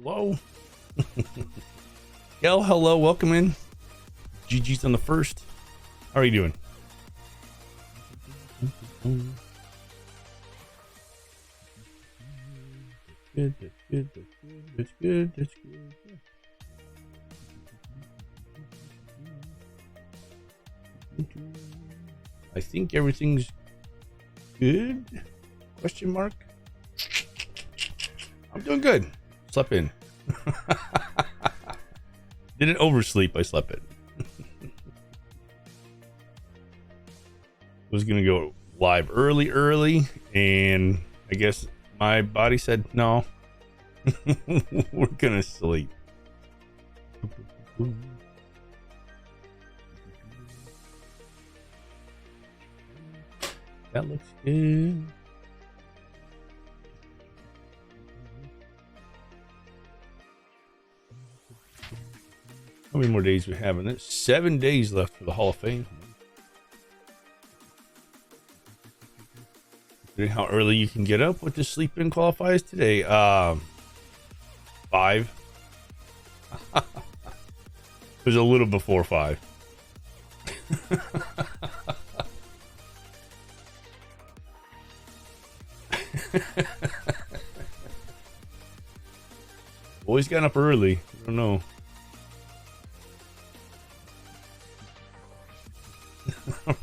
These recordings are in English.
Hello. Kel, hello, welcome in. GG's on the first. How are you doing? Good, that's good, that's good, that's good, that's good. I think everything's good? Question mark? I'm doing good. Slept in. Didn't oversleep, I slept in. Was gonna go live early, and I guess my body said no. We're gonna sleep. That looks good. How many more days we have in it? 7 days left for the Hall of Fame. How early you can get up? What does sleep in qualifies today? 5. It was a little before 5. Boys got up early. I don't know.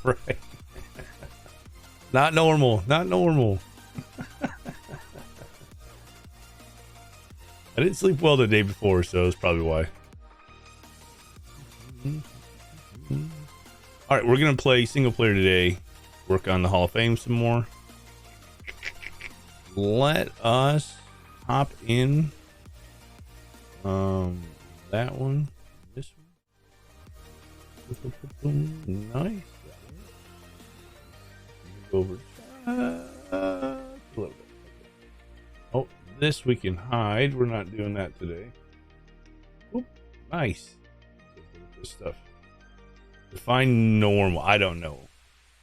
Right. Not normal. Not normal. I didn't sleep well the day before, so that's probably why. All right, we're gonna play single player today. Work on the Hall of Fame some more. Let us hop in. That one. This one. Nice. Over a little bit. Oh, this we can hide. We're not doing that today. Oop, nice. This stuff. Define normal. I don't know.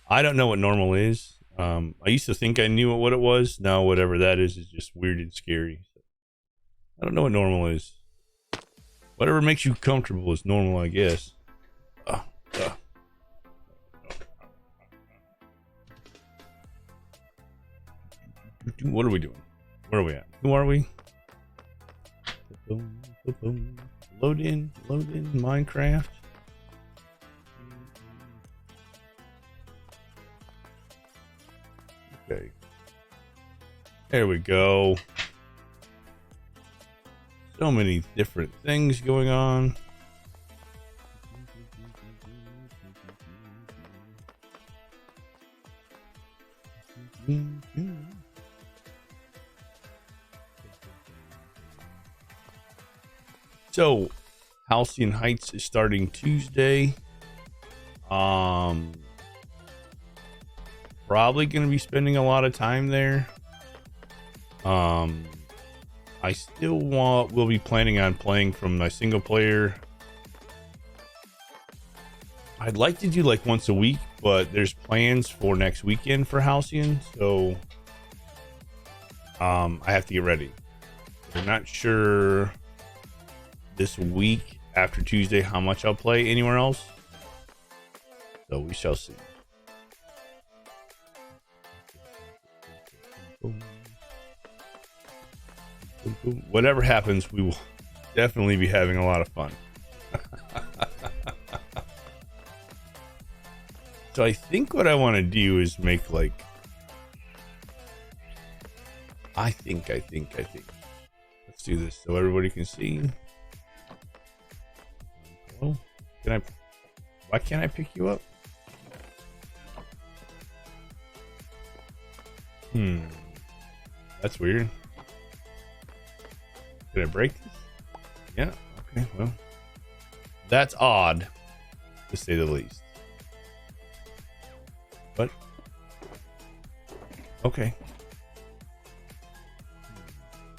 I don't know what normal is. I used to think I knew what it was. Now whatever that is just weird and scary. I don't know what normal is. Whatever makes you comfortable is normal, I guess. What are we doing? Where are we at? Who are we? Load in Minecraft. Okay. There we go. So many different things going on. So, Halcyon Heights is starting Tuesday. Probably going to be spending a lot of time there. I still will be planning on playing from my single player. I'd like to do like once a week, but there's plans for next weekend for Halcyon, so I have to get ready. I'm not sure this week after Tuesday how much I'll play anywhere else, so we shall see. Whatever happens, we will definitely be having a lot of fun. So I think what I want to do is make like I think let's do this so everybody can see. Oh, why can't I pick you up? That's weird. Did I break this? Yeah, okay, well. That's odd, to say the least. But okay.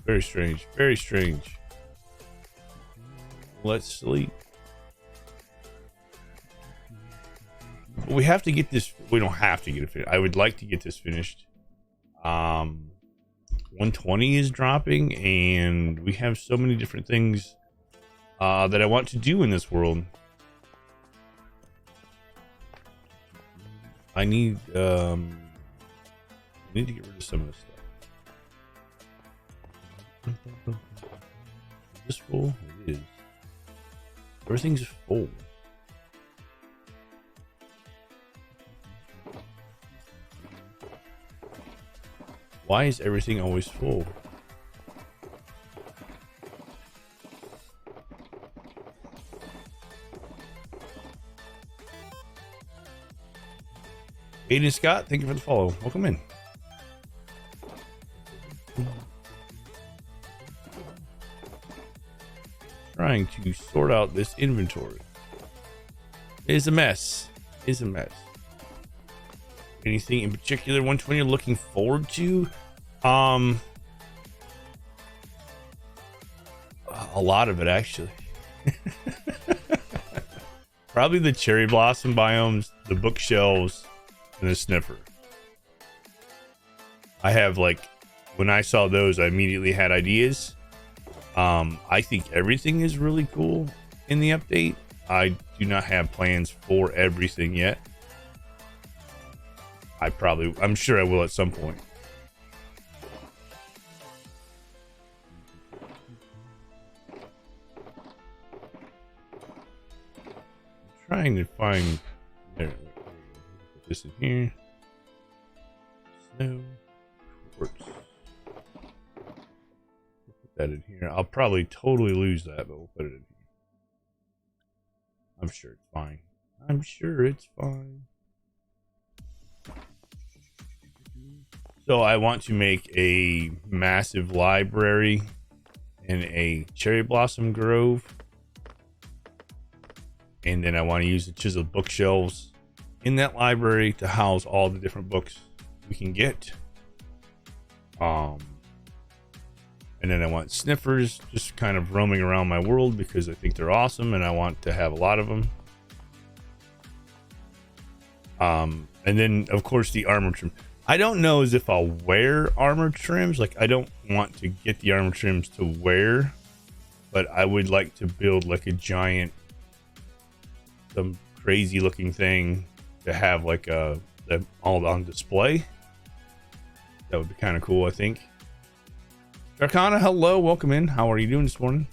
Very strange, very strange. Let's sleep. We have to get this. We don't have to get it finished. I would like to get this finished 120 is dropping, and we have so many different things that I want to do in this world. I need to get rid of some of this stuff. Is this full? It is. Everything's full. Why is everything always full? Aiden Scott, thank you for the follow. Welcome in. Trying to sort out this inventory. It is a mess. It is a mess. Anything in particular 120 you're looking forward to? A lot of it, actually. Probably the cherry blossom biomes, the bookshelves, and the sniffer. I have, like, when I saw those, I immediately had ideas. I think everything is really cool in the update. I do not have plans for everything yet. I'm sure I will at some point. I'm trying to find there. Put this in here. Snow. Quartz. Put that in here. I'll probably totally lose that, but we'll put it in here. I'm sure it's fine. I'm sure it's fine. So I want to make a massive library in a cherry blossom grove. And then I want to use the chiseled bookshelves in that library to house all the different books we can get. And then I want sniffers just kind of roaming around my world because I think they're awesome and I want to have a lot of them. And then of course the armor trim. I don't know as if I'll wear armor trims. Like, I don't want to get the armor trims to wear, but I would like to build like a giant, some crazy looking thing to have like a all on display. That would be kind of cool, I think. Darkana, hello, welcome in. How are you doing this morning?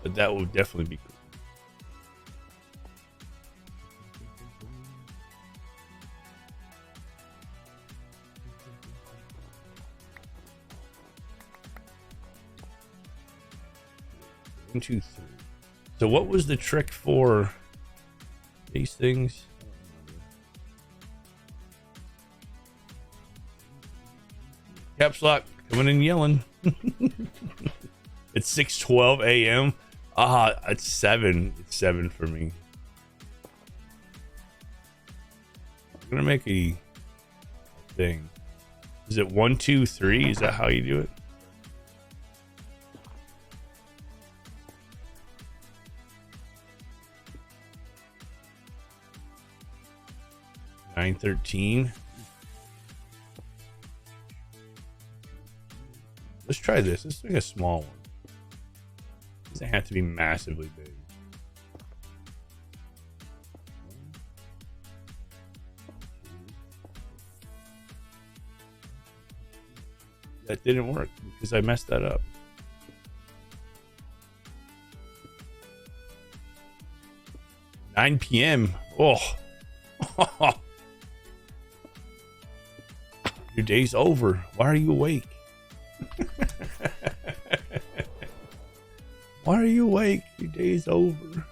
But that would definitely be cool. One, two, three. So what was the trick for these things? Caps lock coming in yelling. It's 6:12 a.m. It's 7. It's 7 for me. I'm gonna make a thing. Is it 1, 2, 3? Is that how you do it? $9.13. Let's try this. Let's make a small one. It doesn't have to be massively big. That didn't work because I messed that up. $9 p.m. Oh. Your day's over. Why are you awake? Why are you awake? Your day's over.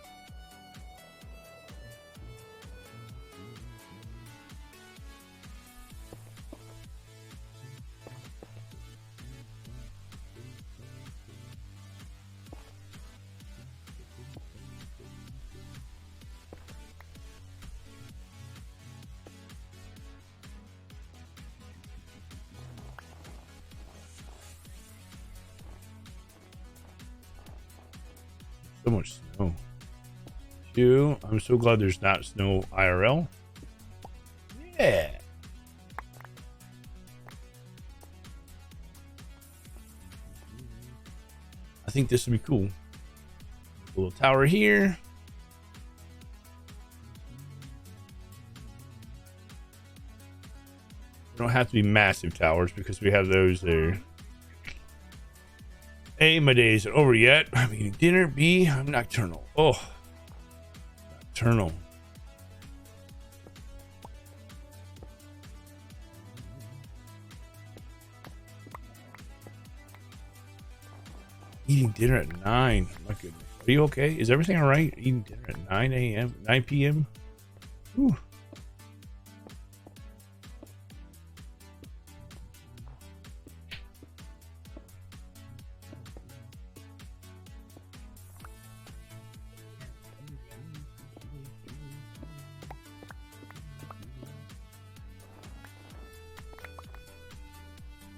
So much snow. I'm so glad there's not snow IRL. Yeah. think this would be cool. A little tower here. They don't have to be massive towers because we have those there. A, my day isn't over yet. I'm eating dinner. B, I'm nocturnal. Oh, nocturnal. Eating dinner at 9. My goodness. Are you okay? Is everything all right? Eating dinner at 9 a.m., 9 p.m.? Whew.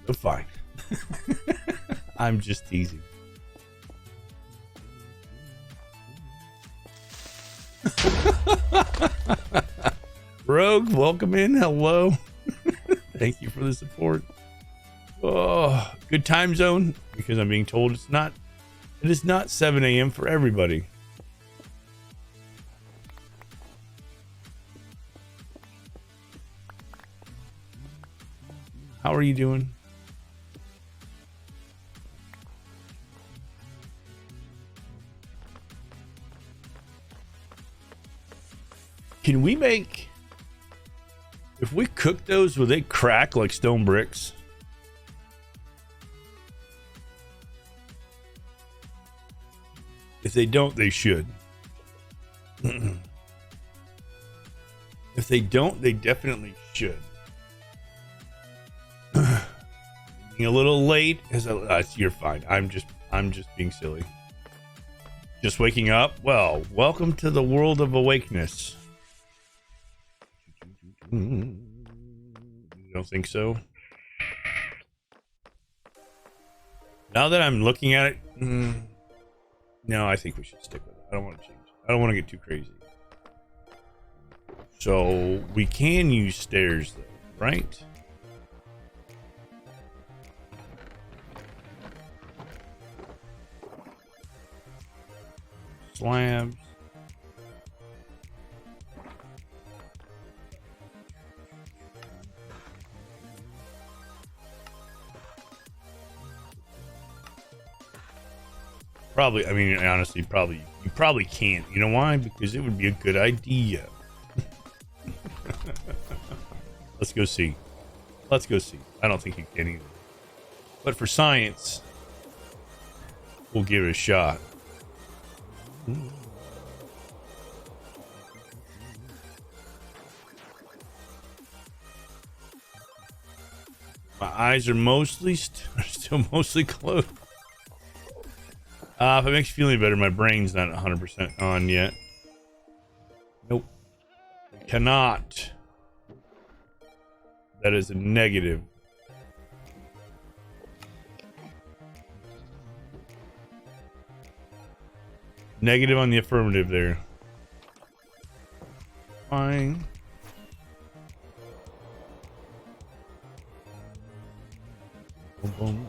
I'm fine. I'm just teasing. Rogue, welcome in. Hello. Thank you for the support. Oh, good time zone because I'm being told it is not 7 a.m. for everybody. How are you doing? Can we make, if we cook those, will they crack like stone bricks? If they don't, they should. If they don't, they definitely should. Being a little late, you're fine. I'm just being silly. Just waking up. Well, welcome to the world of awakeness. You don't think so? Now that I'm looking at it, no, I think we should stick with it. I don't want to change it. I don't want to get too crazy. So we can use stairs though, right? Slabs. Probably, I mean, honestly, you probably can't. You know why? Because it would be a good idea. Let's go see. Let's go see. I don't think you can either. But for science, we'll give it a shot. My eyes are mostly still mostly closed. If it makes you feel any better, my brain's not 100% on yet. Nope. Cannot. That is a negative. Negative on the affirmative there. Fine. Boom, boom.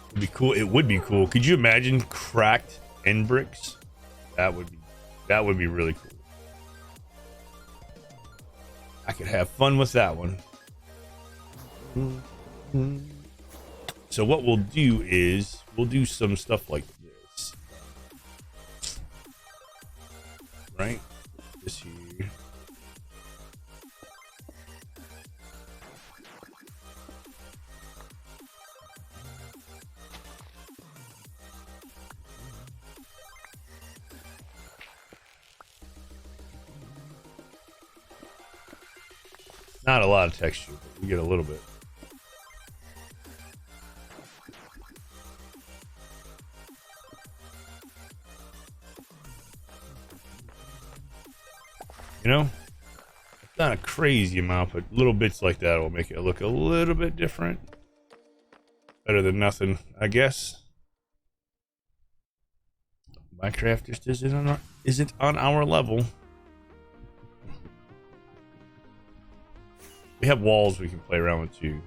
It'd be cool. It would be cool. Could you imagine cracked end bricks? That would be really cool. I could have fun with that one. So what we'll do is we'll do some stuff like this. Right? This here. Not a lot of texture, but we get a little bit. You know, it's not a crazy amount, but little bits like that will make it look a little bit different. Better than nothing, I guess. Minecraft just isn't on our level. We have walls we can play around with too.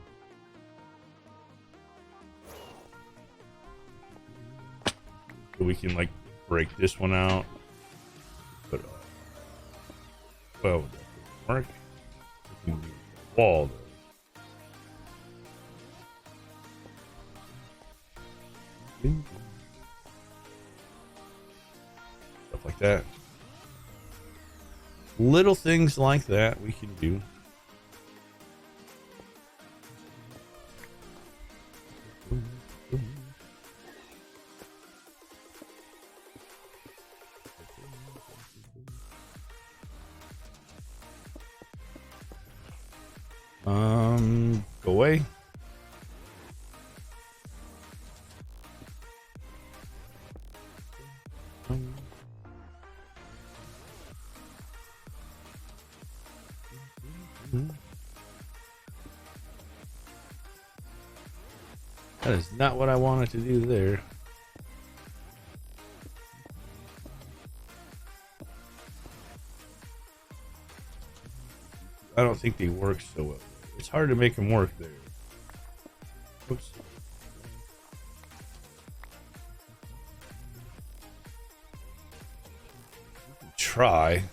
So we can like break this one out. But well, that doesn't work. We can use the wall though. Stuff like that. Little things like that we can do. Go away. That is not what I wanted to do there. I don't think they work so well. It's hard to make them work there. Oops. Try.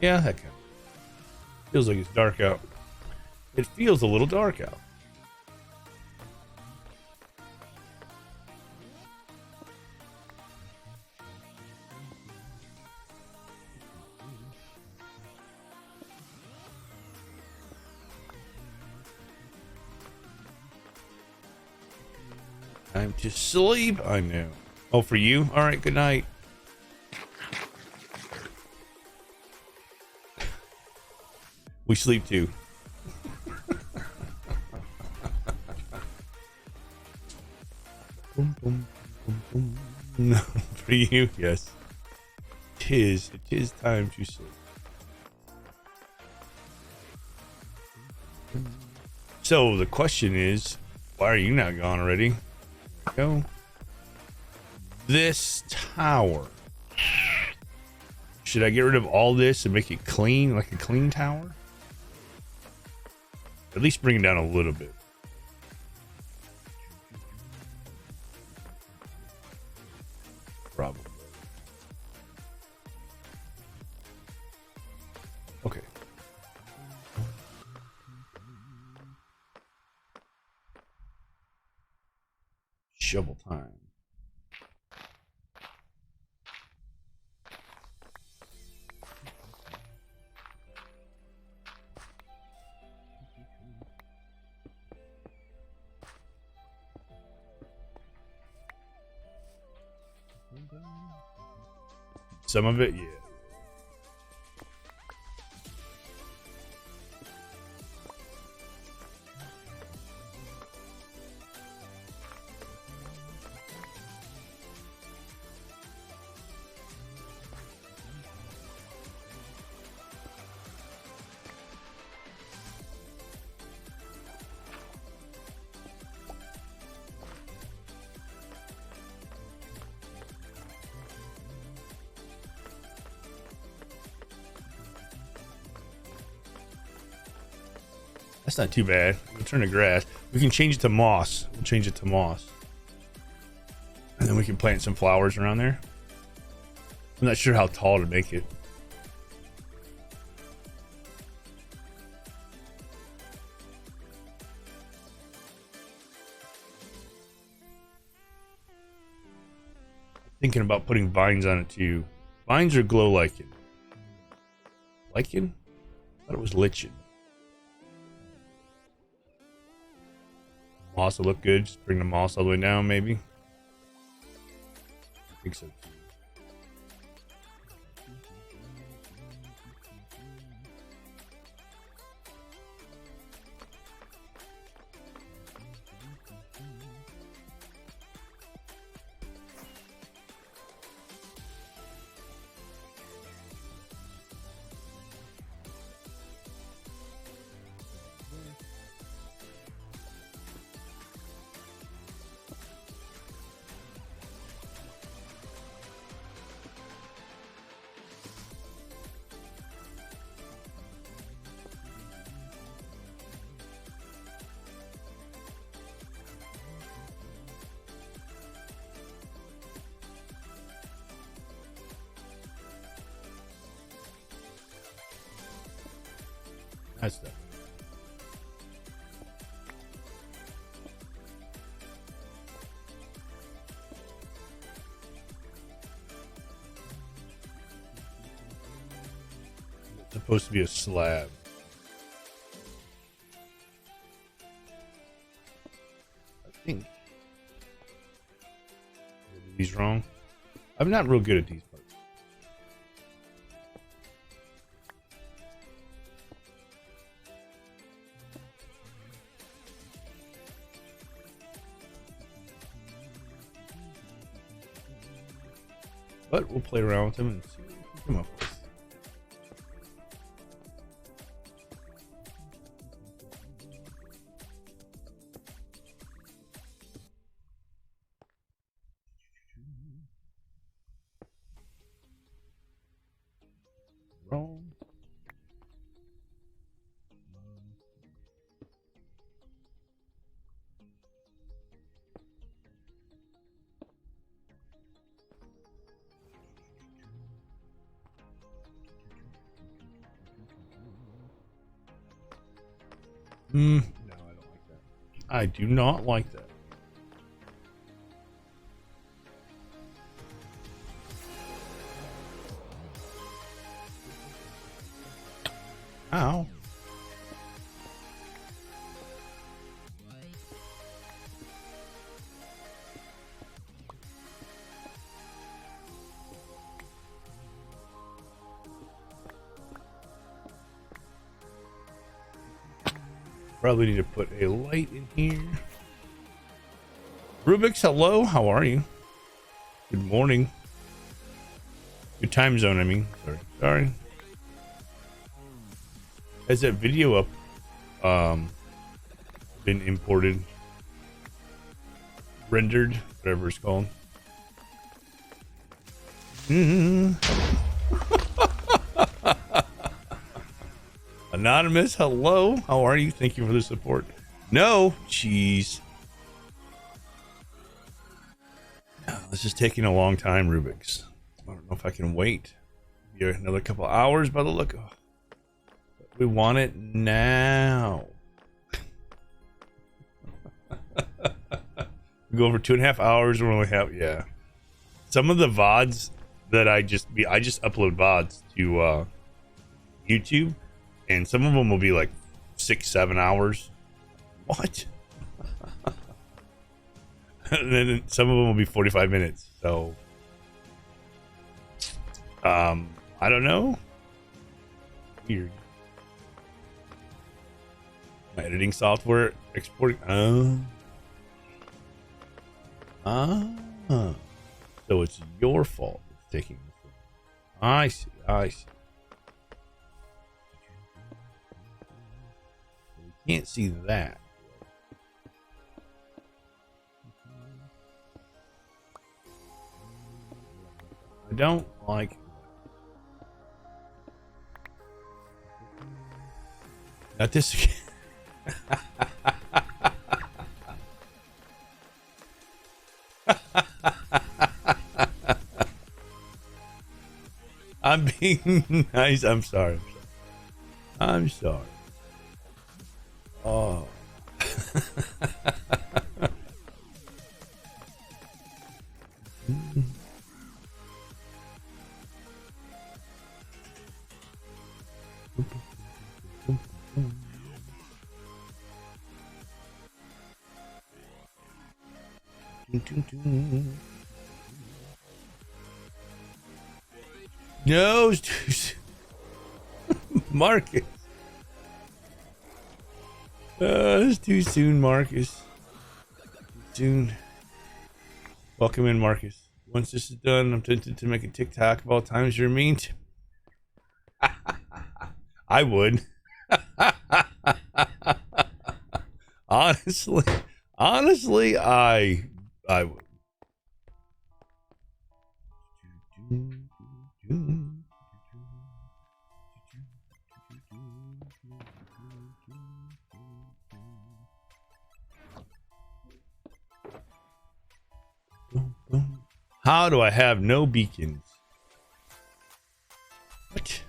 Yeah, that kind of feels like it's dark out. It feels a little dark out. Time to sleep. I know. Oh, for you? All right, good night. We sleep too. Boom, boom, boom, boom. No, for you, yes. It is time to sleep. So the question is, why are you not gone already? Go. This tower. Should I get rid of all this and make it clean, like a clean tower? At least bring it down a little bit. Probably. Okay. Shovel time. Some of it, yeah. That's not too bad. We'll turn to grass. We can change it to moss. We'll change it to moss. And then we can plant some flowers around there. I'm not sure how tall to make it. Thinking about putting vines on it too. Vines or glow lichen? Lichen? I thought it was lichen. Moss will look good. Just bring the moss all the way down, maybe. I think so too. That's stuff. It's supposed to be a slab. I think. He's wrong. I'm not real good at these parts. But we'll play around with them and see what we can come up with. Wrong. No, I don't like that. I do not like that. Ow. Probably need to put a light in here. Rubik's, hello. How are you? Good morning. Good time zone, I mean. Sorry. Has that video up been imported? Rendered? Whatever it's called. Anonymous, hello. How are you? Thank you for the support. No, jeez. This is taking a long time, Rubik's. I don't know if I can wait. Maybe another couple hours by the look. Oh, we want it now. We go over 2.5 hours. We're only have Some of the VODs that I just upload VODs to YouTube. And some of them will be like 6-7 hours. What? And then some of them will be 45 minutes. So, I don't know. Weird. My editing software exporting. So it's your fault. It's taking. I see. Can't see that. I don't like not this again. I'm being nice. I'm sorry. I'm sorry. Oh. No, Marcus. It's too soon, Marcus. Too soon. Welcome in, Marcus. Once this is done, I'm tempted to make a TikTok of all times you're mean to. I would. Honestly, I would. How do I have no beacons? What?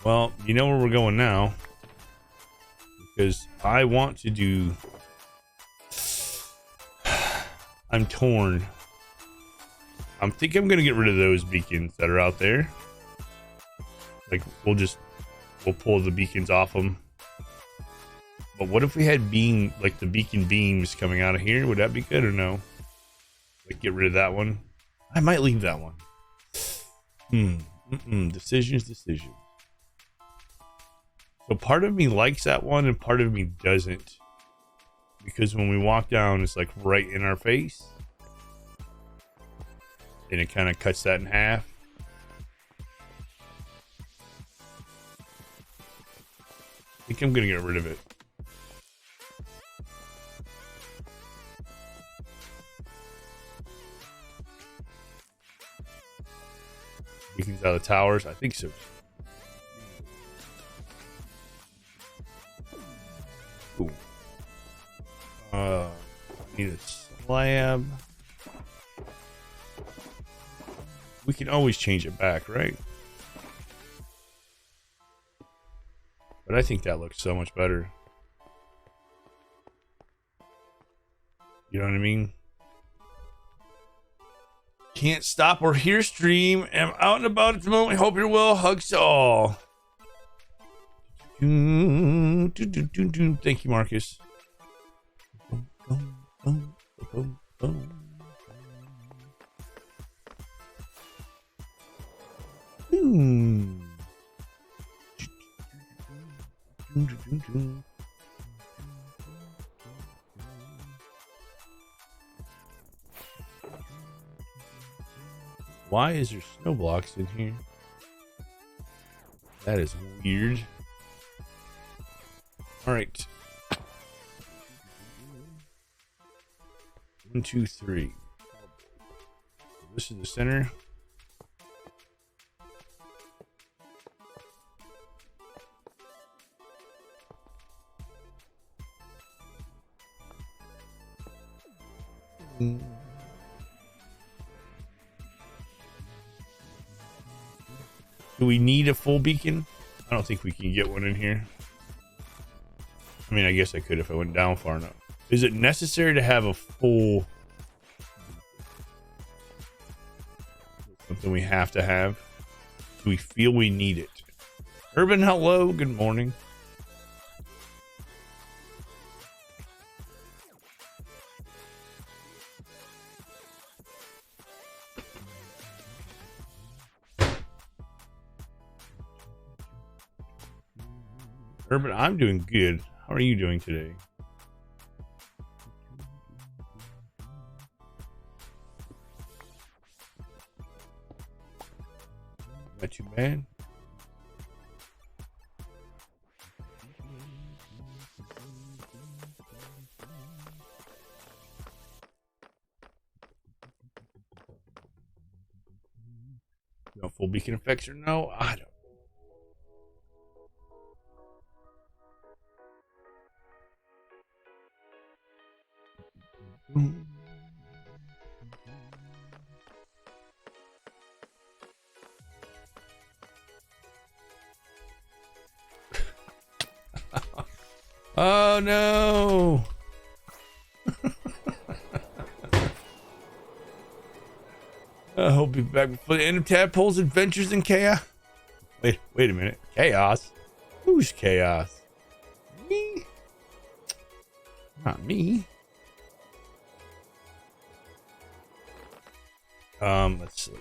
Well, you know where we're going now. because I want to do. I'm torn. I'm thinking I'm gonna get rid of those beacons that are out there. Like we'll pull the beacons off them. But what if we had the beacon beams coming out of here? Would that be good or no? Like get rid of that one. I might leave that one. Decisions. So part of me likes that one and part of me doesn't. Because when we walk down, it's like right in our face. And it kind of cuts that in half. I think I'm going to get rid of it. Beacons out of the towers? I think so. Ooh. Need a slab. We can always change it back, right? But I think that looks so much better. You know what I mean? Can't stop or hear stream. I'm out and about at the moment. Hope you're well. Hugs to all. Thank you, Marcus. Why is there snow blocks in here? That is weird. All right. 1, 2, 3. This is the center. Do we need a full beacon? I don't think we can get one in here. I mean, I guess I could if I went down far enough. Is it necessary to have a full... something we have to have? Do we feel we need it? Urban, hello. Good morning. Urban, I'm doing good. How are you doing today? Not too bad. No full beacon effects or no? I don't. Oh no. I hope you'll be back before the end of Tadpole's adventures in chaos. Wait a minute. Chaos? Who's chaos? Me? Not me. Let's see.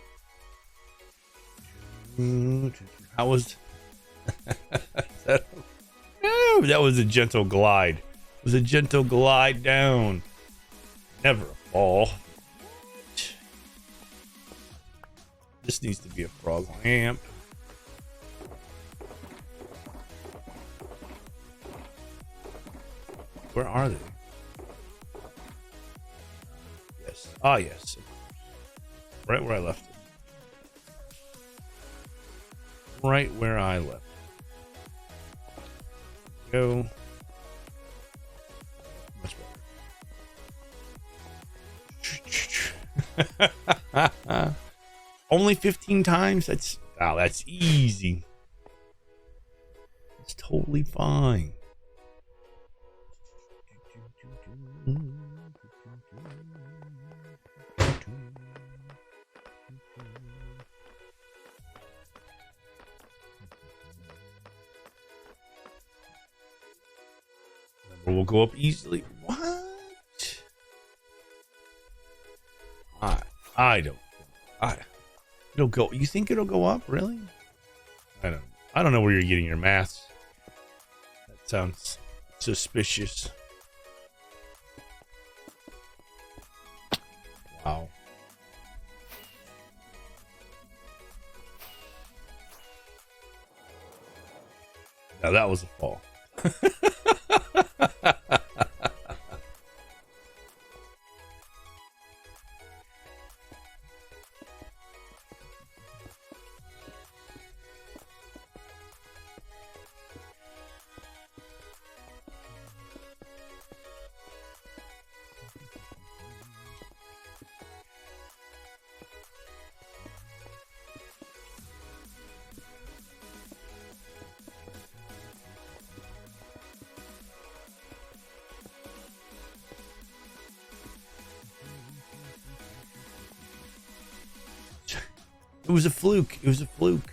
How was that was a gentle glide. It was a gentle glide down. Never a fall. This needs to be a frog lamp. Where are they? Yes. Ah, yes. Right where I left it. Right where I left it. Go. Much better. Only 15 times? That's easy. It's totally fine. Or we'll go up easily. What? I don't. It'll go. You think it'll go up? Really? I don't know where you're getting your maths. That sounds suspicious. Wow. Now that was a fall. It was a fluke. It was a fluke.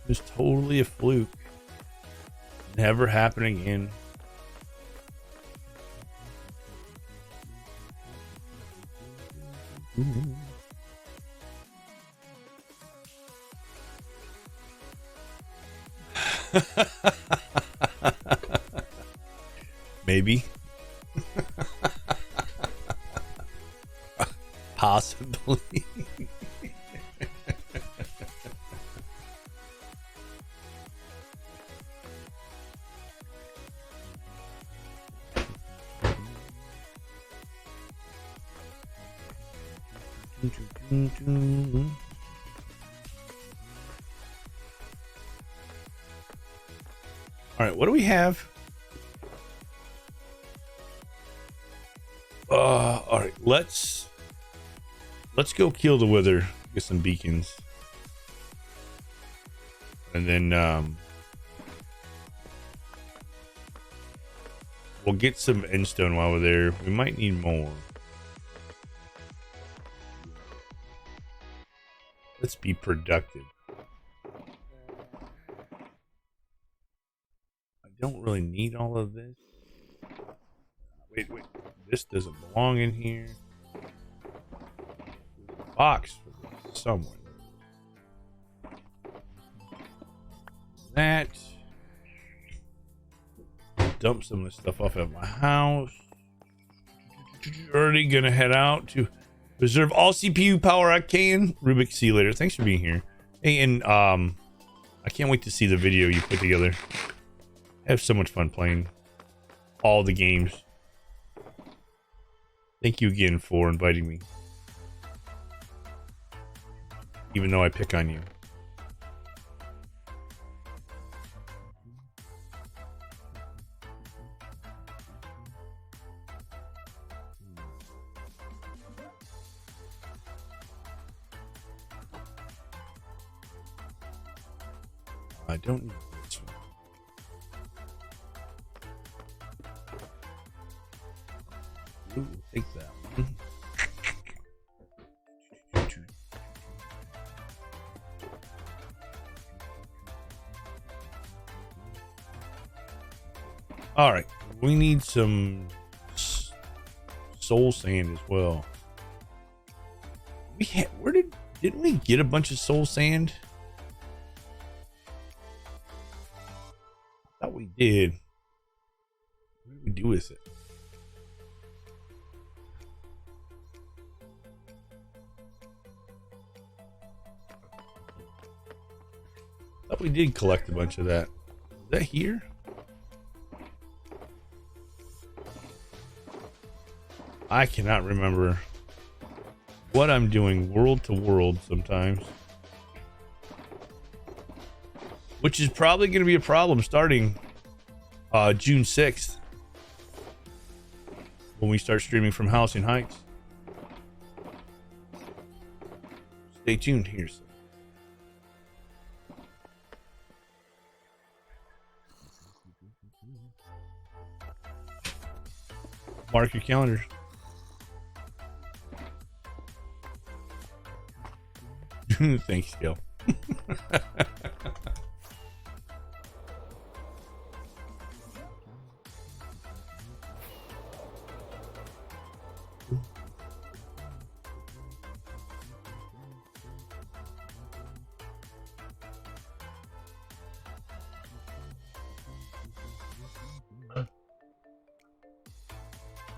It was totally a fluke. Never happen again. Maybe. Possibly. All right, what do we have? All right, let's go kill the wither, get some beacons, and then we'll get some endstone while we're there. We might need more. Let's be productive. I don't really need all of this. Wait. This doesn't belong in here. There's a box for this somewhere. That. Dump some of this stuff off at my house. Already gonna head out to reserve all CPU power I can. Rubik, see you later. Thanks for being here. Hey, and I can't wait to see the video you put together. I have so much fun playing all the games. Thank you again for inviting me. Even though I pick on you. I don't need this one. Ooh, take that one. All right, we need some soul sand as well. Didn't we get a bunch of soul sand? I thought we did. What did we do with it? I thought we did collect a bunch of that. Is that here? I cannot remember what I'm doing world to world sometimes. Which is probably going to be a problem starting June 6th. When we start streaming from Housing Heights. Stay tuned here. Mark your calendars. Thanks, Gil.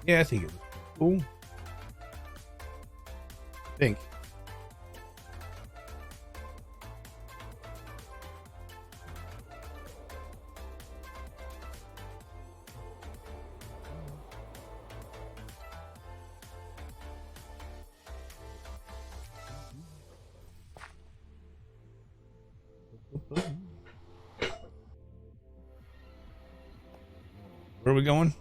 Yeah, I think it's cool. I think. Where are we going?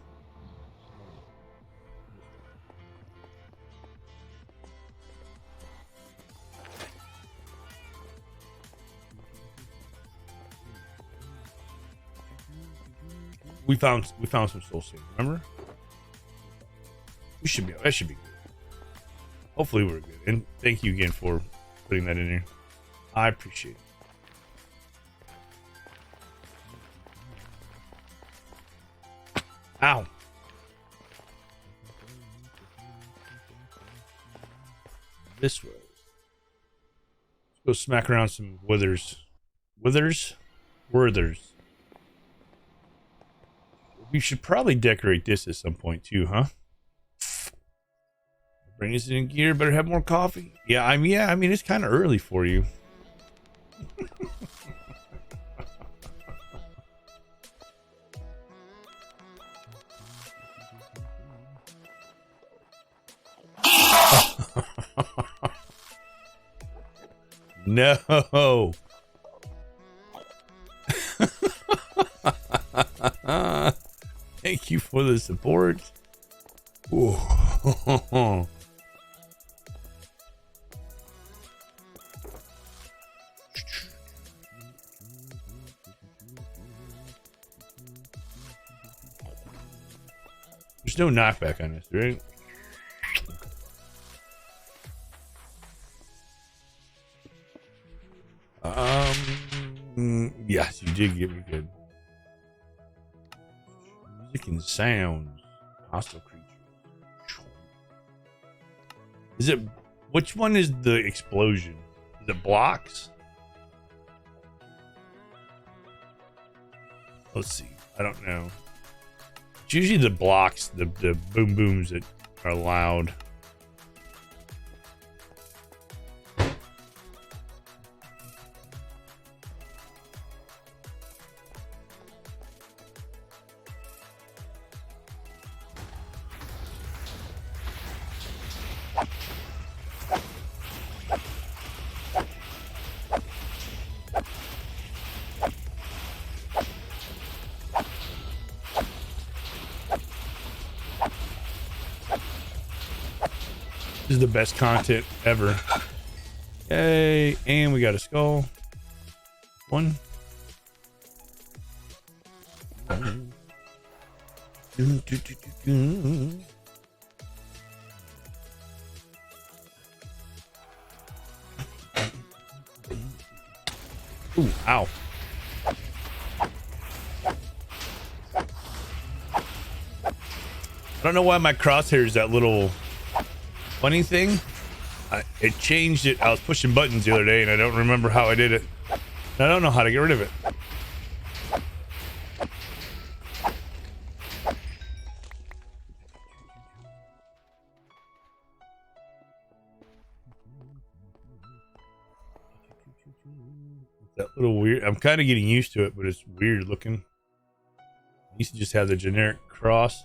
We found some soul save, remember? We should be, that should be good. Hopefully we're good. And thank you again for putting that in here. I appreciate it. Ow. This way. Let's go smack around some withers. Withers? Withers. We should probably decorate this at some point too, huh? Bring us in gear. Better have more coffee. Yeah, I mean, it's kind of early for you. No. Thank you for the support. Ooh. There's no knockback on this, right? Yes, you did get me good. Music and sounds. Hostile creatures. Is it, which one is the explosion? Is it blocks? Let's see. I don't know. It's usually the blocks, the boom booms that are loud. This is the best content ever. Yay. And we got a skull. One. Ooh, ow. I don't know why my crosshair is that little funny thing. It changed it. I was pushing buttons the other day and I don't remember how I did it. I don't know how to get rid of it. That little weird. I'm kind of getting used to it, but it's weird looking. I used to just have the generic cross.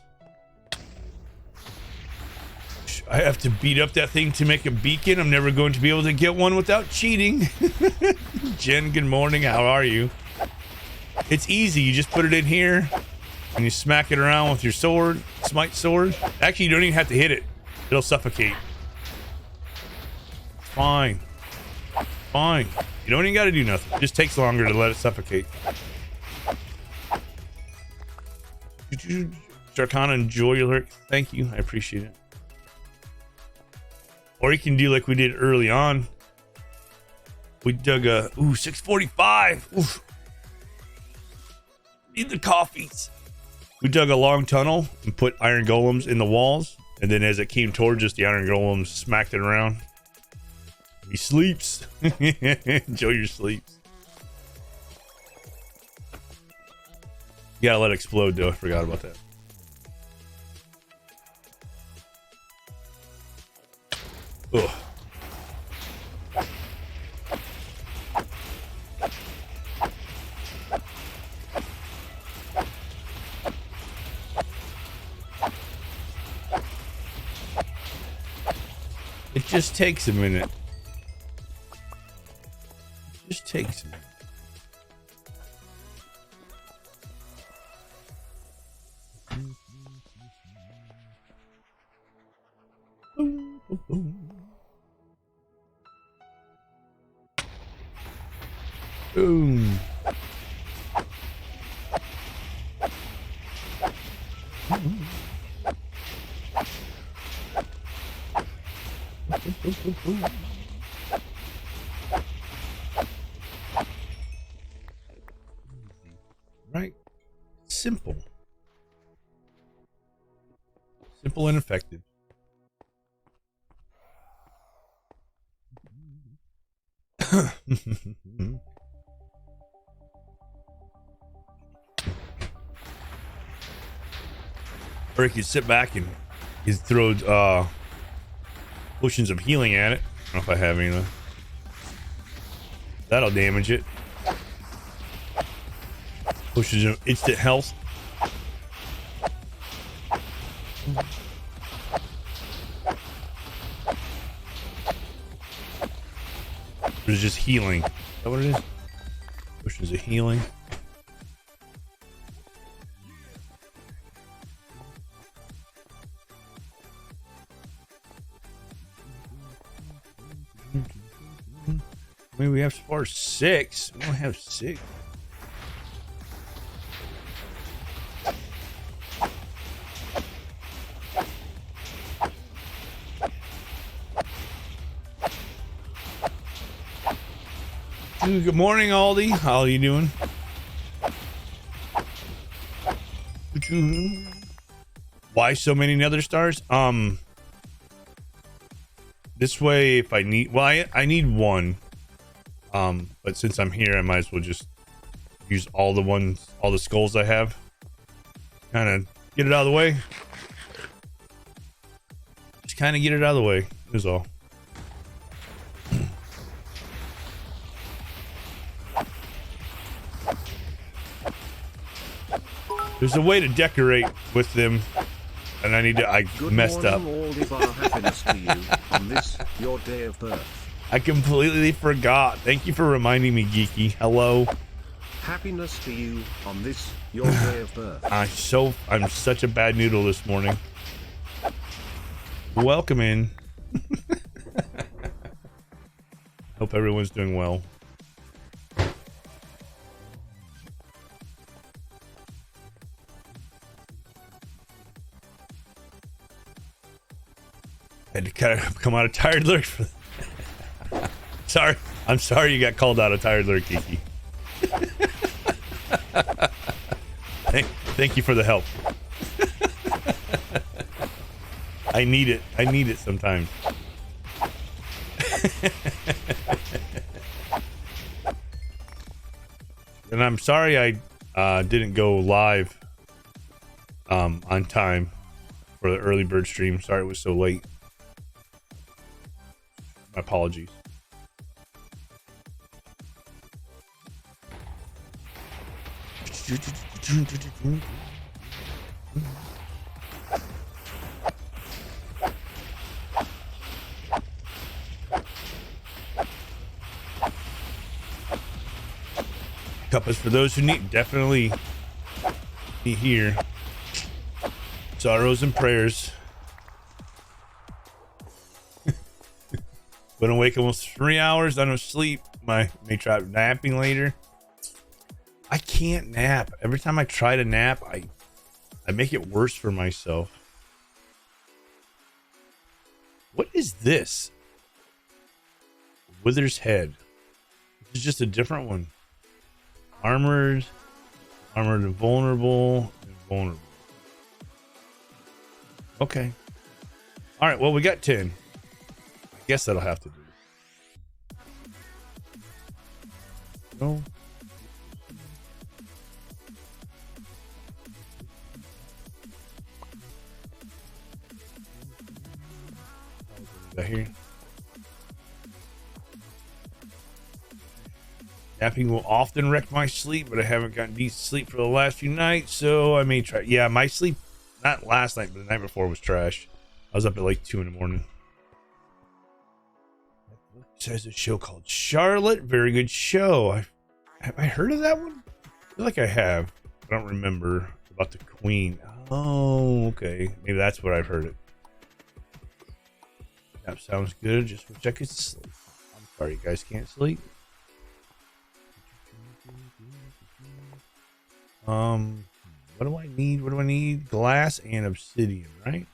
I have to beat up that thing to make a beacon. I'm never going to be able to get one without cheating. Jen, good morning. How are you? It's easy. You just put it in here and you smack it around with your sword, smite sword. Actually, you don't even have to hit it. It'll suffocate. Fine. You don't even got to do nothing. It just takes longer to let it suffocate. Starcana, enjoy your lurk. Thank you. I appreciate it. Or you can do like we did early on. We dug a 645. Oof. Need the coffees. We dug a long tunnel and put iron golems in the walls, and then as it came towards us, the iron golems smacked it around. He sleeps. Enjoy your sleeps. You gotta let it explode though. I forgot about that. Ugh. It just takes a minute. It just takes a minute. Boom, boom, boom. Boom. Right? Simple. Simple and effective. Or you could sit back and you throw potions of healing at it. I don't know if I have any though. That'll damage it. Potions of instant health. It's just healing. Is that what it is? Potions of healing. I mean, we have as far as 6. We don't have 6. Good morning, Aldi. How are you doing? Why so many nether stars? This way, if I need, well, I need 1. But since I'm here, I might as well just use all the skulls I have. Kind of get it out of the way. Just kind of get it out of the way, is all. There's a way to decorate with them, and I messed up. Good morning, all of our happiness to you on this, your day of birth. I completely forgot. Thank you for reminding me, Geeky. Hello. Happiness to you on this, your day of birth. I'm such a bad noodle this morning. Welcome in. Hope everyone's doing well. Had to kind of come out of tired lurk for sorry. I'm sorry you got called out of tired lurk, Kiki. Thank you for the help. I need it. I need it sometimes. And I'm sorry I didn't go live on time for the early bird stream. Sorry it was so late. My apologies. Cup is for those who need. Definitely be here. Sorrows and prayers. Been awake almost 3 hours. I don't sleep. May try napping later. I can't nap. Every time I try to nap, I make it worse for myself. What is this? Wither's head. This is just a different one. Armored and vulnerable, Okay. All right. Well, we got 10. I guess that'll have to do. No. Is that here? Napping will often wreck my sleep, but I haven't gotten decent sleep for the last few nights, so I may try. Yeah, my sleep, not last night, but the night before was trash. I was up at like 2 in the morning. It says a show called Charlotte. Very good show. Have I heard of that one? I feel like I have. I don't remember. About the Queen. Oh, okay. Maybe that's what I've heard it. That sounds good. Just wish I could sleep. I'm sorry you guys can't sleep. What do I need? What do I need? Glass and obsidian, right?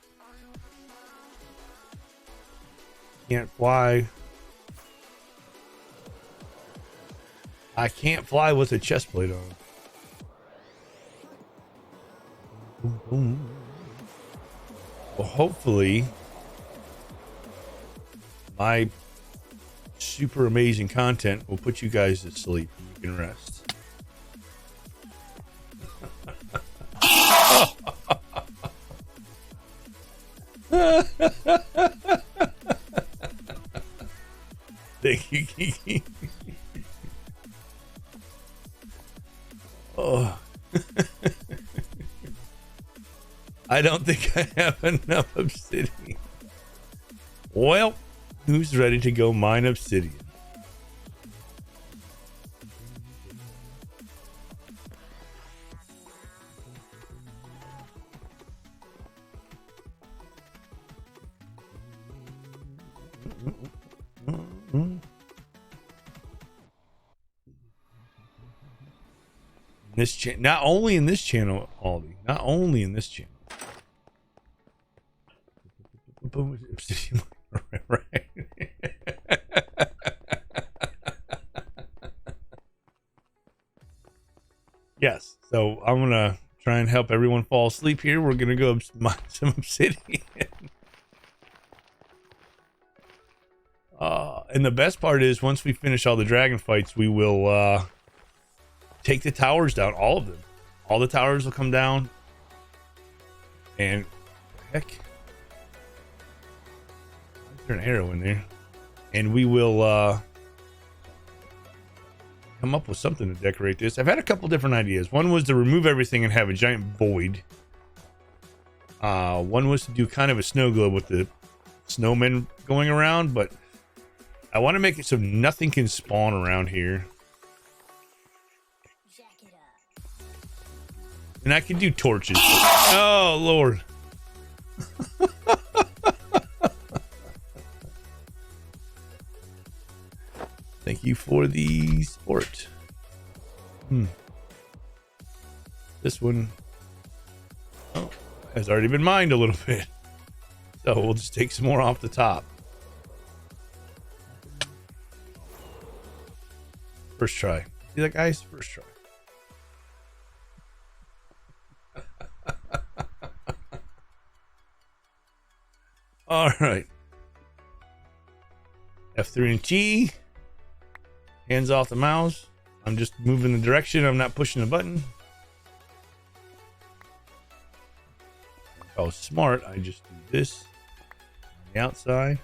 Can't fly. I can't fly with a chest plate on. Boom, boom. Well, hopefully my super amazing content will put you guys to sleep and you can rest. Thank you, Kiki. Oh. I don't think I have enough obsidian. Well, who's ready to go mine obsidian? This not only in this channel, Aldi. Not only in this channel. Right. Yes. So I'm gonna try and help everyone fall asleep here. We're gonna go mine some obsidian. And the best part is once we finish all the dragon fights, we will take the towers down, all of them. All the towers will come down. And heck, is there an arrow in there? And we will come up with something to decorate this. I've had a couple different ideas. One was to remove everything and have a giant void. One was to do kind of a snow globe with the snowmen going around, but I want to make it so nothing can spawn around here. And I can do torches. Oh, Lord. Thank you for the sport. This one has already been mined a little bit. So we'll just take some more off the top. First try. See that, guys? First try. All right. F3 and T. Hands off the mouse. I'm just moving the direction. I'm not pushing the button. Oh, smart. I just do this on the outside.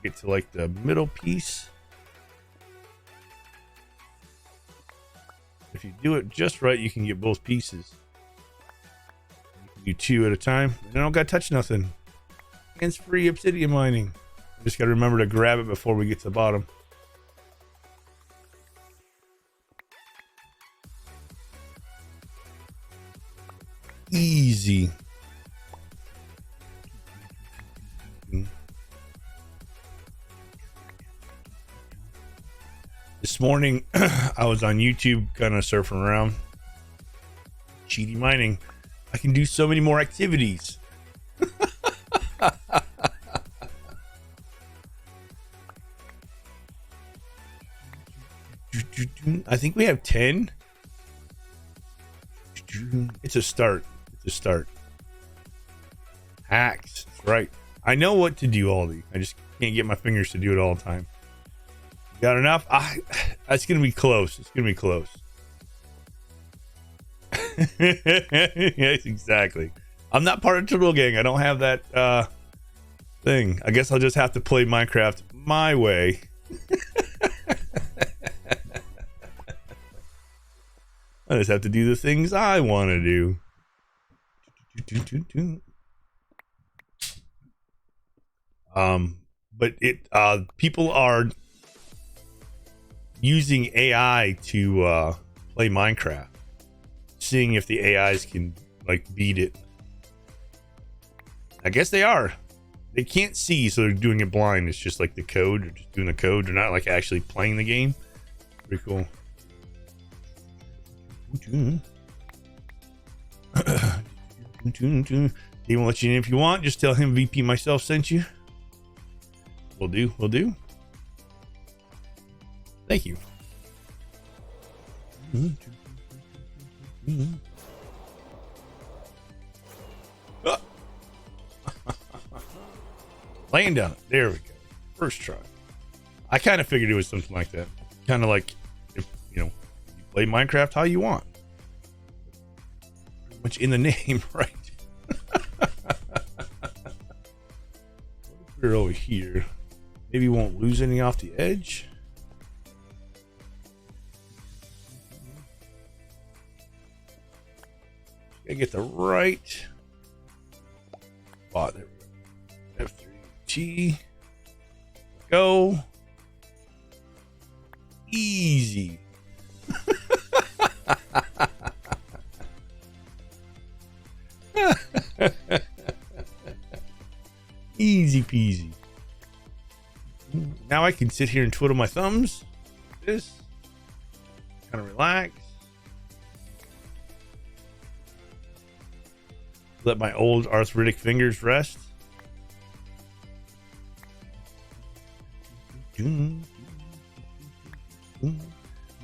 Get to like the middle piece. If you do it just right, you can get both pieces. You can do 2 at a time. And I don't got to touch nothing. Hands-free obsidian mining. I just got to remember to grab it before we get to the bottom. Easy. This morning, I was on YouTube kind of surfing around. Cheaty mining. I can do so many more activities. I think we have 10. It's a start. It's a start. Hacks. That's right. I know what to do, Aldi. I just can't get my fingers to do it all the time. Got enough? It's going to be close. It's going to be close. Yes, exactly. I'm not part of Turtle Gang. I don't have that thing. I guess I'll just have to play Minecraft my way. I just have to do the things I want to do. But people are using AI to play Minecraft, seeing if the AIs can like beat it. I guess they are. They can't see, so they're doing it blind. It's just like the code. They're just doing the code. They're not like actually playing the game. Pretty cool. He won't let you in if you want. Just tell him VP myself sent you. Will do. Will do. Thank you. Laying down. There we go. First try. I kind of figured it was something like that. Kind of like, if you play Minecraft how you want. Pretty much in the name, right? We're over here. Maybe we won't lose any off the edge. Gotta get the right spot. There we go. F3G. Go. Easy. Easy peasy. Now I can sit here and twiddle my thumbs. This. Kind of relax. Let my old arthritic fingers rest. The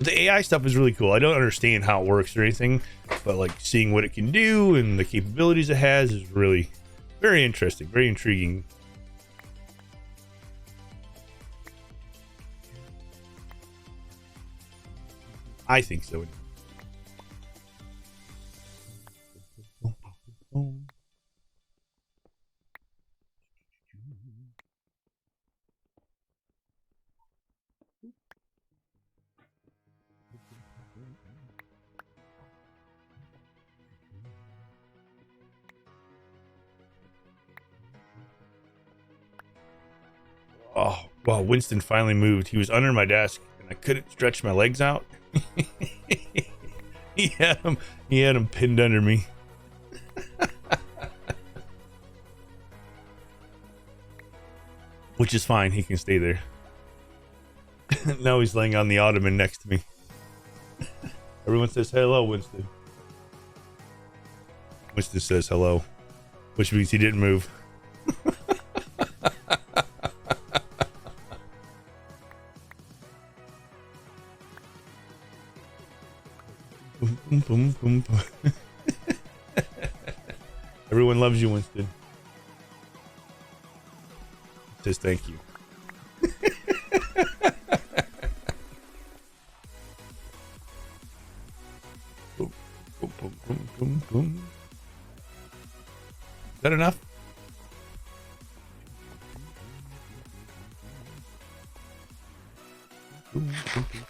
AI stuff is really cool. I don't understand how it works or anything, but like seeing what it can do and the capabilities it has is really very interesting, very intriguing. I think so. Oh, wow, Winston finally moved. He was under my desk and I couldn't stretch my legs out. He had him pinned under me. Which is fine, he can stay there. Now he's laying on the ottoman next to me. Everyone says hello, Winston. Winston says hello, which means he didn't move. Boom, boom, boom, boom. Everyone loves you, Winston. Says thank you. Boom, boom, boom, boom, boom, boom. Is that enough? Boom, boom, boom.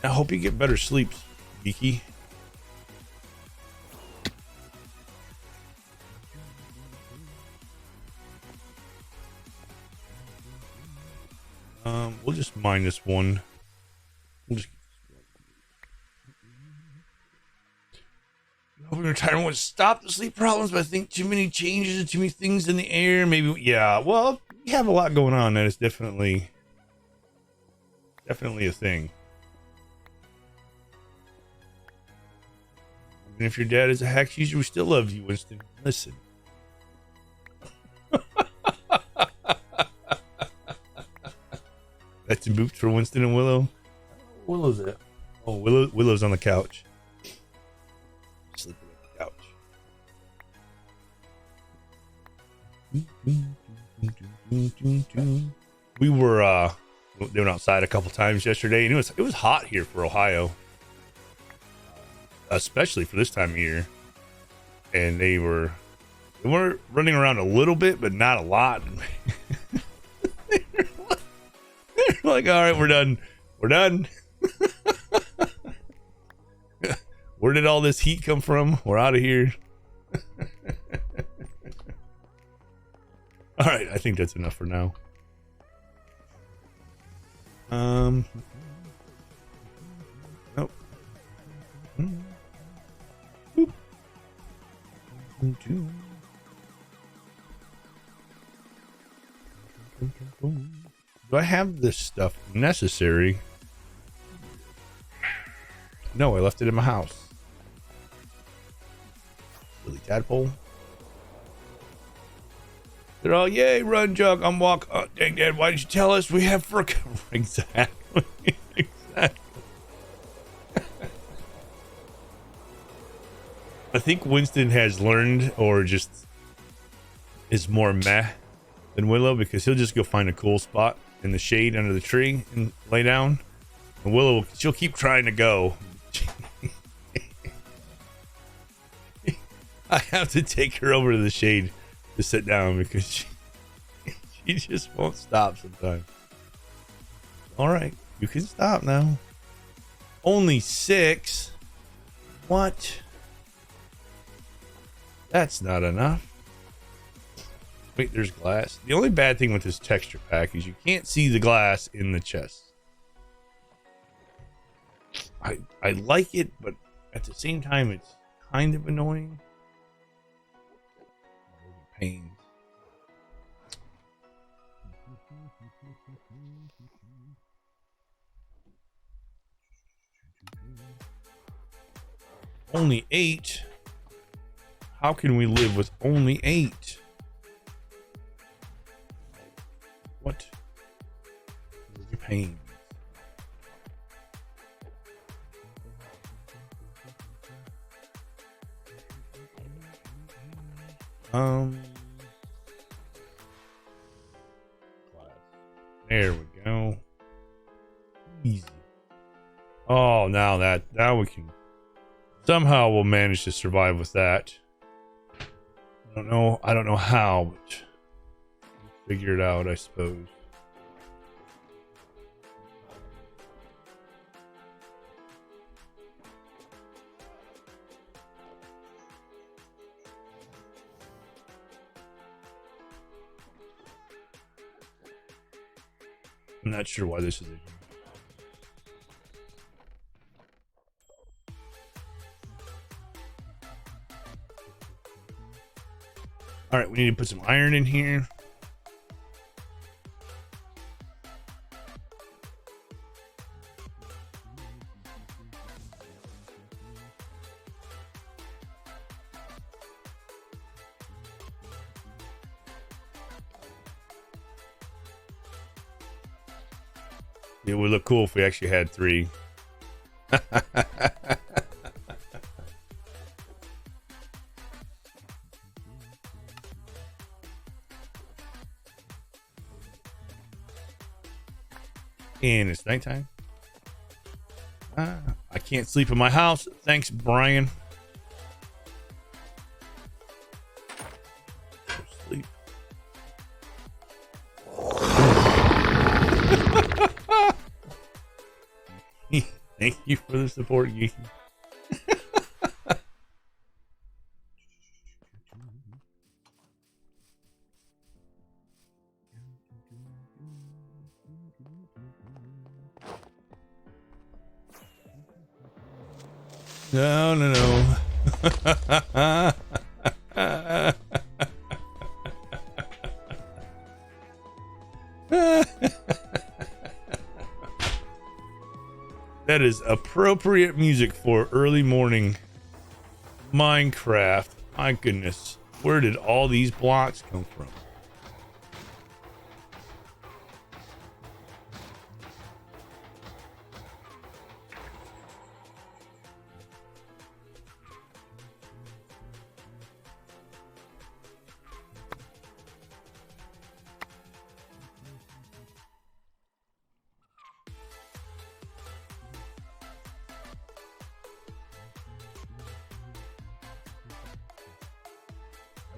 I hope you get better sleeps, Geeky. We'll just mine this one. We'll just hoping retirement would stop the sleep problems, but I think too many changes and too many things in the air. Maybe, yeah. Well, we have a lot going on. That is definitely a thing. And if your dad is a hack user, we still love you, Winston. Listen. That's some boots for Winston and Willow. Willow's it. Oh, Willow's on the couch. Sleeping on the couch. We were doing outside a couple times yesterday, and it was hot here for Ohio, especially for this time of year. And they were running around a little bit, but not a lot. They're like, all right, we're done. Where did all this heat come from? We're out of here. All right, I think that's enough for now. Nope. Do I have this stuff necessary? No, I left it in my house. Early Tadpole. They're all, yay, run, jug, I'm walk. Oh, dang, Dad, why did you tell us we have for exactly. Exactly. I think Winston has learned, or just is more meh than Willow, because he'll just go find a cool spot in the shade under the tree and lay down. And Willow, she'll keep trying to go. I have to take her over to the shade to sit down because she just won't stop sometimes. All right, you can stop now. Only 6? What? That's not enough. Wait, there's glass. The only bad thing with this texture pack is you can't see the glass in the chest. I like it, but at the same time, it's kind of annoying. Pain. Only 8? How can we live with only 8? What? Pain. There we go. Easy. Oh, now we can somehow we'll manage to survive with that. I don't know how, but figure it out, I suppose. I'm not sure why this is in here. All right, we need to put some iron in here. It would look cool if we actually had 3. And it's nighttime. I can't sleep in my house. Thanks, Brian. Go sleep. Thank you for the support, Geeky. No. That is appropriate music for early morning Minecraft. My goodness, where did all these blocks come from?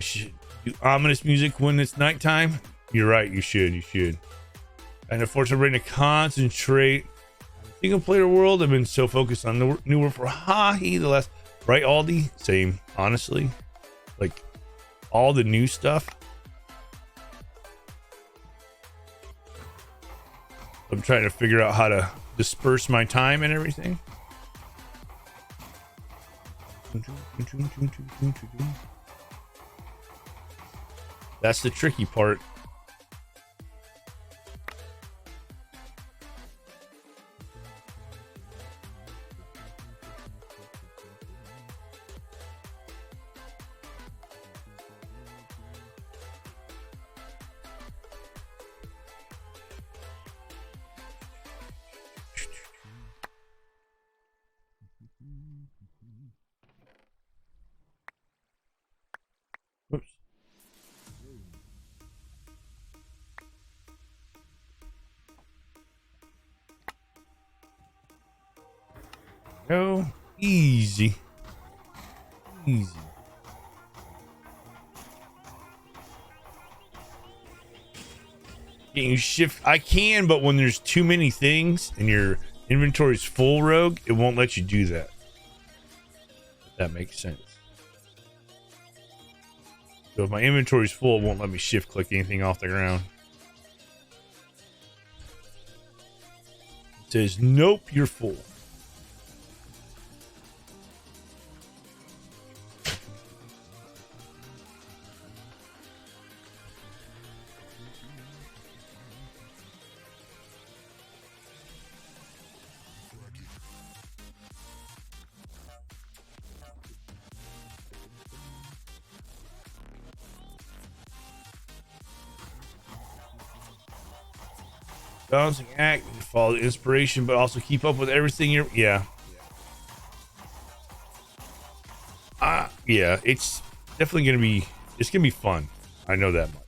Should do ominous music when it's nighttime. You're right, you should. And unfortunately, we're going to concentrate on single player world. I've been so focused on the new world for hahe the last Right, Aldi? Same, honestly. Like, all the new stuff. I'm trying to figure out how to disperse my time and everything. That's the tricky part. Oops. Go easy. Easy. Can you shift? I can, but when there's too many things and your inventory's full, Rogue, it won't let you do that. If that makes sense. So if my inventory's full, it won't let me shift click anything off the ground. It says, nope, you're full. Balancing act, follow the inspiration, but also keep up with everything you're. Yeah. Yeah, it's definitely gonna be. It's gonna be fun. I know that much.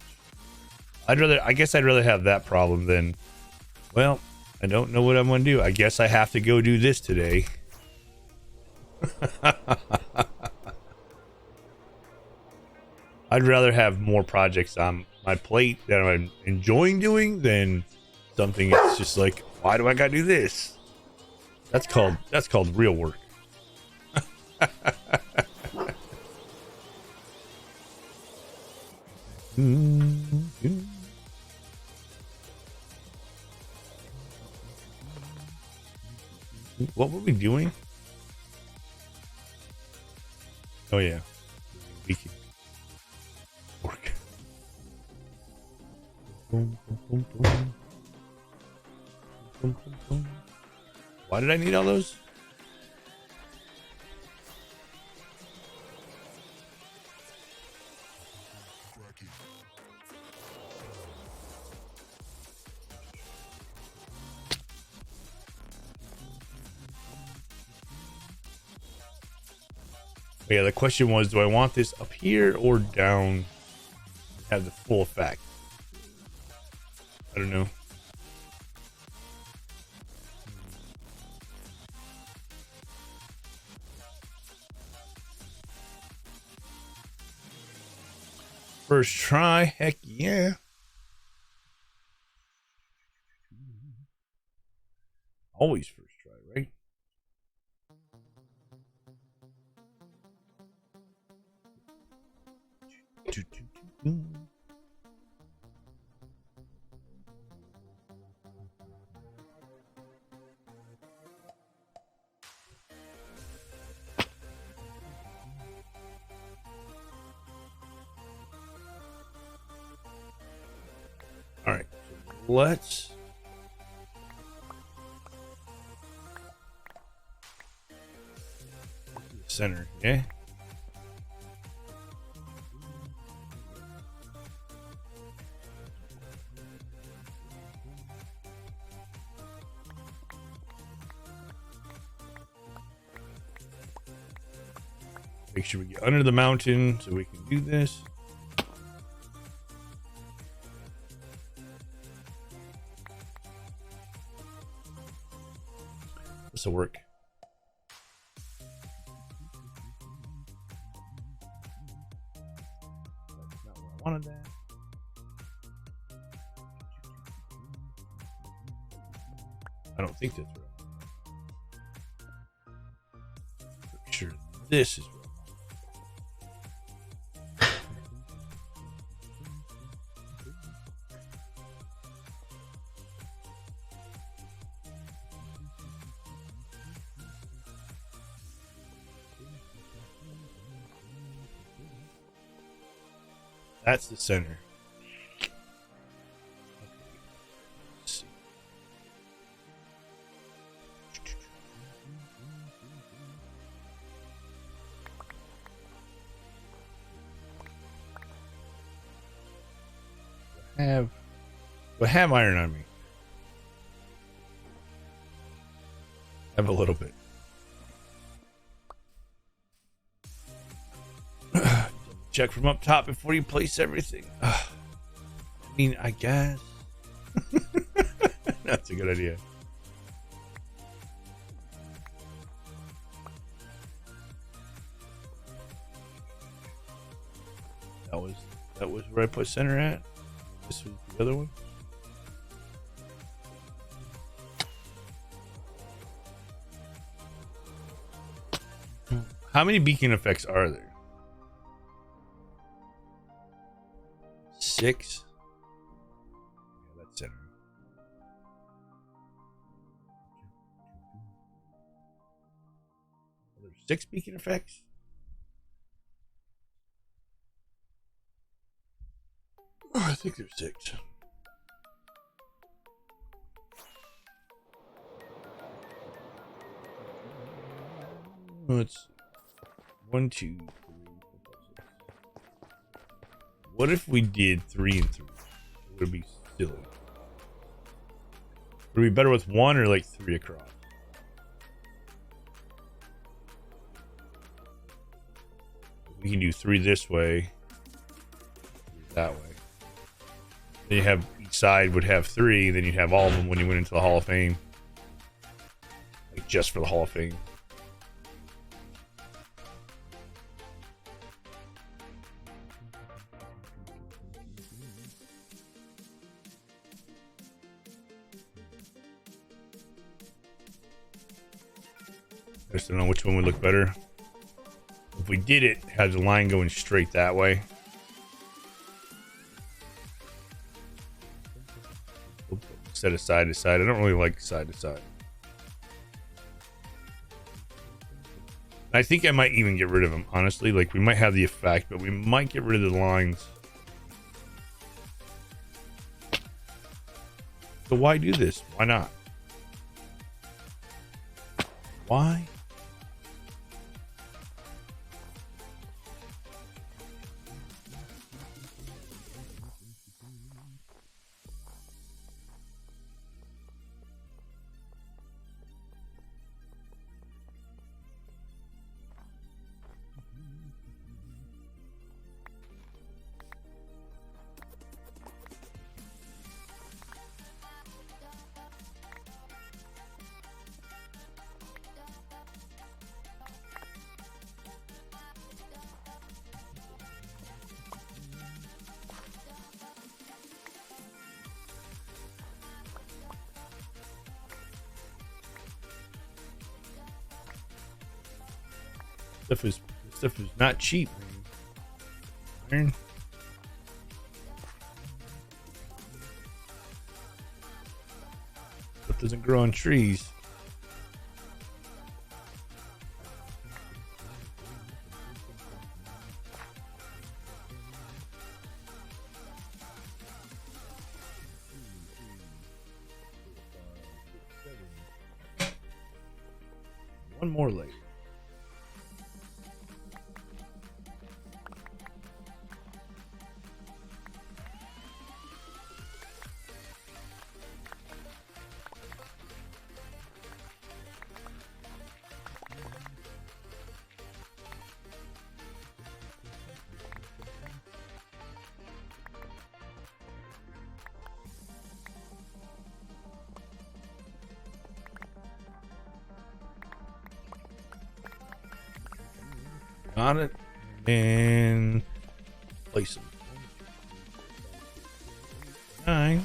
I guess I'd rather have that problem than. Well, I don't know what I'm gonna do. I guess I have to go do this today. I'd rather have more projects on my plate that I'm enjoying doing than something that's just like, why do I gotta do this? That's called real work. What were we doing? Oh yeah, we can work. Boom, boom, boom, boom. Boom, boom, boom. Why did I need all those? Yeah, the question was, do I want this up here or down? Have the full effect. I don't know. First try, heck yeah. Always first try, right? All right, let's center, okay? Make sure we get under the mountain so we can do this. This will work. That's not where I wanted that. I don't think that's right. Pretty sure This is that's the center. Let's see. Have iron on me. Have a little bit. Check from up top before you place everything. I mean, I guess. That's a good idea. That was where I put center at. This was the other one. How many beacon effects are there? 6. Yeah, that's center. Are there 6 beacon effects? Oh, I think there's 6. Let's see. 1, 2, 3, 4, 5, 6. What if we did 3 and 3? It would be silly. Would it be better with 1 or like 3 across? We can do 3 this way, that way. Then you have each side would have 3, then you'd have all of them when you went into the Hall of Fame. Like just for the Hall of Fame. I just don't know which one would look better. If we did it, have the line going straight that way. Instead of side to side. I don't really like side to side. I think I might even get rid of them, honestly. Like, we might have the effect, but we might get rid of the lines. So why do this? Why not? Why? Stuff is not cheap. Iron. Stuff doesn't grow on trees. One more layer. Got it. And place them. 9.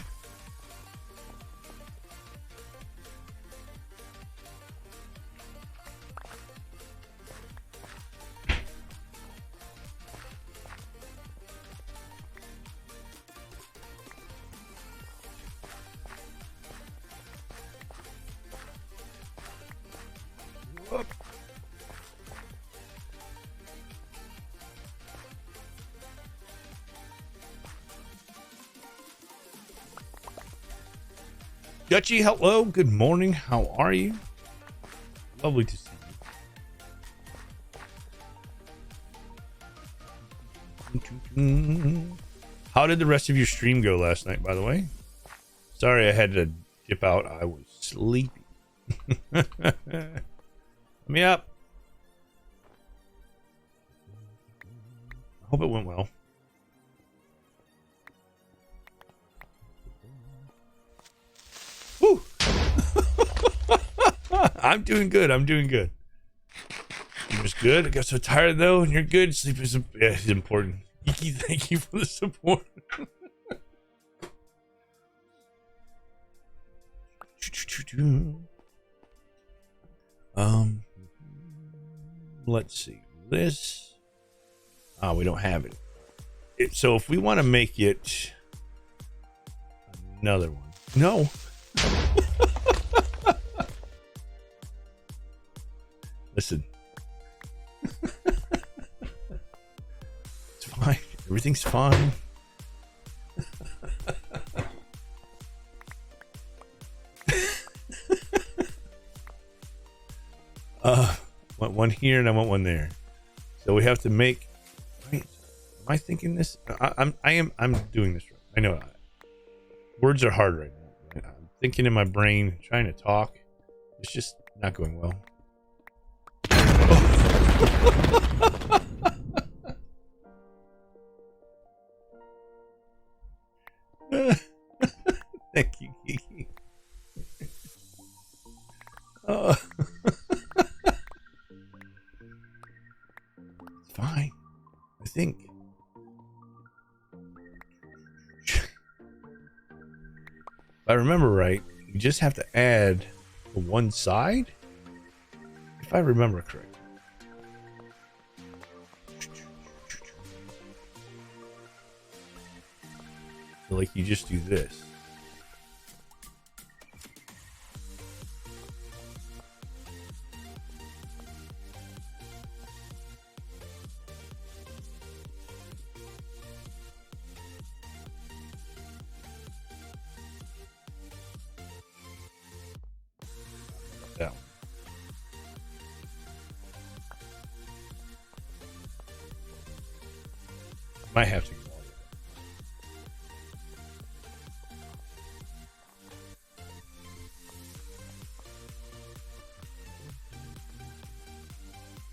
Dutchy, hello. Good morning. How are you? Lovely to see you. How did the rest of your stream go last night, by the way? Sorry I had to dip out. I was sleepy. Let me up. I hope it went well. Woo! I'm doing good. I'm doing good. It was good. I got so tired though, and you're good. Sleep is important. Kiki, thank you for the support. Let's see. This. Oh, we don't have it. So if we want to make it another one. No. Listen. It's fine. Everything's fine. Want one here and I want one there. So we have to make. Wait, am I thinking this? I'm doing this right. I know. Words are hard right now. I'm thinking in my brain, trying to talk. It's just not going well. Thank you, Kiki. It's fine. I think. If I remember right, you just have to add the one side. If I remember correctly. So like you just do this. That one. Might have to go all the way.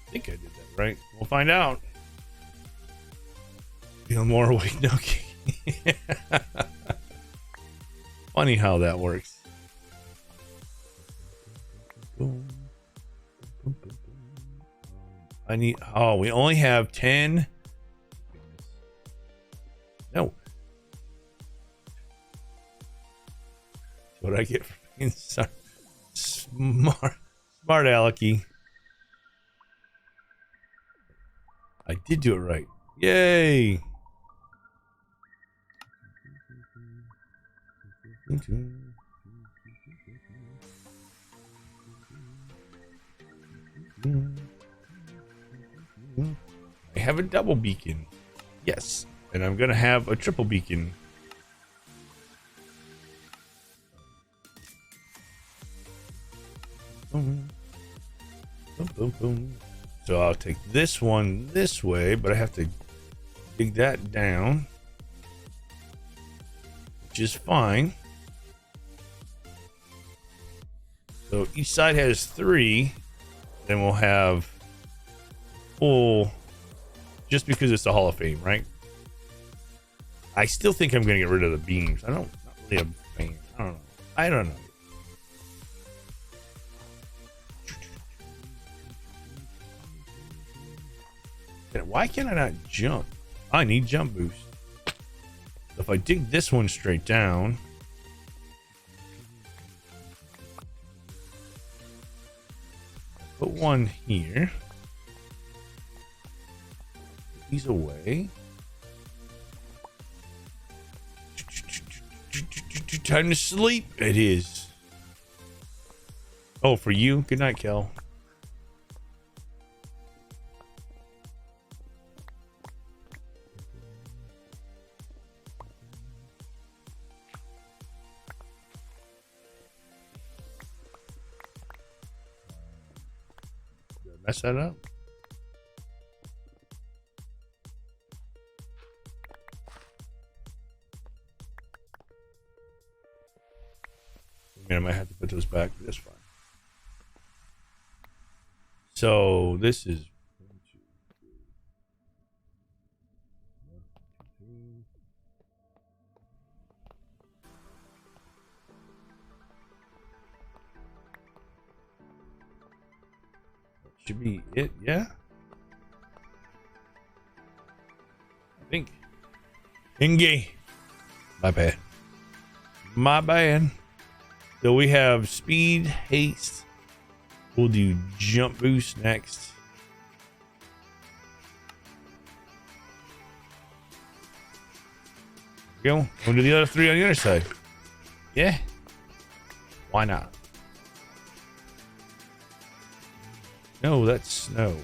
I think I did that right. We'll find out. Feel more awake now. Funny how that works. I need. Oh, we only have 10. No. What did I get from being smart alecky? I did do it right. Yay! I have a double beacon. Yes. And I'm gonna have a triple beacon. Boom. Boom, boom, boom. So I'll take this one this way, but I have to dig that down, which is fine. So each side has 3. Then we'll have full, just because it's the Hall of Fame, right? I still think I'm going to get rid of the beams. Not really a fan. I don't know. Why can I not jump? I need jump boost. If I dig this one straight down, put one here. Put these away. Time to sleep. It is. Oh, for you. Good night, Kel. mess that up. I mean, I might have to put those back, but that's fine. So this is 1, 2, 3. 1, 2, 3. That should be it, yeah. I think. Inge. My bad. My bad. So we have speed, haste. We'll do jump boost next. There we go. We'll do the other 3 on the other side. Yeah. Why not? No, that's snow.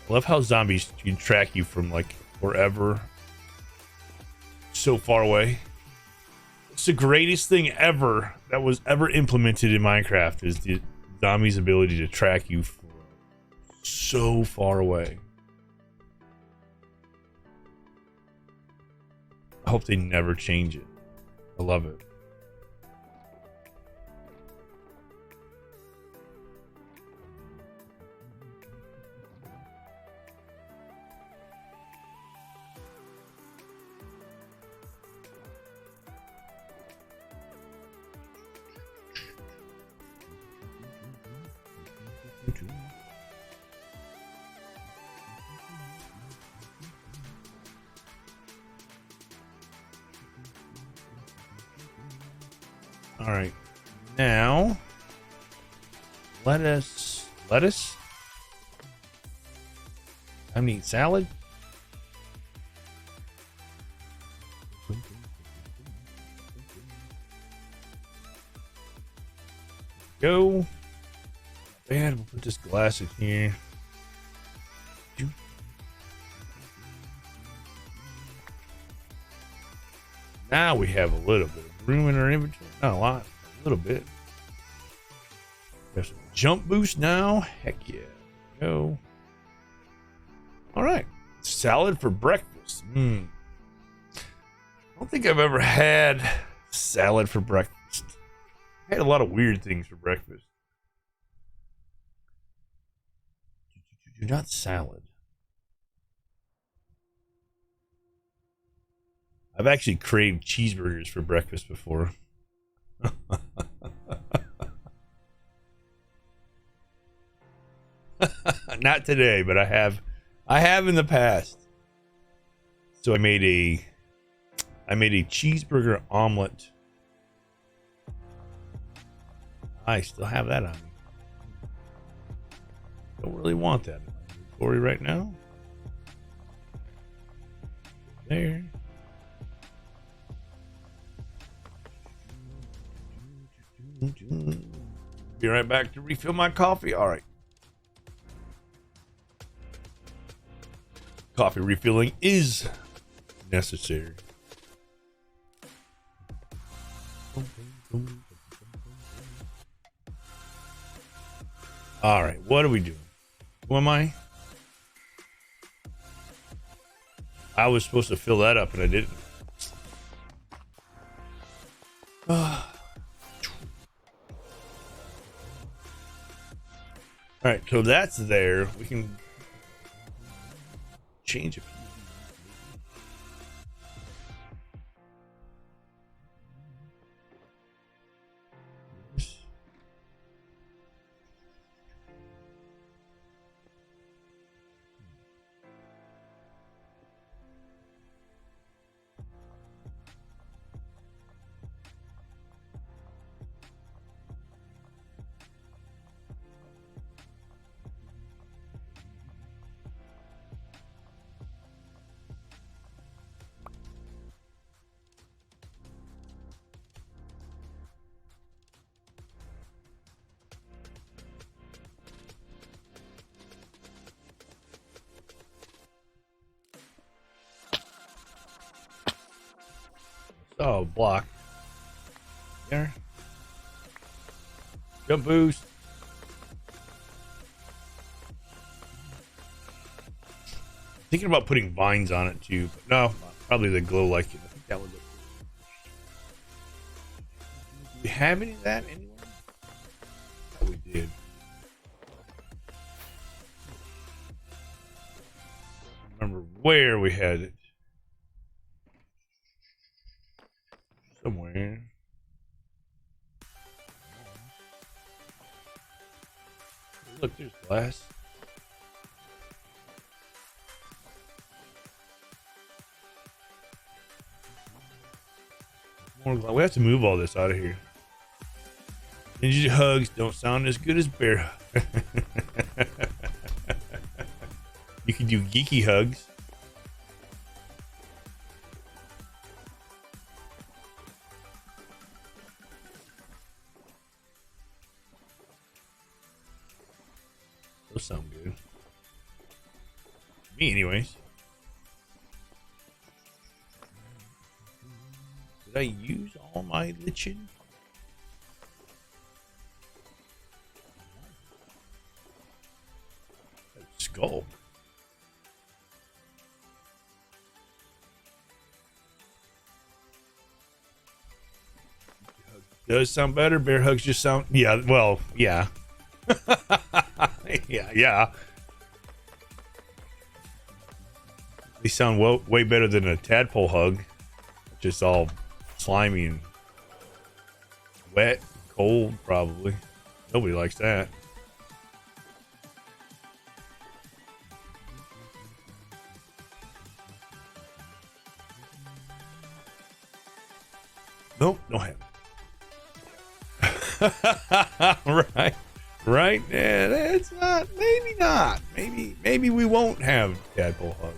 I love how zombies can track you from like wherever, so far away. It's the greatest thing ever that was ever implemented in Minecraft is the zombies' ability to track you from so far away. I hope they never change it. I love it. All right, now lettuce. I'm eating salad. Go. Bad. We'll put this glass in here. Now we have a little bit of room in our inventory. Not a lot, a little bit. There's some jump boost now. Heck yeah. Go. All right. Salad for breakfast. I don't think I've ever had salad for breakfast. I had a lot of weird things for breakfast. Not salad. I've actually craved cheeseburgers for breakfast before. Not today, but I have in the past. So I made a cheeseburger omelet. I still have that on me. Don't really want that in my inventory right now. There. Be right back to refill my coffee. All right. Coffee refilling is necessary. All right. What are we doing? Who am I? I was supposed to fill that up and I didn't. All right, so that's there. We can change a few. Oh, block. There. Jump boost. Thinking about putting vines on it too, but no, probably the glow lichen. I think that would look good. Do we have any of that anywhere? Oh, we did. I remember where we had it. Somewhere. Look, there's glass. More glass. We have to move all this out of here. Ninja hugs don't sound as good as bear. You can do geeky hugs. Those sound good. Me, anyways. Did I use all my lichen? Skull. Does sound better. Bear hugs just sound. Yeah, well, yeah. yeah. They sound way better than a tadpole hug. Just all slimy and wet, cold, probably. Nobody likes that. Nope, don't have it. Right. Yeah, that's not. Maybe not. Maybe we won't have tadpole hug.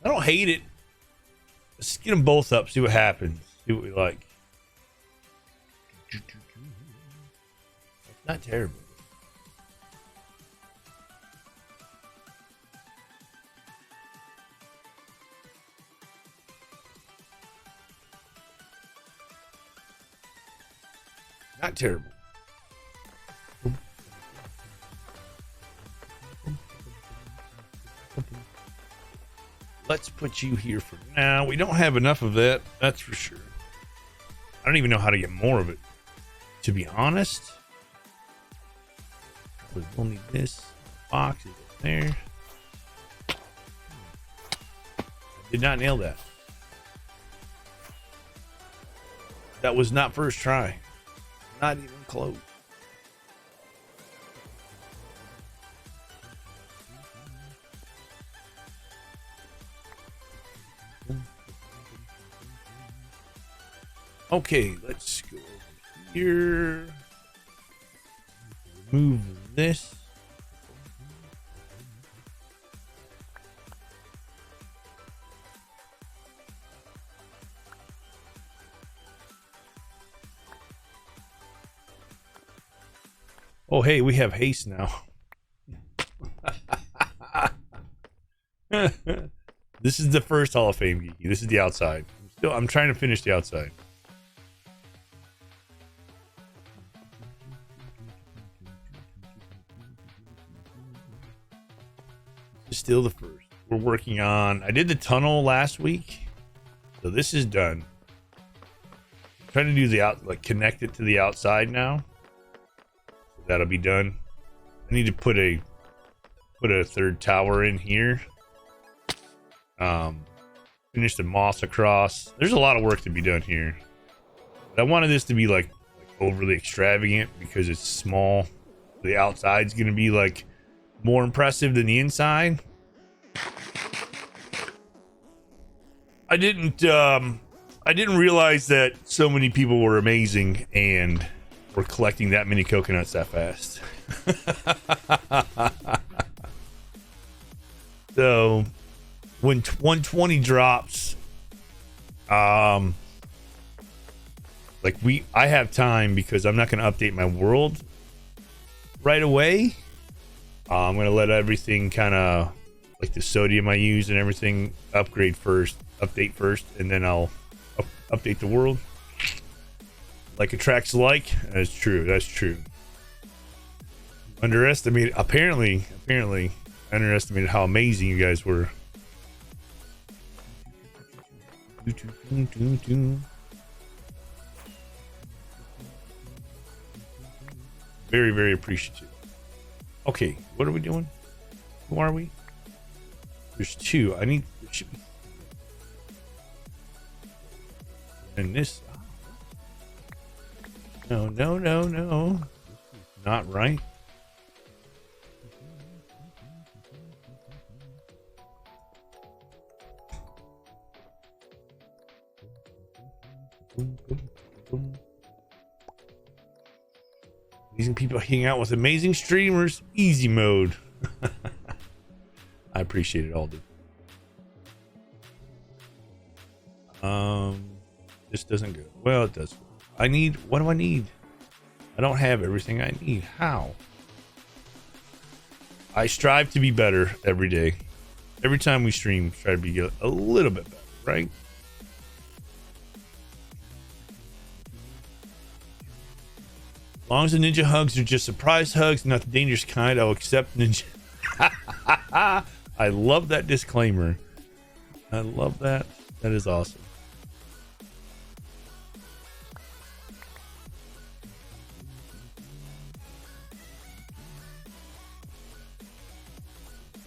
I don't hate it. Let's get them both up, see what happens. See what we like. It's not terrible. Not terrible. Let's put you here for now. We don't have enough of that, that's for sure. I don't even know how to get more of it, to be honest. We'll need this box is up there. Did not nail that. That was not first try. Not even close. Okay, let's go over here. Remove this. Oh, hey, we have haste now. This is the first Hall of Fame geeky. This is the outside. I'm trying to finish the outside. Still the first. We're working on. I did the tunnel last week, so this is done. trying to do the connect it to the outside now. So that'll be done. I need to put a third tower in here. Finish the moss across. There's a lot of work to be done here. But I wanted this to be like overly extravagant because it's small. The outside's gonna be like more impressive than the inside. I didn't realize that so many people were amazing and were collecting that many coconuts that fast. So when 120 drops, I have time because I'm not going to update my world right away. I'm going to let everything kind of like the sodium I use and everything update first, and then I'll update the world. Like attracts like. That's true. Apparently underestimated how amazing you guys were. Very, very appreciative. Okay, what are we doing? Who are we? There's two. There should be. And this. No. Not right. Amazing people hanging out with amazing streamers. Easy mode. I appreciate it all, dude. This doesn't go. Well, it does. What do I need? I don't have everything I need. How? I strive to be better every day. Every time we stream, try to be a little bit better, right? As long as the ninja hugs are just surprise hugs, not the dangerous kind, I'll accept ninja. I love that disclaimer. I love that. That is awesome.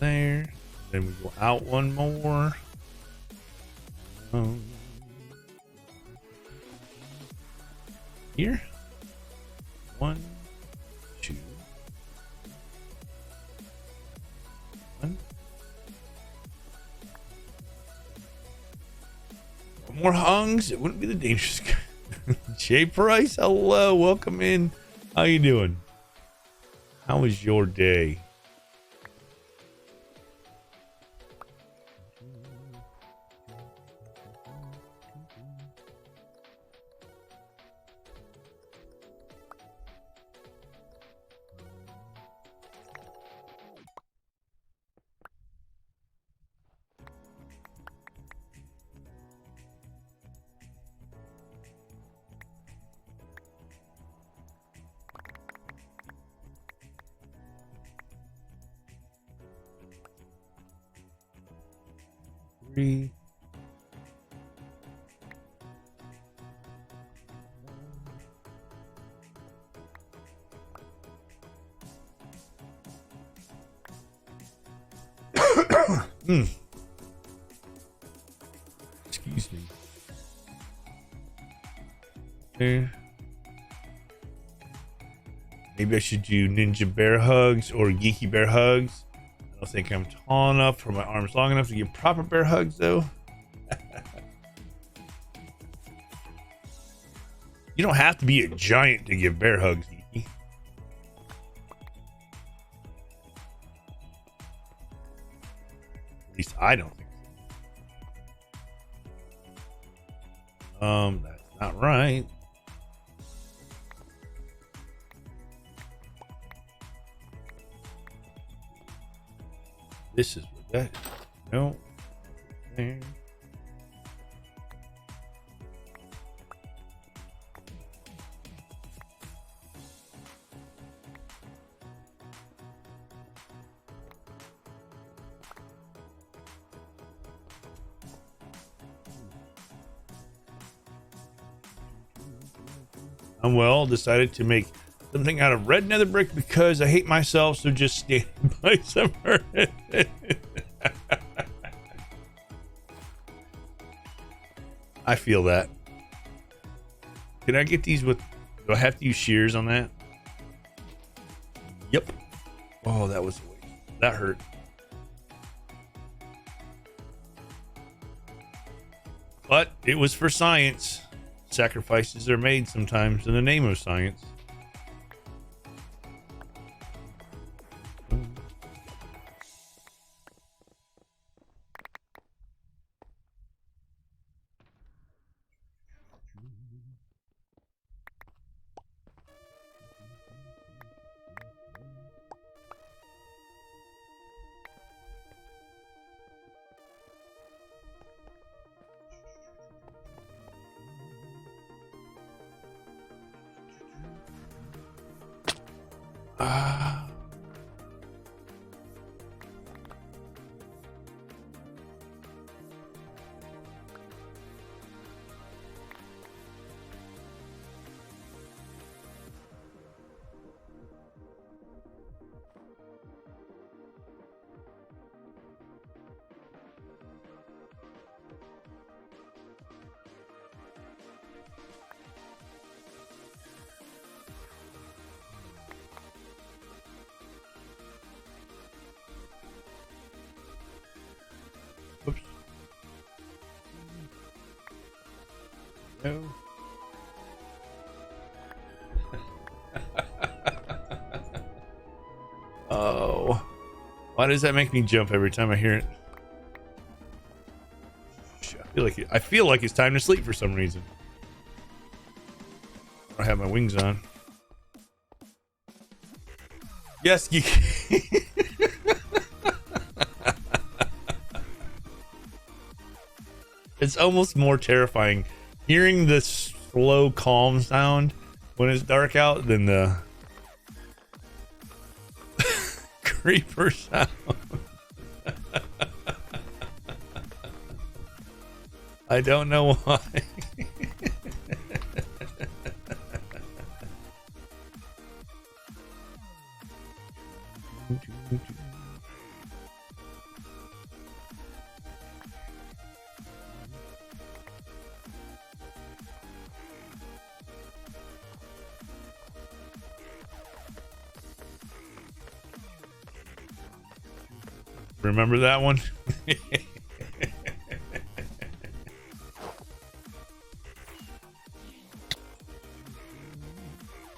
There. Then we go out one more. Here. 1, 2. 1. More hungs. It wouldn't be the dangerous guy. Jay Price, hello, welcome in. How you doing? How was your day? Three. Excuse me. There. Maybe I should do ninja bear hugs or geeky bear hugs. I don't think I'm tall enough or my arms long enough to give proper bear hugs though. You don't have to be a giant to give bear hugs, Geeky. At least I don't think so. That's not right. This is what that is. No. There. I'm well. Decided to make something out of red nether brick because I hate myself. So just stand by somewhere. I feel that. Can I get these with? Do I have to use shears on that? Yep. Oh, that was a waste. That hurt. But it was for science. Sacrifices are made sometimes in the name of science. Oops. No. Oh. Why does that make me jump every time I hear it? I feel like it's time to sleep for some reason. I have my wings on. Yes, you It's almost more terrifying hearing the slow, calm sound when it's dark out than the creeper sound. I don't know why. Remember that one?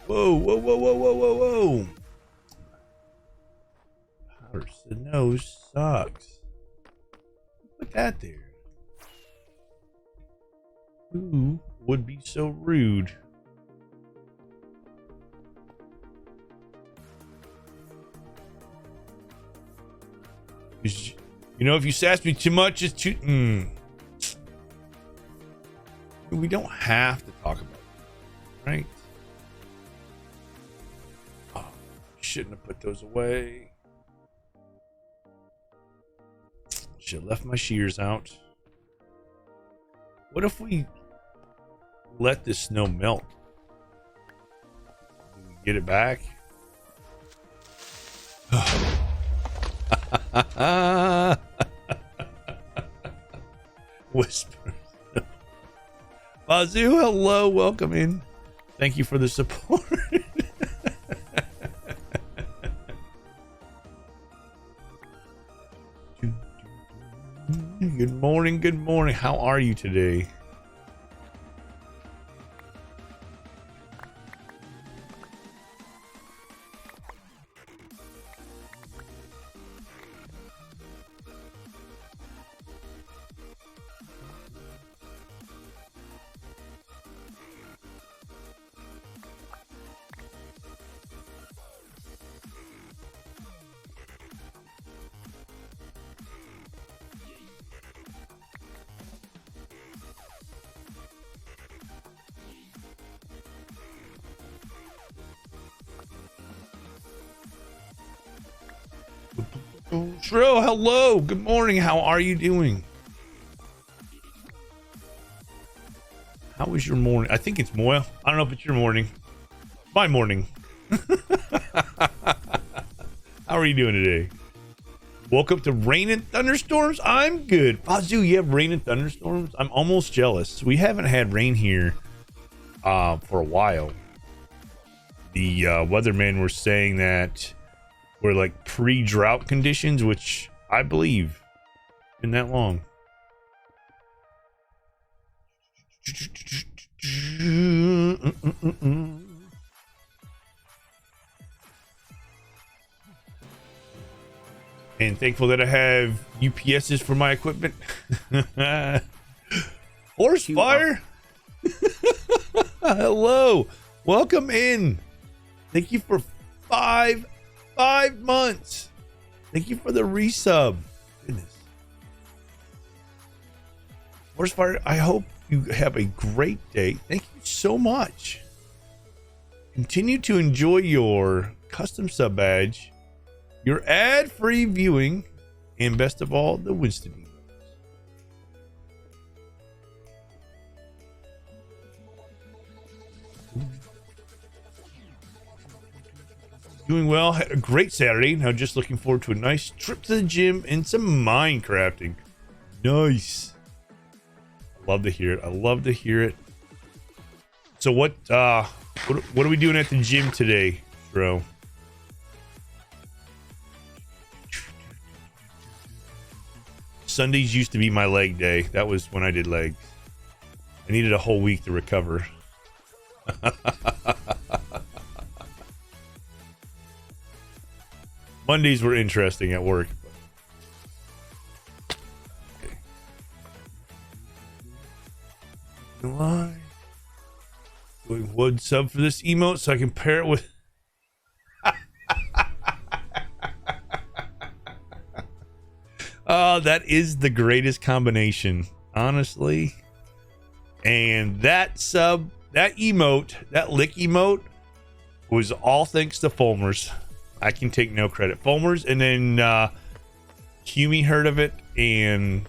Whoa, whoa, whoa, whoa, whoa, whoa, whoa. Powder said no sucks. Put that there. Who would be so rude? You know, if you sass me too much, it's too. We don't have to talk about it, right? Oh, shouldn't have put those away. Should have left my shears out. What if we let this snow melt? Do we get it back? Whisper. Bazoo, hello, welcome in. Thank you for the support. Good morning, good morning. How are you today? Shrill, hello, good morning. How are you doing? How How was your morning? I think it's Moya. I don't know if it's your morning. My morning. How are you doing today? Woke up to rain and thunderstorms. I'm good. Pazu, you have rain and thunderstorms? I'm almost jealous. We haven't had rain here for a while. The weathermen were saying that we're like pre-drought conditions, which I believe been that long. And thankful that I have UPSs for my equipment. Horse fire. Hello, welcome in. Thank you for five months. Thank you for the resub. Goodness. Horse fire, I hope you have a great day. Thank you so much. Continue to enjoy your custom sub badge, your ad-free viewing, and best of all, the Winston emotes. Doing well. Had a great Saturday. Now just looking forward to a nice trip to the gym and some Minecrafting. Nice. Love to hear it. I love to hear it. So what are we doing at the gym today, bro? Sundays used to be my leg day. That was when I did legs. I needed a whole week to recover. Mondays were interesting at work. Okay. Why? Doing wood sub for this emote so I can pair it with. Oh, that is the greatest combination, honestly. And that sub, that emote, that lick emote was all thanks to Fulmers. I can take no credit. Fulmers, and then Humi heard of it, and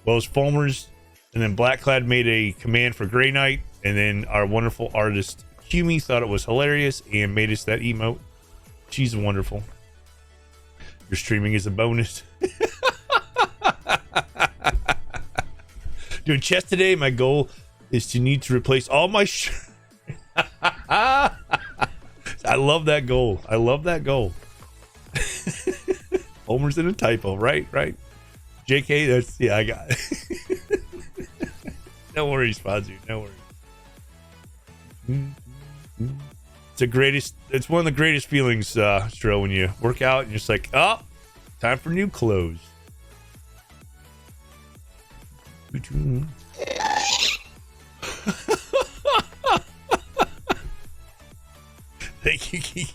well, it was Fulmers, and then Blackclad made a command for Grey Knight, and then our wonderful artist Humi thought it was hilarious and made us that emote. She's wonderful. Your streaming is a bonus. Doing chest today. My goal is to need to replace all my I love that goal. I love that goal. Homer's in a typo, right? JK, that's, yeah, I got it. No worries, Fazu. No worries. It's one of the greatest feelings, Stro, when you work out and you're just like, oh, time for new clothes. Thank you, Keith.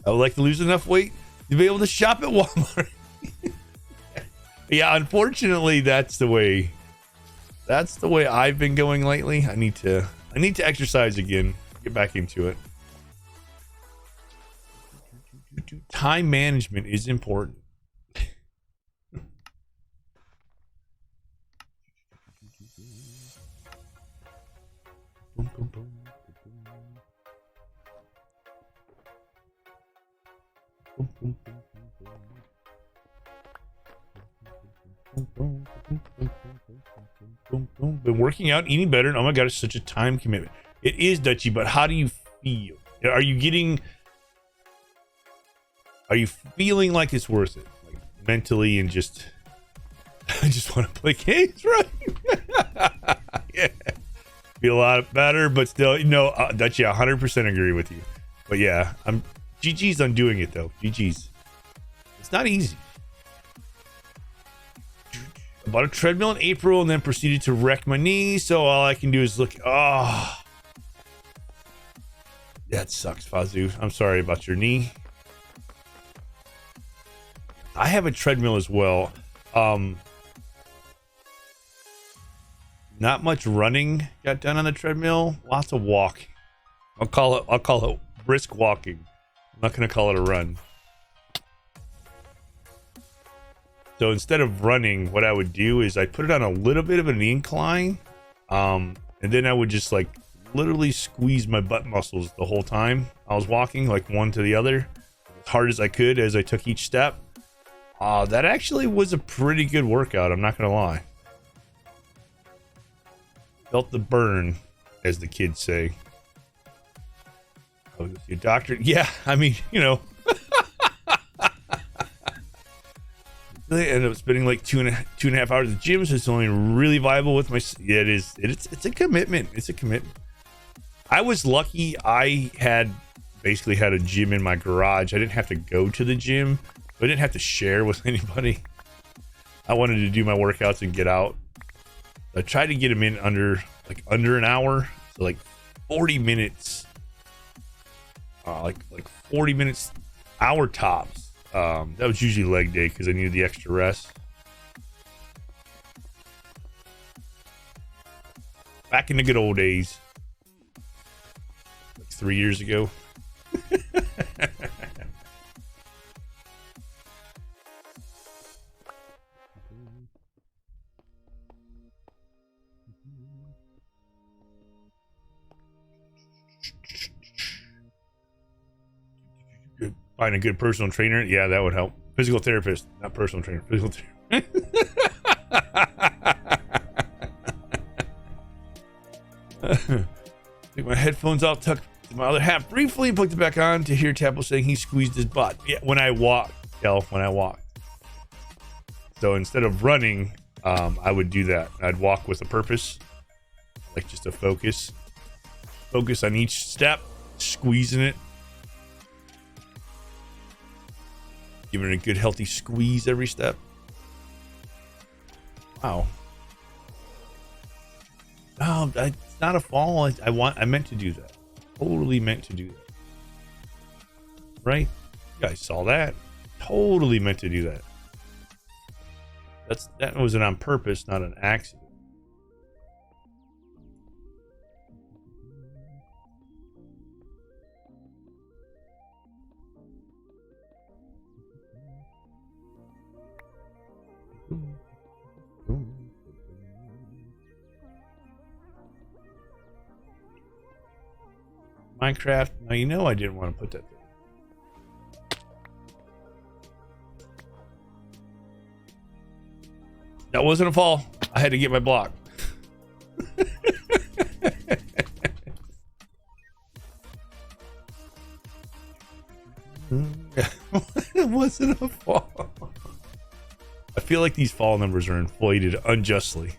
I would like to lose enough weight to be able to shop at Walmart. Yeah, unfortunately, that's the way I've been going lately. I need to exercise again, get back into it. Time management is important. Been working out, eating better, and oh my god, it's such a time commitment. It is, Dutchy, but how do you feel? Are you feeling like it's worth it, like mentally, and just I just want to play games, right? Yeah, feel a lot better, but still, Dutchy, 100% agree with you. But yeah, I'm GG's on doing it though. GG's. It's not easy. I bought a treadmill in April and then proceeded to wreck my knee, so all I can do is look. Oh, that sucks, Fazu. I'm sorry about your knee. I have a treadmill as well. Not much running got done on the treadmill. Lots of walking. I'll call it brisk walking. I'm not gonna call it a run. So instead of running, what I would do is I put it on a little bit of an incline, and And then I would just like literally squeeze my butt muscles the whole time I was walking, like one to the other, as hard as I could as I took each step. That actually was a pretty good workout, I'm not gonna lie. Felt the burn, as the kids say. Oh, your doctor? Yeah, I mean, you know. They ended up spending like two and a half hours at the gym, so it's only really viable with my. Yeah, it is. It's a commitment. It's a commitment. I was lucky. I had basically had a gym in my garage. I didn't have to go to the gym. I didn't have to share with anybody. I wanted to do my workouts and get out. I tried to get them in under an hour, so like 40 minutes. Like 40 minutes, hour tops. That was usually leg day because I needed the extra rest. Back in the good old days, like 3 years ago. Find a good personal trainer. Yeah, that would help. Physical therapist, not personal trainer. Physical therapist. Take my headphones out, tuck my other half briefly, and put it back on to hear Tadpole saying he squeezed his butt. Yeah, when I walk, when I walk. So instead of running, I would do that. I'd walk with a purpose, like just a focus on each step, squeezing it. Giving it a good healthy squeeze every step. Wow. No, it's not a fall. I meant to do that. Totally meant to do that. Right? You guys saw that. Totally meant to do that. That was an on purpose, not an accident. Minecraft. Now you know I didn't want to put that there. That wasn't a fall. I had to get my block. It wasn't a fall. I feel like these fall numbers are inflated unjustly.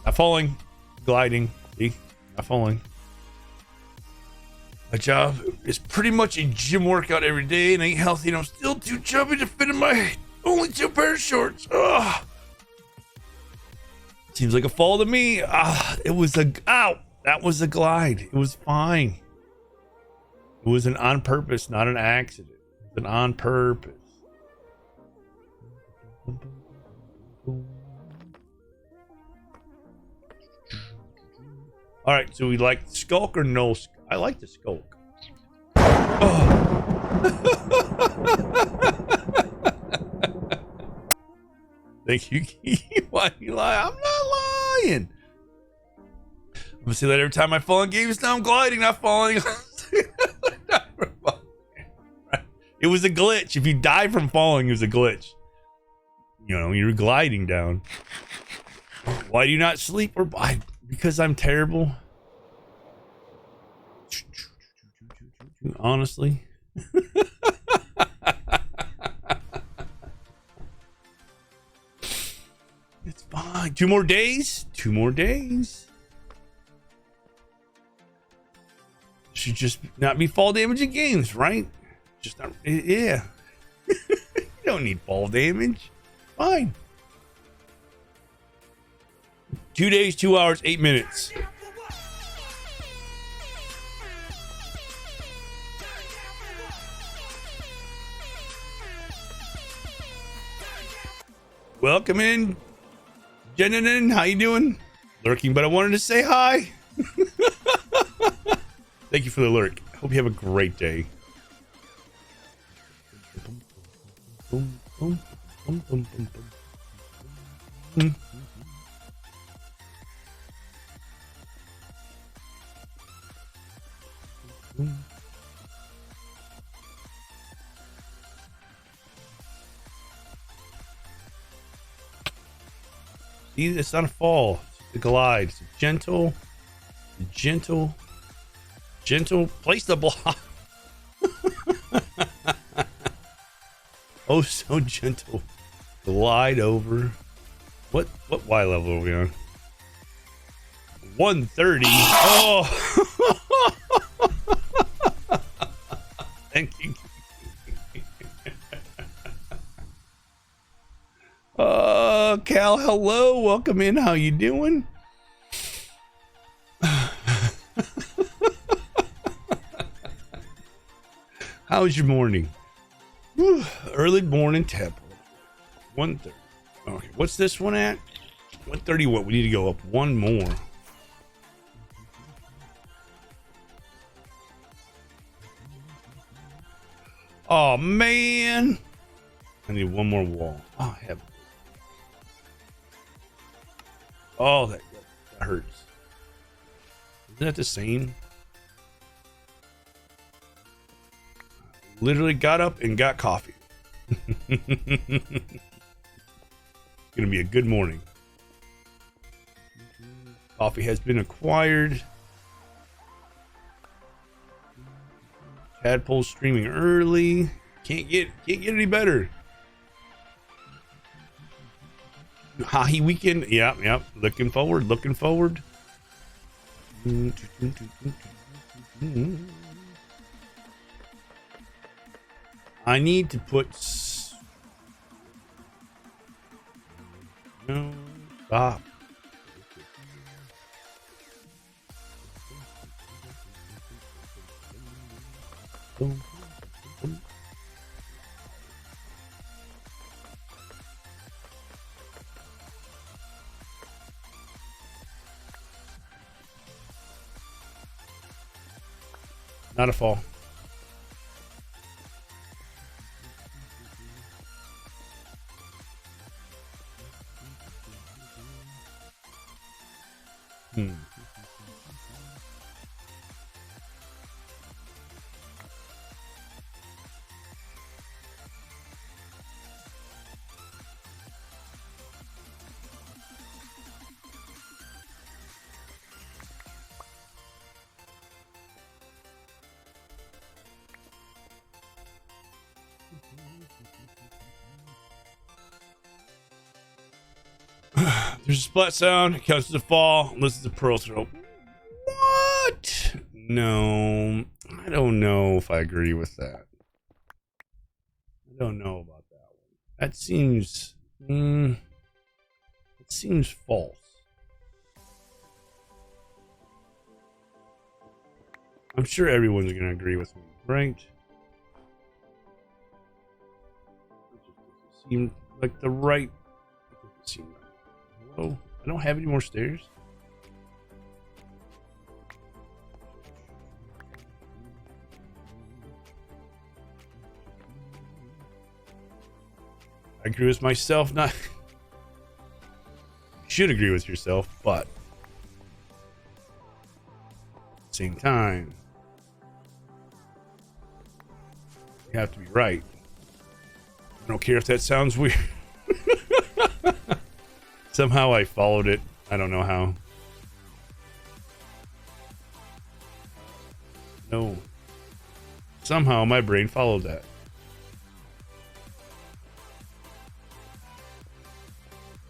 Not falling, gliding, see? Not falling. My job is pretty much a gym workout every day and I eat healthy and I'm still too chubby to fit in my only 2 pair of shorts. Ugh. Seems like a fall to me. It was ow! That was a glide. It was fine. It was an on purpose, not an accident. It was an on purpose. All right, so we like skulk or no skulk? I like the skulk. Oh. Thank you. Why you lie? I'm not lying. I'm gonna say that every time I fall in games. Now I'm gliding, not falling. It was a glitch. If you die from falling, it was a glitch. You know, you're gliding down. Why do you not sleep? Or because I'm terrible. Honestly. It's fine. 2 more days. 2 more days. Should just not be fall damage in games, right? Just not. Yeah. You don't need fall damage. Fine. 2 days, 2 hours, 8 minutes. Welcome in, Jeninen. How you doing? Lurking, but I wanted to say hi. Thank you for the lurk. I hope you have a great day. Boom, boom, boom, boom, boom, boom. See, it's not a fall. It's a glide. It's a gentle. Place the block. Oh, so gentle. Glide over. What Y level are we on? 130. Oh. Thank you. Cal, hello. Welcome in. How you doing? How's your morning? Whew, early morning tadpole. 130. Okay, what's this one at? 130. What? We need to go up one more. Oh man, I need one more wall. Oh, I have. Oh, that hurts. Isn't that the same? Literally got up and got coffee. Gonna be a good morning. Coffee has been acquired. Tadpole streaming early. Can't get any better. Hahe weekend. Yep. Looking forward. I need to put no stop. Not a fall. There's a splat sound. It counts as a fall. Unless it's a pearl throw. What? No. I don't know if I agree with that. I don't know about that one. That seems... it seems false. I'm sure everyone's going to agree with me, right? It doesn't seem like the right... It doesn't seem right. Oh, I don't have any more stairs. I agree with myself. Not you should agree with yourself, but at the same time, you have to be right. I don't care if that sounds weird. Somehow I followed it. I don't know how. No. Somehow my brain followed that.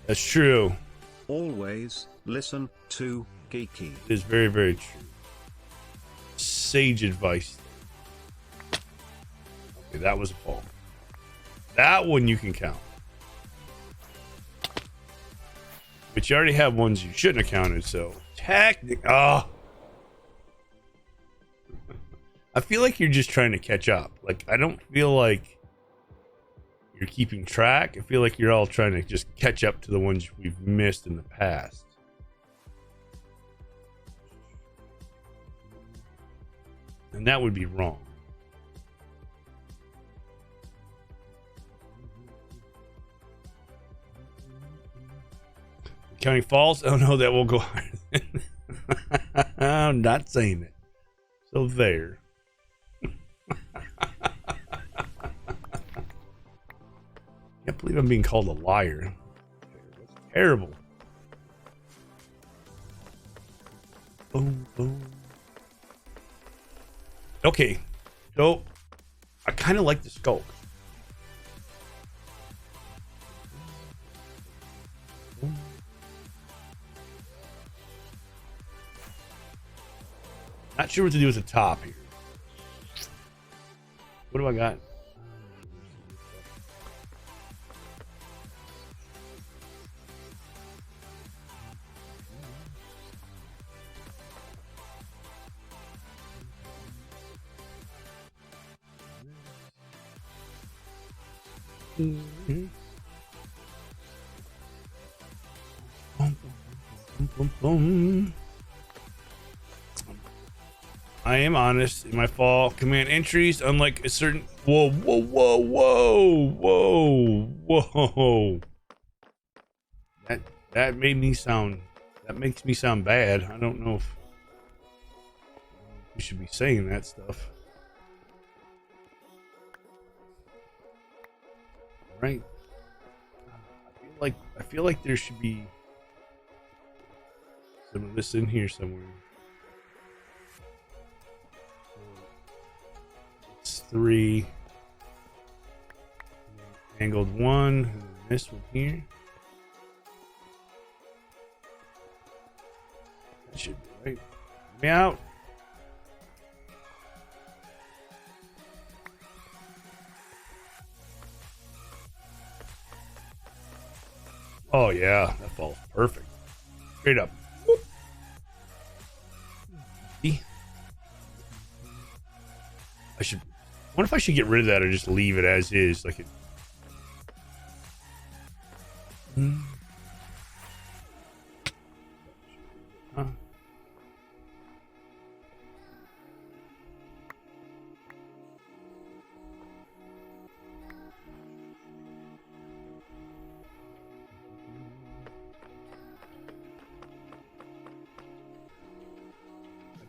That's true. Always listen to Geeky. It is very, very true. Sage advice. Okay, that was a fall. That one you can count. But you already have ones you shouldn't have counted, so technically, I feel like you're just trying to catch up. Like, I don't feel like you're keeping track. I feel like you're all trying to just catch up to the ones we've missed in the past. And that would be wrong. counting falls. Oh no, that will go higher than I'm not saying it. So there. Can't believe I'm being called a liar. That's terrible. Boom, boom. Okay, so I kind of like the skulk. Not sure what to do with the top here. What do I got? Mm-hmm. I am honest in my fall command entries, unlike a certain whoa. That made me sound makes me sound bad. I don't know if we should be saying that stuff. Right. I feel like there should be some of this in here somewhere. It's 3 angled 1 and this one here. That should be right. Let me out. Oh yeah, that falls perfect. Straight up. Whoop. See? I wonder if I should get rid of that or just leave it as is, like it. Huh.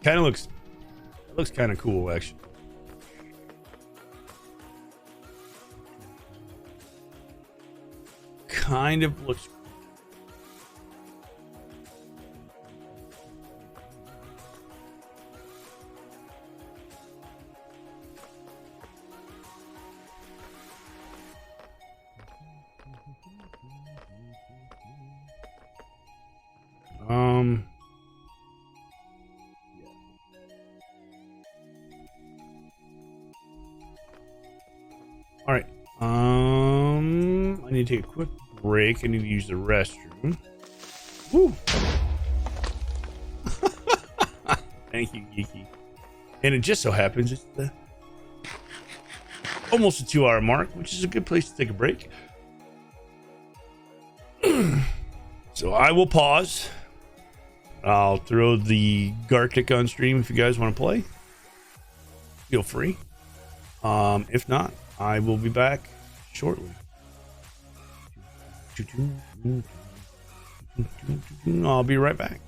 Kind of looks kind of cool actually. Kind of looks all right. I need to take a quick break. I need to use the restroom. Woo! Thank you, Geeky. And it just so happens it's almost a 2-hour mark, which is a good place to take a break. So I will pause. I'll throw the Gartic on stream if you guys want to play. Feel free. If not, I will be back shortly. I'll be right back.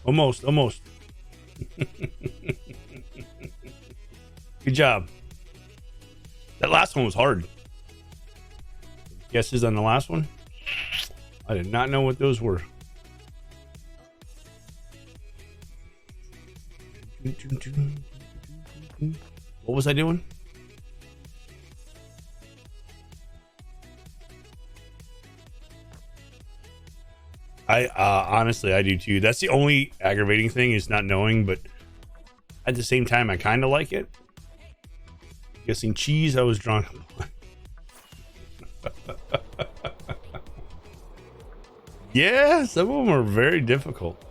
Almost. Good job. That last one was hard. Guesses on the last one? I did not know what those were. What was I doing? I honestly, I do too. That's the only aggravating thing is not knowing, but at the same time, I kind of like it. Guessing cheese, I was drunk. Yeah, some of them are very difficult.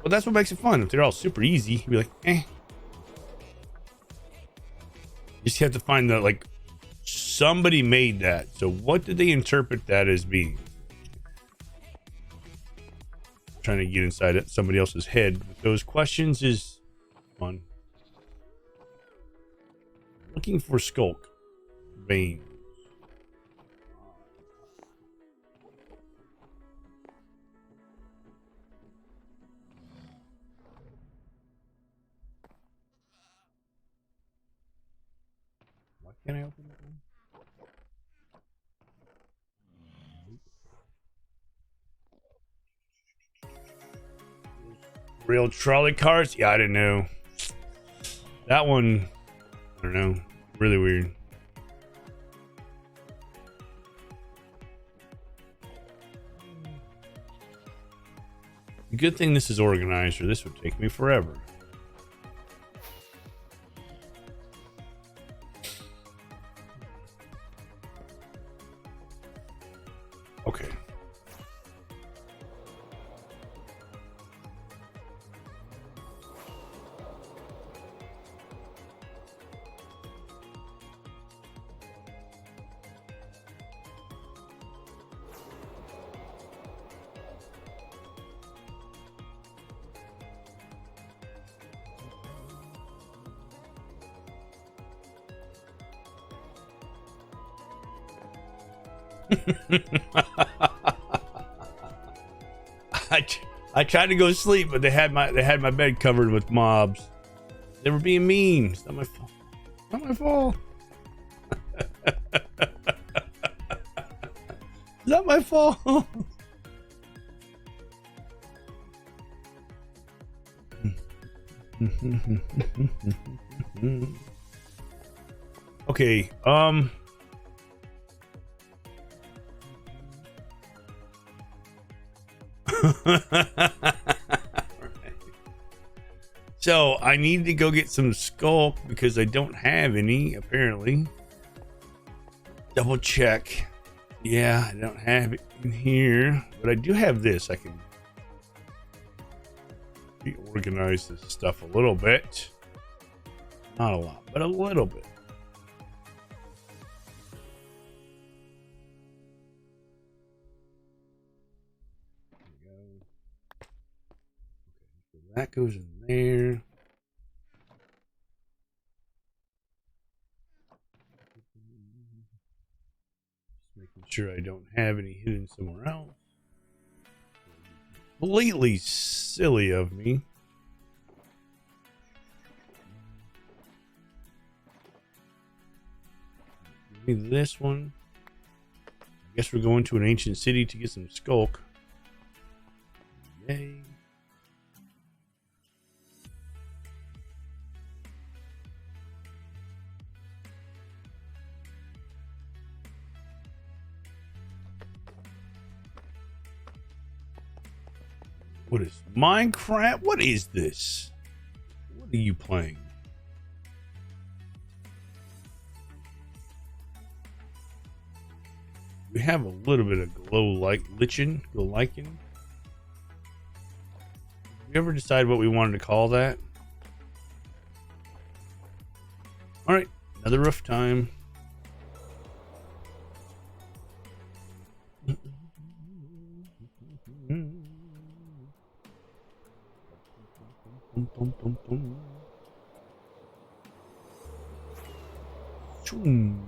But that's what makes it fun. If they're all super easy, you'd be like, eh. You just have to find the, like, somebody made that. So what did they interpret that as being? Trying to get inside it, somebody else's head with those questions is fun. Looking for skulk vein. Why can't I open it? Real trolley cars? Yeah, I didn't know. That one, I don't know. Really weird. Good thing this is organized, or this would take me forever. Okay. I tried to go to sleep, but they had my bed covered with mobs. They were being mean. It's not my fault. Not my fault. Not my fault. Okay, So I need to go get some skulk because I don't have any, apparently. Double check. Yeah, I don't have it in here, but I do have this. I can reorganize this stuff a little bit. Not a lot, but a little bit. That goes in there. Just making sure I don't have any hidden somewhere else. Completely silly of me. Give me this one. I guess we're going to an ancient city to get some skulk. Yay. What is Minecraft? What is this? What are you playing? We have a little bit of lichen. Have we ever decide what we wanted to call that? All right, another roof time. Choom.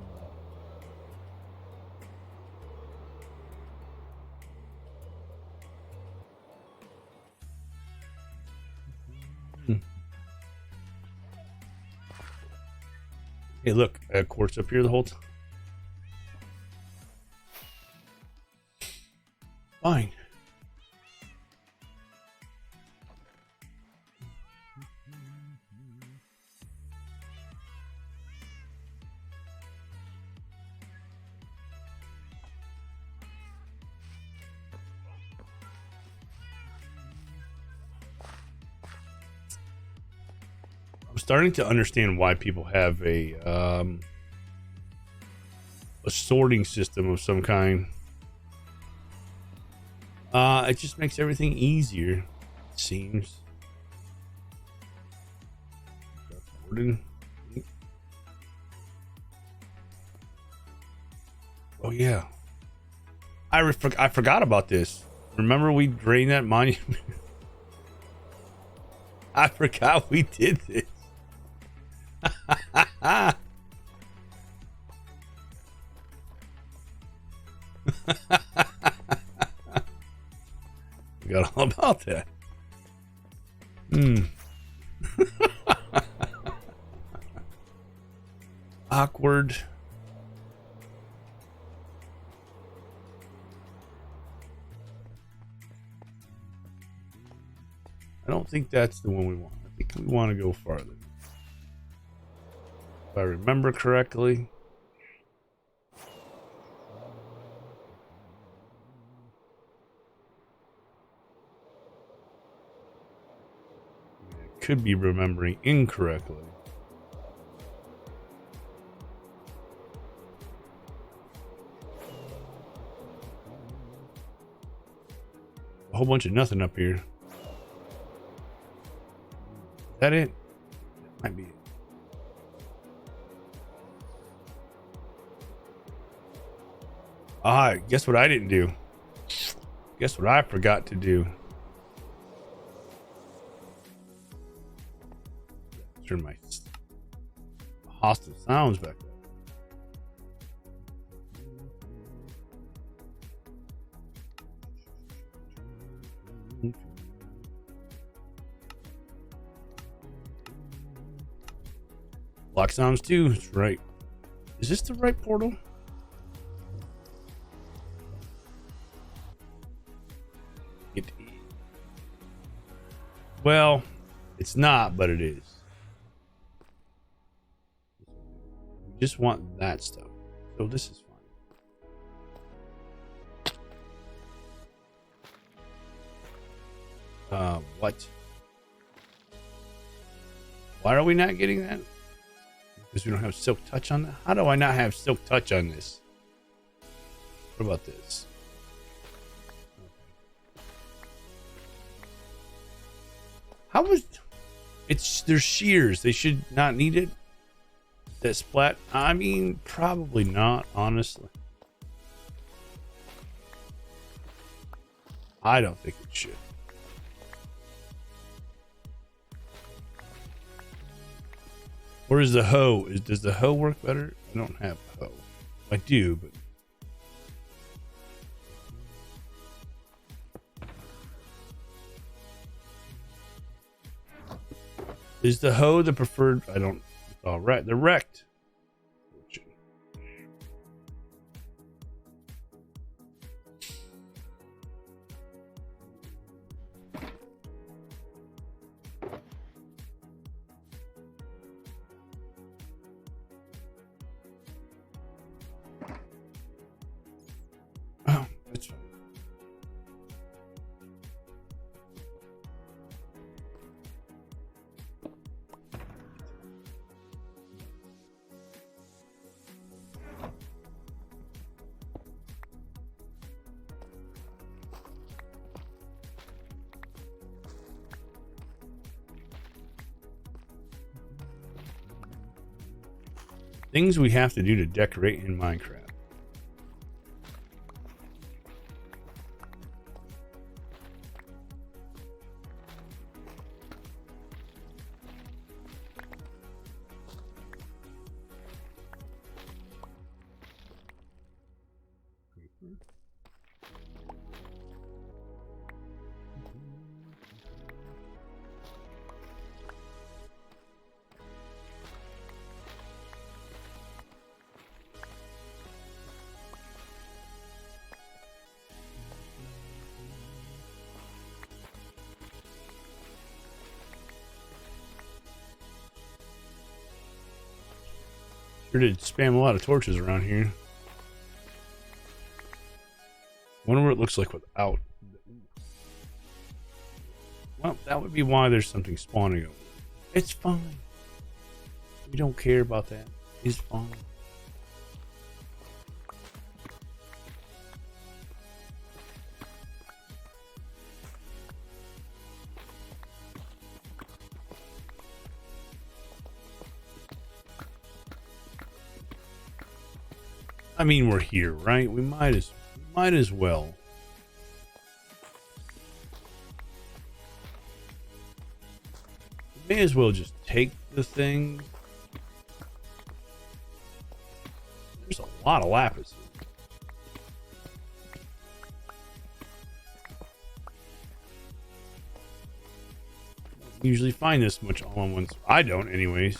Hey, look, I had quartz up here the whole time. Fine. I'm starting to understand why people have a sorting system of some kind. It just makes everything easier, it seems. Oh yeah, I forgot about this. Remember we drained that monument? I forgot we did this. Forgot all about that. Awkward. I don't think that's the one we want. I think we want to go farther. If I remember correctly. I could be remembering incorrectly. A whole bunch of nothing up here. Is that it? That might be it. Ah, guess what I didn't do? Guess what I forgot to do? Turn my hostile sounds back up. Block sounds too. That's right. Is this the right portal? Well, it's not, but it is. We just want that stuff. So this is fine. What? Why are we not getting that? Because we don't have silk touch on that? How do I not have silk touch on this? What about this? How was it's there's shears? They should not need it. That splat? I mean, probably not, honestly. I don't think it should. Where's the hoe? Does the hoe work better? I don't have a hoe. I do, but is the hoe the preferred? I don't. All right, they're wrecked. Oh, that's fine. Things we have to do to decorate in Minecraft. Sure did spam a lot of torches around here. Wonder what it looks like without. Well, that would be why there's something spawning over. It's fine. We don't care about that. It's fine. I mean, we're here, right? We might as well. We may as well just take the thing. There's a lot of lapis. Usually find this much all in once. I don't, anyways.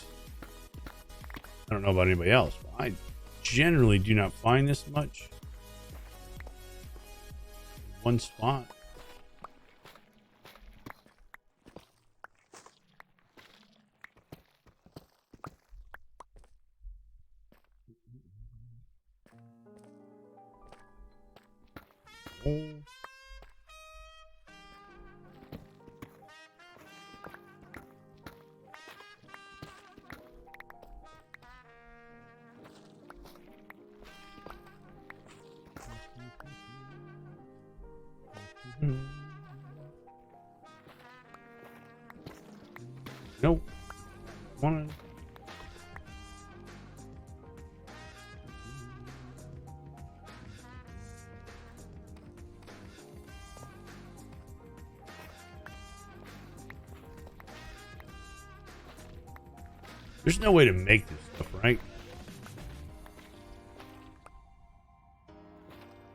I don't know about anybody else, but I generally do not find this much in one spot. Oh. Nope. One. There's no way to make this stuff, right?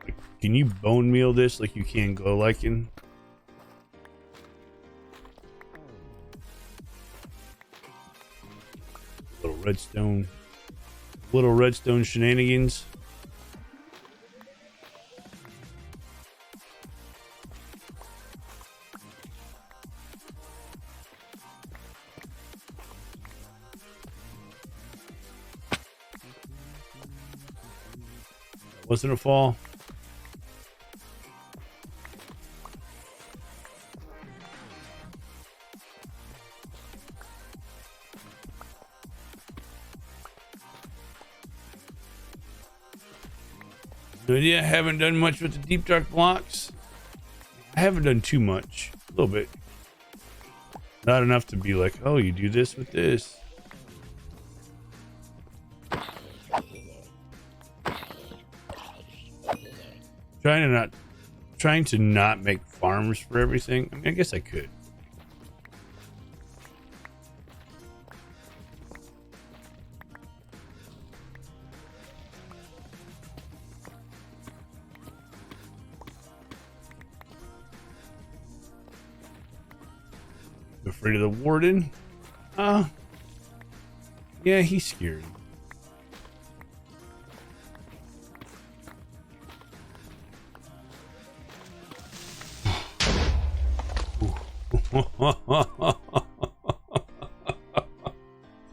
Like, can you bone meal this like you can glow lichen? Little redstone shenanigans. Wasn't a fall. No idea. I haven't done much with the deep dark blocks. I haven't done too much. A little bit. Not enough to be like, oh, you do this with this. Trying to not make farms for everything. I mean, I guess I could. Afraid of the warden? Yeah, he's scary.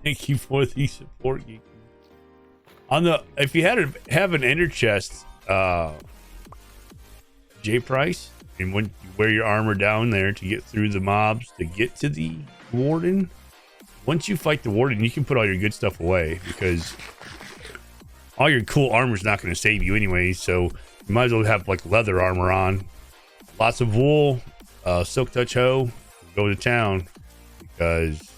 Thank you for the support, Geeky. On the, if you had to have an ender chest, J price, and when you wear your armor down there to get through the mobs to get to the warden, once you fight the warden, you can put all your good stuff away because all your cool armor is not going to save you anyway. So you might as well have like leather armor on, lots of wool, silk touch hoe, go to town, because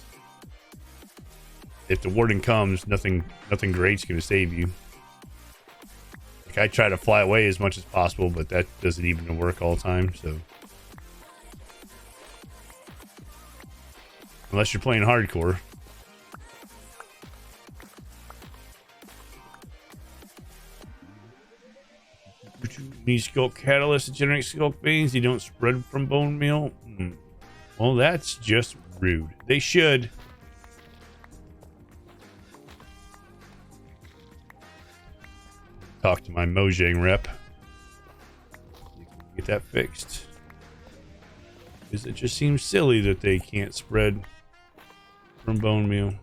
if the warden comes, nothing great's going to save you. Like, I try to fly away as much as possible, but that doesn't even work all the time. So unless you're playing hardcore. Need skulk catalyst to generate skulk veins. You don't spread from bone meal. Well, that's just rude. They should. Talk to my Mojang rep. Get that fixed. Because it just seems silly that they can't spread from bone meal.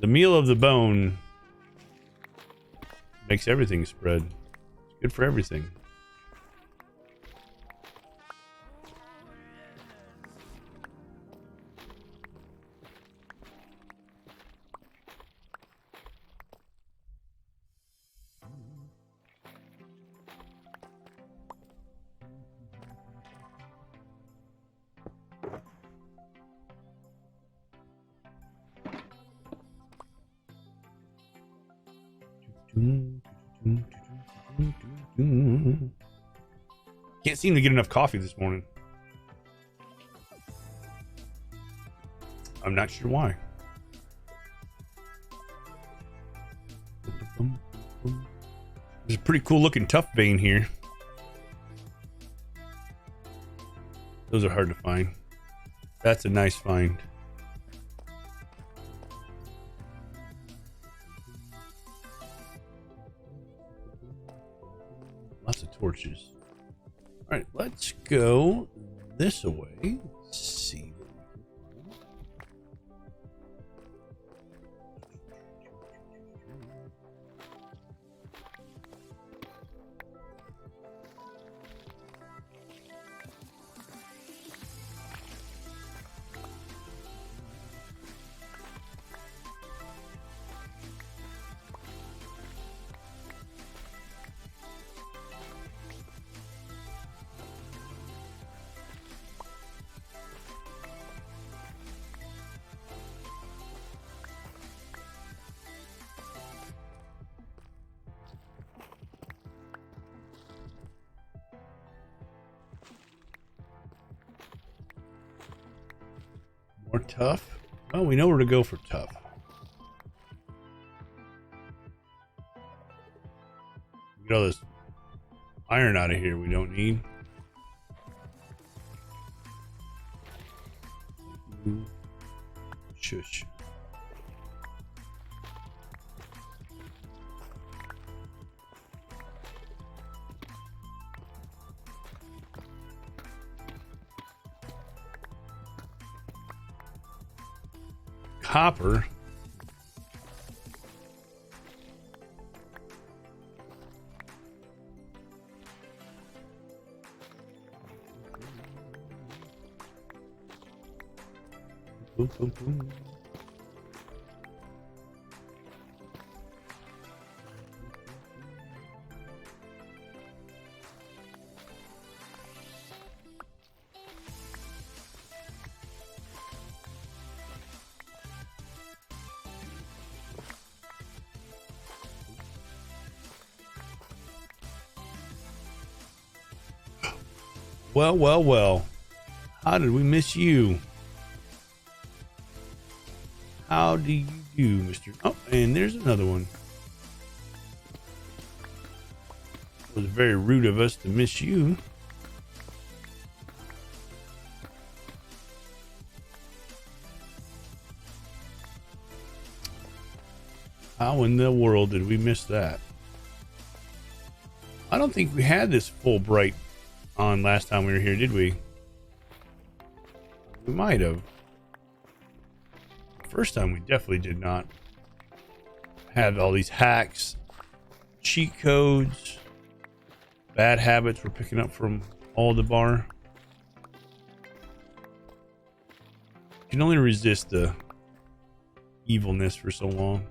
The meal of the bone makes everything spread. It's good for everything. Can't seem to get enough coffee this morning. I'm not sure why. There's a pretty cool looking tough vein here. Those are hard to find. That's a nice find. Lots of torches. All right, let's go this way. See. More tough. Well, we know where to go for tough. Get all this iron out of here we don't need. Shush. Copper. Boom, boom, boom. Well, well, well. How did we miss you? How do you do, Mr. Oh, and there's another one. It was very rude of us to miss you. How in the world did we miss that? I don't think we had this full bright on last time we were here, did we? We might have. First time we definitely did not have all these hacks, cheat codes, bad habits we're picking up from Aldebar. You can only resist the evilness for so long.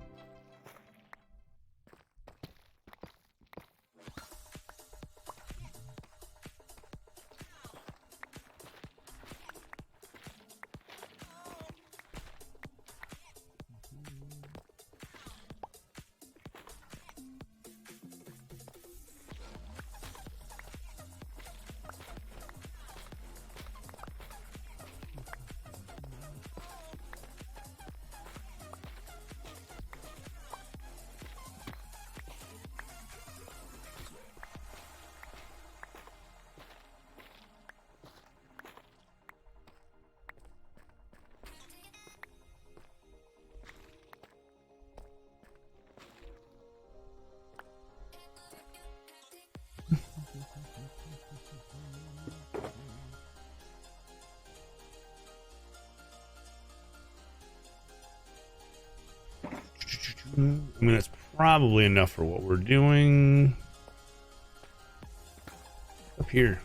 I mean, that's probably enough for what we're doing. Up here.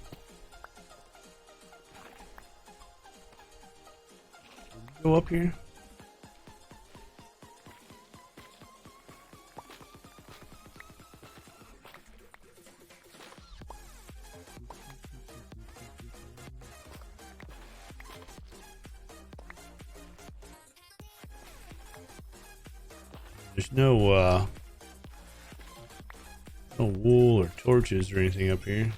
Go up here. There's no wool or torches or anything up here.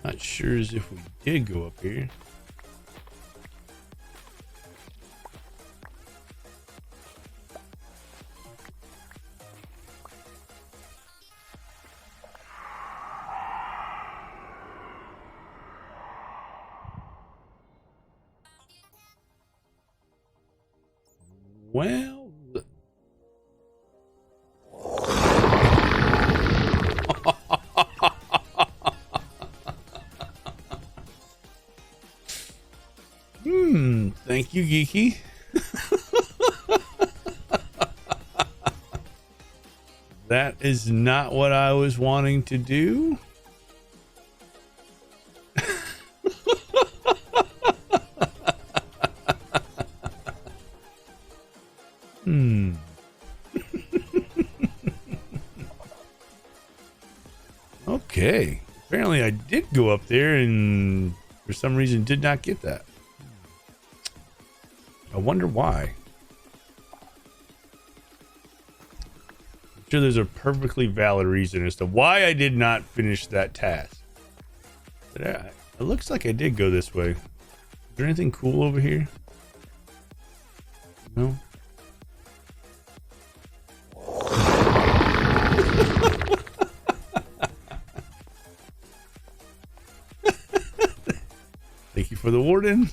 Not sure as if we did go up here. Well, thank you, Geeky. That is not what I was wanting to do. Okay. Apparently I did go up there and for some reason did not get that. I wonder why. I'm sure there's a perfectly valid reason as to why I did not finish that task. But it looks like I did go this way. Is there anything cool over here? No. Thank you for the warden.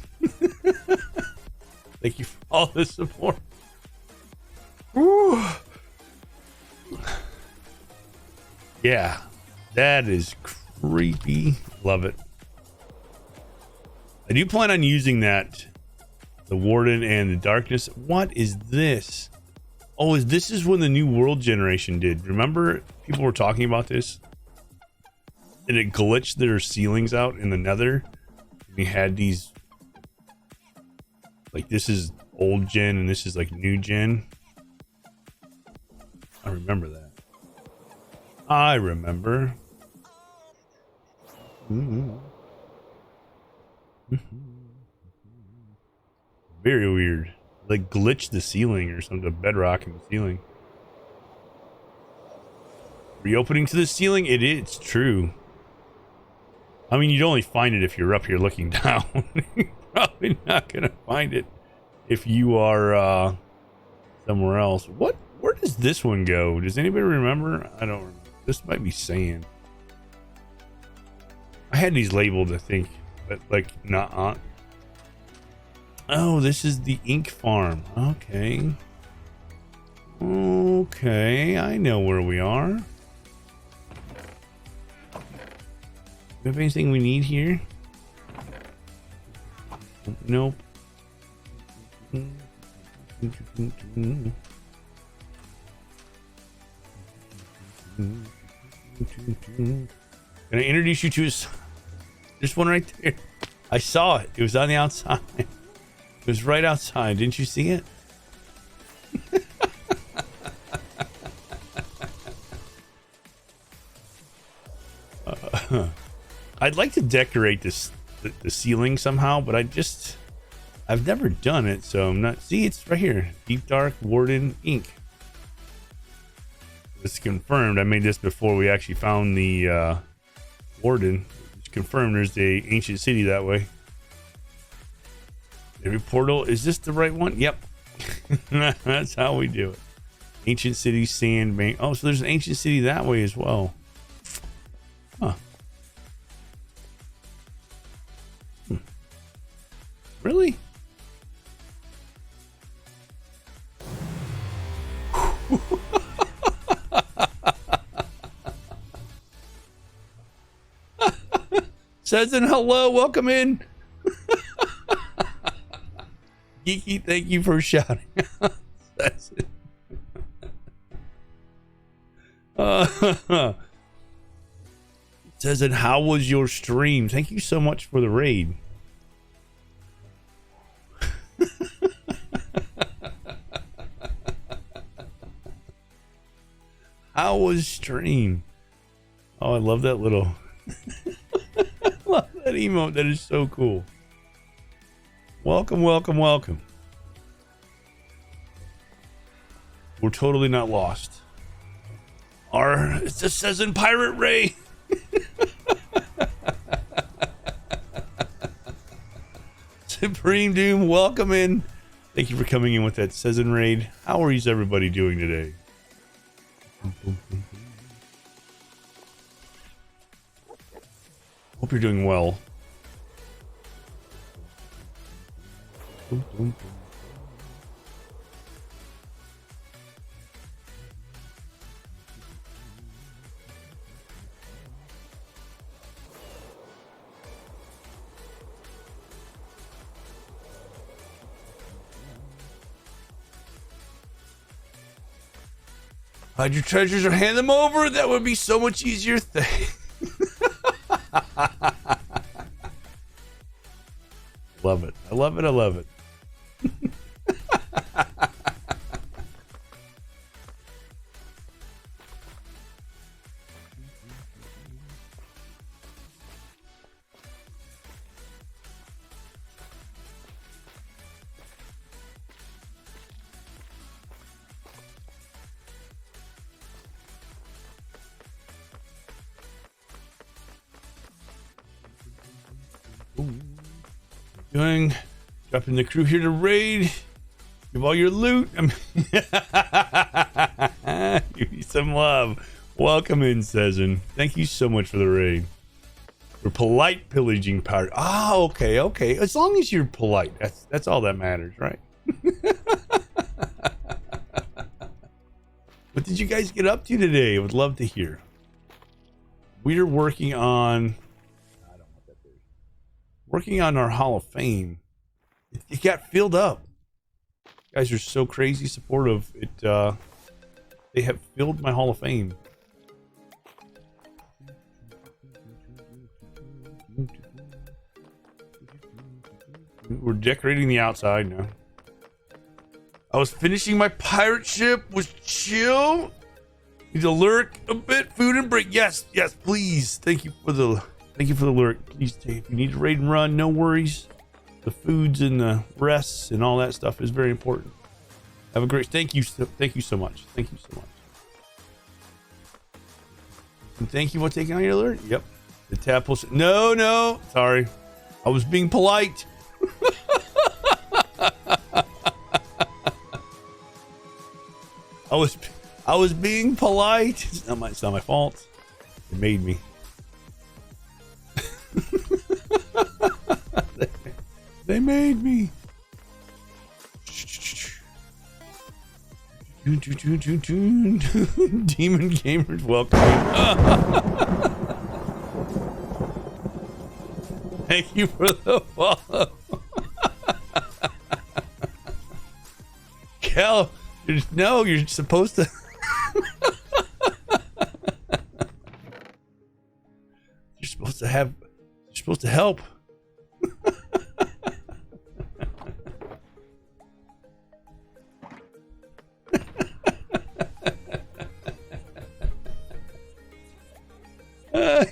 Thank you for all the support. Woo. Yeah, that is creepy. Love it. I do plan on using that. The warden and the darkness. What is this? Oh, this is when the new world generation did. Remember people were talking about this? And it glitched their ceilings out in the nether. We had these, like, this is old gen and this is like new gen. I remember that. I remember. Very weird. Like glitched the ceiling or something, bedrock in the ceiling. Reopening to the ceiling, it's true. I mean, you'd only find it if you're up here looking down. You're probably not gonna find it if you are somewhere else. Where does this one go? Does anybody remember? I don't remember. This might be sand. I had these labeled, I think, but like not on. Oh, this is the ink farm. Okay. Okay, I know where we are. Do we have anything we need here? Nope. Can I introduce you to this one right there? I saw it. It was on the outside. It was right outside. Didn't you see it? I'd like to decorate the ceiling somehow, but I've never done it, so I'm not. See, it's right here. Deep Dark Warden ink. It's confirmed. I made this before we actually found the Warden. It's confirmed there's the ancient city that way. Every portal, is this the right one? Yep. That's how we do it. Ancient city, sand bank. Oh, so there's an ancient city that way as well. Huh. Really? Says in hello, welcome in. Geeky, thank you for shouting. That's it. It says, and how was your stream? Thank you so much for the raid. How was stream? Oh, I love that little. I love that emote. That is so cool. Welcome, welcome, welcome. We're totally not lost. It just says in Pirate Ray. Supreme Doom, welcome in. Thank you for coming in with that Season raid. How is everybody doing today? Hope you're doing well. Hide your treasures or hand them over. That would be so much easier. Love it. I love it. I love it. Doing, dropping the crew here to raid. Give all your loot. Give you some love. Welcome in, Sezen. Thank you so much for the raid. We're polite pillaging pirate. Ah, okay, okay. As long as you're polite, that's all that matters, right? What did you guys get up to today? I would love to hear. We're working on. Working on our Hall of Fame. It got filled up. You guys are so crazy supportive. They have filled my Hall of Fame. We're decorating the outside now. I was finishing my pirate ship. Was chill. Need to lurk a bit. Food and break. Yes, yes, please. Thank you for the lurk. Please take. If you need to raid and run, no worries. The foods and the rests and all that stuff is very important. Have a great. Thank you so much. Thank you so much. And thank you for taking on your alert. Yep. The tadpole. No. Sorry. I was being polite. I was being polite. It's not my fault. It made me. They made me. Demon gamers, welcome. Thank you for the follow. Kel, you're supposed to. You're supposed to help.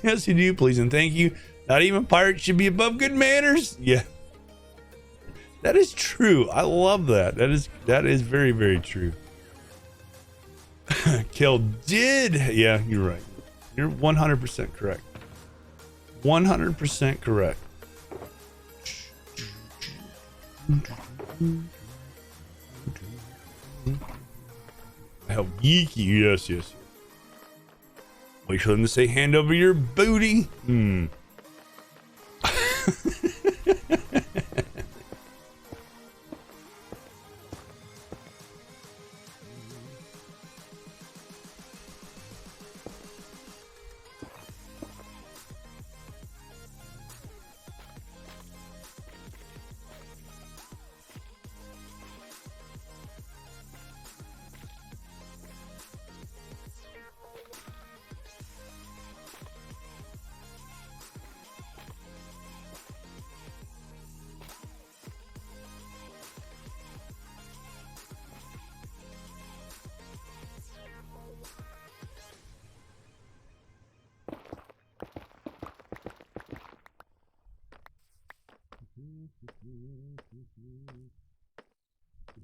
Yes, you do, please and thank you. Not even pirates should be above good manners. Yeah, that is true. I love that. That is very, very true. Kel did. Yeah, you're right. You're 100% correct. 100% correct. How geeky. Yes. Wait for them to say hand over your booty.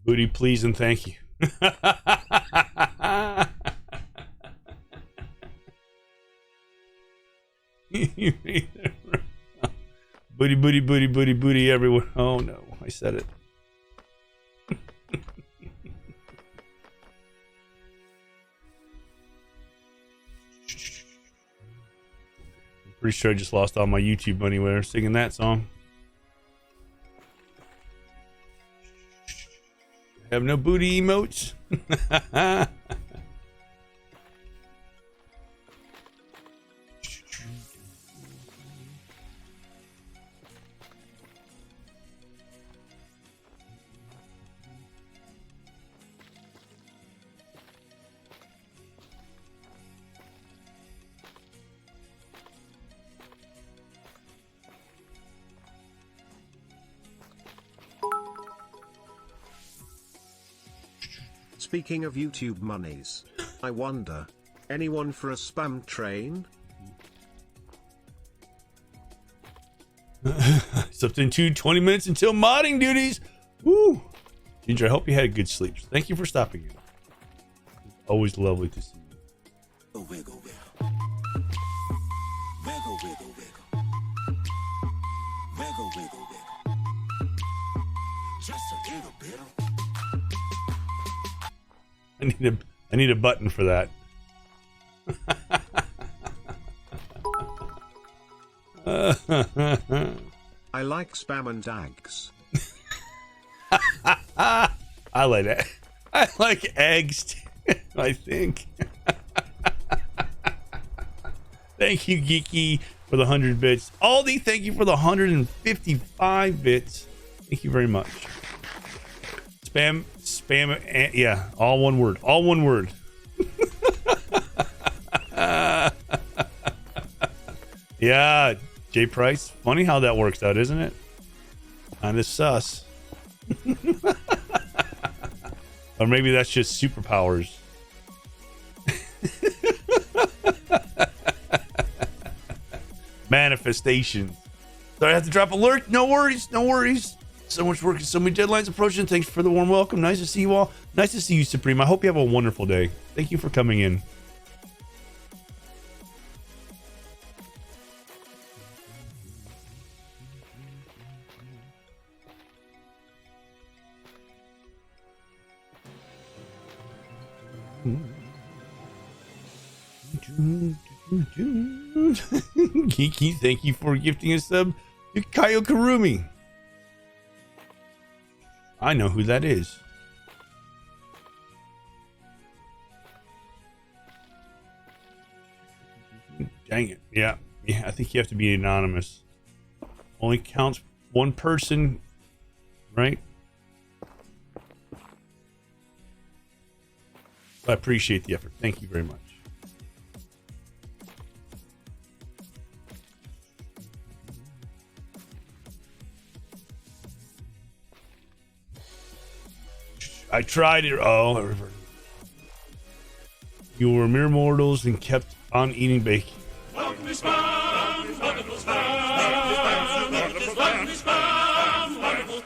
Booty, please and thank you. Booty, booty, booty, booty, booty, everyone. Oh no, I said it. I'm pretty sure I just lost all my YouTube money when I was singing that song. Have no booty emotes. Speaking of YouTube monies, I wonder, anyone for a spam train? It's up to 20 minutes until modding duties. Woo! Ginger, I hope you had a good sleep. Thank you for stopping in. Always lovely to see you. Wiggle, wiggle. Wiggle, wiggle, wiggle. Wiggle, wiggle, wiggle. Just a little bit. I need a button for that. I like spam and eggs. I like that. I like eggs too, I think. Thank you, Geeky, for the 100 bits. Aldi, thank you for the 155 bits. Thank you very much. Spam, yeah, all one word. All one word. Yeah, Jay Price. Funny how that works out, isn't it? Kinda sus. Or maybe that's just superpowers. Manifestation. So I have to drop alert. No worries, no worries. So much work and so many deadlines approaching. Thanks for the warm welcome. Nice to see you all. Nice to see you, Supreme. I hope you have a wonderful day. Thank you for coming in. Geeky, thank you for gifting a sub to Kaio Karumi. I know who that is. Dang it. Yeah, I think you have to be anonymous. Only counts one person, right? I appreciate the effort. Thank you very much. I tried it. Oh, I reverted. You were mere mortals and kept on eating bacon. Welcome to Spam, wonderful Spam, wonderful Spam, wonderful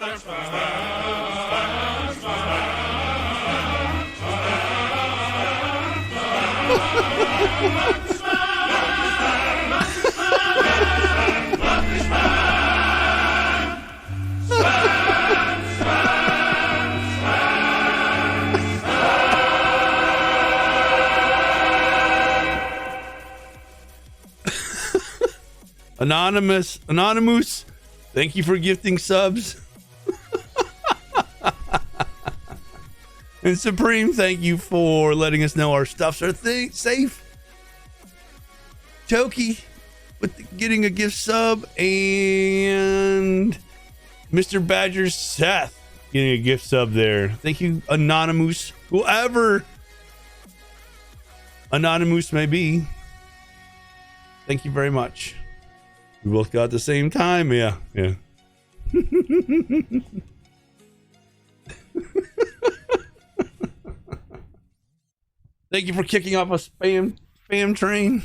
Anonymous, thank you for gifting subs. And Supreme, thank you for letting us know our stuffs are safe. Toki with getting a gift sub, and Mr. Badger Seth getting a gift sub there. Thank you, Anonymous, whoever Anonymous may be. Thank you very much. We both got at the same time. Yeah. Thank you for kicking off a spam train.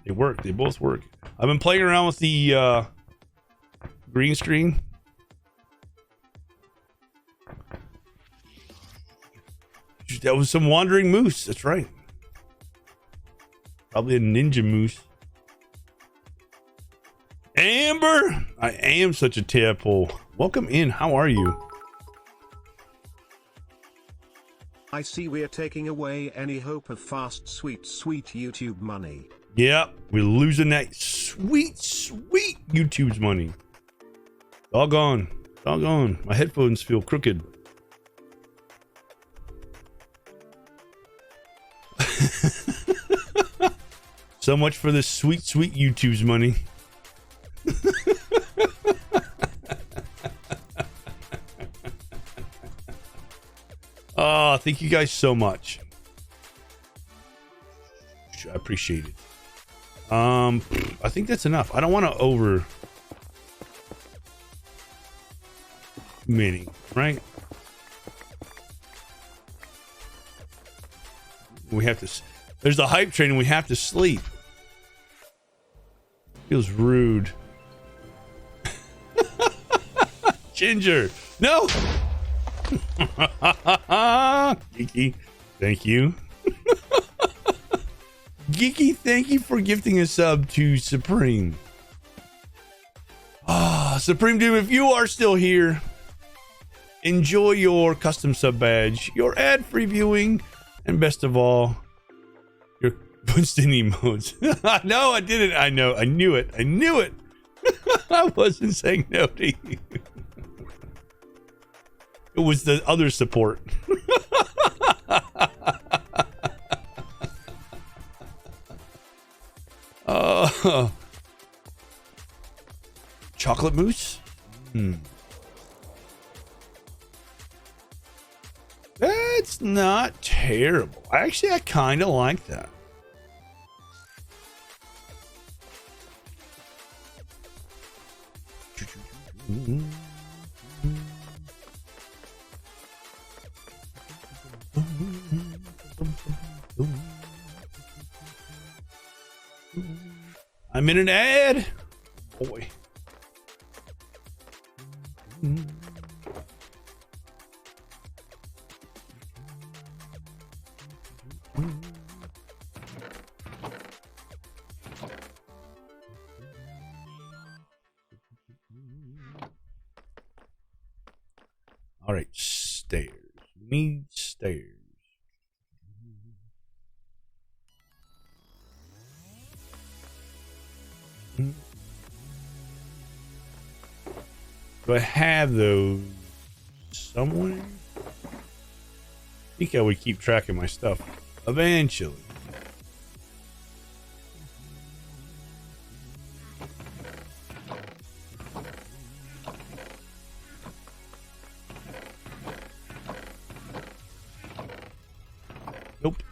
They work. They both work. I've been playing around with the green screen. That was some wandering moose. That's right. Probably a ninja moose. Amber, I am such a tadpole. Welcome in. How are you? I see we're taking away any hope of fast, sweet YouTube money. Yep, we're losing that sweet YouTube's money. Doggone. My headphones feel crooked. So much for the sweet YouTube's money. Oh, thank you guys so much. I appreciate it. I think that's enough. I don't want to over many, right? We have to. There's the hype train, and we have to sleep. Feels rude. Ginger, no. Geeky, thank you. Geeky, thank you for gifting a sub to Supreme. Supreme Doom, if you are still here, enjoy your custom sub badge, your ad-free viewing, and best of all, your Winston emotes. No, I didn't. I know. I knew it. I wasn't saying no to you. It was the other support. Chocolate mousse? That's not terrible. Actually, I kind of like that. I'm in an ad. Boy. All right, stairs. We need stairs. Do I have those somewhere? I think I would keep track of my stuff eventually. Nope.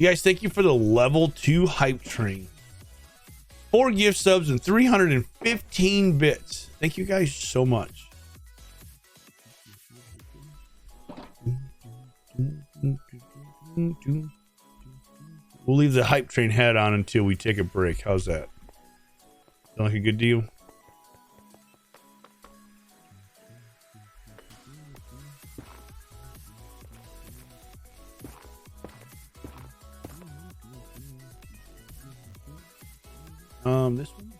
You guys, thank you for the level 2 hype train. 4 gift subs and 315 bits. Thank you guys so much. We'll leave the hype train hat on until we take a break. How's that? Sound like a good deal? This one?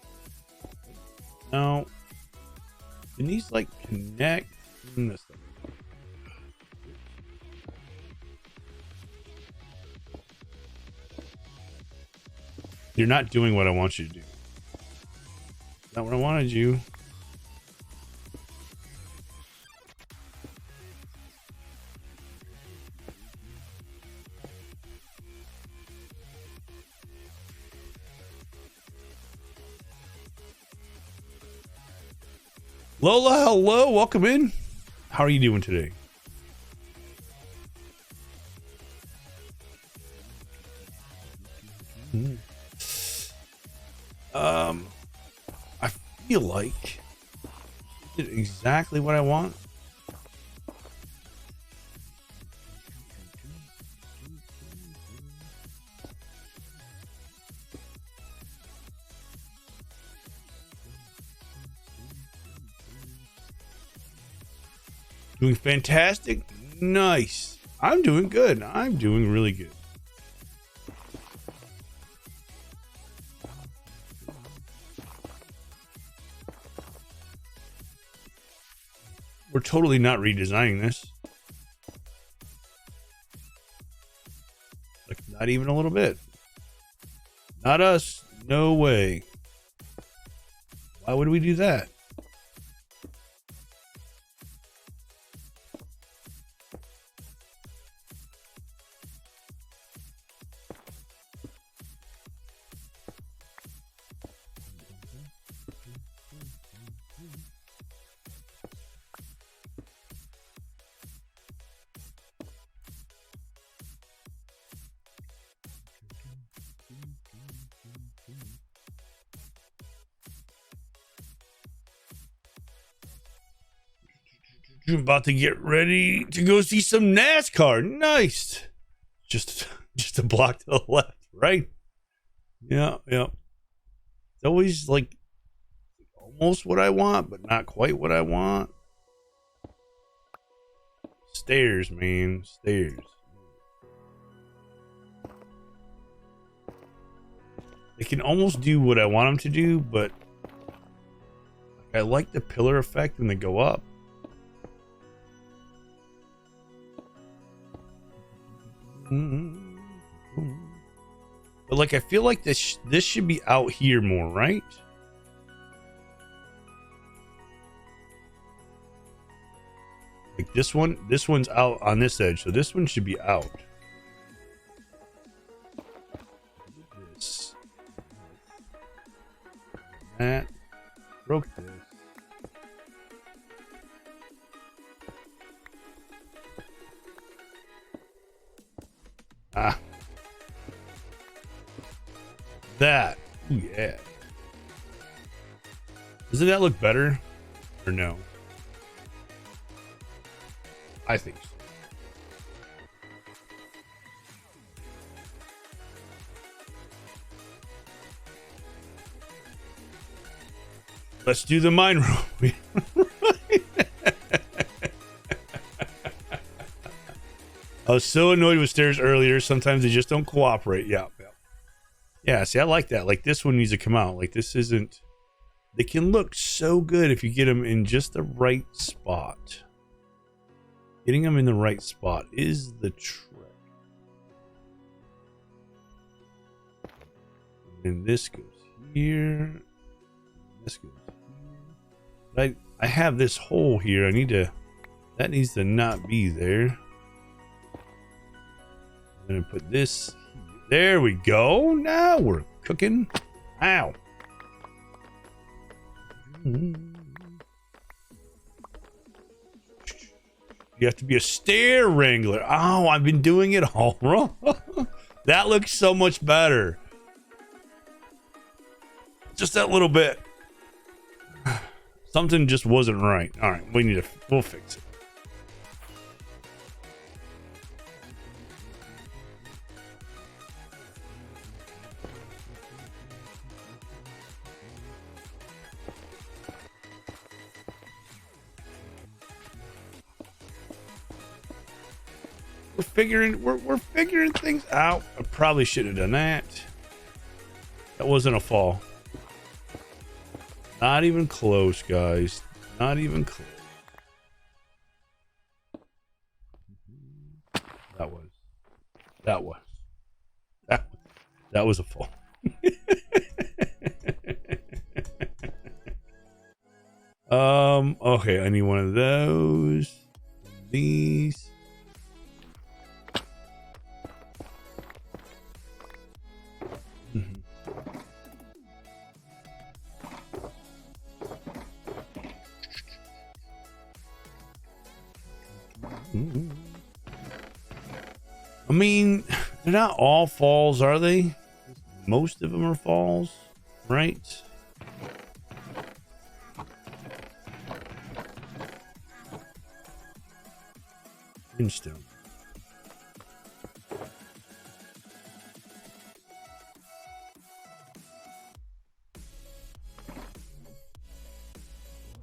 No. Can these like connect? This thing. You're not doing what I want you to do. Not what I wanted you. Lola, hello, welcome in. How are you doing today? I feel like I did exactly what I want. Doing fantastic. Nice. I'm doing good. I'm doing really good. We're totally not redesigning this. Like, not even a little bit. Not us. No way. Why would we do that? I'm about to get ready to go see some NASCAR. Nice. Just a block to the left, right? Yeah. It's always like almost what I want, but not quite what I want. Stairs, man. Stairs. They can almost do what I want them to do, but I like the pillar effect when they go up. But like, I feel like this should be out here more, right? Like this one's out on this edge, so this one should be out. This. That broke this. That. Ooh, yeah. Doesn't that look better? Or no? I think so. Let's do the mine room. I was so annoyed with stairs earlier. Sometimes they just don't cooperate. Yeah, see, I like that. Like, this one needs to come out. Like, this isn't... They can look so good if you get them in just the right spot. Getting them in the right spot is the trick. And this goes here. This goes here. But I have this hole here. I need to... That needs to not be there. I'm going to put this... There we go. Now we're cooking. Ow. You have to be a stair wrangler. Oh, I've been doing it all wrong. That looks so much better. Just that little bit. Something just wasn't right. All right, we'll fix it. We're figuring things out. I probably shouldn't have done that. That wasn't a fall. Not even close, guys. Not even close. That was a fall. Okay, I need one of those. These. I mean, they're not all falls, are they? most of them are falls, right? Brimstone.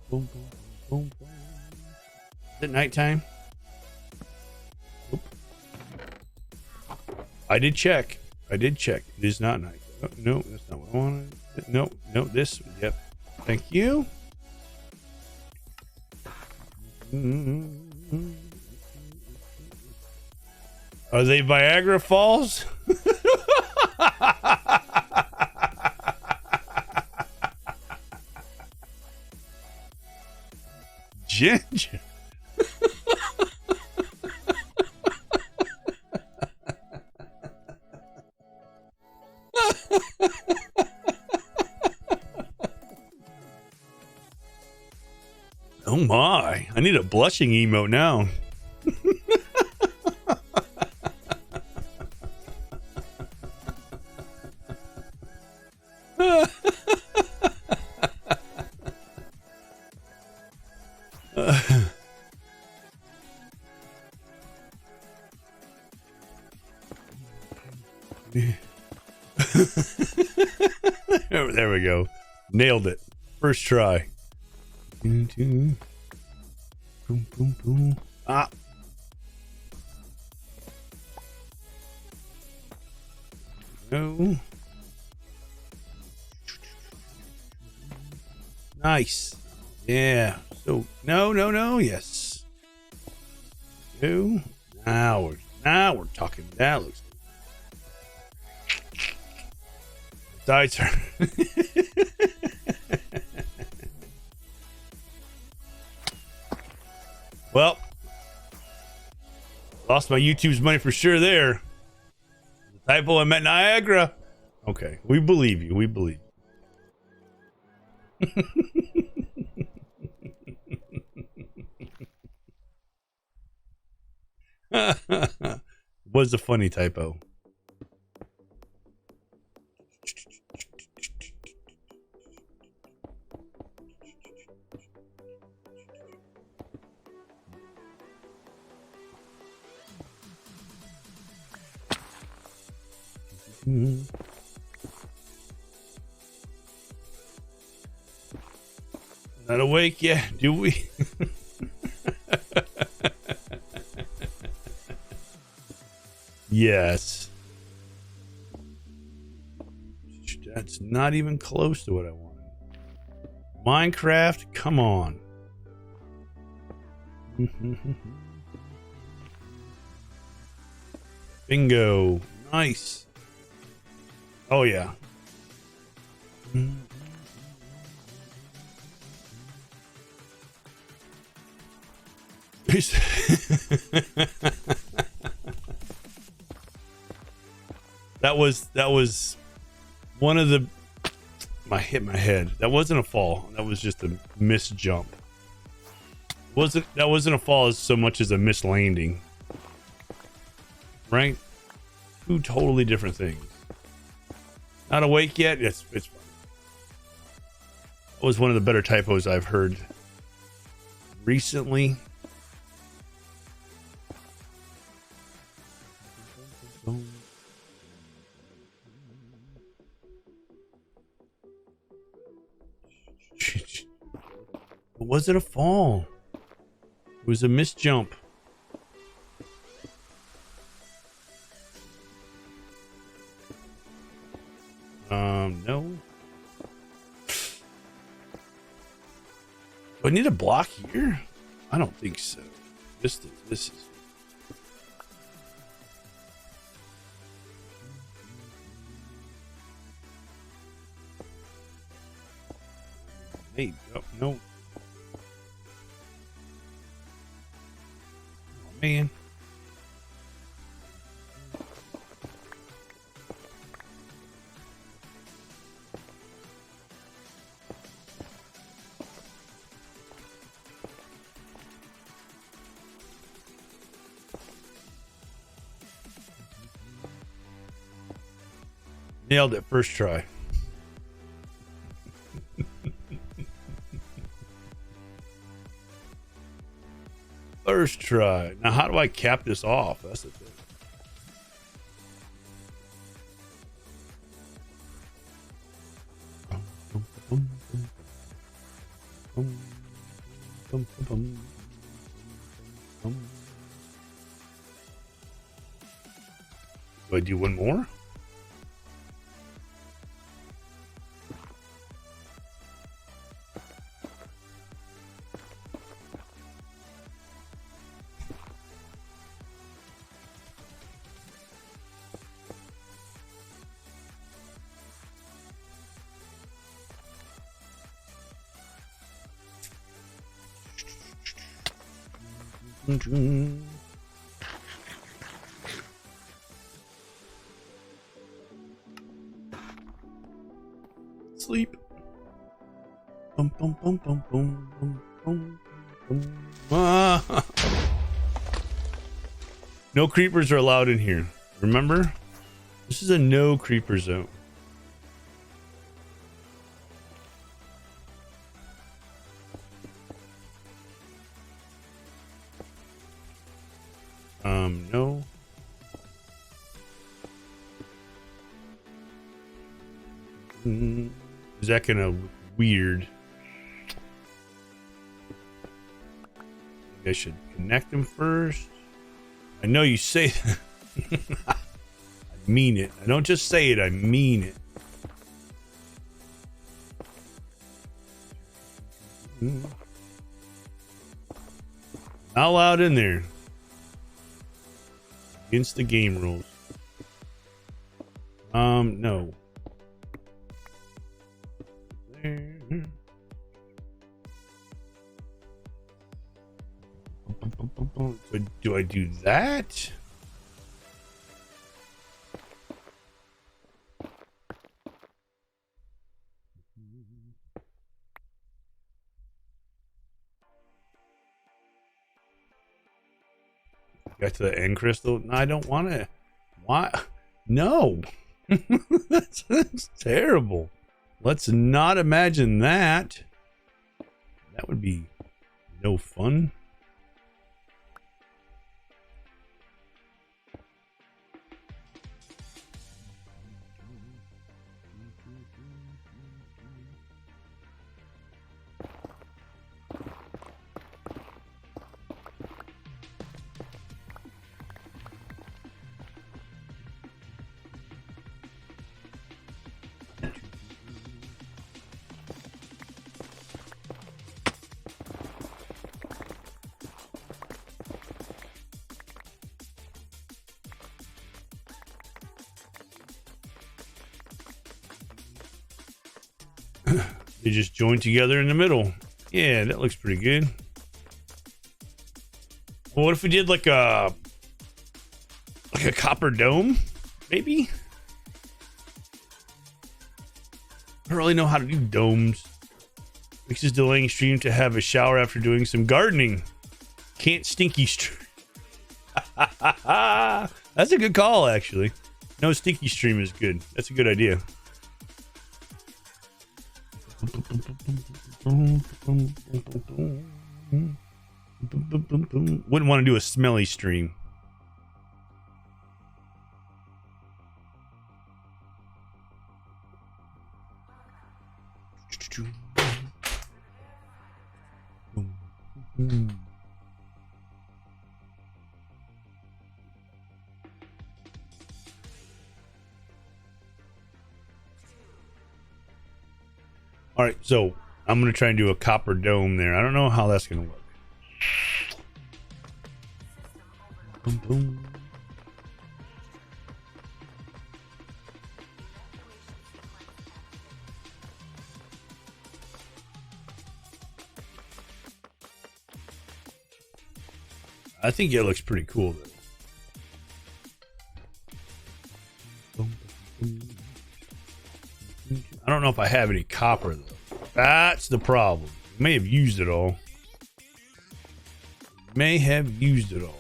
Boom, boom, boom, boom. Is it nighttime? Nope. I did check. It is not night. Oh, no, that's not what I wanted. No, this. Yep. Thank you. Are they Viagra Falls? Ginger. Oh my, I need a blushing emote now. There we go. Nailed it. First try. Boom, boom, boom. Ah. No. Nice. Yeah. So no. Yes. No. Now we're talking. That looks good. Die turn. Well, lost my YouTube's money for sure there. The typo, I meant Niagara. Okay, we believe you. We believe you. Was a funny typo. Not awake yet, do we? Yes. That's not even close to what I wanted. Minecraft, come on. Bingo. Nice. Oh, yeah. That was one of the. I hit my head. That wasn't a fall. That was just a missed jump. That wasn't a fall as so much as a missed landing. Right? Two totally different things. Not awake yet? It's fine. That was one of the better typos I've heard recently. Was it a fall? It was a missed jump. No. Do I need a block here? I don't think so. This is. Hey, no. Oh, man. Nailed it first try. First try. Now, how do I cap this off? That's the thing. Do I do one more? Sleep. Bum, bum, bum, bum, bum, bum, bum, bum. Ah. No creepers are allowed in here. Remember? This is a no creeper zone. No. Is that gonna look weird? I should connect them first. I know you say that. I mean it. I don't just say it, I mean it. Not allowed in there. Against the game rules. No. So do I do that? Got to the end crystal. No, I don't want to. Why? No. that's terrible. Let's not imagine that. That would be no fun. They just join together in the middle. Yeah, that looks pretty good. Well, what if we did like a copper dome? Maybe? I don't really know how to do domes. Mix is delaying stream to have a shower after doing some gardening. Can't stinky stream. That's a good call, actually. No stinky stream is good. That's a good idea. Wouldn't want to do a smelly stream. All right, so I'm going to try and do a copper dome there. I don't know how that's going to work. Boom, boom. I think it looks pretty cool, though. I don't know if I have any copper, though. That's the problem. May have used it all. May have used it all.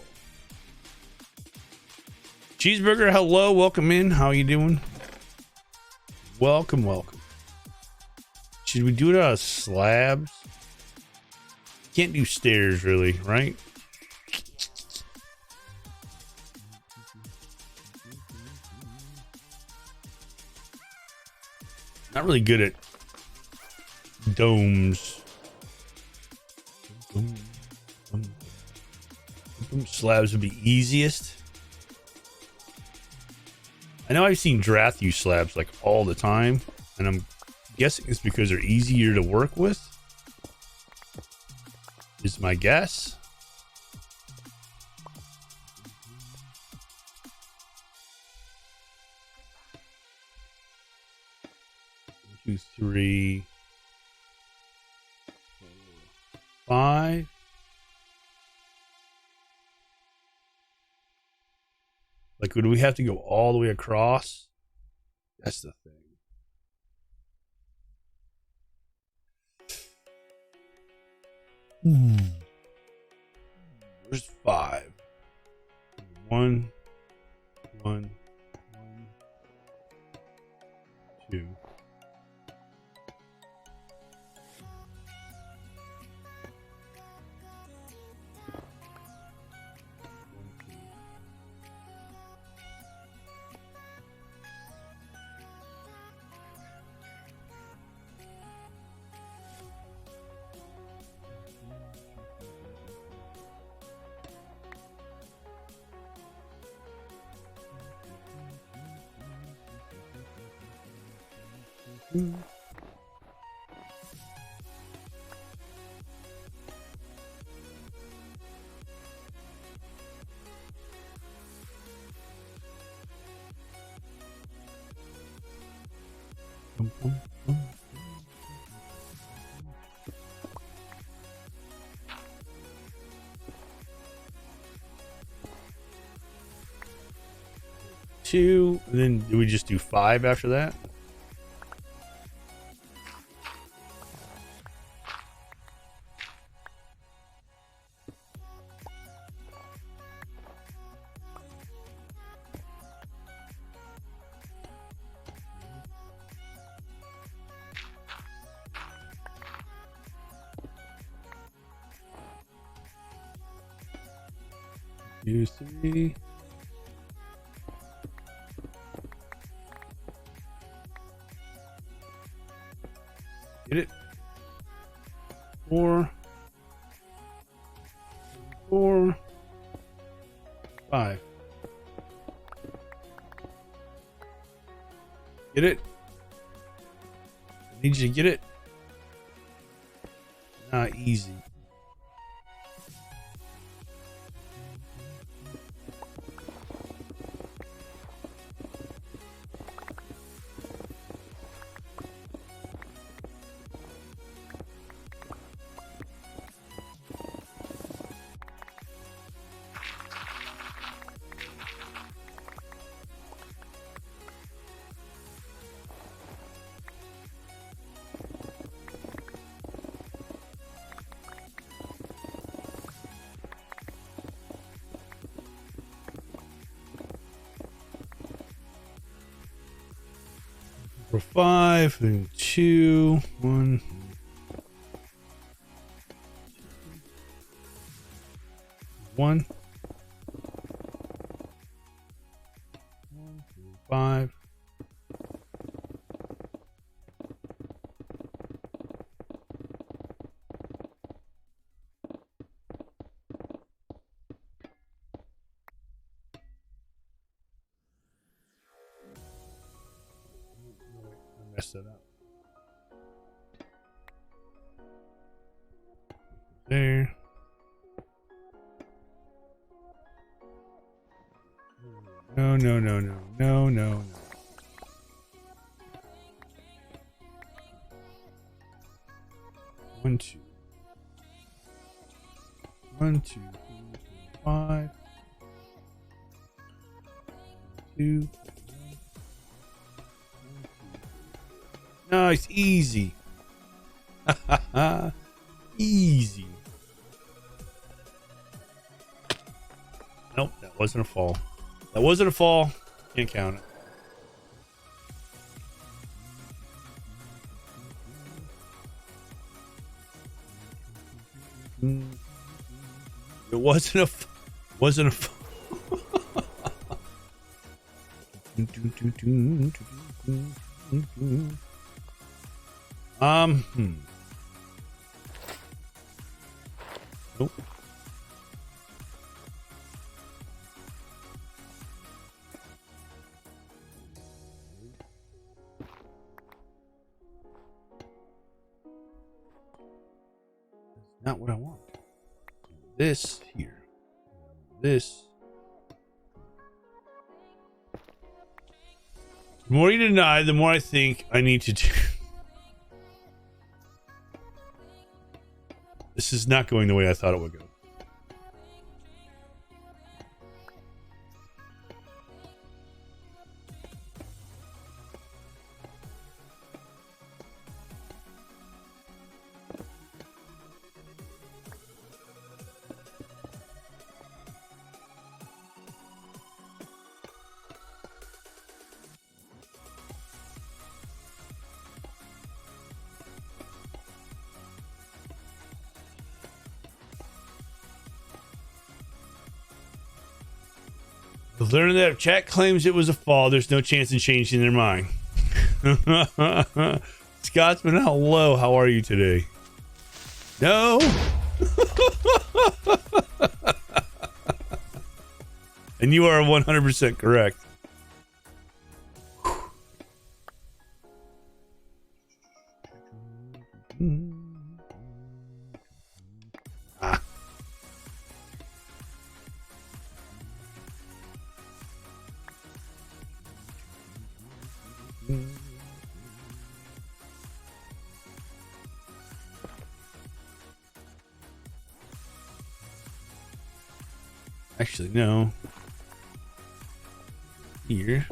Cheeseburger, hello, welcome in. How you doing? Welcome, welcome. Should we do it out of slabs? Can't do stairs, really, right? Not really good at domes. Slabs would be easiest. I know I've seen Drath use slabs like all the time, and I'm guessing it's because they're easier to work with. Is my guess. One, 2, 3, 4, 5. Like, would we have to go all the way across? That's the thing. Where's 5? 1, 1, 2. Two, and then do we just do 5 after that? Two, 3. Get it? 4, 4, 5. Get it? I need you to get it. Not easy. For 5 and 2, 1. 1. 5. Messed it up. There. No, no, no, no, no, no, no. One, 2. 1, 2, 3, 4, 5. 2. Nice, easy. Easy. Nope, that wasn't a fall. That wasn't a fall. Can't count it. It wasn't a Nope. Not what I want. This here. This. The more you deny, the more I think I need to do. This is not going the way I thought it would go. Learning that if chat claims it was a fall, there's no chance in changing their mind. Scotsman, hello. How are you today? No. And you are 100% correct. Actually, no. Here.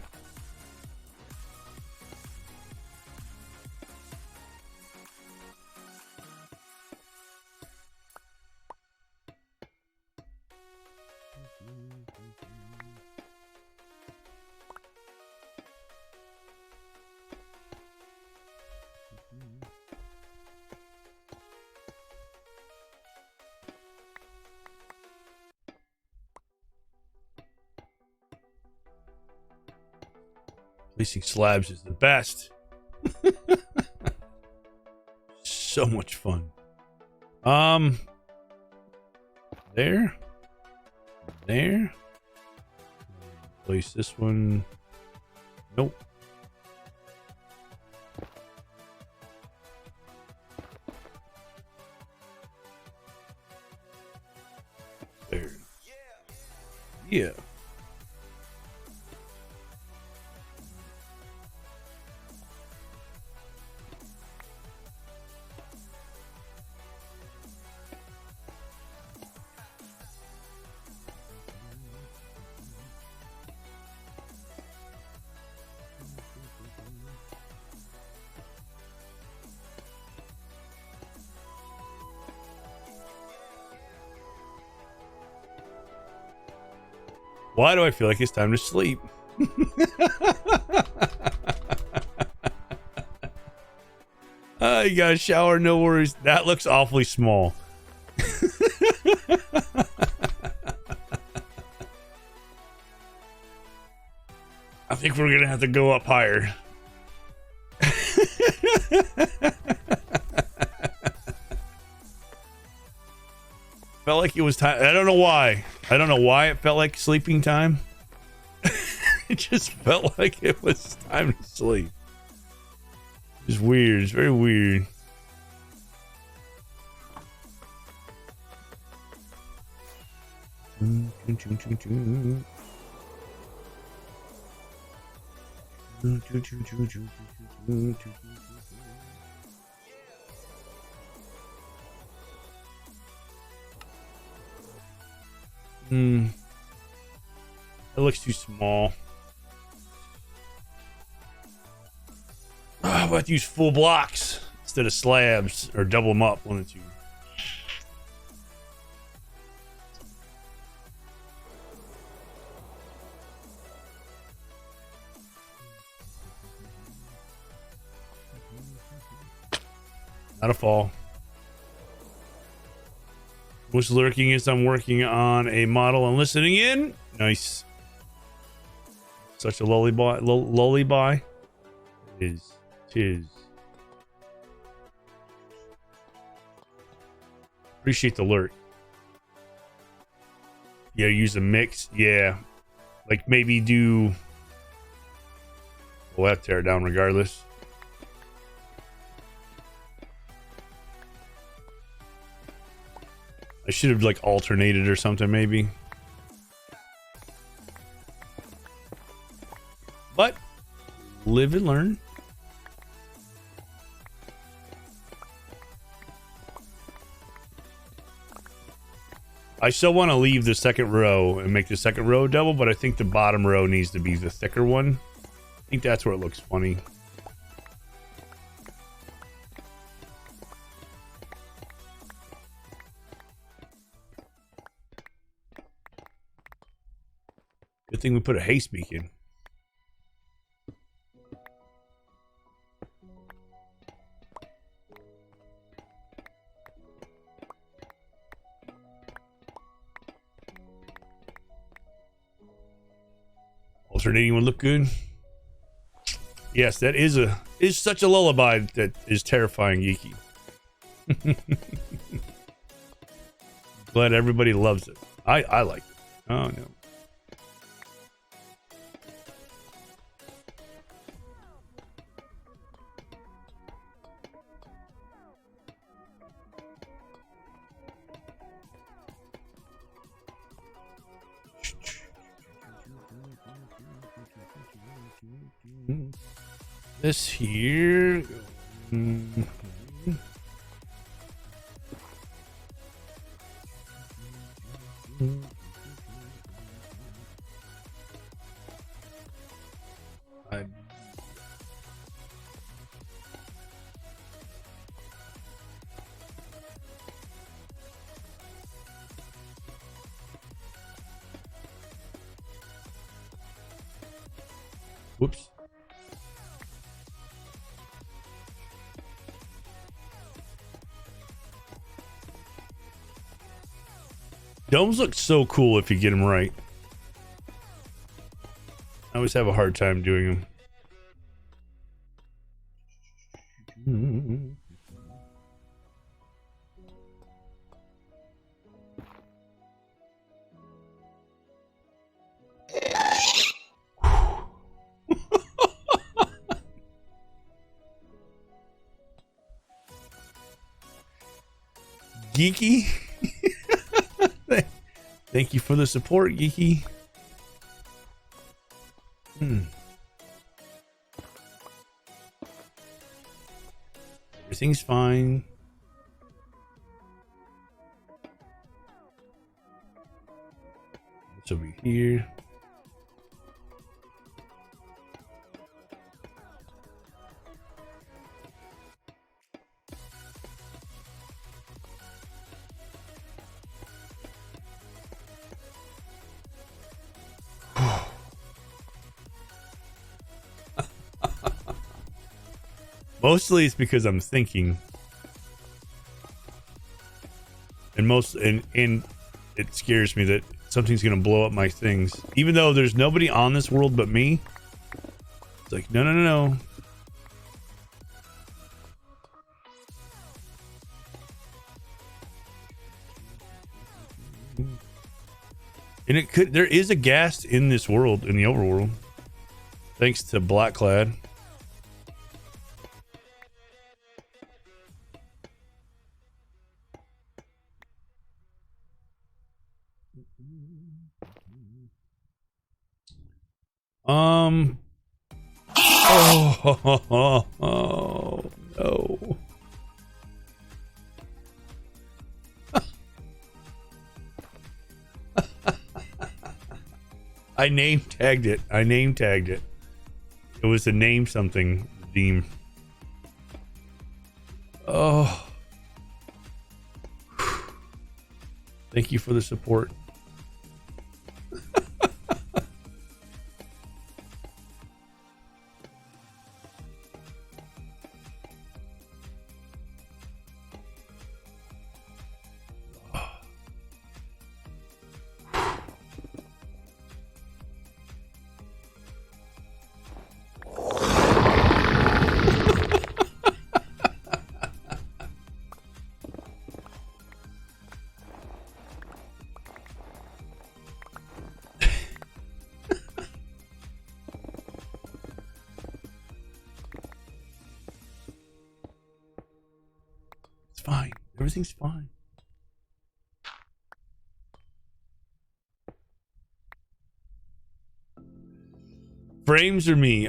Placing slabs is the best. So much fun. There. Place this one. Nope. There. Yeah. Why do I feel like it's time to sleep? You got a shower, no worries. That looks awfully small. I think we're gonna have to go up higher. Felt like it was time. I don't know why. I don't know why it felt like sleeping time. It just felt like it was time to sleep. It's weird. It's very weird. It looks too small. How about to use full blocks instead of slabs, or double them up, one or two. Not a fall. What's lurking is I'm working on a model and listening in. Nice. Such a lullaby. Tis. Appreciate the lurk. Yeah, use a mix. Yeah. Like maybe do... We'll have to tear it down regardless. I should have like alternated or something maybe. But live and learn. I still want to leave the second row and make the second row double, but I think the bottom row needs to be the thicker one. I think that's where it looks funny. Good thing we put a haste beacon. Alternating would look good. Yes, that is such a lullaby that is terrifying, Geeky. Glad everybody loves it. I like it. Oh no. This here. Whoops. Domes look so cool if you get them right. I always have a hard time doing them. Geeky. Thank you for the support, Geeky. Everything's fine. It's over here. Mostly it's because I'm thinking. And it scares me that something's gonna blow up my things. Even though there's nobody on this world but me. It's like, no. And there is a ghast in this world, in the overworld. Thanks to Blackclad. Oh no. I name tagged it. It was a name something theme. Oh. Thank you for the support. fine. Everything's fine. Frames or me?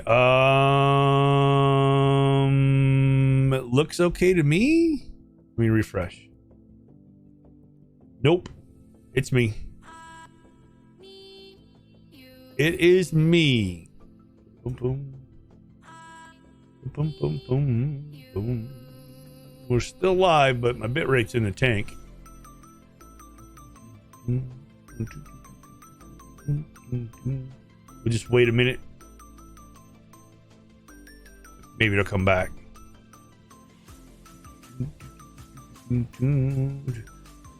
It looks okay to me. Let me refresh. Nope. It's me. It is me. Boom, boom. Boom, boom, boom, boom. We're still live, but my bit rate's in the tank. We'll just wait a minute. Maybe it'll come back.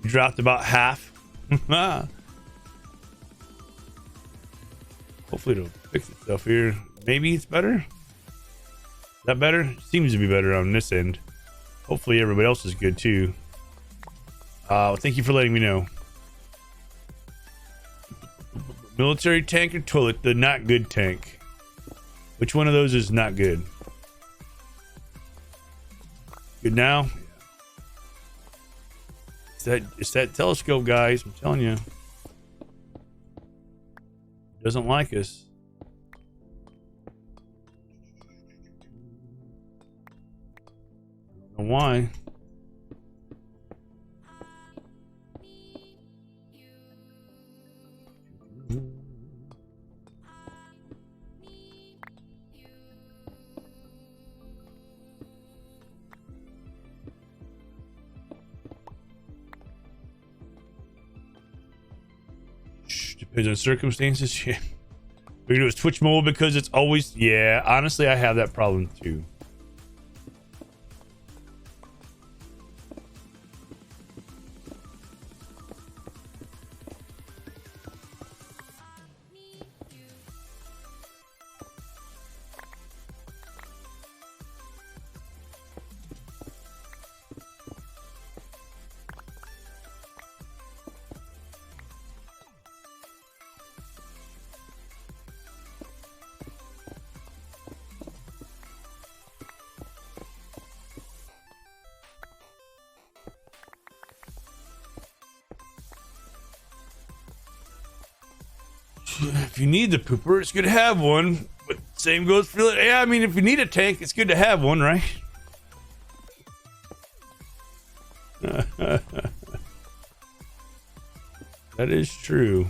Dropped about half. Hopefully it'll fix itself here. Maybe it's better. Is that better? Seems to be better on this end. Hopefully everybody else is good too. Thank you for letting me know. Military tank or toilet? The not good tank. Which one of those is not good? Good now? It's that telescope, guys. I'm telling you. Doesn't like us. I don't know why. Depends on circumstances. Yeah. We're gonna do Twitch mobile because it's always, yeah, honestly I have that problem too. If you need the pooper, it's good to have one. But same goes for, yeah, I mean, if you need a tank, it's good to have one, right? That is true.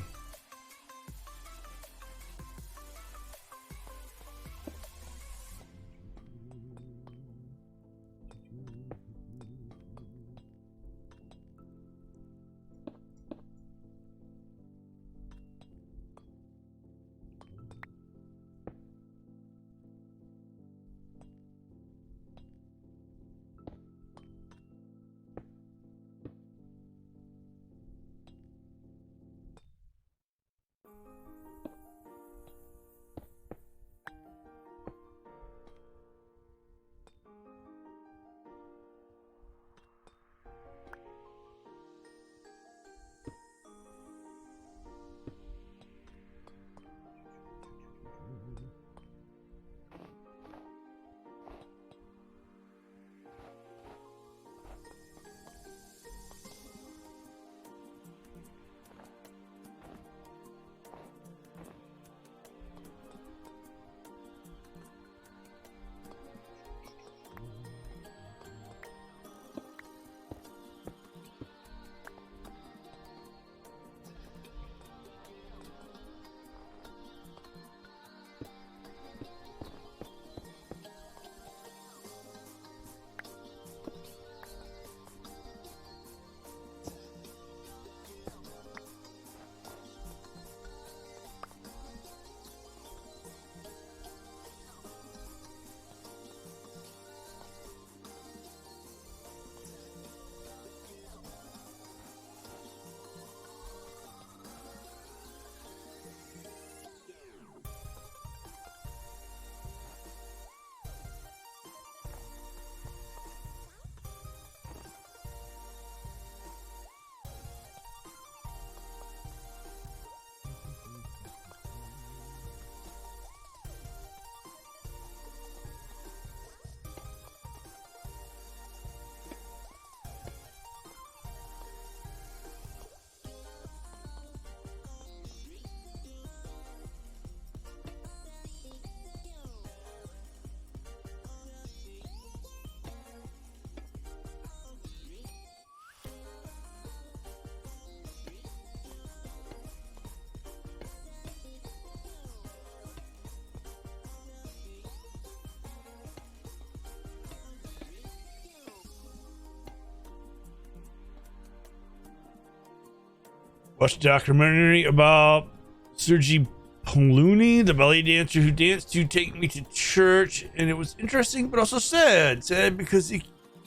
Watched a documentary about Sergi Poluni, the ballet dancer who danced to Take Me to Church, and it was interesting but also sad. Sad because he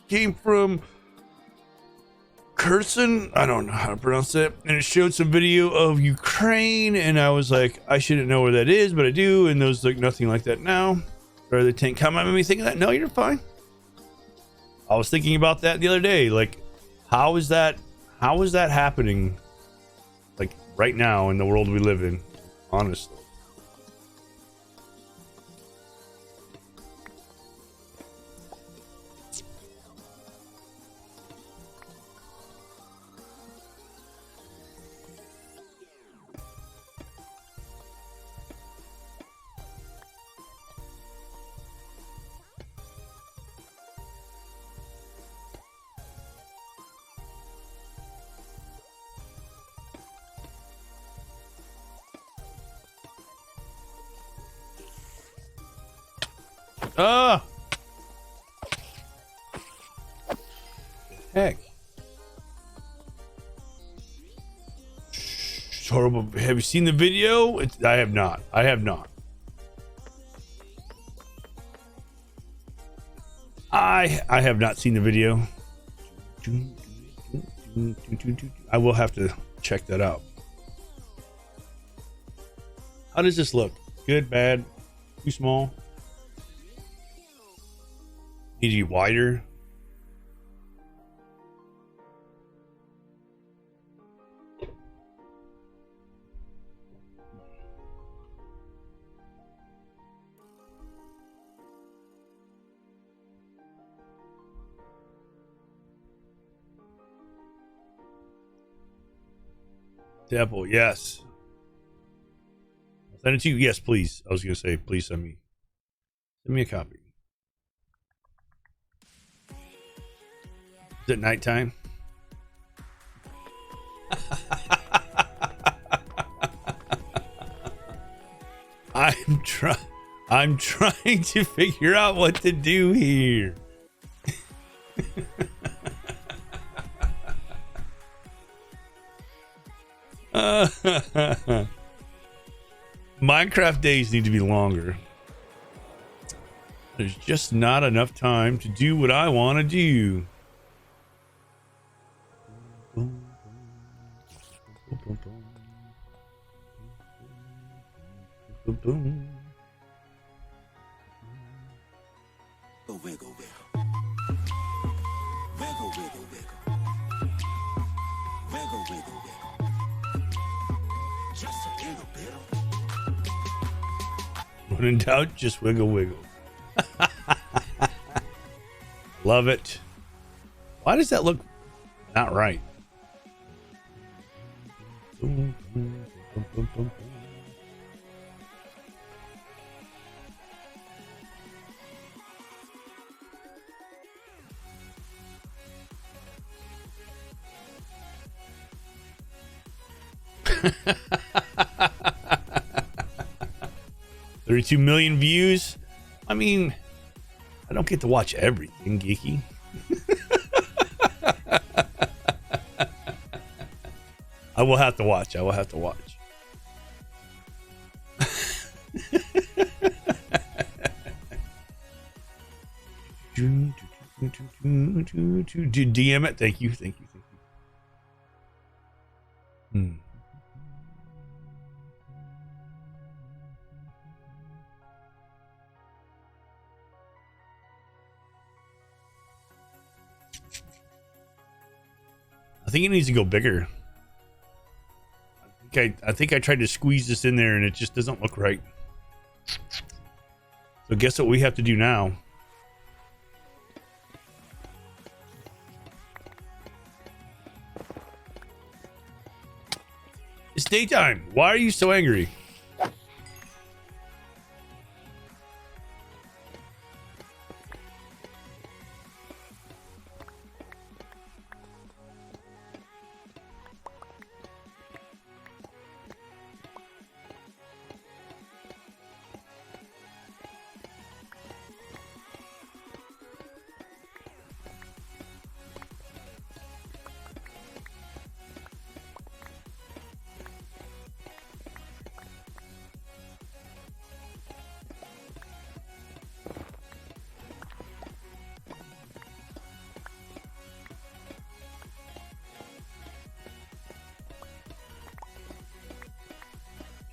came from Kherson, I don't know how to pronounce it, and it showed some video of Ukraine, and I was like, I shouldn't know where that is, but I do, and there's like nothing like that now. Or the tank comment made me think of that. No, you're fine. I was thinking about that the other day. Like, how is that happening? Like right now in the world we live in, honestly. Ah! Heck. It's horrible. Have you seen the video? I have not. I have not. I have not seen the video. I will have to check that out. How does this look? Good, bad, too small? Need to be wider. Tadpole, yes. I'll send it to you. Yes, please. I was gonna say, please send me a copy. Is it nighttime? I'm trying to figure out what to do here. Minecraft days need to be longer. There's just not enough time to do what I want to do. Wiggle, wiggle, wiggle. Wiggle, wiggle, wiggle. Wiggle, wiggle, wiggle. Just a little bit. When in doubt, just wiggle, wiggle. Love it. Why does that look not right? $32 million views. I mean, I don't get to watch everything, geeky. I will have to watch. I will have to watch. DM it. Thank you. Thank you. Thank you. I think it needs to go bigger. I think I tried to squeeze this in there and it just doesn't look right. So guess what we have to do now? It's daytime. Why are you so angry?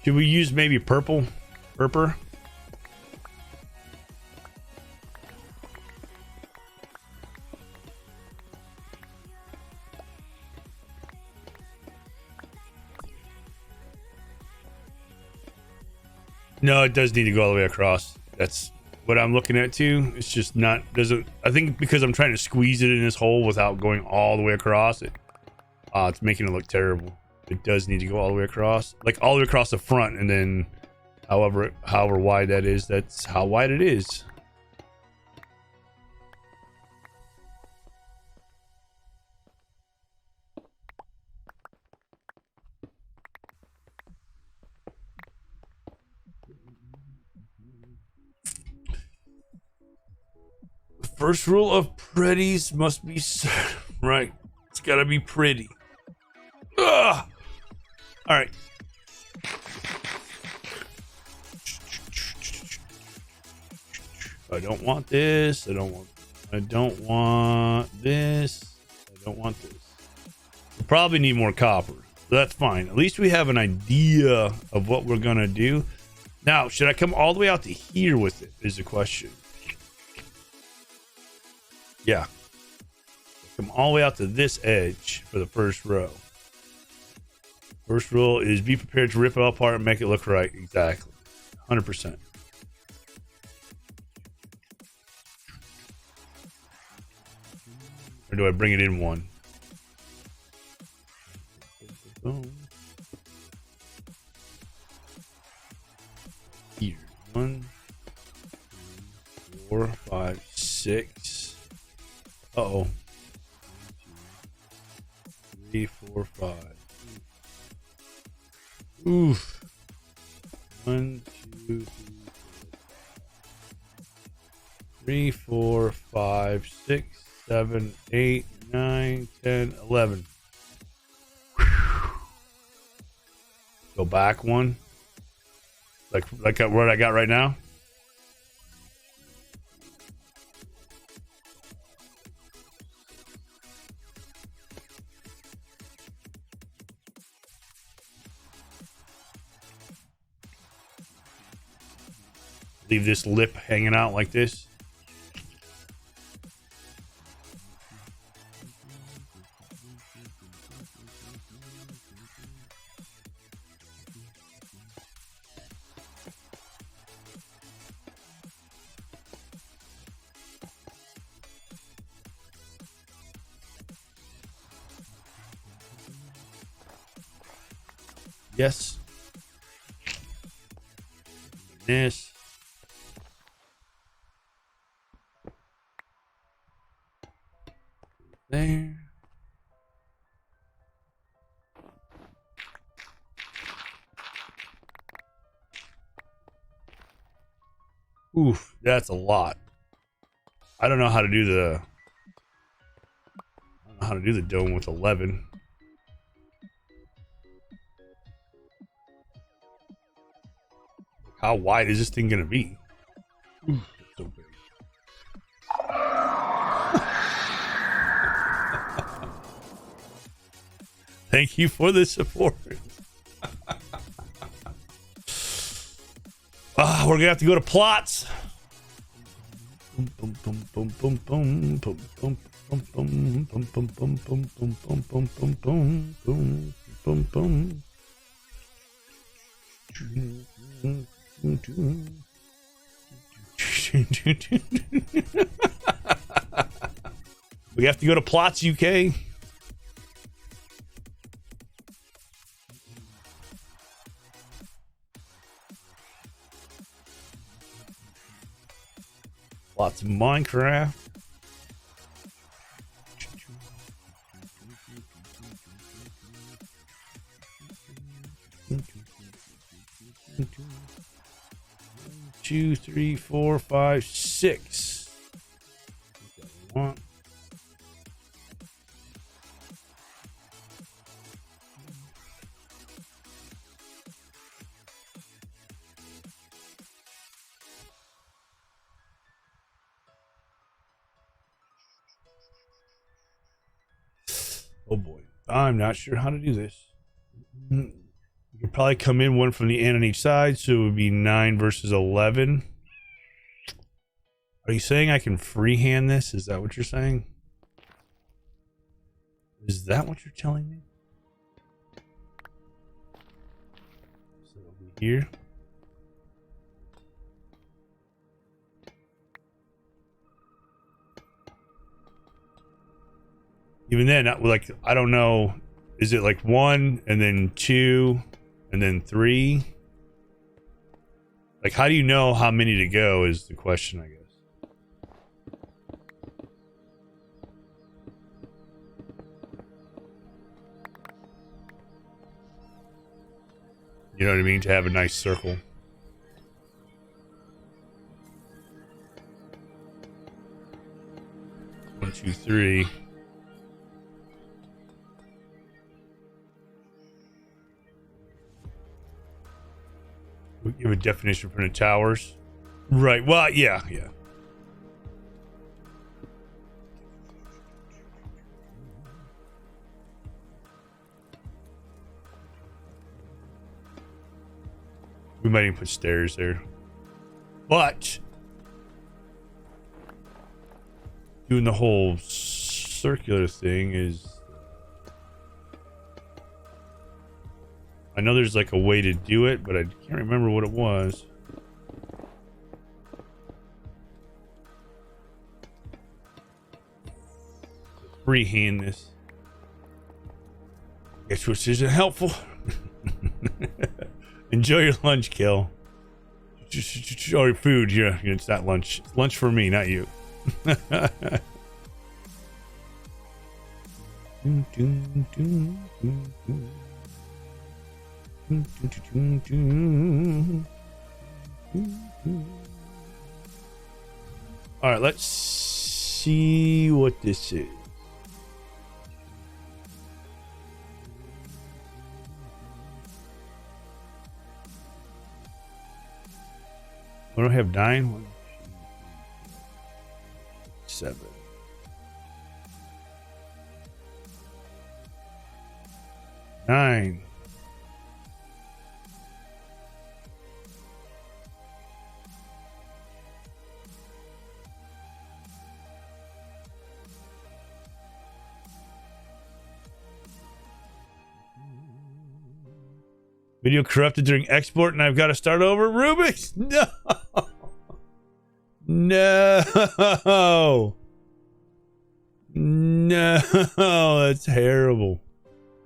Should we use maybe purple? Purple? No, it does need to go all the way across. That's what I'm looking at too. It's just not, doesn't, I think because I'm trying to squeeze it in this hole without going all the way across it. It's making it look terrible. It does need to go all the way across, like all the way across the front, and then however wide that is, that's how wide it is. The first rule of pretties must be right. It's gotta be pretty. Ugh! All right. I don't want this. I don't want this. I don't want this. We probably need more copper. That's fine. At least we have an idea of what we're gonna do. Now, should I come all the way out to here with it? Is the question. Yeah. Come all the way out to this edge for the first row. First rule is be prepared to rip it all apart and make it look right. Exactly. 100%. Or do I bring it in one? Here. 1, 2, 4, 5, 6. Uh-oh. 3, 4, 5. Oof. 1, 2, 3, 4, 5, 6, 7, 8, 9, 10, 11. Go back one. Like what I got right now. Leave this lip hanging out like this. Yes. This. There. Oof, that's a lot. I don't know how to do the dome with 11. How wide is this thing gonna be? Oof, that's so big. Thank you for the support. We're gonna have to go to plots. We have to go to plots, UK. Lots of Minecraft. Two, three, four, five, 6. One. Oh boy, I'm not sure how to do this. We You'd probably come in one from the end on each side, so it would be 9 versus 11. Are you saying I can freehand this? Is that what you're saying? Is that what you're telling me? So it'll be here. Even then, like, I don't know. Is it like 1 and then 2 and then 3? Like, how do you know how many to go is the question, I guess. You know what I mean? To have a nice circle. One, two, three. We give a definition for the towers. Right. Well, yeah. We might even put stairs there. But doing the whole circular thing is... I know there's like a way to do it, but I can't remember what it was. Freehand this. Guess which isn't helpful. Enjoy your lunch, Kill. Or your food. Yeah, it's not lunch. It's lunch for me, not you. All right, let's see what this is. We don't have 9. 1, 2, 7. 9. Video corrupted during export and I've got to start over. Rubik's? No. No. No. That's terrible.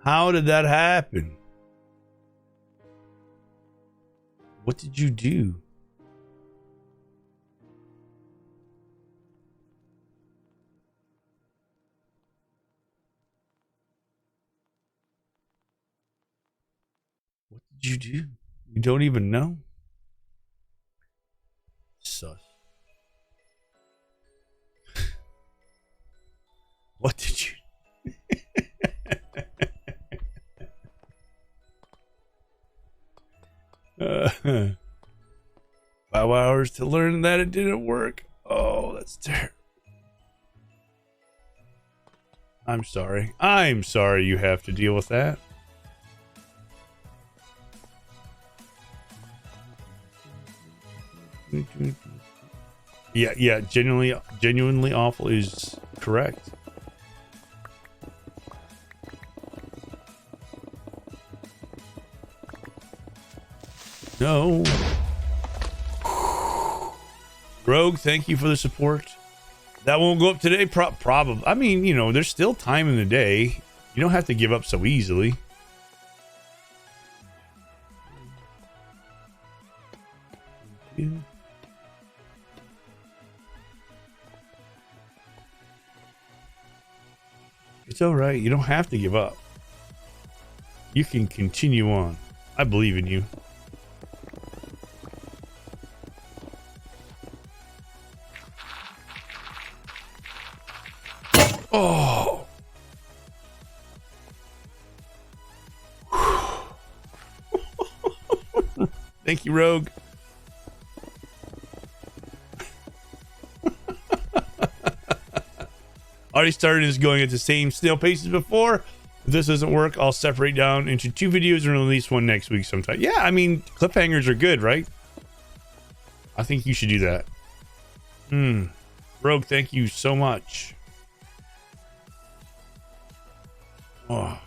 How did that happen? What did you do? What did you do? You don't even know? Sus. What did you... 5 hours to learn that it didn't work. Oh, that's terrible. I'm sorry. I'm sorry you have to deal with that. Yeah, genuinely awful is correct. No. Rogue, thank you for the support. That won't go up today, probably. I mean, you know, there's still time in the day. You don't have to give up so easily. It's all right. You don't have to give up. You can continue on. I believe in you. Oh. Thank you, Rogue. Already started is going at the same snail pace as before. If this doesn't work, I'll separate down into 2 videos and release one next week sometime. Yeah, I mean, cliffhangers are good, right? I think you should do that. Rogue, thank you so much. Oh.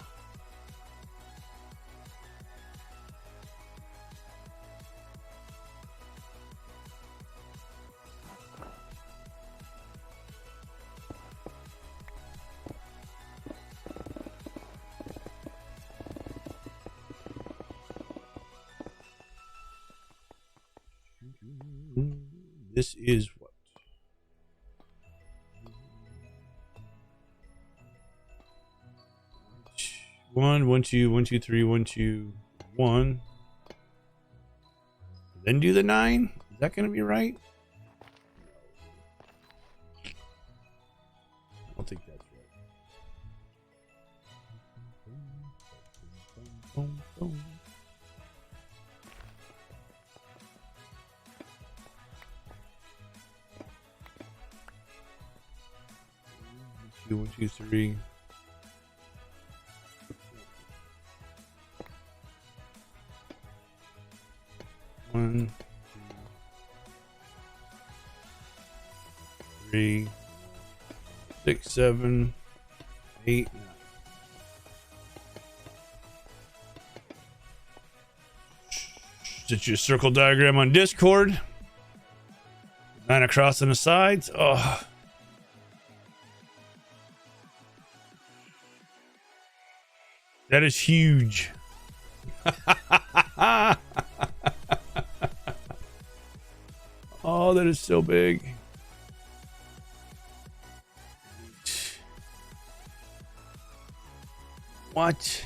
This is what? One, two, 1, 2, 3, 1, 2, 1. Then do the 9. Is that going to be right? I don't think that's right. 1, 2, 3. One, 2, 3, 6, 7, 8, 9. Set your circle diagram on Discord. 9 across on the sides. Oh. That is huge. Oh, that is so big. What?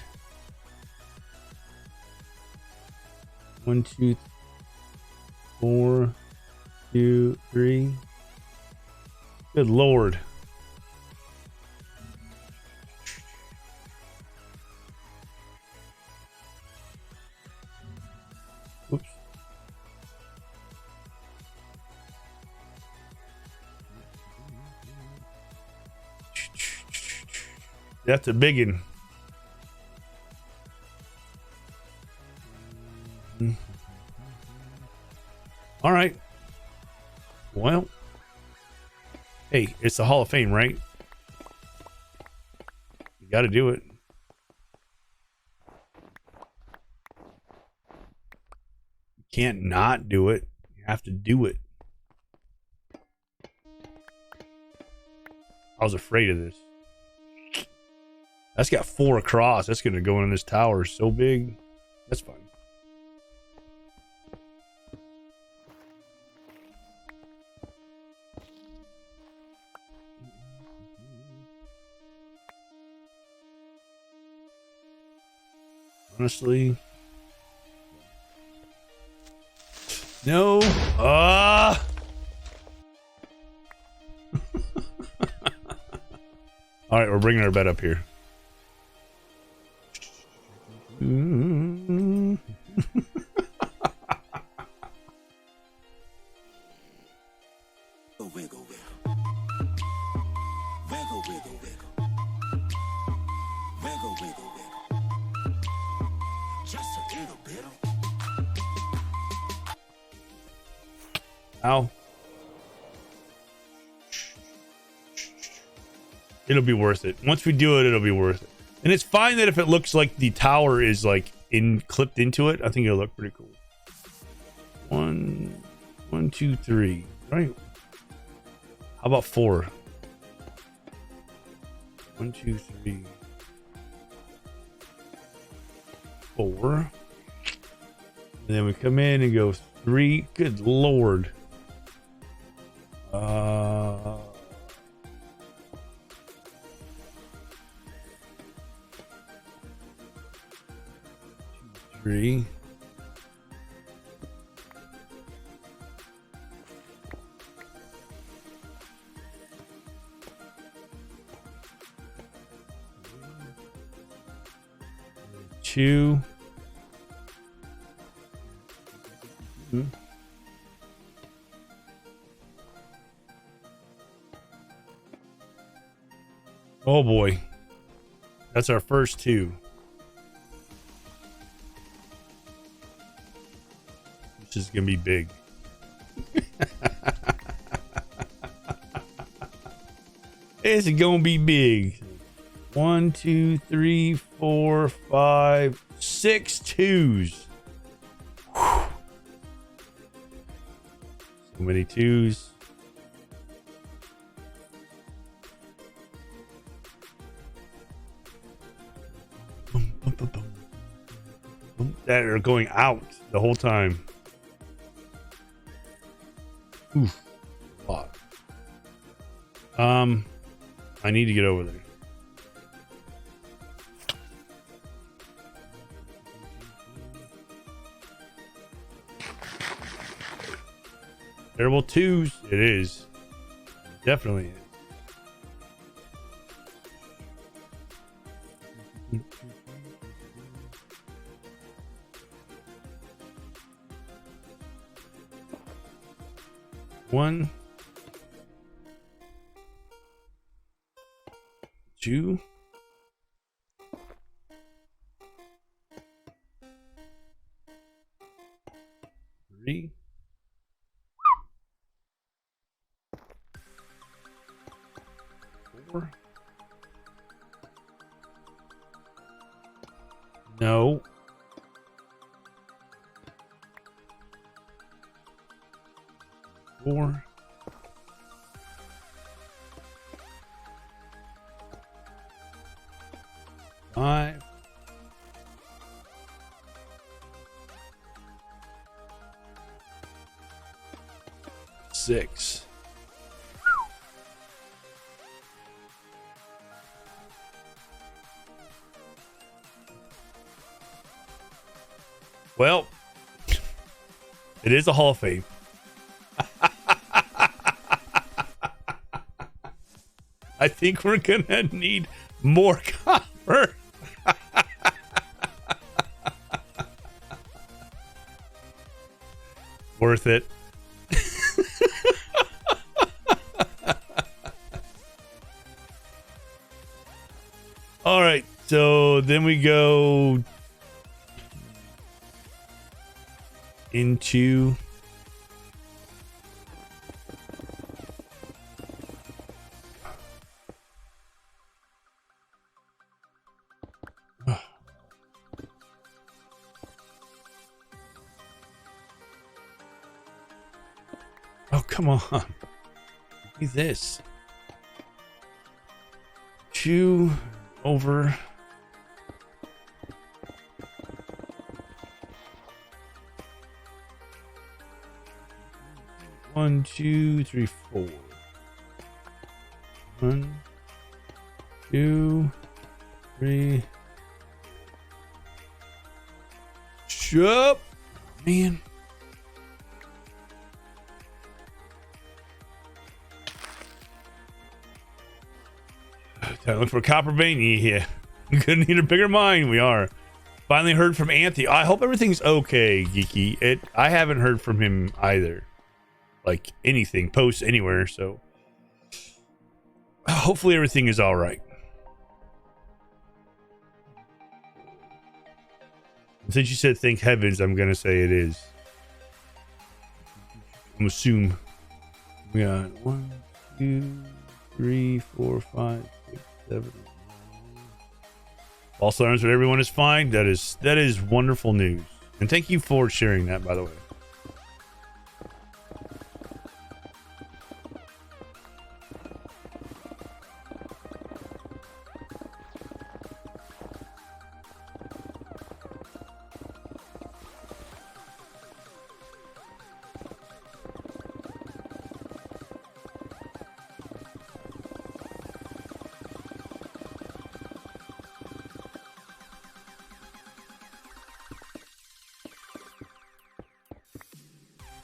1, 2, 4, 2, 3. Good Lord. Oops. That's a big one. All right. Well, hey, it's the Hall of Fame, right? You got to do it. You can't not do it. You have to do it. I was afraid of this. That's got 4 across. That's going to go in this tower so big. That's fine. Honestly, no. All right, we're bringing our bed up here. Wiggle, wiggle. Wiggle, wiggle, wiggle. Wiggle, wiggle, wiggle. Just a little bit. Ow. It'll be worth it. Once we do it, it'll be worth it. And it's fine that if it looks like the tower is like clipped into it, I think it'll look pretty cool. 1, 2, 3. Right. How about 4? 1, 2, 3, 4. And then we come in and go 3. Good Lord. 3. Two. Oh boy. That's our first two. This is gonna be big. It's gonna be big. 1, 2, 3, 4, 5, 6 twos. Whew. So many twos. That are going out the whole time. Oof. A lot. I need to get over there. Terrible twos. It is. Definitely is. One, two, three, four. No. 4. 5. 6. Well, it is a Hall of Fame. I think we're gonna need more copper. Worth it. All right, so then we go into oh, come on. Give me this. 2 over 1, 2, 3, 4. 1, 2, 3. Shut, man. Time to look for copper vein here. We couldn't need a bigger mine. We are. Finally heard from Anthony. I hope everything's okay, Geeky. I haven't heard from him either. Like anything, posts anywhere. So hopefully everything is all right. Since you said thank heavens, I'm gonna say it is. I'm assume we got 1, 2, 3, 4, 5, 6, 7. False alarms, but everyone is fine. That is wonderful news, and thank you for sharing that, by the way.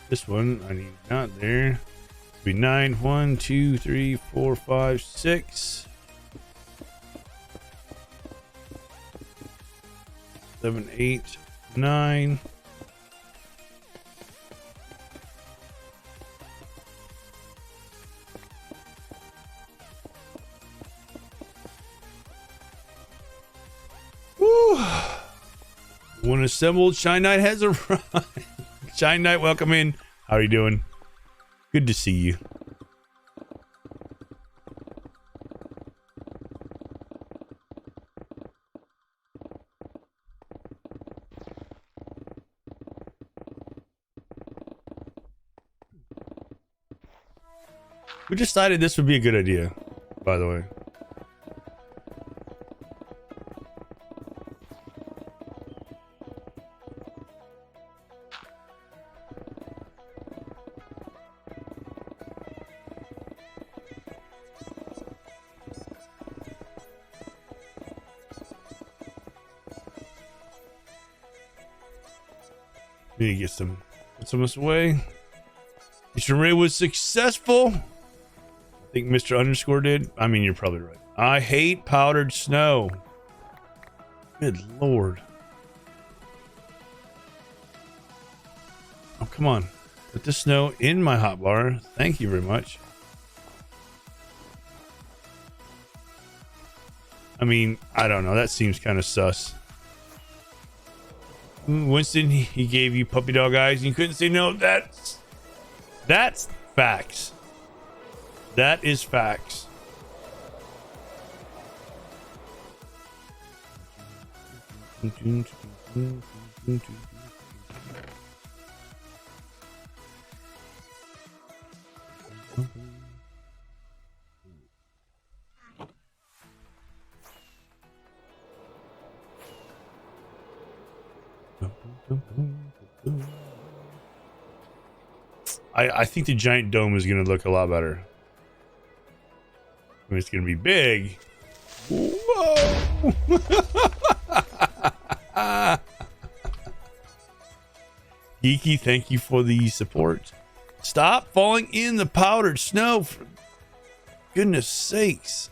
This one I need not there. It'll be 9. 1, 2, 3, 4, 5, 6. 7, 8, 9. When assembled, Shine Knight has arrived. Shine Knight, welcome in. How are you doing? Good to see you. We decided this would be a good idea, by the way. Need to get some, put some of this away. Mission raid was successful. I think Mr. Underscore did. I mean, you're probably right. I hate powdered snow. Good lord. Oh, come on. Put the snow in my hotbar. Thank you very much. I mean, I don't know. That seems kind of sus. Winston, he gave you puppy dog eyes and you couldn't say no. That's facts. That is facts. I think the giant dome is going to look a lot better. I mean, it's going to be big. Whoa! Geeky, thank you for the support. Stop falling in the powdered snow, for goodness sakes.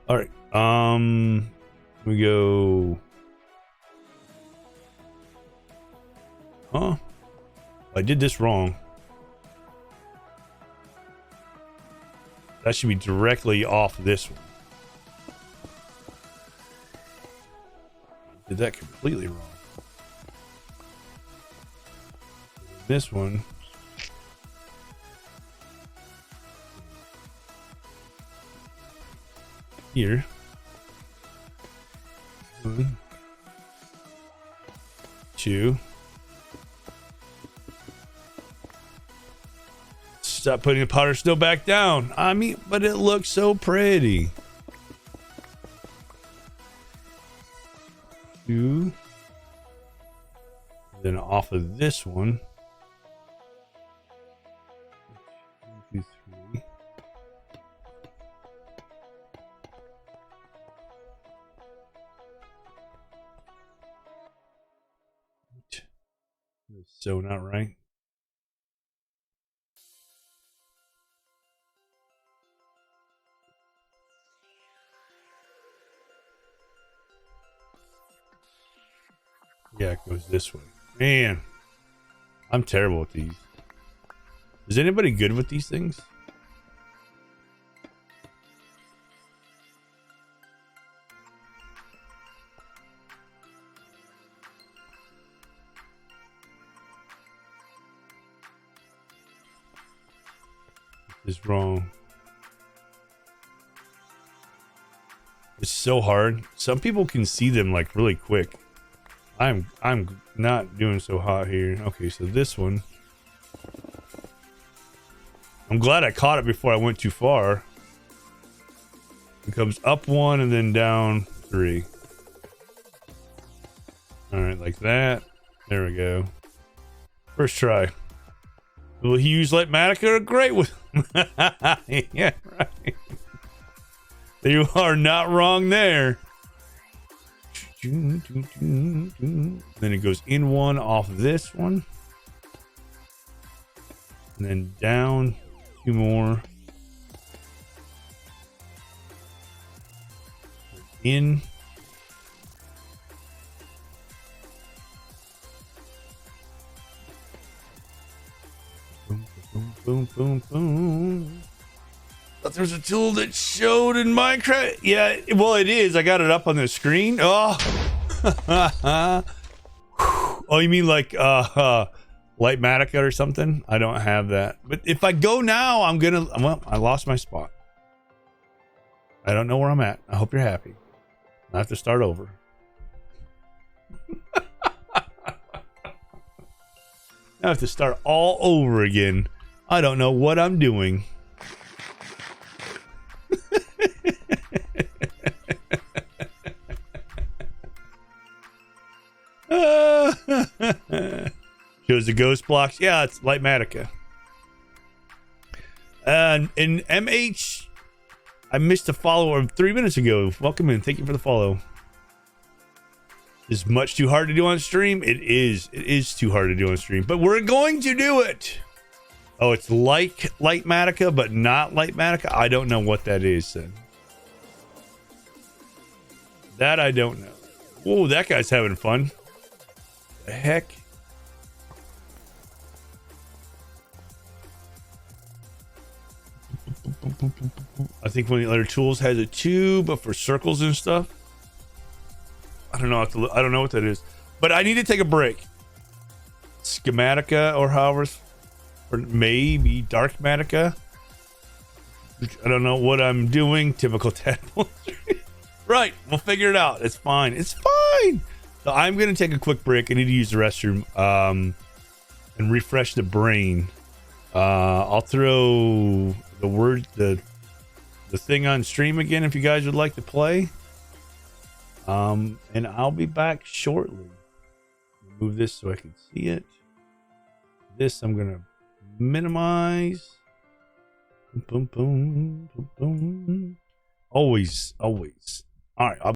All right. We go. Huh? I did this wrong. That should be directly off this one. Did that completely wrong. This one. Here. 1, 2. Stop putting the powder snow back down. I mean, but it looks so pretty. 2. Then off of this one. 1, 2, 3. So not right. Yeah, it goes this way. Man, I'm terrible with these. Is anybody good with these things? Is wrong. It's so hard. Some people can see them like really quick. I'm not doing so hot here. Okay, so this one. I'm glad I caught it before I went too far. It comes up 1 and then down 3. All right, like that. There we go. First try. Will he use Lightmatica? Great with yeah, right. You are not wrong there. Then it goes in 1 off this one. And then down 2 more. In. boom, boom. Thought there was a tool that showed in Minecraft. Yeah, well, it is. I got it up on the screen. Oh. Oh, you mean like Lightmatica or something? I don't have that. But if I go now, I'm gonna. Well, I lost my spot. I don't know where I'm at. I hope you're happy. I have to start over. I have to start all over again. I don't know what I'm doing. Shows the ghost blocks. Yeah, it's Lightmatica. And in MH, I missed a follower 3 minutes ago. Welcome in. Thank you for the follow. Is much too hard to do on stream? It is. It is too hard to do on stream, but we're going to do it. Oh, it's like Lightmatica, but not Lightmatica. I don't know what that is then. That I don't know. Oh, that guy's having fun. The heck? I think one of the other tools has it too, but for circles and stuff. I don't know. I don't know what that is, but I need to take a break. Schematica or however, or maybe Darkmatica. I don't know what I'm doing. Typical tadpole. Right, we'll figure it out. It's fine. It's fine. So I'm gonna take a quick break. I need to use the restroom and refresh the brain. I'll throw the thing on stream again if you guys would like to play. And I'll be back shortly. Move this so I can see it. This I'm gonna minimize. Boom, boom, boom, boom. Always. All right.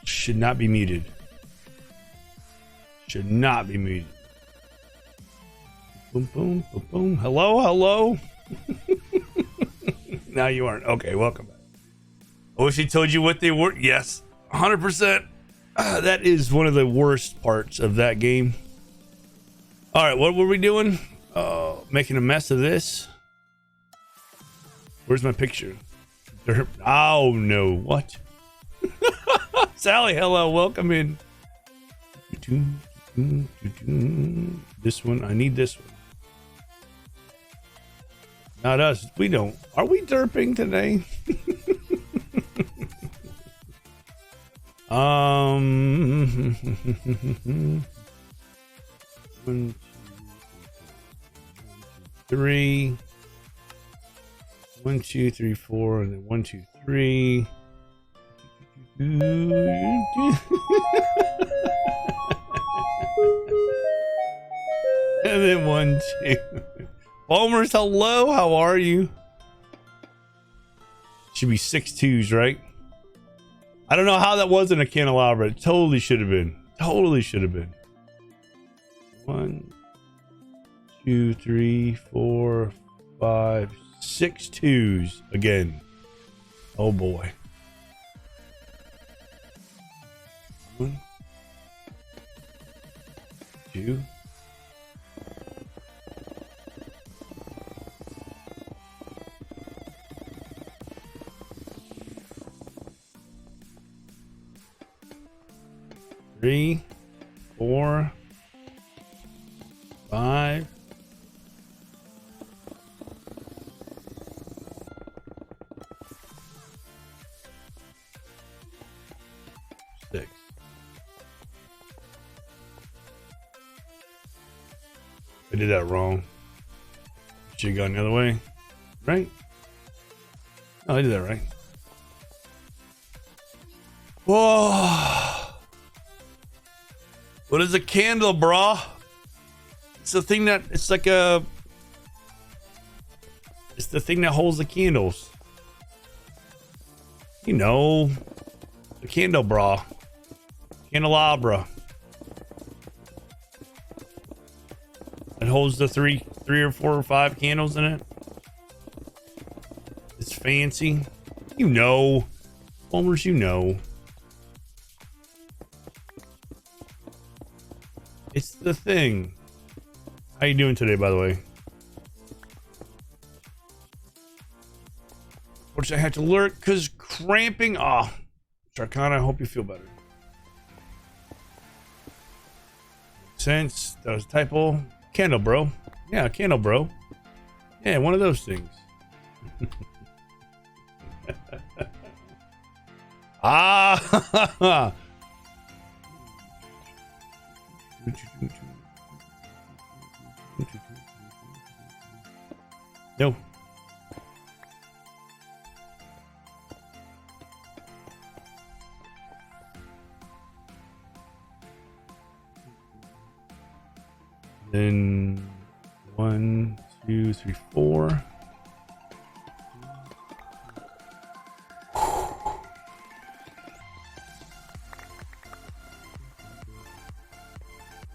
Should not be muted. Should not be muted. Boom, boom, boom, boom. Hello, hello. Now you aren't. Okay, welcome back. I wish he told you what they were. Yes, 100%. That is one of the worst parts of that game. All right, what were we doing? Making a mess of this. Where's my picture? Oh no! What? Sally, hello, welcome in. This one, I need this one. Not us. We don't. Are we derping today? One, two, three. 1, 2, 3, 4, and then 1, 2, 3. And then 1, 2. Palmer's, hello, how are you? Should be 6 2s, right? I don't know how that wasn't a candelabra. It totally should have been. Totally should have been. 1, 2, 3, 4, 5, 6 2s again. Oh boy. 1, 2. Three, 4, 5. 6. I did that wrong. Should have gone the other way. Right? Oh, I did that right. Whoa. What is a candle, brah? It's the thing that, it's like a, it's the thing that holds the candles. You know, the candle, brah. Candelabra. It holds the three or 4 or 5 candles in it. It's fancy. You know. Homers, you know. It's the thing. How you doing today, by the way? Which I had to lurk because cramping. Ah, Sharkana, I hope you feel better. Sense that was a typo. Candle, bro. Yeah, candle, bro. Yeah, one of those things. Ah. No. Then 1, 2, 3, 4.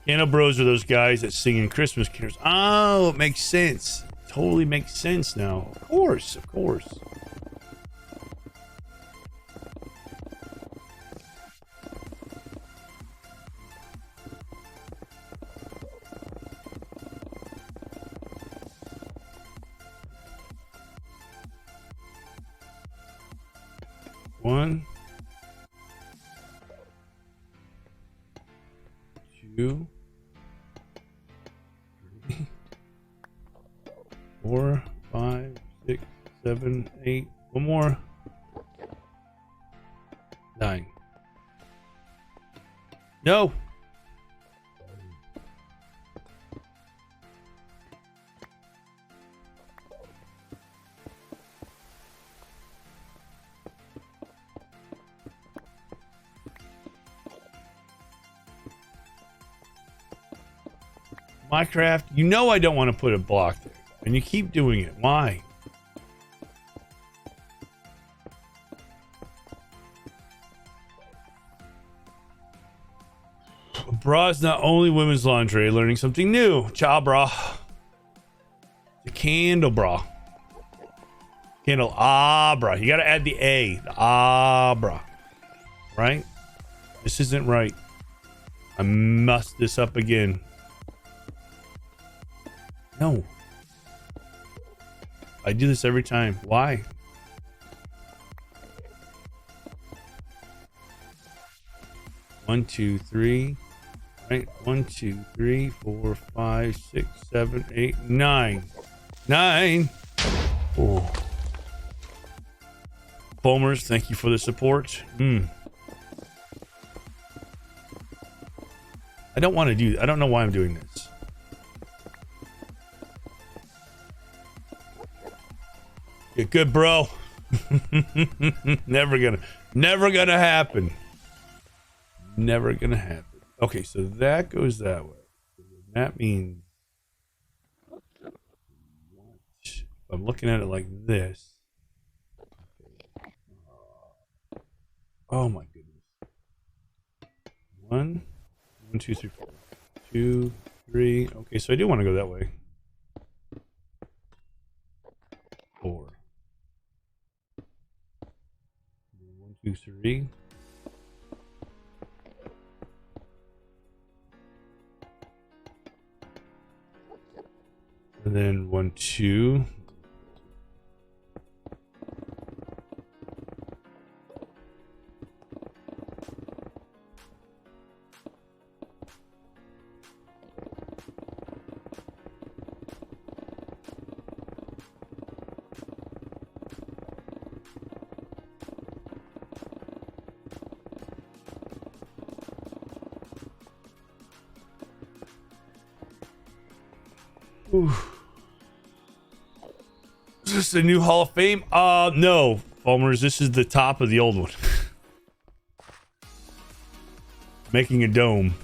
Piano Bros are those guys that sing in Christmas carols. Oh, it makes sense. Totally makes sense now. Of course, of course. One, 2, 3, 4, 5, 6, 7, 8. One more. 9. No. Minecraft, you know I don't want to put a block there, and you keep doing it. Why? Bra is not only women's lingerie. Learning something new. Ciao, bra. The candle bra. Candle bra. You gotta add the A. The bra. Right? This isn't right. I messed this up again. No. I do this every time. Why? One, two, three. Right? 1, 2, 3, 4, 5, 6, 7, 8, 9. 9. Oh. Foamers, thank you for the support. I don't want to do. I don't know why I'm doing this. Get good, bro. Never gonna happen. Never gonna happen. Okay, so that goes that way. That means if I'm looking at it like this. Oh my goodness. 1, 2, 3, 4. 2, 3. Okay, so I do want to go that way. 4. 1, 2, 3. And then 1, 2. Ooh. Is this the new Hall of Fame? No, Foamers. This is the top of the old one. Making a dome.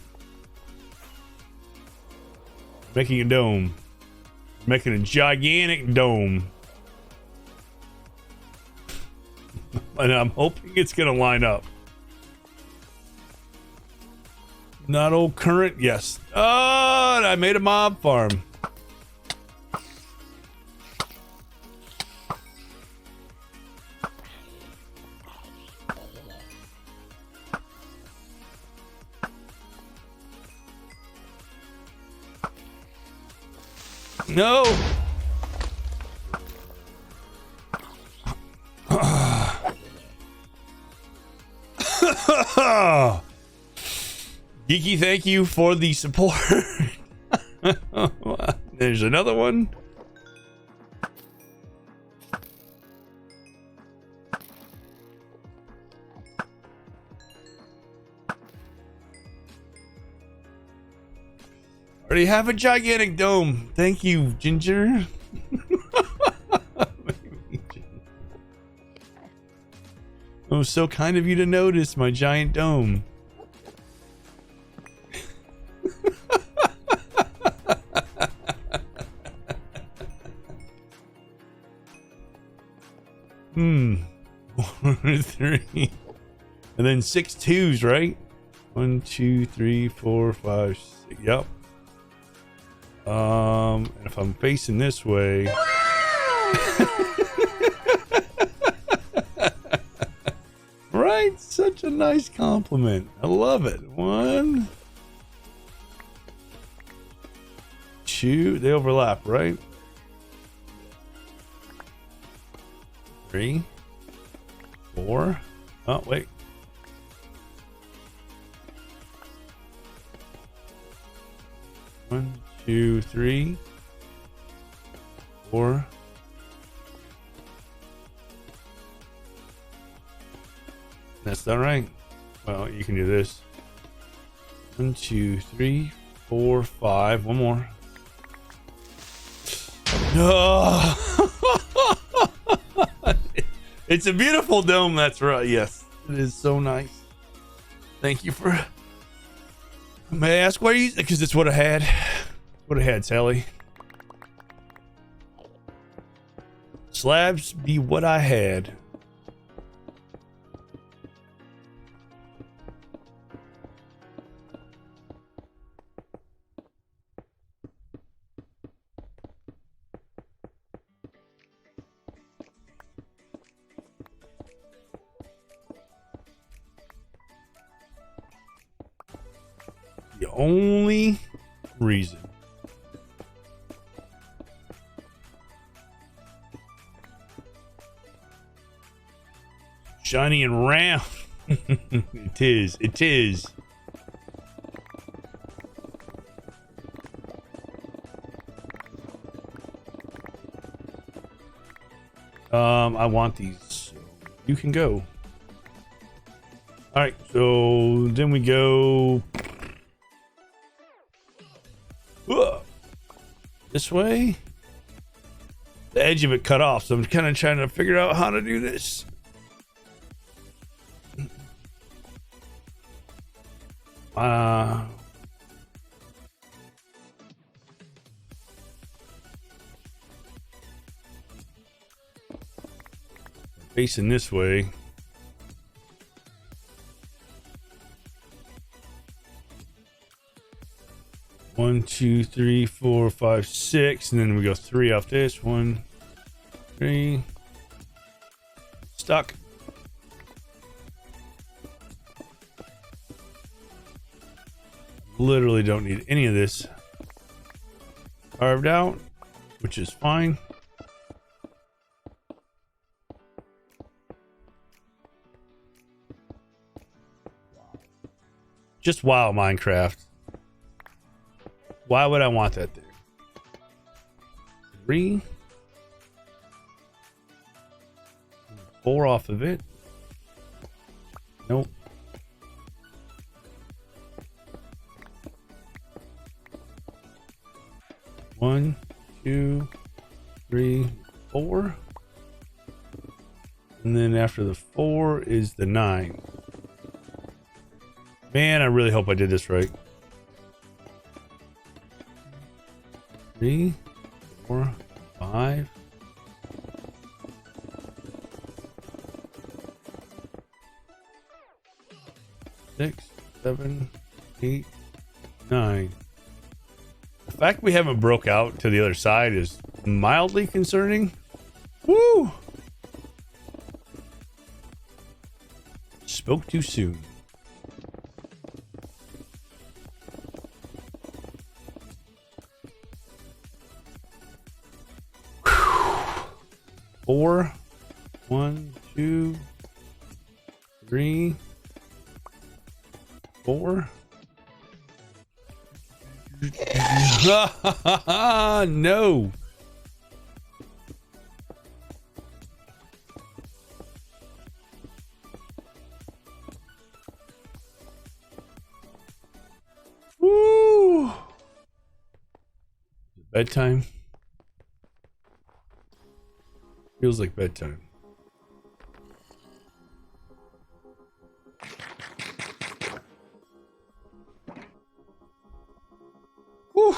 Making a dome. Making a gigantic dome. And I'm hoping it's gonna line up. Not old current, yes. Oh, and I made a mob farm. No. Geeky, thank you for the support. There's another one. Already have a gigantic dome. Thank you, Ginger. Oh, so kind of you to notice my giant dome. One, 3, and then 6 twos, right? 1, 2, 3, 4, 5, 6. Yep. And if I'm facing this way, right? Such a nice compliment. I love it. 1, 2. They overlap, right? 3, 4. Oh, wait. 1, 2, 3, 4. That's not right. Well, you can do this. 1, 2, 3, 4, 5. One more. No. It's a beautiful dome. That's right. Yes, it is so nice. Thank you for. May I ask why you? Because it's what I had. What I had, Sally. Slabs be what I had. only reason. Shiny and round. It is. It is. I want these. So you can go. All right. So then we go this way. The edge of it cut off, so I'm kind of trying to figure out how to do this. Facing this way. One, two, three, four, five, six, and then we go 3 off this. 1, 3. Stuck. Literally don't need any of this carved out, which is fine. Just wow, Minecraft. Why would I want that there? 3. 4 off of it. Nope. One, 2, 3, 4. And then after the 4 is the 9. Man, I really hope I did this right. 3, 4, 5. 6, 7, 8, 9. The fact we haven't broke out to the other side is mildly concerning. Woo! Spoke too soon. Four. 1, 2, 3, 4. No. Woo. Bedtime. Feels like bedtime. Whew.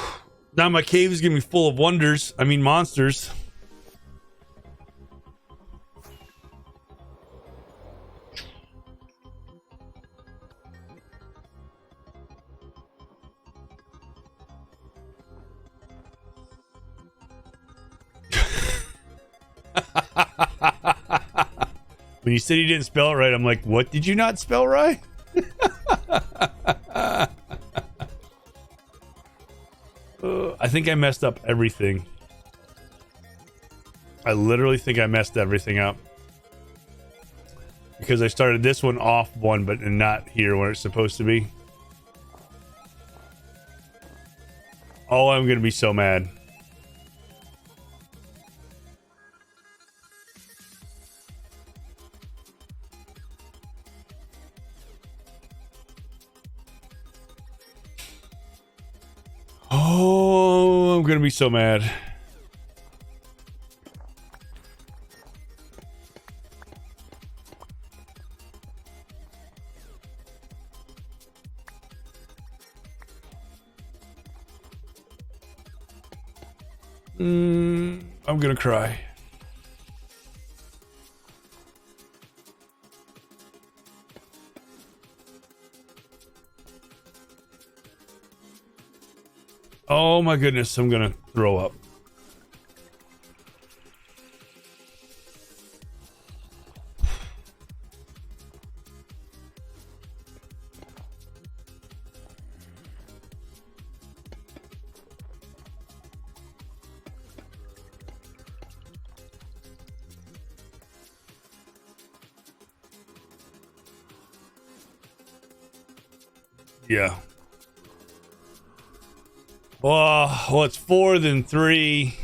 Now my cave is gonna be full of wonders. I mean monsters. When you said you didn't spell it right, I'm like, what did you not spell right? I think I messed up everything. I literally think I messed everything up. Because I started this one off one, but not here where it's supposed to be. Oh, I'm going to be so mad. Oh, I'm gonna be so mad. I'm gonna cry. Oh my goodness, I'm gonna throw up. Yeah. Well, it's 4 then 3.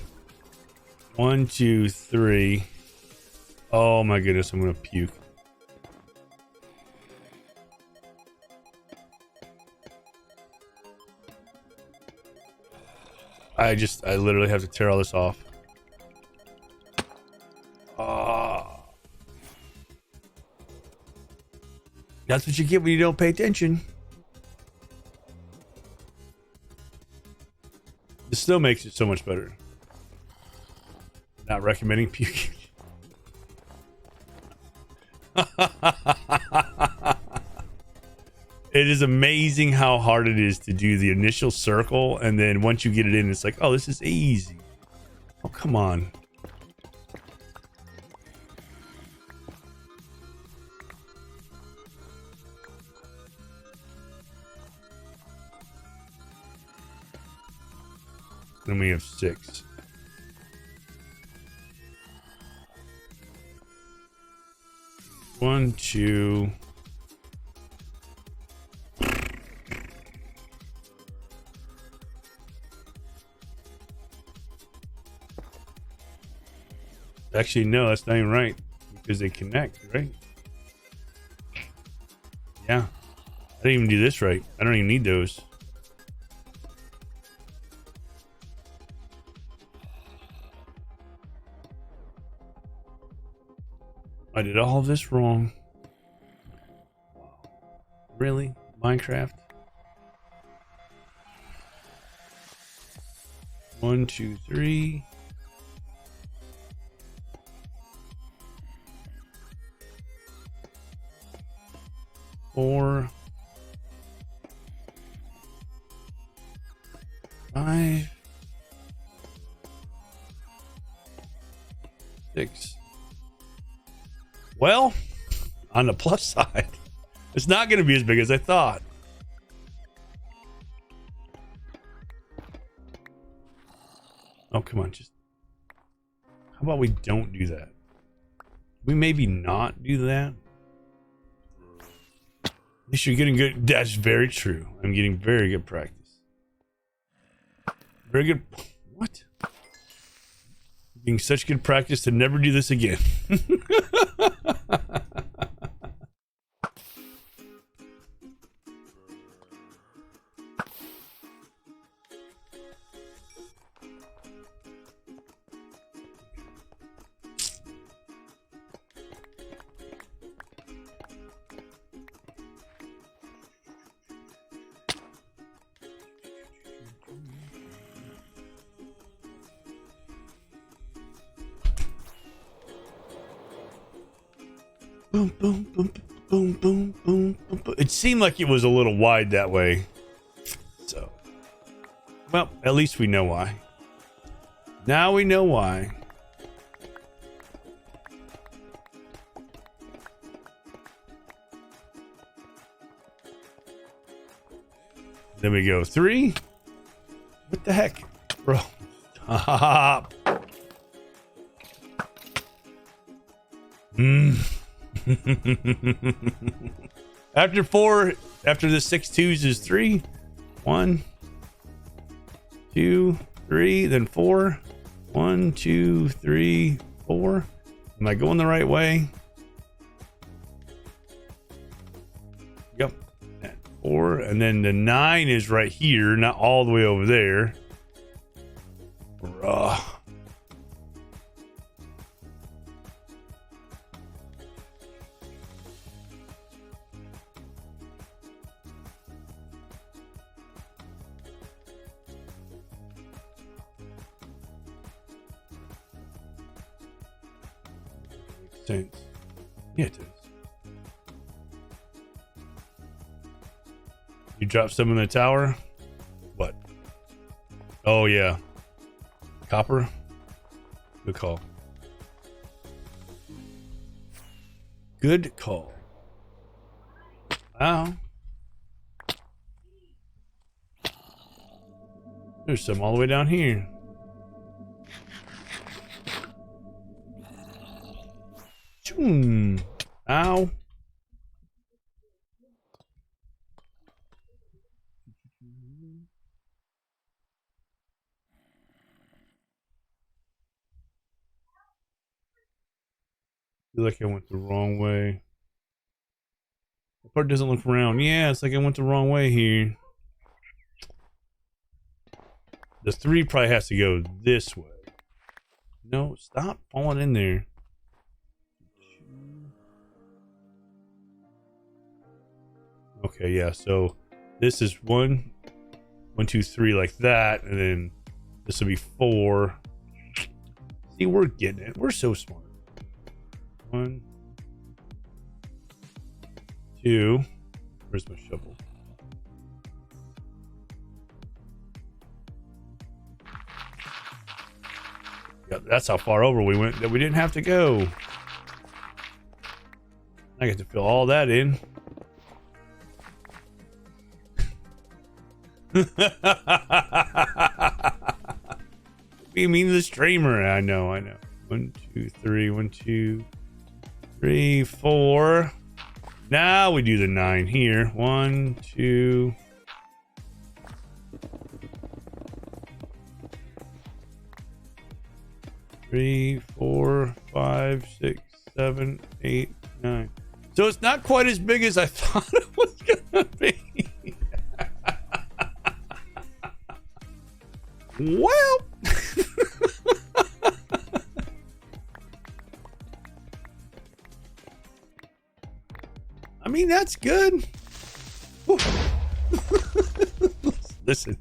1, 2, 3. Oh my goodness, I'm gonna puke. I literally have to tear all this off. That's what you get when you don't pay attention. This still makes it so much better. Not recommending puking. It is amazing how hard it is to do the initial circle, and then once you get it in, it's like, oh, this is easy. Oh, come on. Then we have 6. One, 2. Actually, no, that's not even right because they connect, right? Yeah. I didn't even do this right. I don't even need those. I did all of this wrong. Really? Minecraft? 1, 2, 3. Four, 5, 6. Well, on the plus side, it's not going to be as big as I thought. Oh, come on. Just how about we don't do that? We maybe not do that. At least you're getting good. That's very true. I'm getting very good practice. Very good. What? Getting such good practice to never do this again. Boom, boom, boom, boom, boom, boom, boom, boom. It seemed like it was a little wide that way. So, well, at least we know why. Now we know why. Then we go 3. What the heck, bro? Stop. After 4, after the 6 twos is 3. 1, 2, 3, then 4. 1, 2, 3, 4. Am I going the right way? Yep. 4, and then the 9 is right here, not all the way over there. Sense. Yeah, it does. You drop some in the tower? What? Oh, yeah. Copper? Good call. Good call. Wow. There's some all the way down here. Ow. feel like I went the wrong way. The part doesn't look round. Yeah, it's like I went the wrong way here. The 3 probably has to go this way. No, stop falling in there. Okay, yeah, so this is 1, 1, 2, 3 like that, and then this will be 4. See, we're getting it. We're so smart. 1, 2. Where's my shovel? Yep, that's how far over we went that we didn't have to go. I get to fill all that in. You mean the streamer? I know. 1, 2, 3. 1, 2, 3, 4. Now we do the 9 here. 1, 2. 3, 4, 5, 6, 7, 8, 9. So it's not quite as big as I thought it was gonna be. Well, I mean, that's good. Listen.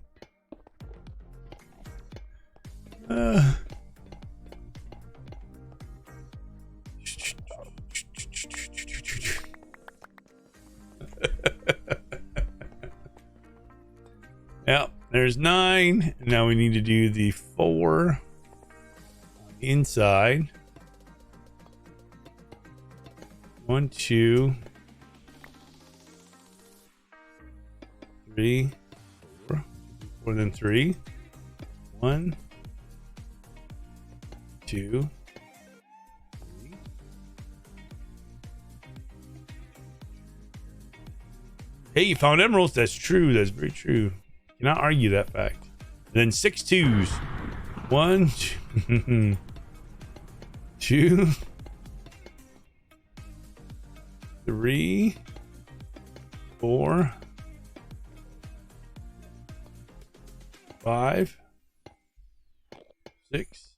Yep, there's 9. Now we need to do the 4 inside. 1, 2, 3, 4. 4 then 3. 1, 2, 3. Hey, you found emeralds. That's true. That's very true. Cannot argue that fact. And then 6 2s. 1, 2, 3, 4, 5, 6.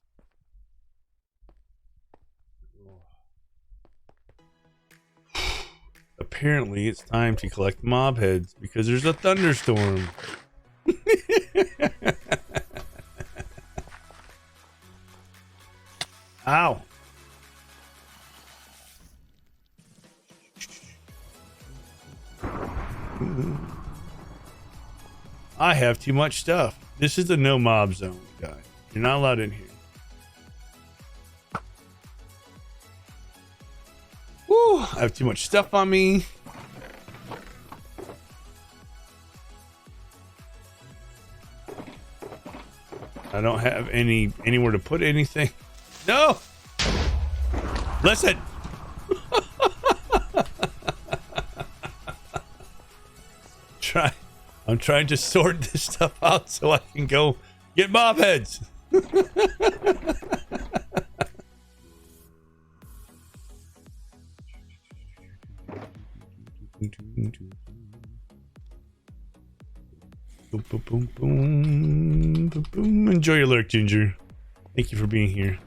Apparently, it's time to collect mob heads because there's a thunderstorm. Ow. I have too much stuff. This is the no mob zone, guys. You're not allowed in here. Woo, I have too much stuff on me. I don't have anywhere to put anything. No! Listen! I'm trying to sort this stuff out so I can go get mob heads. Boom, boom, boom, boom, boom, boom. Enjoy your lurk, Ginger. Thank you for being here.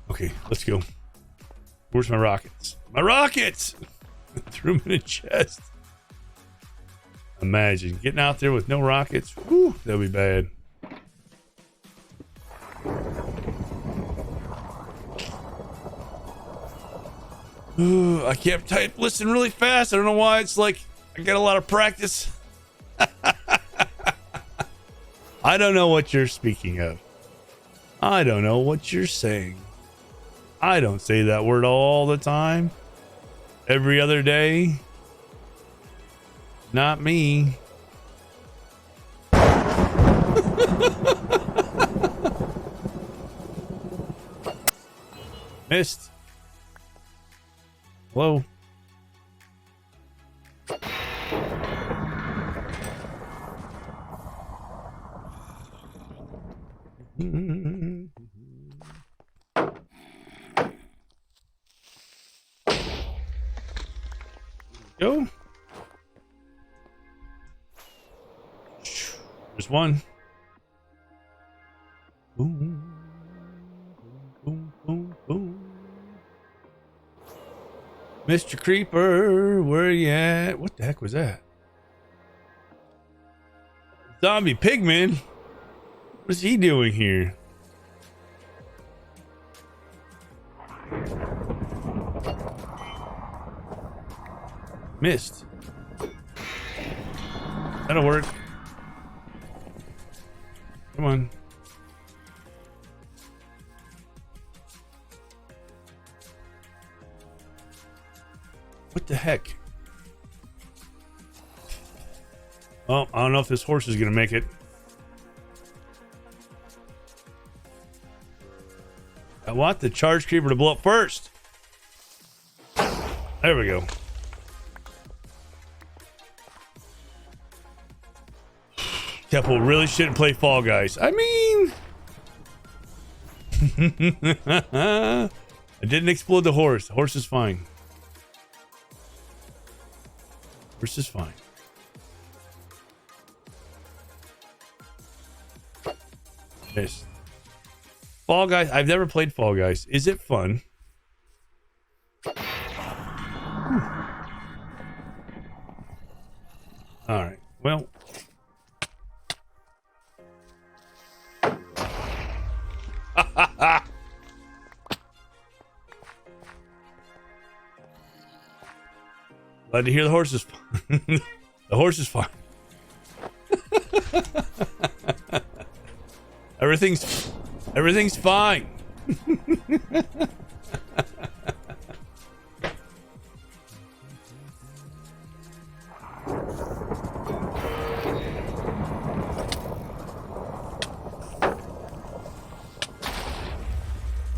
Okay, let's go. Where's my rockets? My rockets! Threw them in a chest. Imagine getting out there with no rockets. Whew, that'll be bad. Ooh, I can't listen really fast. I don't know why. It's like I got a lot of practice. I don't know what you're speaking of. I don't know what you're saying. I don't say that word all the time. Every other day. Not me. Missed. Hello. Go. There's one. Boom, boom, boom, boom. Mr. Creeper, where you at? What the heck was that? Zombie pigman? What is he doing here? Missed. That'll work. Come on. What the heck? Oh, I don't know if this horse is gonna make it. I want the charge creeper to blow up first. There we go. Tadpole really shouldn't play Fall Guys. I mean, I didn't explode the horse. The horse is fine. Horse is fine. Missed. Fall Guys. I've never played Fall Guys. Is it fun? All right. Well. Glad to hear the horse is fine. The horse is fine. Everything's fine.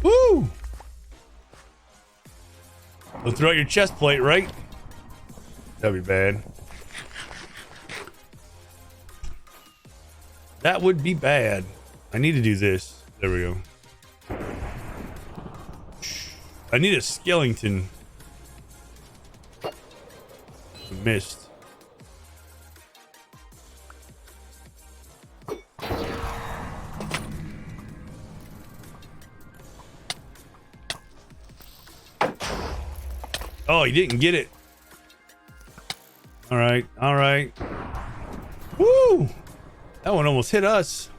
Woo! Don't throw out your chest plate, right? That'd be bad. That would be bad. I need to do this. There we go. I need a skeleton. Missed. Oh, he didn't get it. All right, all right. Woo! That one almost hit us.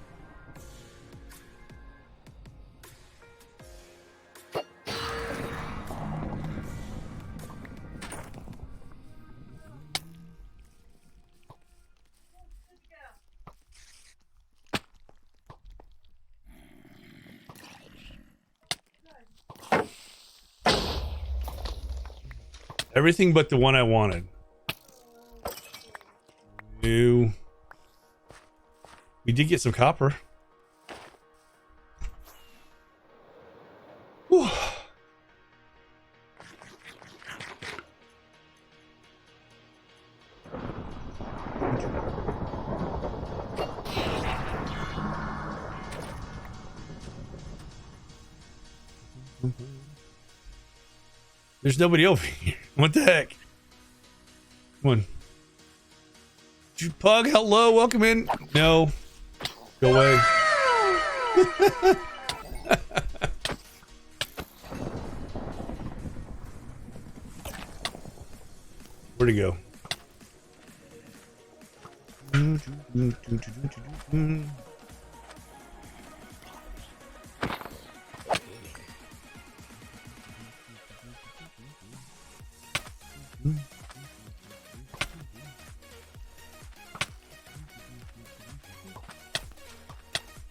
Everything but the one I wanted. Ew. We did get some copper. Whew. There's nobody over here. What the heck? Come on. Pug, hello, welcome in. No. Go away. Where'd he go?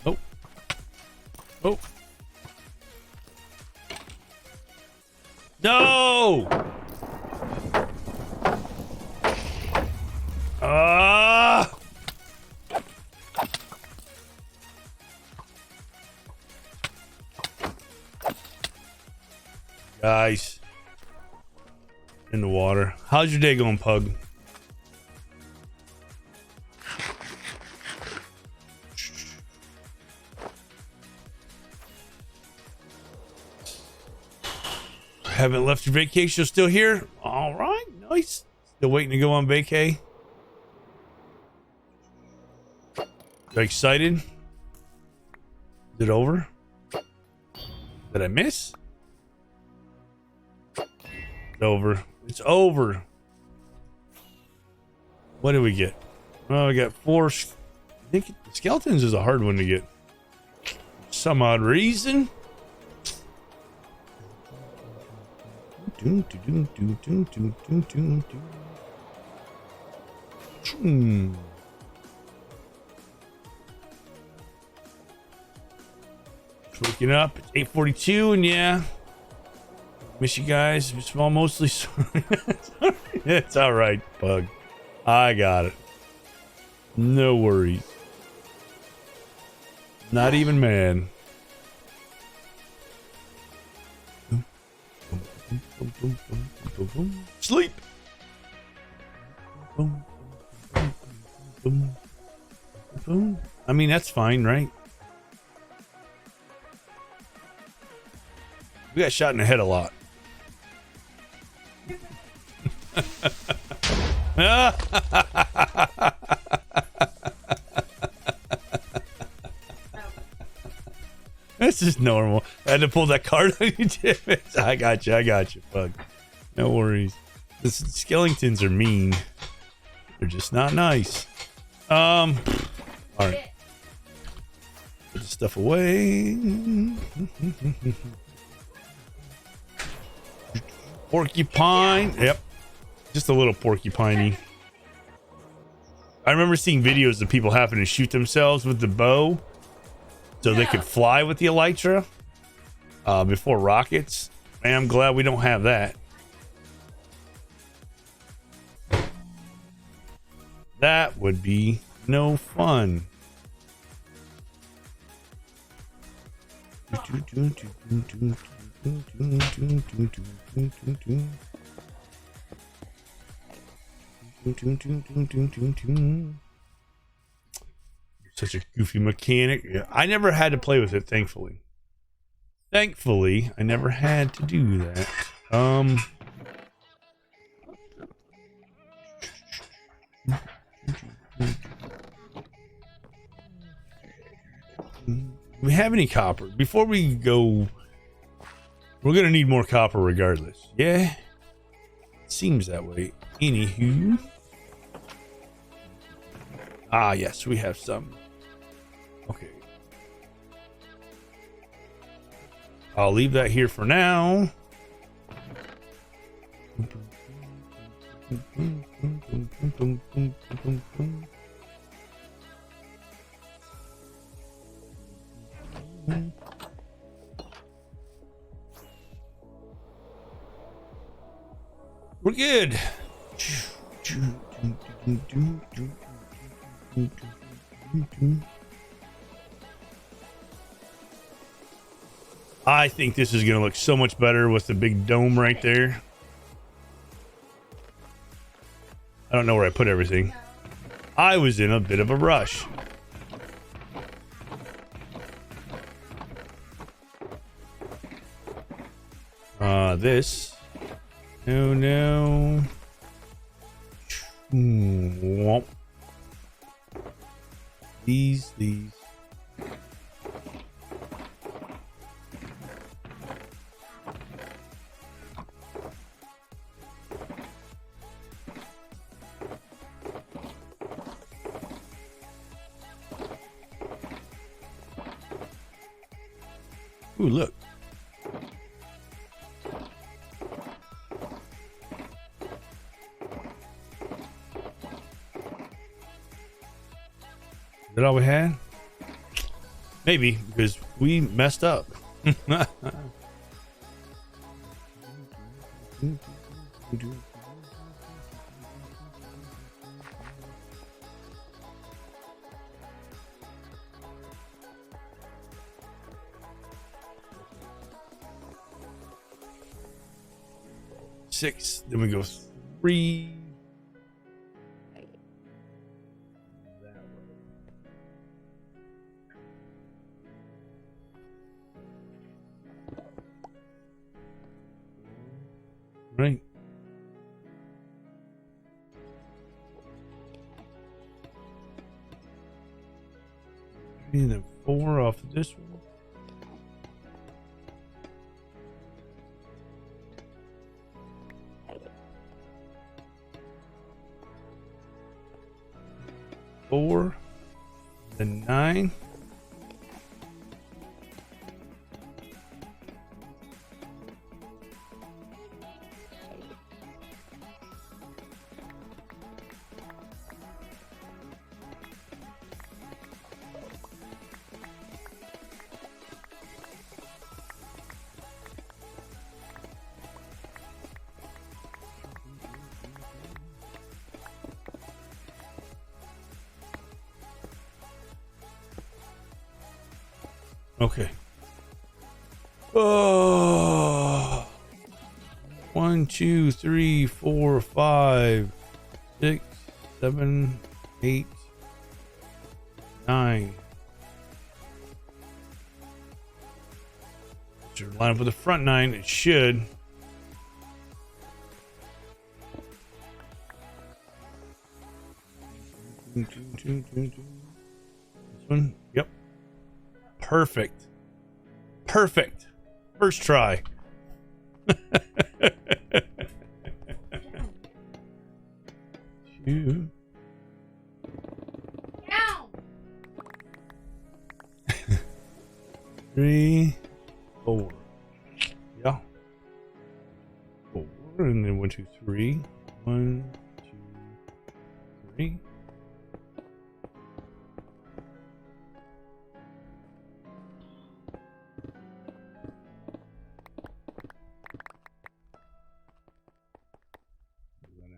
Oh. Oh. No! Ah! Guys. In the water. How's your day going, Pug? Haven't left your vacation. Still here? All right. Nice. Still waiting to go on vacay. You excited? Is it over? Did I miss? It's over. It's over. What did we get? Oh, we got 4. I think skeletons is a hard one to get. Some odd reason. Waking up. It's 8:42, and yeah, miss you guys. Small, mostly. It's all right, Bug. I got it. No worries. Not even mad. Sleep. I mean, that's fine, right? We got shot in the head a lot. This is normal. I had to pull that card on you, Tim. I got you, Bug. No worries. The skeletons are mean. They're just not nice. All right. Put the stuff away. Porcupine. Yep. Just a little porcupiney. I remember seeing videos of people having to shoot themselves with the bow so they could fly with the elytra before rockets. Man, I'm glad we don't have that. That would be no fun. Such a goofy mechanic. I never had to play with it, thankfully. Thankfully, I never had to do that. Do we have any copper? Before we go, we're gonna need more copper regardless. Yeah, it seems that way. Anywho, yes, we have some. Okay, I'll leave that here for now. We're good. I think this is going to look so much better with the big dome right there. I don't know where I put everything. I was in a bit of a rush. This. No. Womp. These. Ooh, look. Is that all we had? Maybe, because we messed up. Six, then we go 3. Right. And then 4 off of this one. Four, then 9. Okay. Oh, 1, 2, 3, 4, 5, 6, 7, 8, 9. Should line up with the front 9. It should. This one. Yep. Perfect. Perfect. First try. Two. Down. 3, 4. Yeah. 4. And then 1, 2, 3. 1, 2, 3.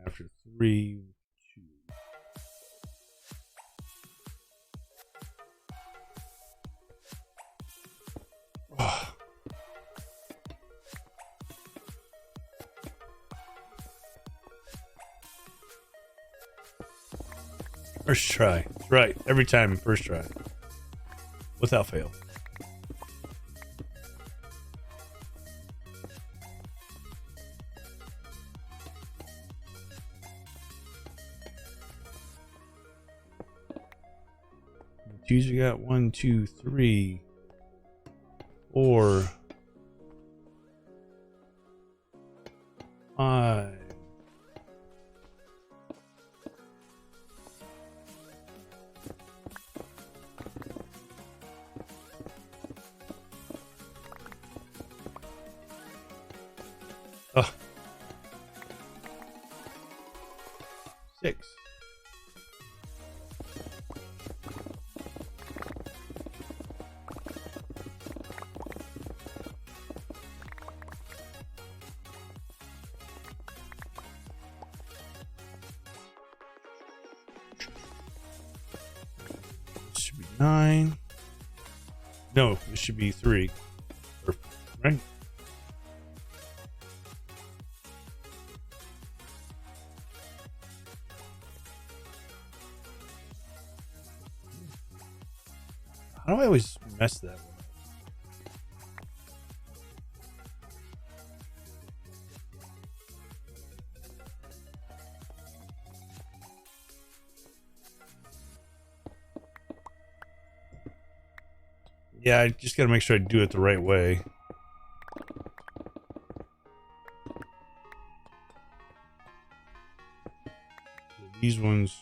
After 3, 2. Oh. First try. Right. Every time, first try. Without fail. You got 1, 2, 3, 4, 5. Oh. 6. Should be 9. No, it should be 3. Perfect. Right? How do I always mess that one up? Yeah, I just gotta make sure I do it the right way. These ones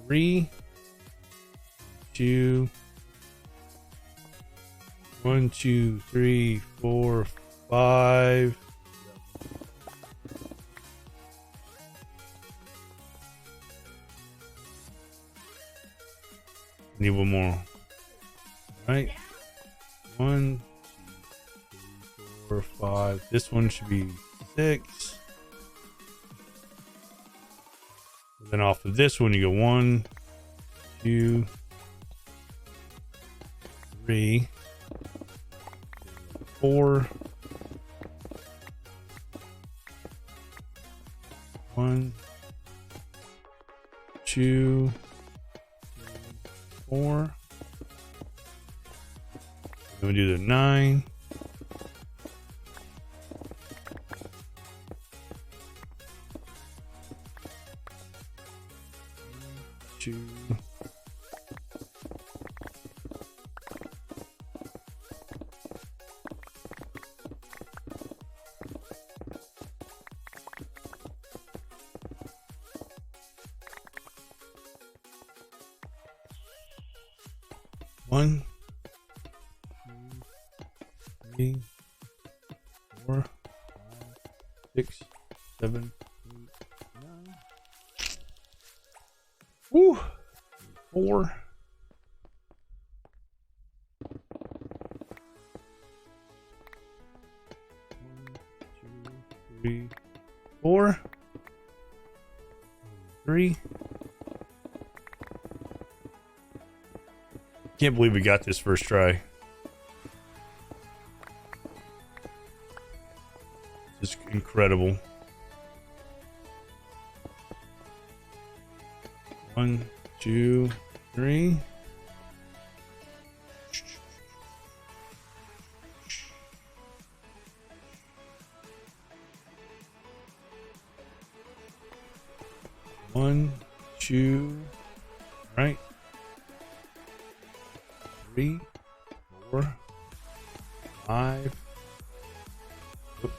3, 2, 1, 2, 3, 4, 5. Need one more. Right? 1, 2, 3, 4, 5. This one should be 6. And then off of this one, you go 1, 2, 3, 4. 1, 2, 4. Then we do the 9. 2. One, 2, 3, 4, 5, 6, 7, 8, 9. Woo! 4. 3, 4. 3. Can't believe we got this first try. It's incredible. 1, 2, 3. One, 2, right. 3, 4, 5. Whoop.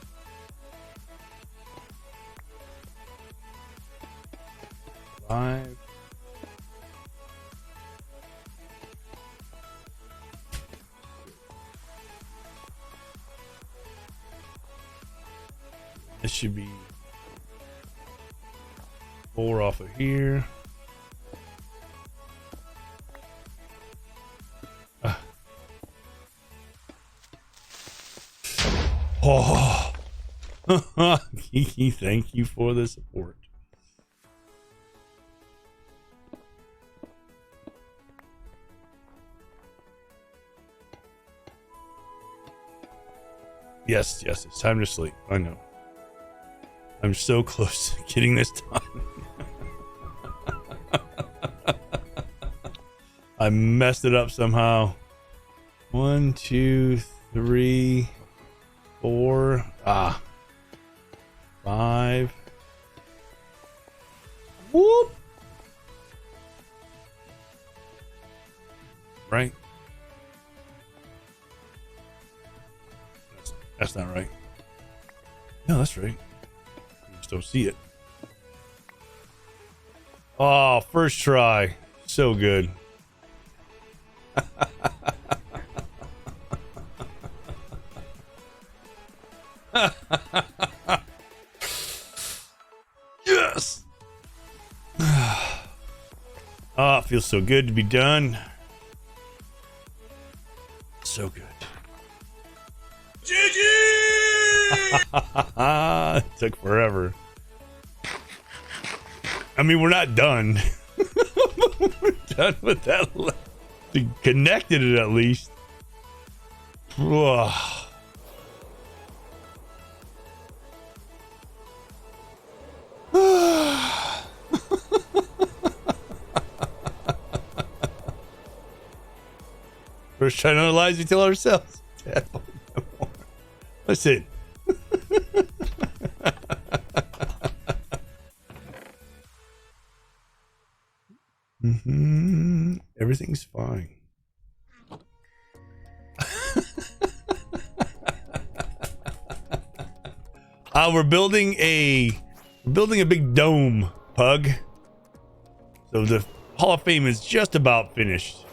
5. This should be 4 off of here. Oh, Kiki, thank you for the support. Yes, it's time to sleep. I know. I'm so close to getting this done. I messed it up somehow. 1, 2, 3, 4. 5. Whoop. Right. That's not right. No, that's right. You just don't see it. Oh, first try. So good. Yes. Oh, it feels so good to be done. So good. GG! It took forever. I mean, we're not done. We're done with that. We connected it at least. Whoa. First trying to analyze we tell ourselves. Listen. Everything's fine. We're building a big dome, Pug. So the Hall of Fame is just about finished.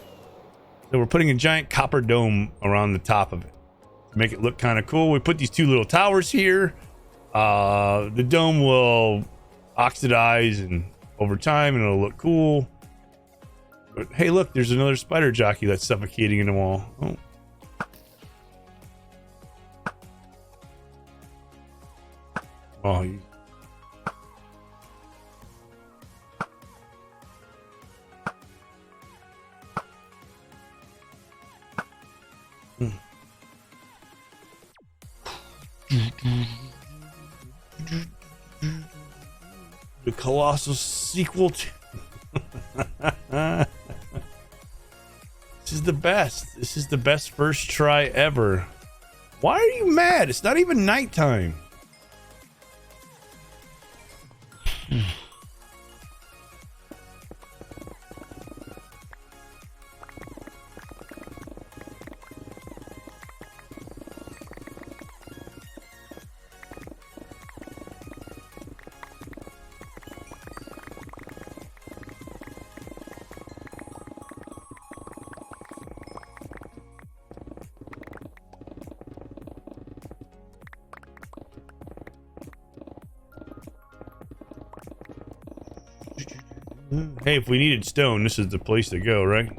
So we're putting a giant copper dome around the top of it to make it look kind of cool. We put these 2 little towers here. The dome will oxidize and over time and it'll look cool. But hey, look, there's another spider jockey that's suffocating in the wall. Oh. Oh, you... The colossal sequel to... This is the best. This is the best first try ever. Why are you mad? It's not even nighttime. Hey, if we needed stone, this is the place to go, right?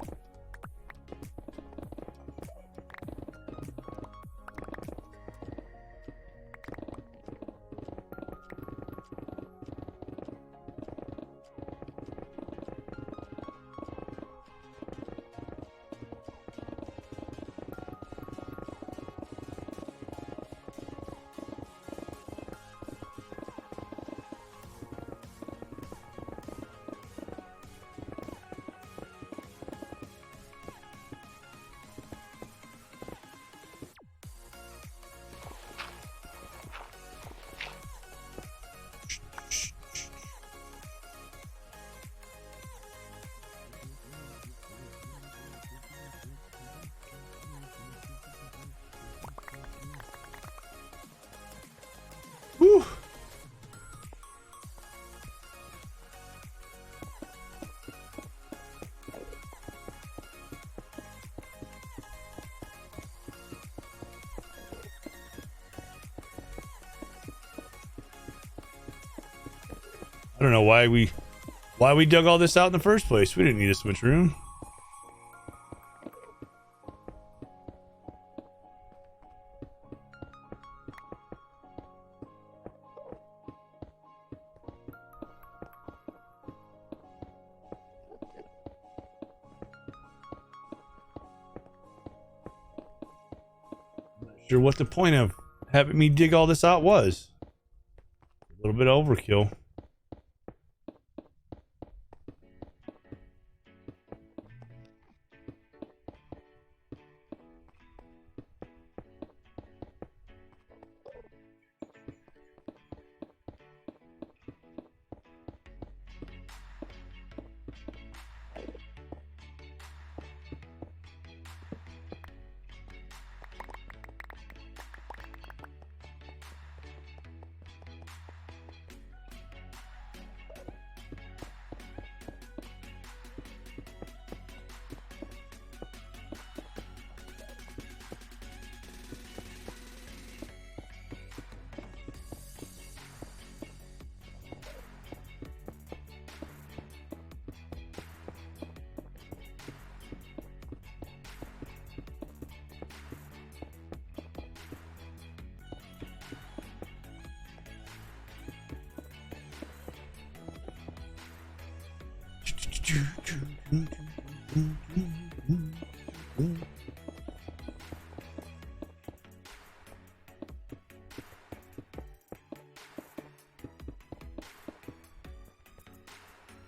Whew. I don't know why we dug all this out in the first place. We didn't need this much room. Sure what the point of having me dig all this out was. A little bit of overkill.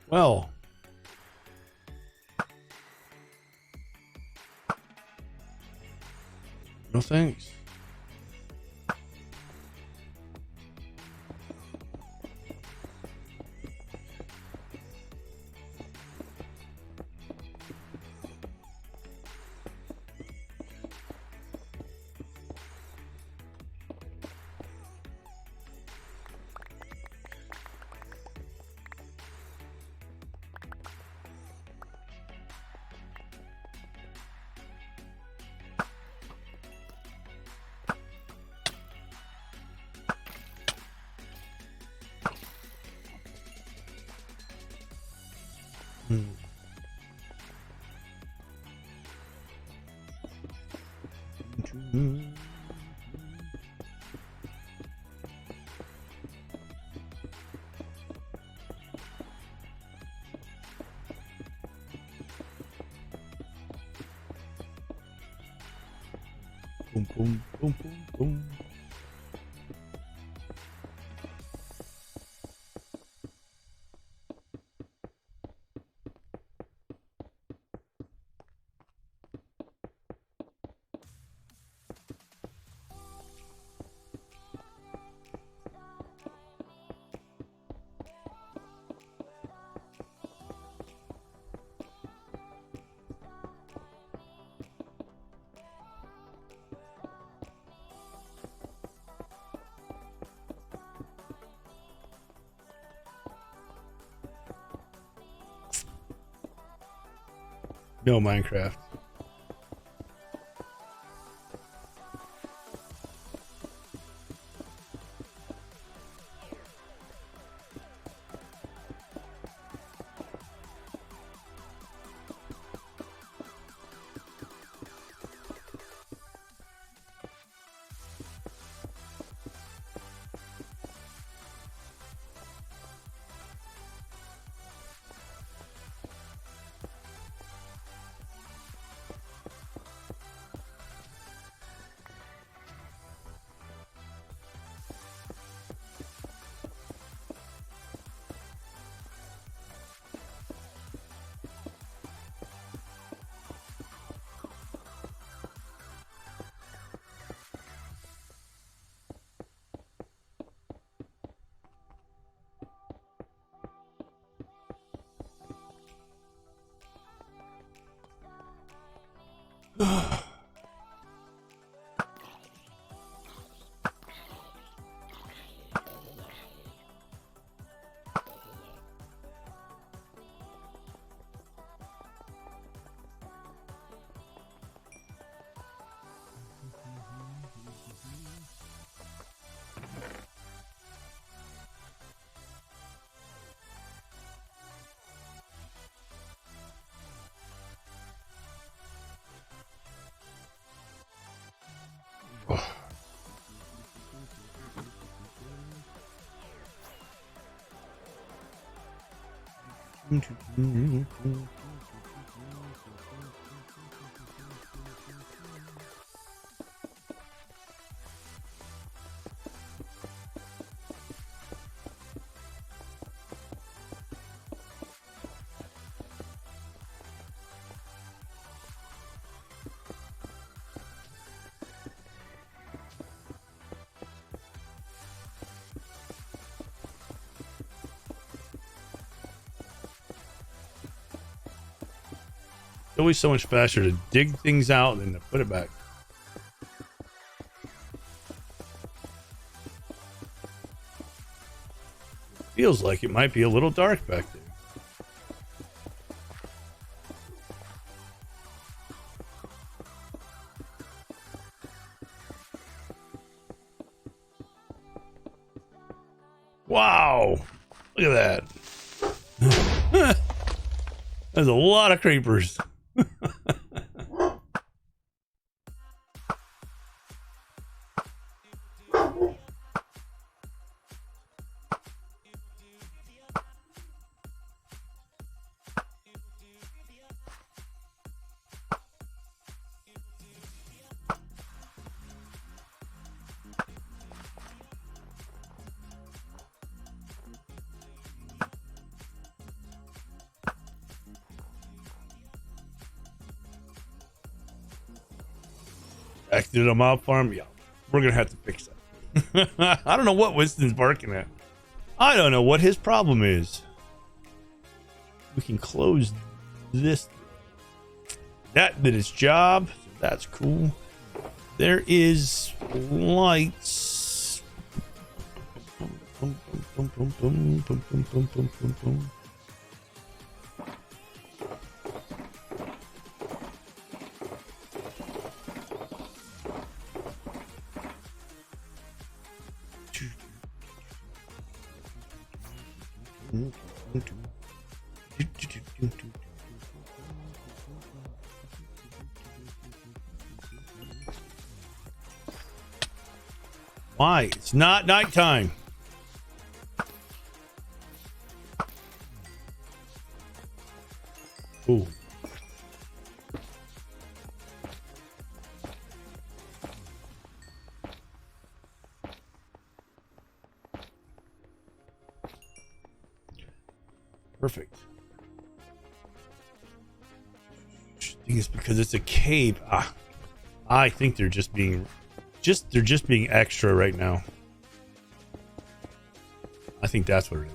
Well, no thanks. Boom, boom, boom, boom, boom. No Minecraft. It's always so much faster to dig things out than to put it back. Feels like it might be a little dark back there. Wow. Look at that. There's a lot of creepers. Back to the mob farm. Yeah, we're gonna have to fix that. I don't know what Winston's barking at. I don't know what his problem is. We can close this. That did its job. So that's cool. There is lights. Why? It's not nighttime. Ooh. Perfect. Thing is, because it's a cave. I think they're just being extra right now. I think that's what it is.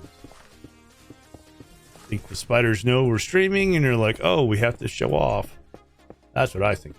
I think the spiders know we're streaming and they're like, oh, we have to show off. That's what I think.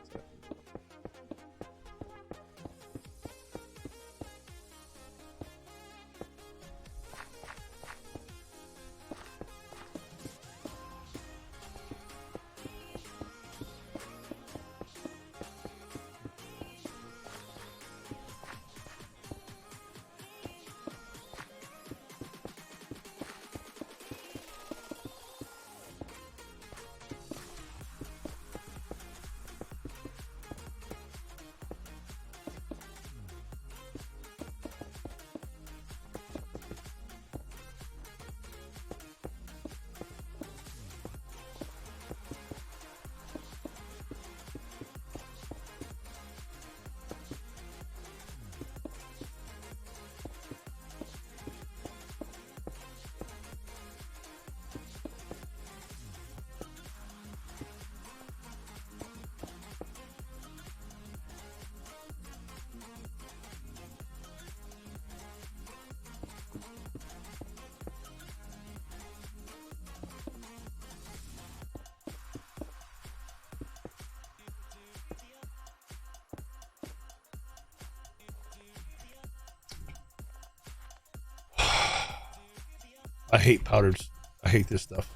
I hate powders. I hate this stuff.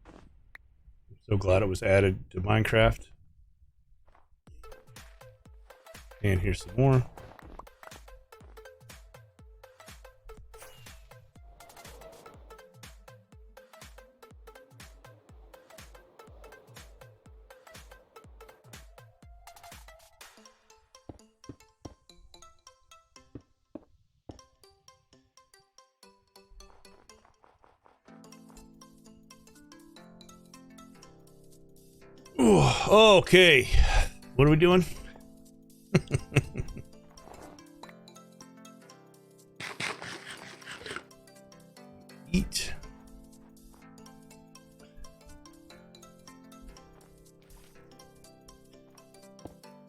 I'm so glad it was added to Minecraft. And here's some more. Ooh, okay. What are we doing? Eat.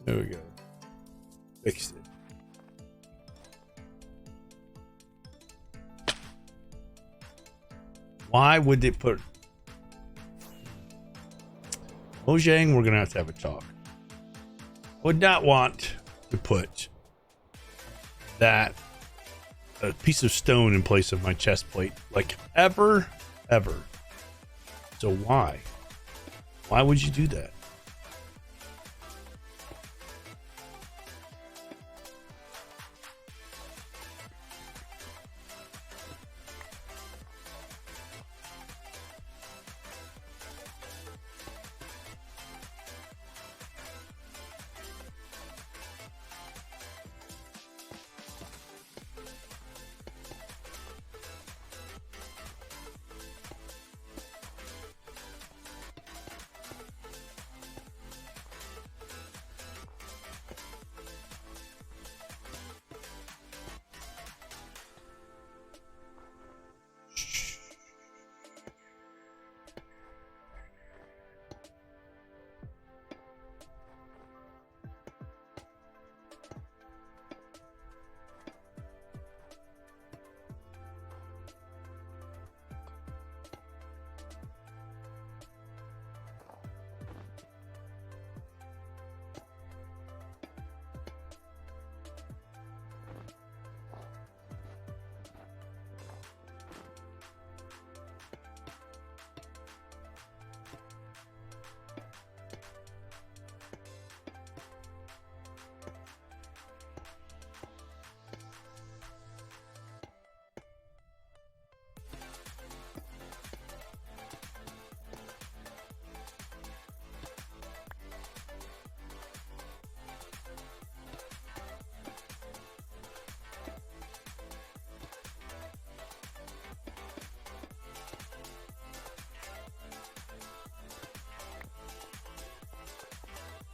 There we go. Fixed it. Why would they put Mojang? We're gonna have a talk. I would not want to put that a piece of stone in place of my chest plate, like ever. So why would you do that?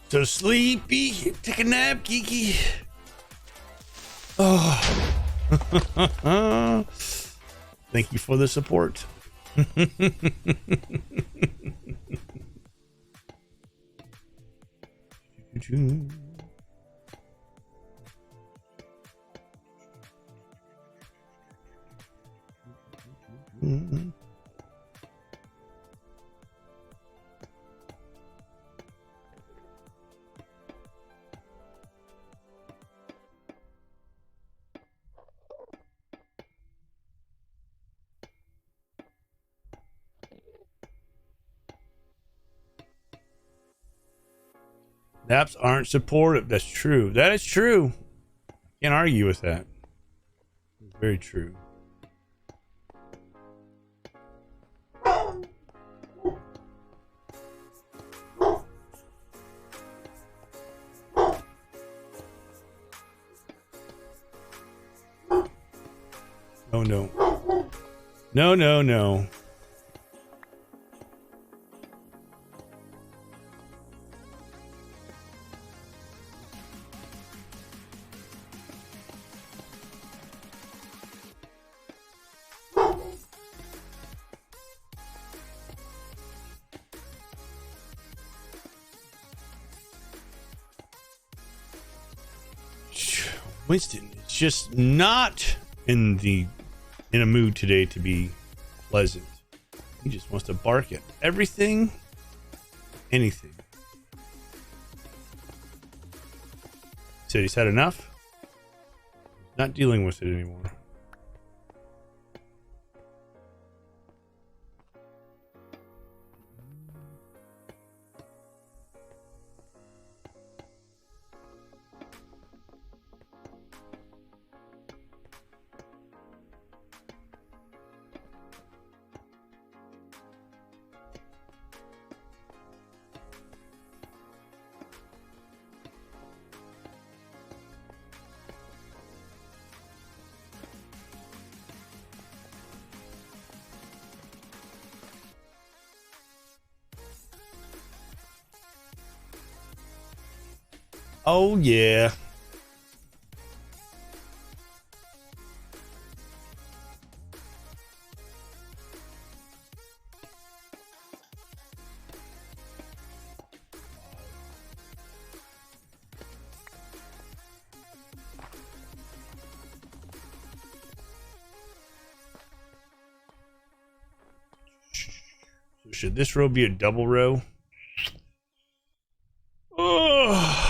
So sleepy. Take a nap, Geeky. Oh. Thank you for the support. Naps aren't supportive. That's true. That is true. Can't argue with that. Very true. Oh no. No, no, no. Winston is just not in a mood today to be pleasant. He just wants to bark at everything, anything. Said he's had enough. Not dealing with it anymore. Oh, yeah. So should this row be a double row? Oh.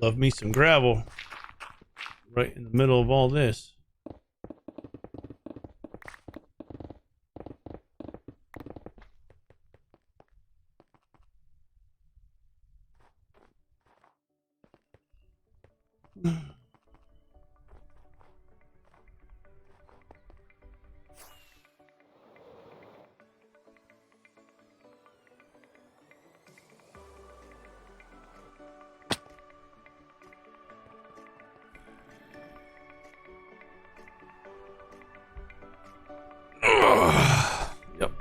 Love me some gravel right in the middle of all this. Yep.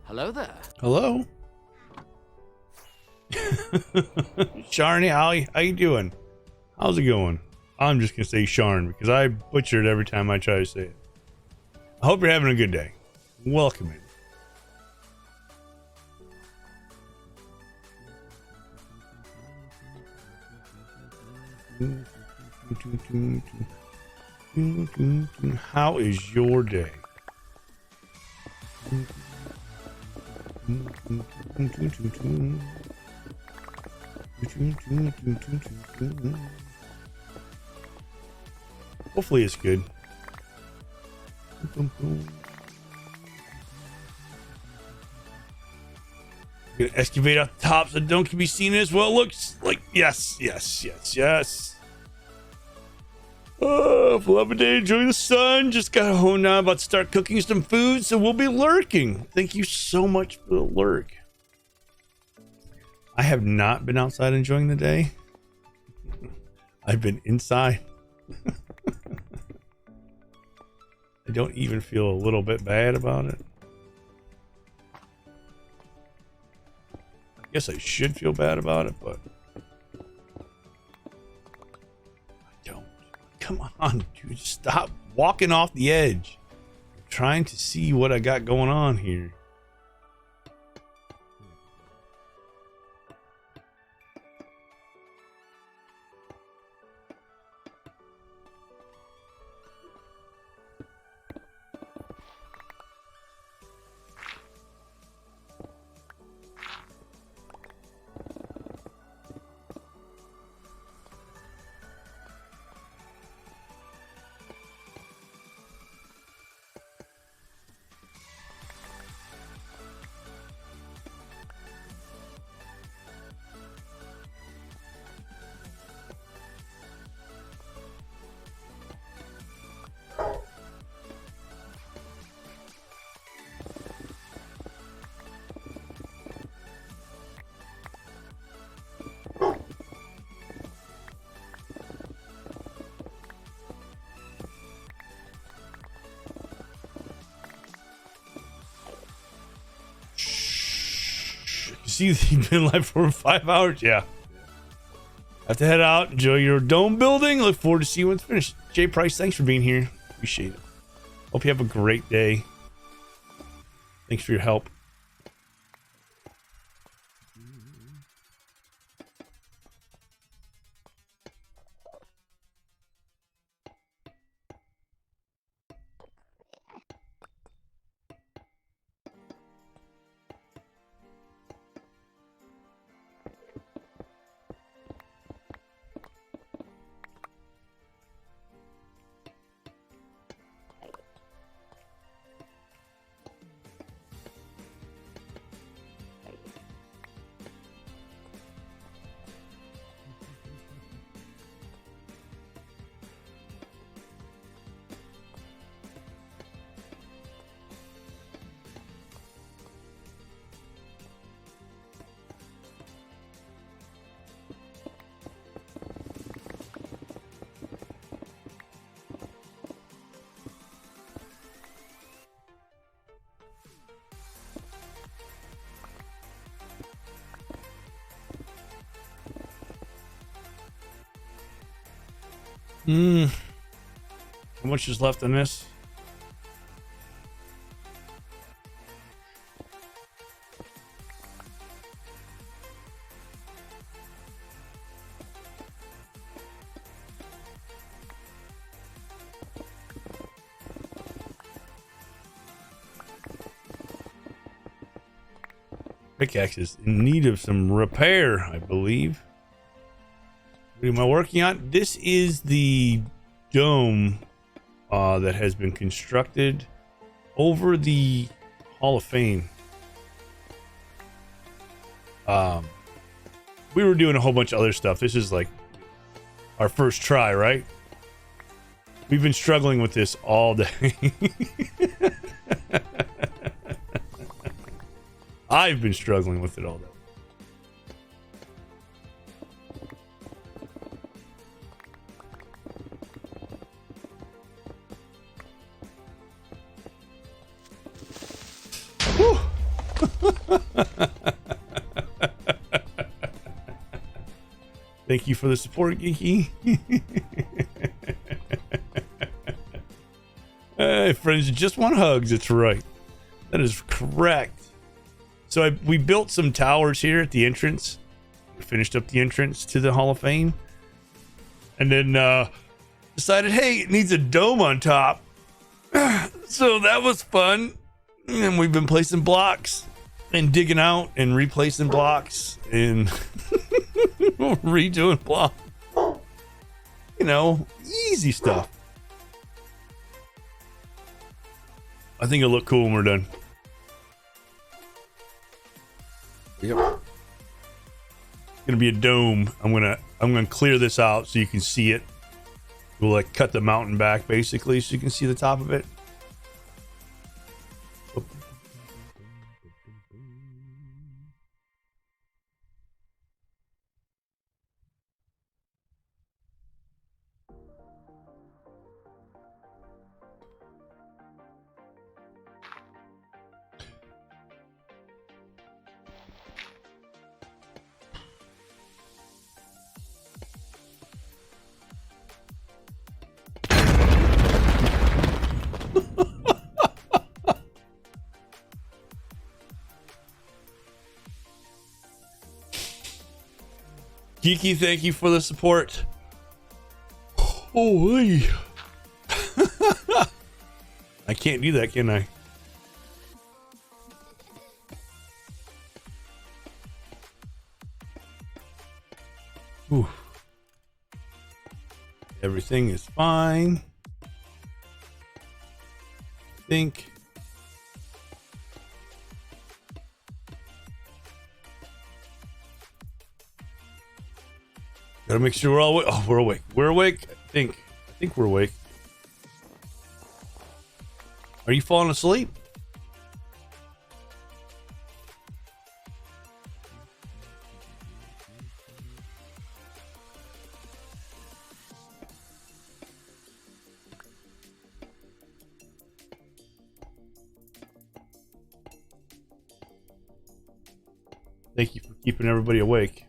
Hello there. Hello. Sharny, how you doing? How's it going? I'm just gonna say Sharn because I butcher it every time I try to say it. I hope you're having a good day. Welcome in. How is your day? Hopefully it's good. Gonna excavate up top so don't can be seen as well. Looks like yes. Love a day, enjoy the sun. Just got home now, about to start cooking some food, so we'll be lurking. Thank you so much for the lurk. I have not been outside enjoying the day. I've been inside. I don't even feel a little bit bad about it. I guess I should feel bad about it, but come on, dude. Stop walking off the edge. I'm trying to see what I got going on here. See, you've been live for 5 hours. Yeah. Have to head out. Enjoy your dome building. Look forward to see you when it's finished. Jay Price, thanks for being here. Appreciate it. Hope you have a great day. Thanks for your help. How much is left in this? Pickaxe is in need of some repair, I believe. What am I working on? This is the dome that has been constructed over the Hall of Fame. We were doing a whole bunch of other stuff. This is like our first try, right? We've been struggling with this all day. I've been struggling with it all day. Thank you for the support, Geeky. Hey, friends, you just want hugs. It's right. That is correct. So we built some towers here at the entrance. We finished up the entrance to the Hall of Fame. And then decided, hey, it needs a dome on top. So that was fun. And we've been placing blocks and digging out and replacing blocks and redoing blocks. You know, easy stuff. I think it'll look cool when we're done. Yep. It's gonna be a dome. I'm gonna clear this out so you can see it. We'll like cut the mountain back basically so you can see the top of it. Geeky, thank you for the support. Holy. I can't do that, can I? Ooh. Everything is fine. I think. Gotta make sure we're all awake. Oh, we're awake. We're awake. I think we're awake. Are you falling asleep? Thank you for keeping everybody awake.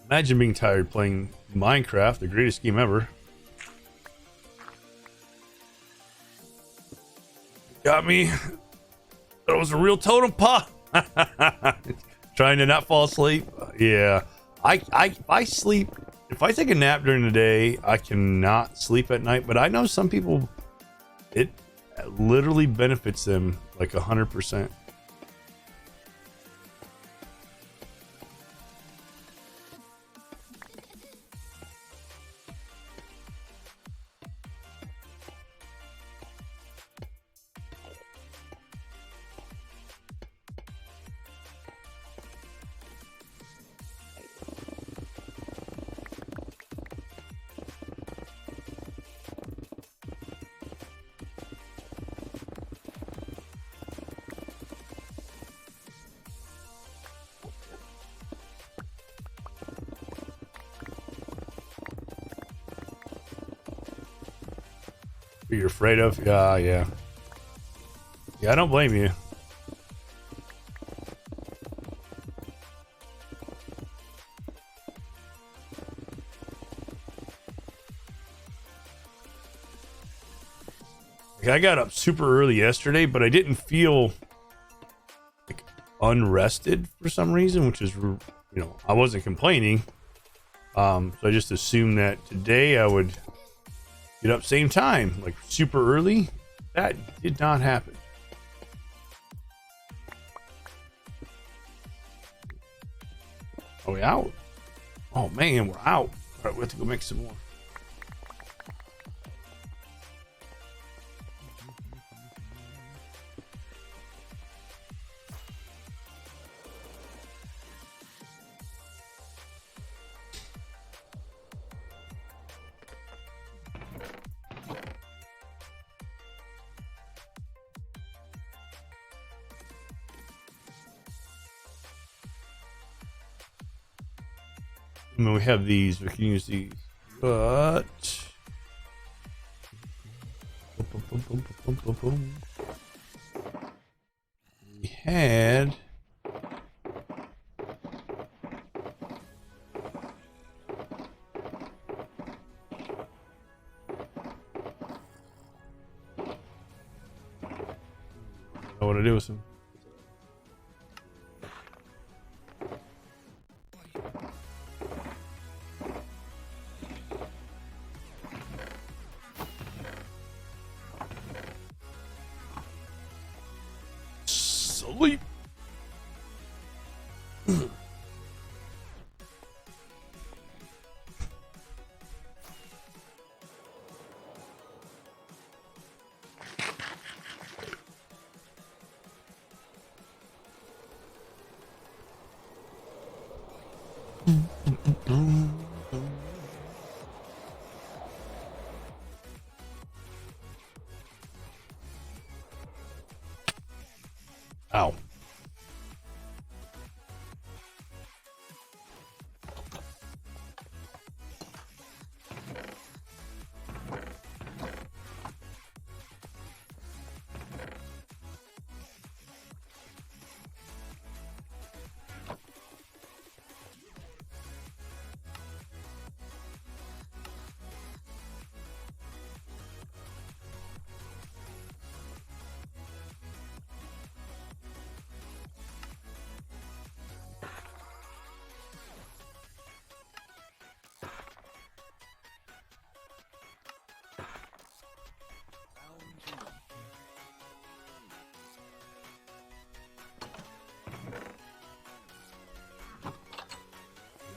Imagine being tired playing Minecraft, the greatest game ever. Got me. That was a real totem pop. Trying to not fall asleep. Yeah. I sleep. If I take a nap during the day, I cannot sleep at night. But I know some people, it literally benefits them like 100%. You're afraid of? Yeah. I don't blame you. I got up super early yesterday, but I didn't feel like unrested for some reason, which is, you know, I wasn't complaining. So I just assumed that today I would get up same time, like super early. That did not happen. Are we out? Oh man, we're out. All right, we have to go make some more. I mean, we have these. We can use these, but we had I don't know what to do with them. Sleep. Ow.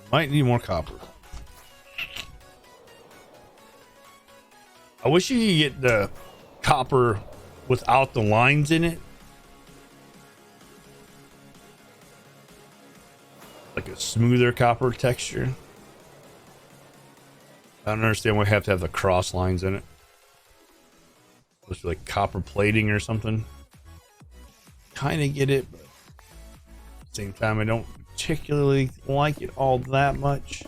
Might need more copper. I wish you could get the copper without the lines in it. Like a smoother copper texture. I don't understand why we have to have the cross lines in it. Supposed to be like copper plating or something. Kind of get it, but at the same time, I don't particularly like it all that much.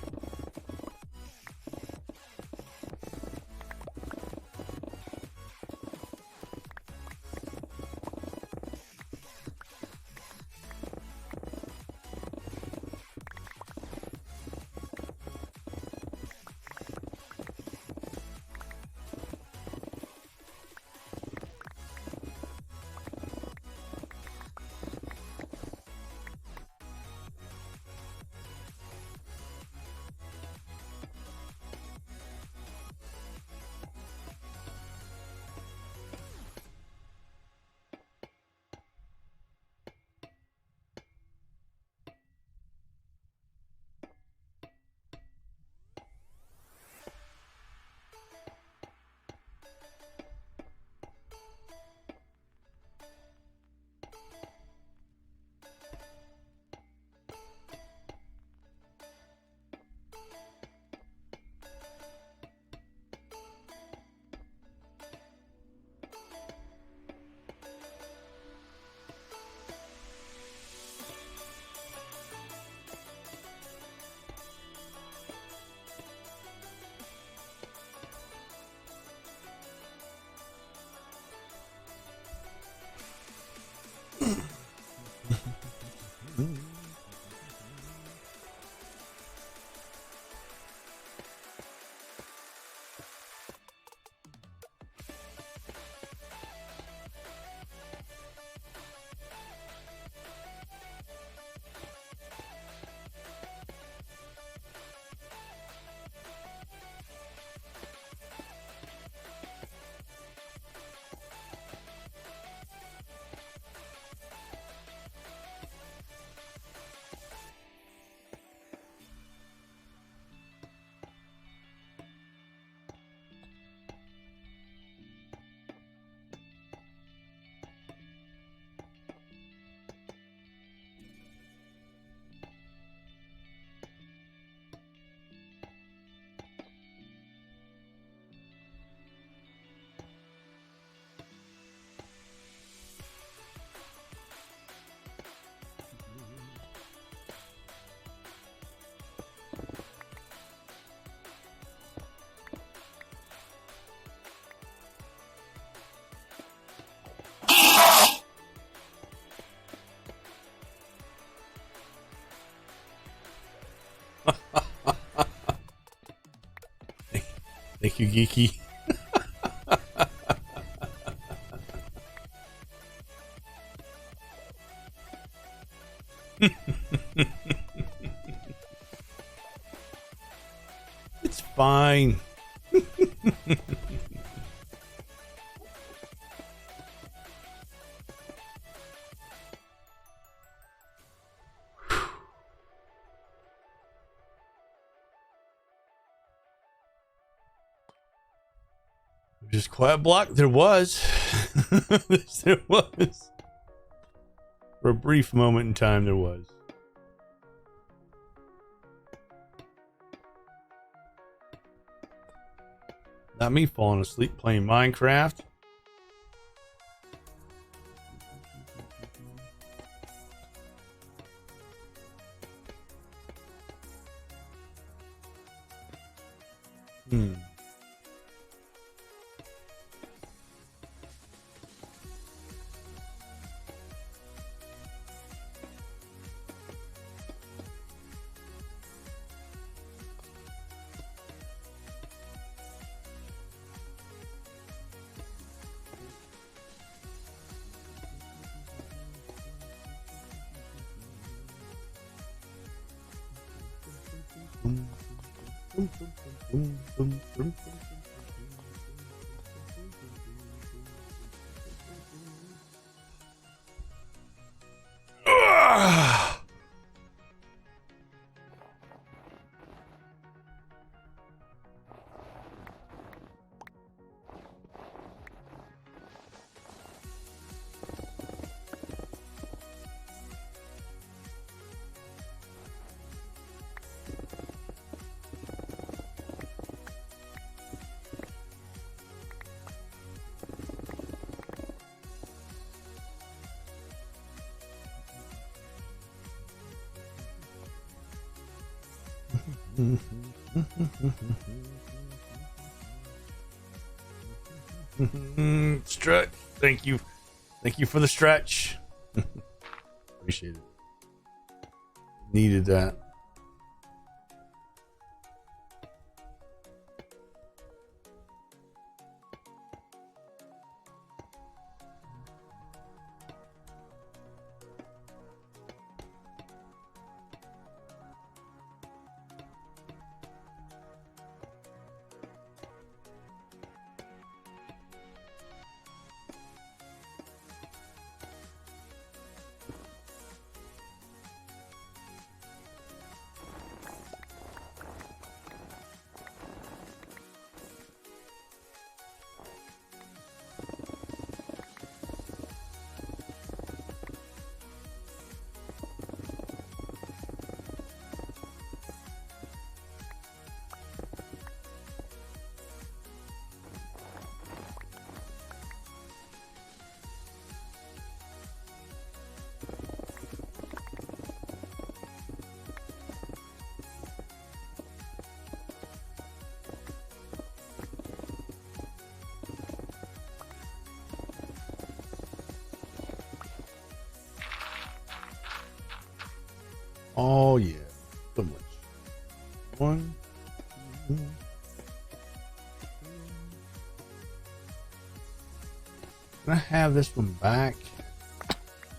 Thank you, Geeky. It's fine. Just quiet block. There was. There was. For a brief moment in time, there was. Not me falling asleep playing Minecraft. Stretch. Thank you. Thank you for the stretch. Appreciate it. Needed that. Oh yeah, so much. One, two, can I have this one back?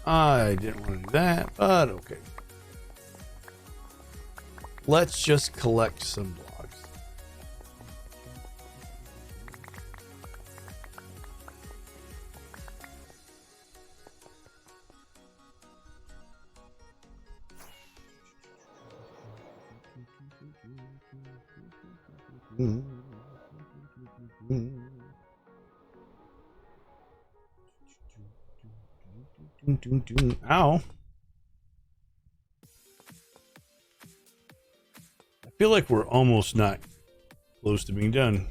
I didn't want to do that, but okay. Let's just collect some blocks. Ow. I feel like we're almost not close to being done.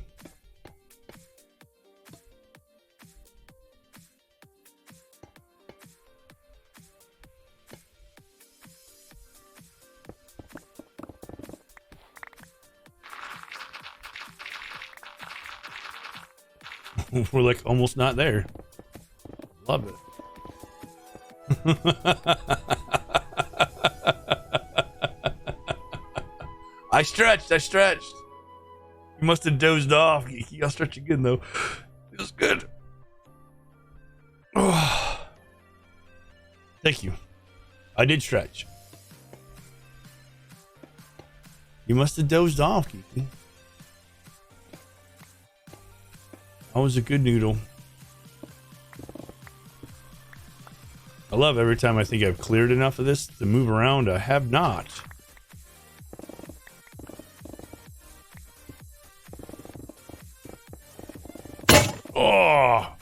We're like almost not there. Love it. I stretched. You must have dozed off. I'll stretch again though. Feels good. Oh. Thank you. I did stretch. You must have dozed off, Kiki. I was a good noodle. I love every time I think I've cleared enough of this to move around. I have not. Oh!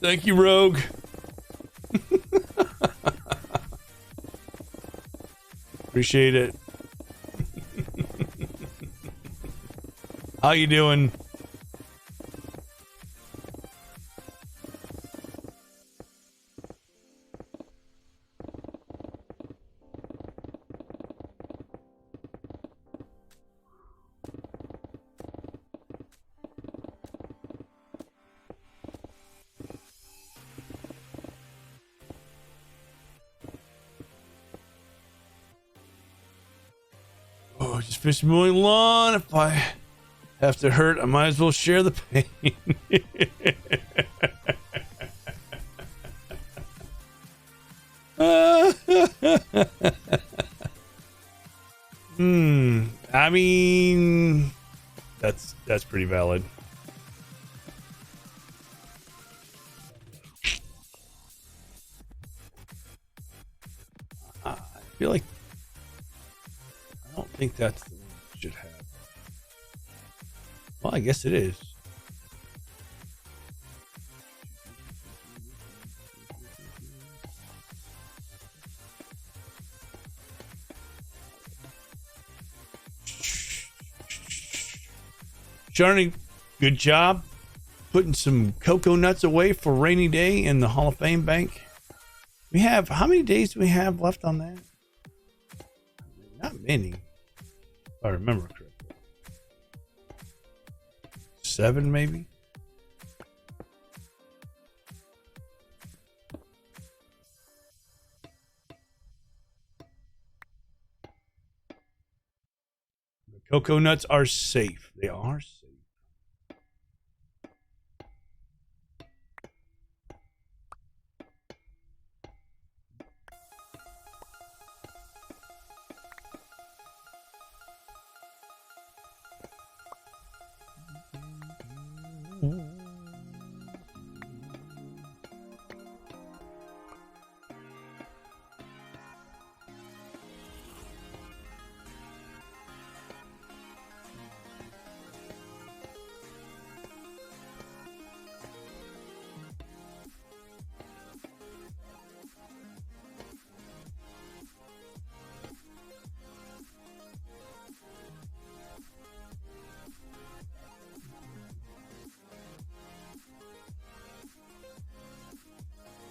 Thank you, Rogue. Appreciate it. How you doing? Oh, just fish mowing lawn. If I have to hurt, I might as well share the pain. I mean, that's pretty valid. I feel like I don't think that's the one we should have. Well, I guess it is. Johnny, good job putting some cocoa nuts away for a rainy day in the Hall of Fame bank. We have, how many days do we have left on that? Not many, if I remember correctly. 7 maybe? The cocoa nuts are safe. They are safe.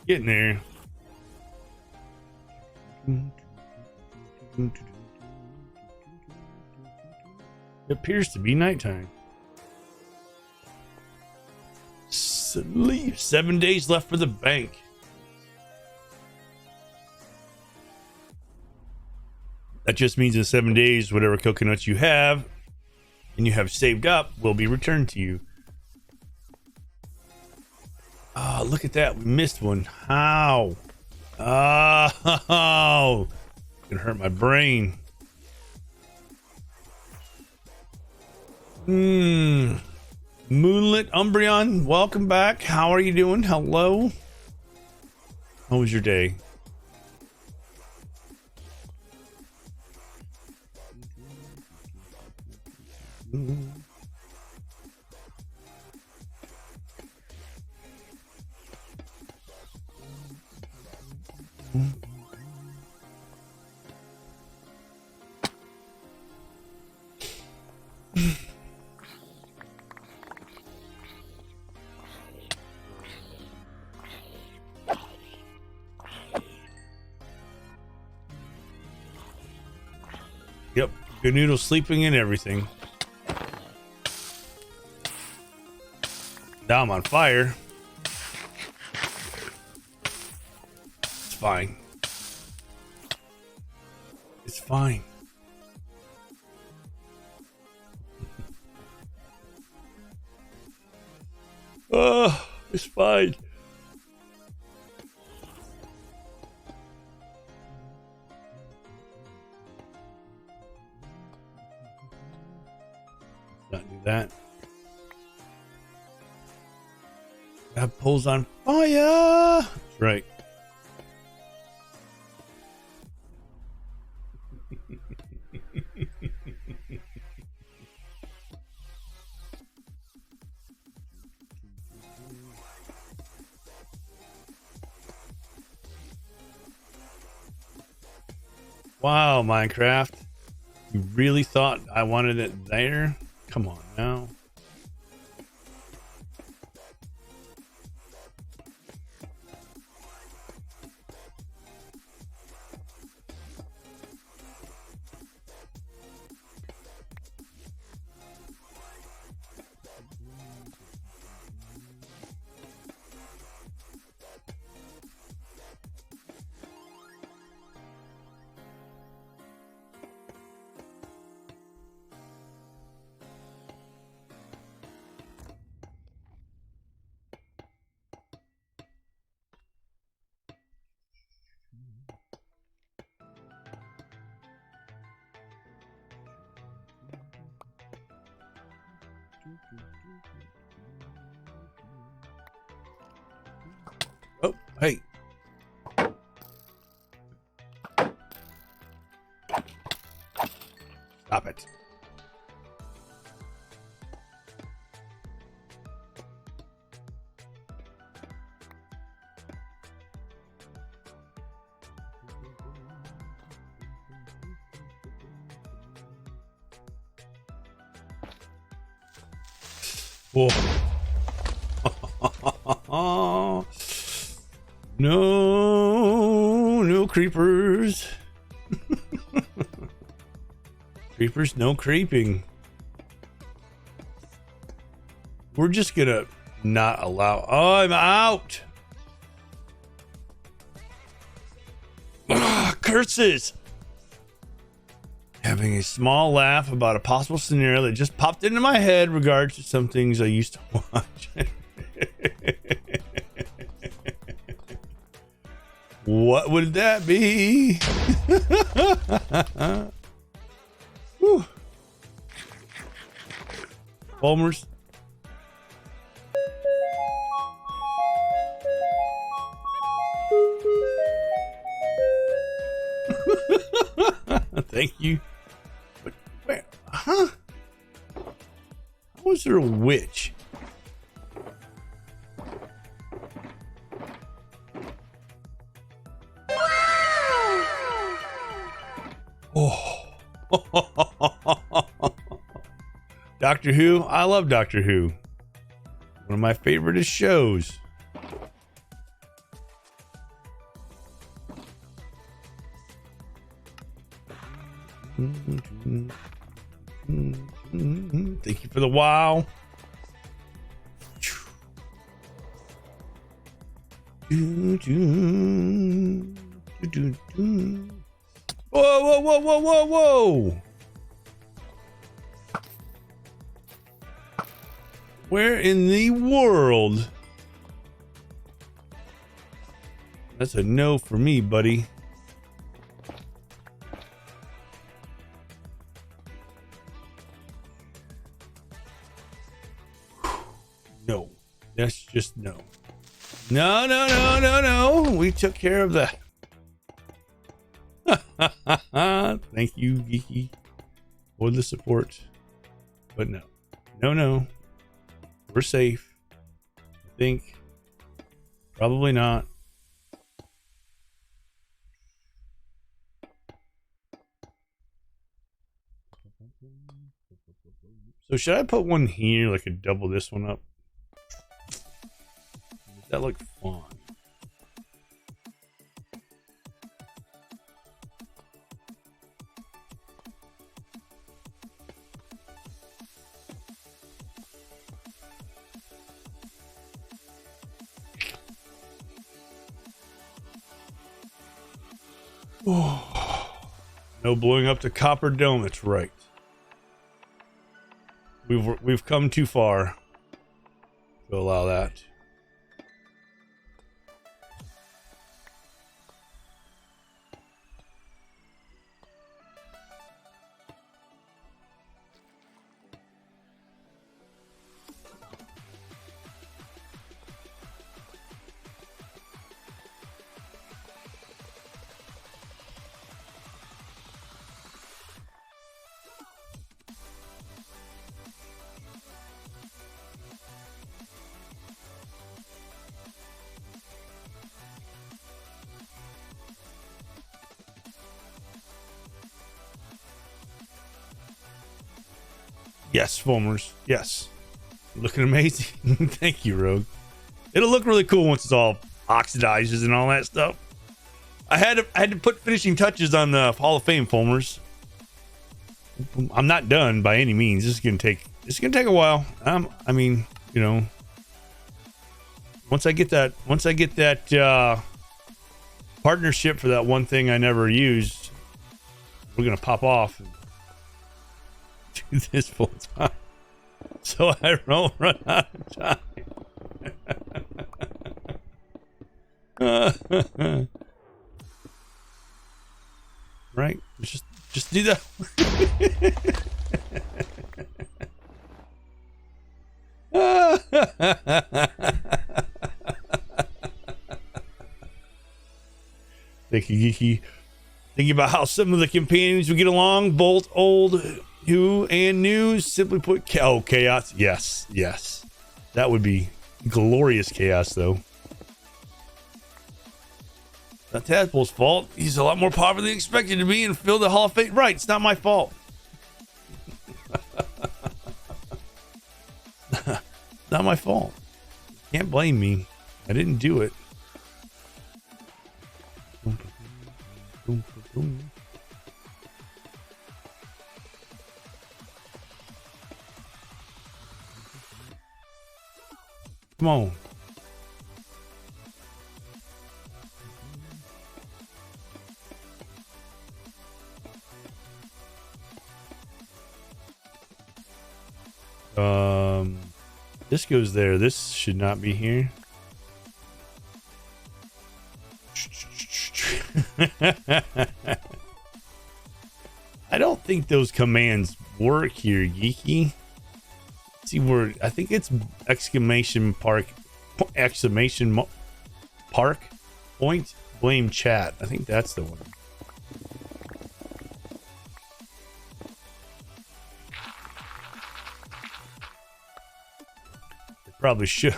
Getting there. It appears to be nighttime. Sleep. 7 days left for the bank. That just means in 7 days, whatever coconuts you have and you have saved up will be returned to you. Oh, look at that. We missed one. How? Oh, it's gonna hurt my brain. Moonlit Umbreon, welcome back. How are you doing? Hello. How was your day? Yep, good noodle sleeping and everything. Now I'm on fire. It's fine. It's fine. Oh, it's fine. Let's not do that. That pole's on fire. That's right. Wow, Minecraft. You really thought I wanted it there? Come on now. Oh, hey. Stop it. Whoa. No. creepers. Creepers, no creeping. We're just gonna not allow. Oh, I'm out. Ugh, curses. Having a small laugh about a possible scenario that just popped into my head regards to some things I used to watch. What would that be? Whew. Fulmers. Thank you. But where? Huh? How is there a witch? Oh. Doctor Who. I love Doctor Who. One of my favorite shows. Thank you for the wow. Whoa, whoa, whoa, whoa, whoa, whoa. Where in the world? That's a no for me, buddy. No, that's just no. No, no, no, no, no. We took care of that. Thank you, Geeky, for the support. But no, no, no. We're safe. I think. Probably not. So should I put one here, like a double this one up? Does that look fun? No blowing up the copper dome. That's right. We've come too far to allow that. Yes, Fulmers. Yes. Looking amazing. Thank you, Rogue. It'll look really cool once it's all oxidizes and all that stuff. I had to put finishing touches on the Hall of Fame, Fulmers. I'm not done by any means. It's gonna take a while. I mean, you know, once I get that partnership for that one thing I never used, we're gonna pop off and do this full time, so I don't run out of time. Right? Just do that. Thank you, Geeky. Thinking about how some of the companions would get along, both old, new, and new. Simply put, chaos. Yes, yes. That would be glorious chaos, though. Not Tadpole's fault. He's a lot more popular than expected to be and filled the Hall of Fame. Right, it's not my fault. Not my fault. Can't blame me. I didn't do it. Come on. This goes there. This should not be here. I don't think those commands work here, Geeky. Let's see where I think it's exclamation park point blame chat. I think that's the one. Probably should.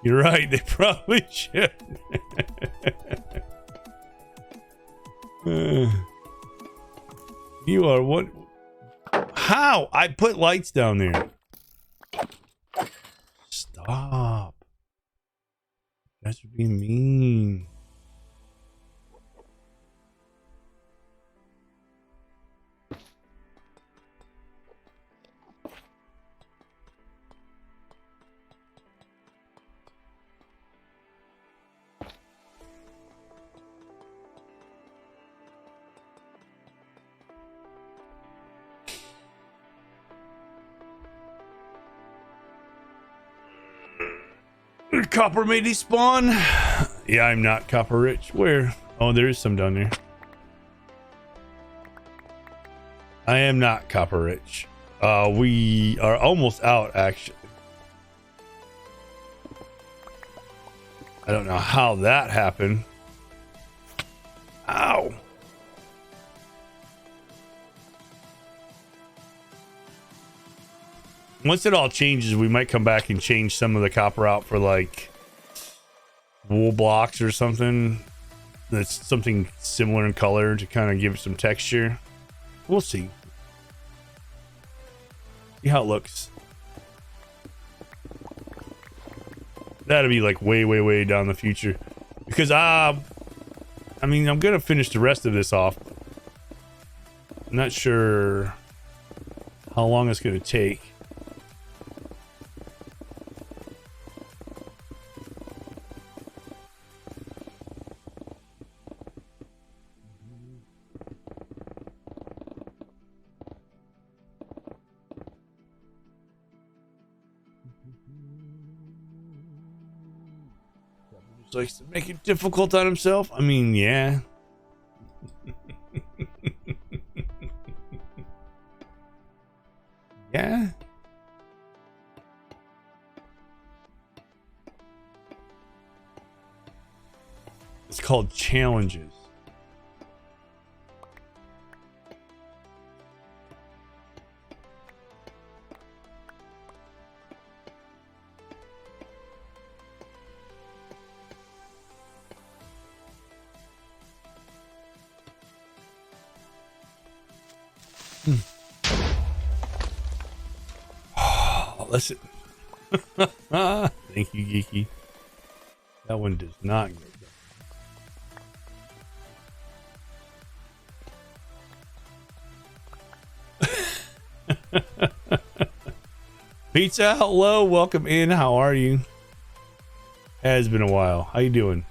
You're right. They probably should. You are what? How? I put lights down there. Stop. That's being mean. Copper may despawn. Yeah, I'm not copper rich. Where? Oh, there is some down there. I am not copper rich. We are almost out, actually. I don't know how that happened. Ow. Once it all changes, we might come back and change some of the copper out for like wool blocks or something that's something similar in color to kind of give it some texture. We'll see. See how it looks. That'll be like way down the future, because I mean, I'm gonna finish the rest of this off. I'm not sure how long it's gonna take. Likes to make it difficult on himself. I mean, yeah. Yeah. It's called challenges. Listen. Thank you, Geeky. That one does not go down. Pizza, hello, welcome in. How are you? Has been a while. How you doing?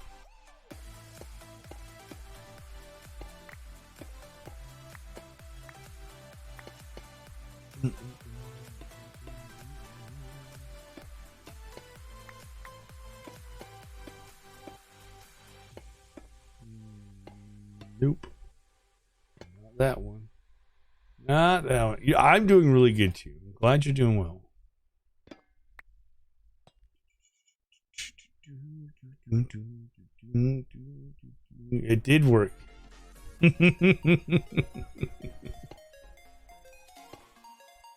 Nope. Not that one. Not that one. Yeah, I'm doing really good too. I'm glad you're doing well. It did work.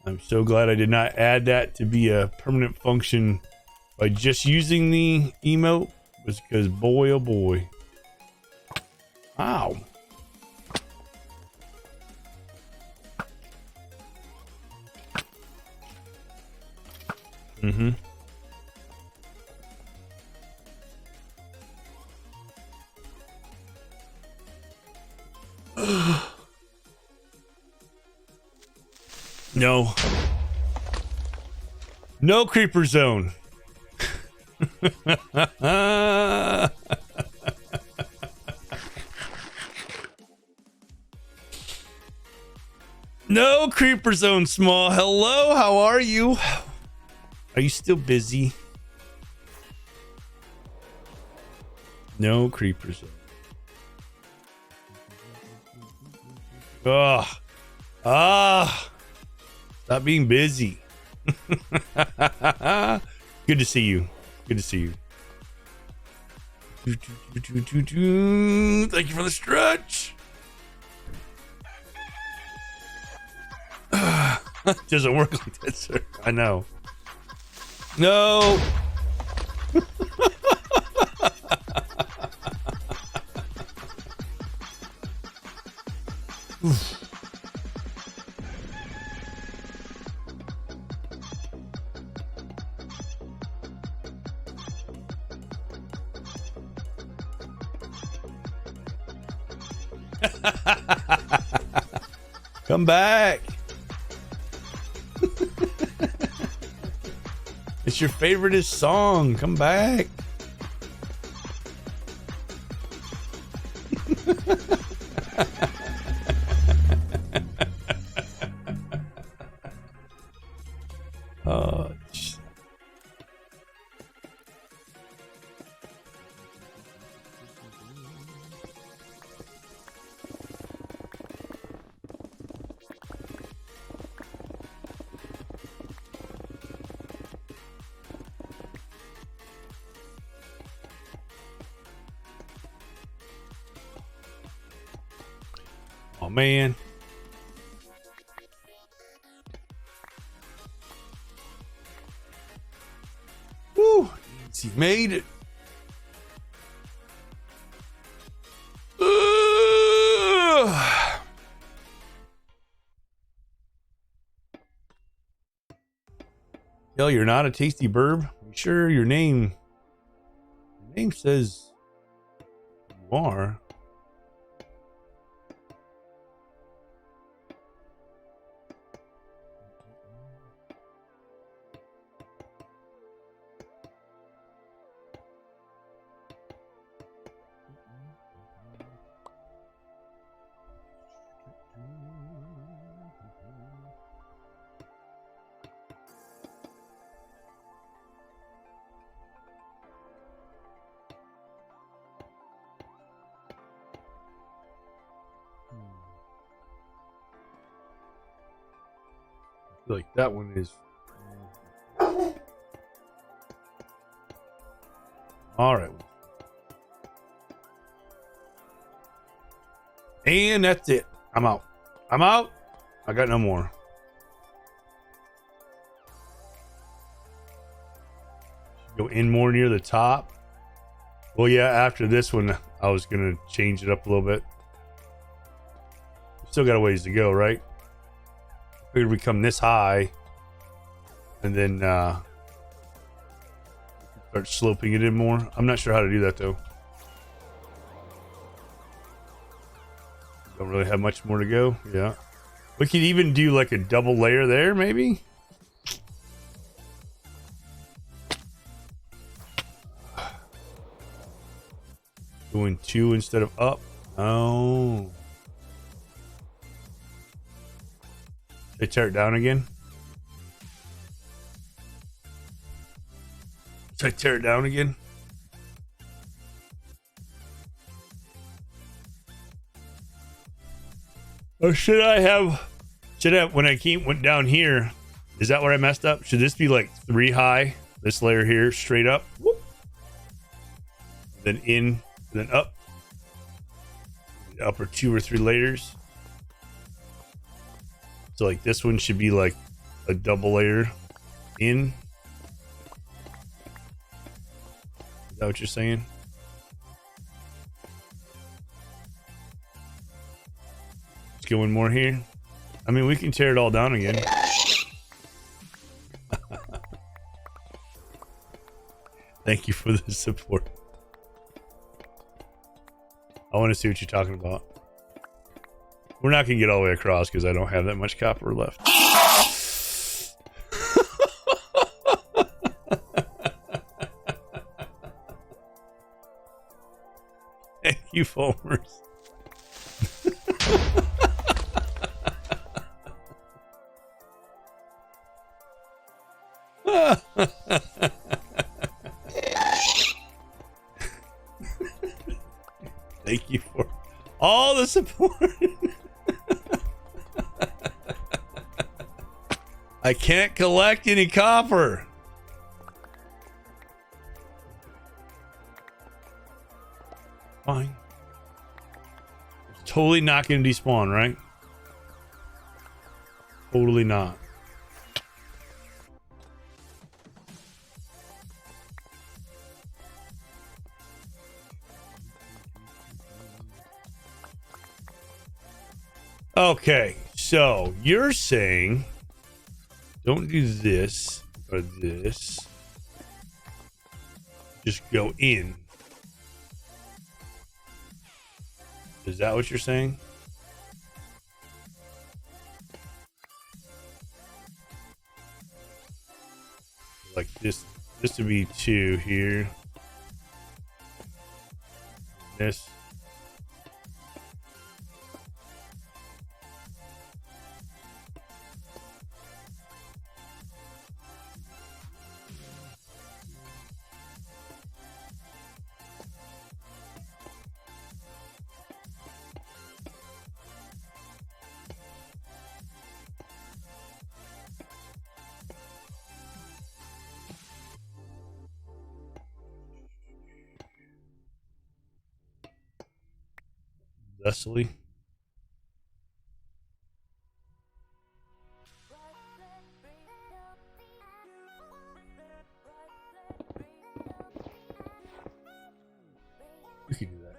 I'm so glad I did not add that to be a permanent function by just using the emote, was because boy oh boy. Ow. Mm-hmm. No. No creeper zone. No creeper zone small. Hello, how are you? Are you still busy? No creeper zone. Ugh. Stop being busy. Good to see you. Good to see you. Thank you for the stretch. Doesn't work like that, sir. I know. No. Come back. It's your favoriteest song. Come back. Oh, oh man. Woo, easy, made it. Hell, you're not a tasty burb? I'm sure your name says you are. Like that one is all right, and that's it. I'm out. I got no more. Go in more near the top. Well, yeah, after this one I was gonna change it up a little bit. Still got a ways to go, right? Figured we come this high and then start sloping it in more. I'm not sure how to do that though. Don't really have much more to go. Yeah, we could even do like a double layer there, maybe. Doing 2 instead of up. Oh. They tear it down again. Should I tear it down again? Or should I when I went down here, is that where I messed up? Should this be like 3 high? This layer here straight up. Whoop. Then in, then up. The upper 2 or 3 layers. So like this one should be like a double layer in. Is that what you're saying? Let's go in more here. I mean, we can tear it all down again. Thank you for the support. I want to see what you're talking about. We're not going to get all the way across because I don't have that much copper left. Thank you, Foamers. Thank you for all the support. I can't collect any copper. Fine. It's totally not going to despawn, right? Totally not. Okay, so you're saying don't do this or this. Just go in. Is that what you're saying? Like this to be 2 here. This. Thusly. You can do that.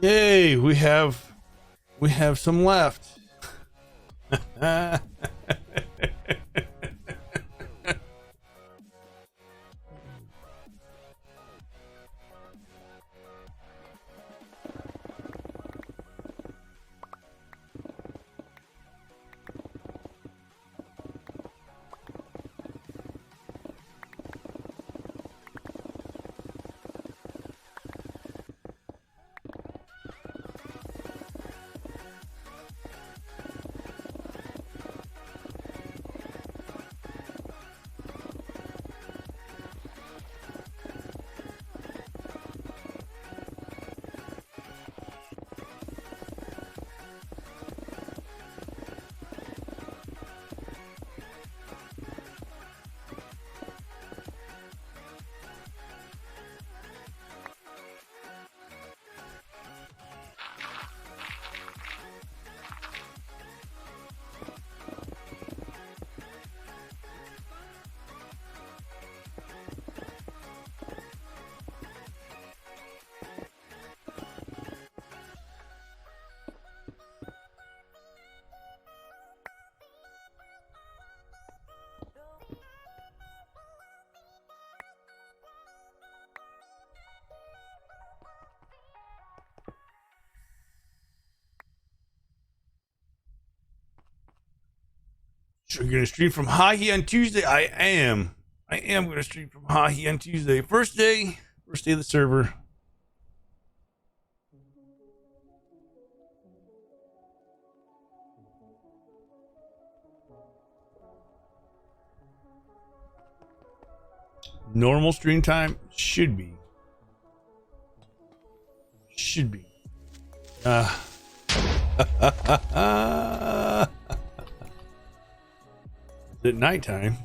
Yay, we have some left. So you're gonna stream from hahe on Tuesday? I am. I am going to stream from hahe on Tuesday. First day of the server. Normal stream time should be. Is it nighttime?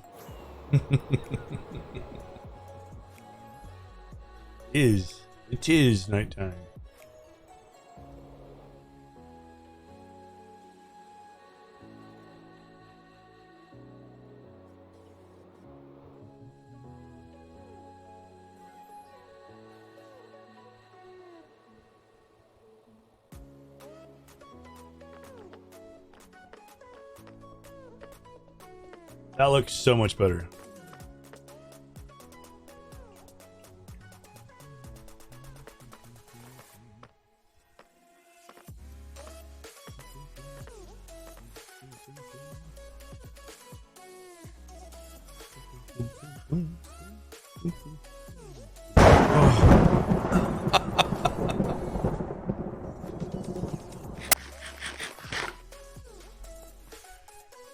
It is nighttime. That looks so much better.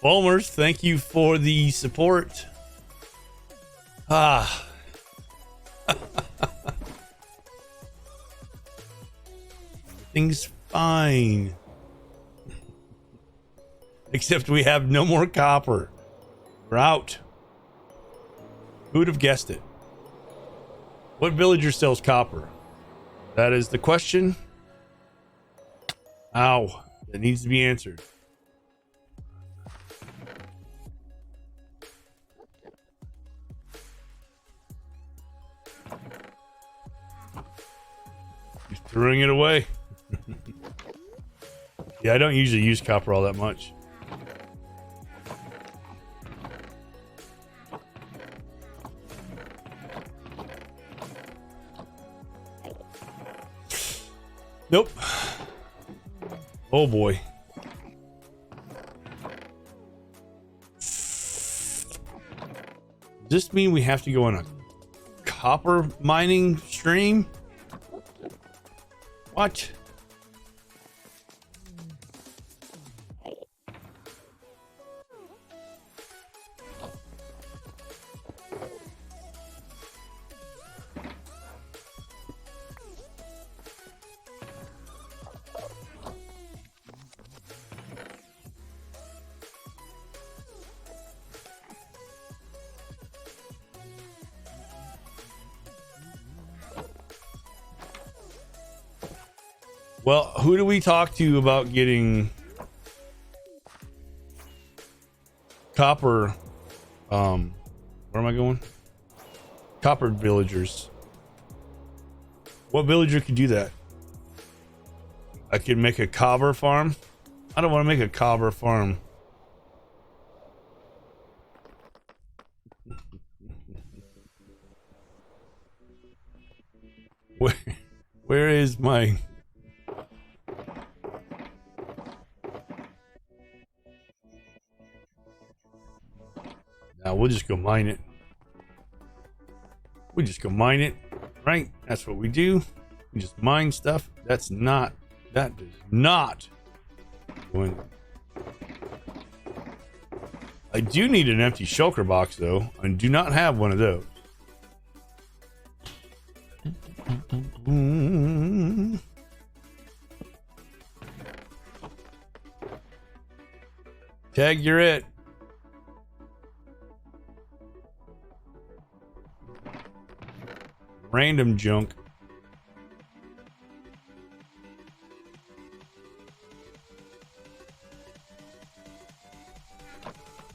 Bulmers, thank you for the support. Everything's fine. Except we have no more copper. We're out. Who would have guessed it? What villager sells copper? That is the question. Ow. That needs to be answered. Just throwing it away. Yeah, I don't usually use copper all that much. Nope. Oh boy. Does this mean we have to go on a copper mining stream? What? Well, who do we talk to about getting copper? Where am I going? Copper villagers. What villager could do that? I could make a copper farm. I don't want to make a copper farm. Where is my... Now we'll just go mine it. We just go mine it, right? That's what we do. We just mine stuff. That does not go in. I do need an empty shulker box though. I do not have one of those. Tag, you're it. Random junk.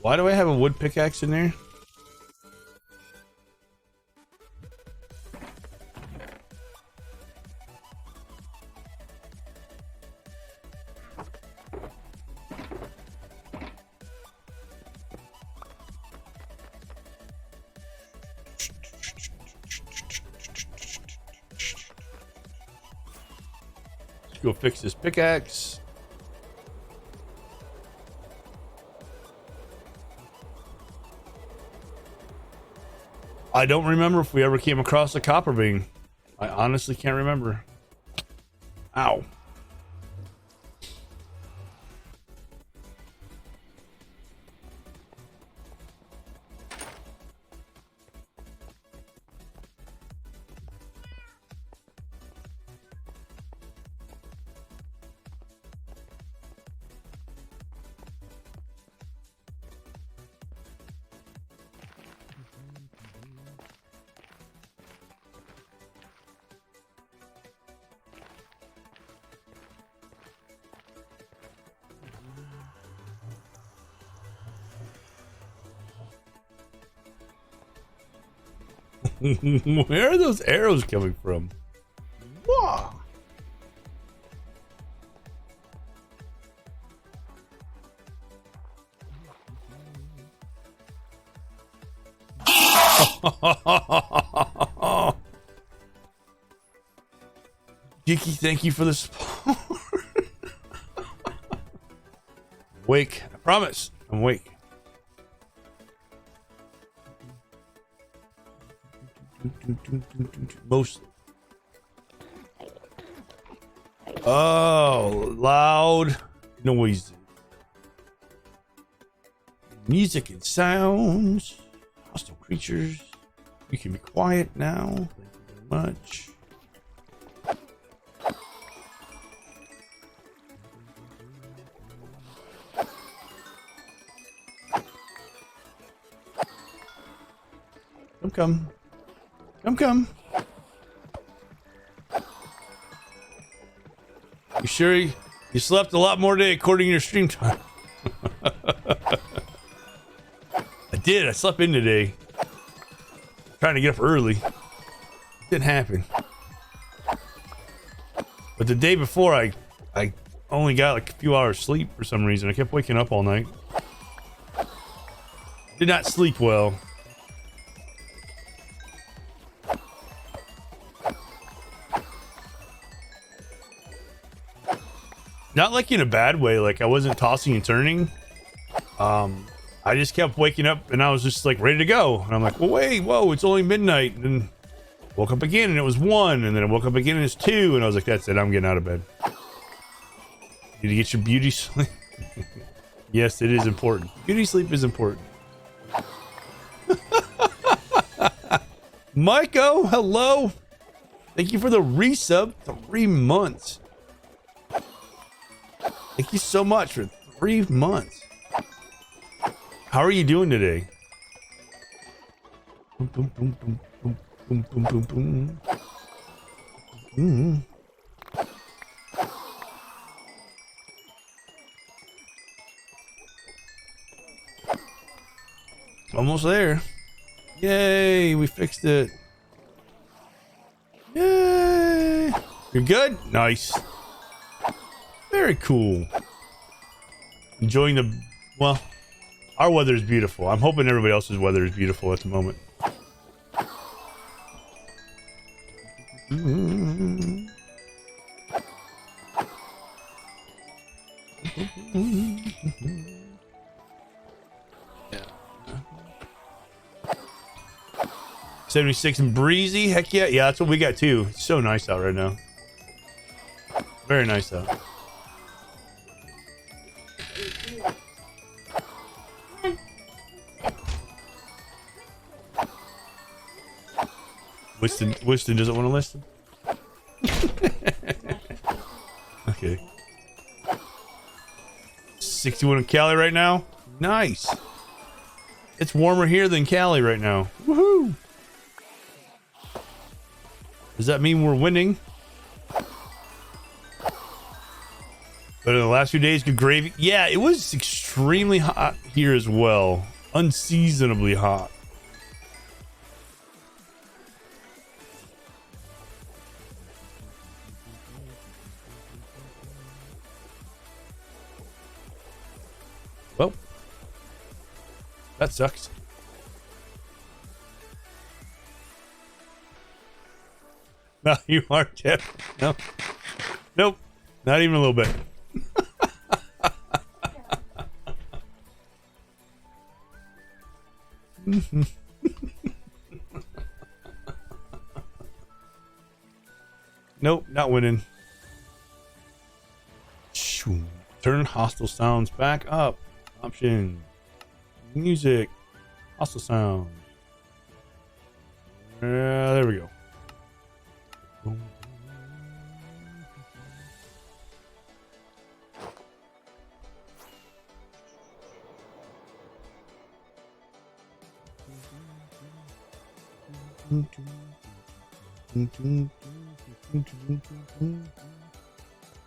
Why do I have a wood pickaxe in there? Go fix this pickaxe. I don't remember if we ever came across a copper bean. I honestly can't remember. Ow. Where are those arrows coming from? Whoa. Dicky, thank you for the support. Wake. I promise. I'm awake. Mostly. Oh, loud noise. Music and sounds. Hostile creatures. You can be quiet now. Thank you very much. Come. Come. You sure you slept a lot more today according to your stream time? I did. I slept in today. Trying to get up early. Didn't happen. But the day before, I only got like a few hours sleep for some reason. I kept waking up all night. Did not sleep well. Not like in a bad way, like I wasn't tossing and turning. I just kept waking up and I was just like ready to go. And I'm like, well, wait, whoa, it's only midnight. And then woke up again and it was 1. And then I woke up again and it's 2. And I was like, that's it, I'm getting out of bed. Need to get your beauty sleep. Yes, it is important. Beauty sleep is important. Maiko, hello. Thank you for the resub. 3 months. Thank you so much for 3 months. How are you doing today? Almost there. Yay, we fixed it. Yay. You're good? Nice. Very cool. Enjoying the, well, our weather is beautiful. I'm hoping everybody else's weather is beautiful at the moment. Yeah. 76 and breezy. Heck yeah. Yeah, that's what we got too. It's so nice out right now. Very nice out. Winston doesn't want to listen. Okay. 61 in Cali right now. Nice. It's warmer here than Cali right now. Woohoo! Does that mean we're winning? But in the last few days, good gravy. Yeah, it was extremely hot here as well. Unseasonably hot. Well, that sucks. No, you aren't, Jeff. No. Nope. Not even a little bit. Nope, not winning. Turn hostile sounds back up. Option. Music. Hostile sounds. There we go.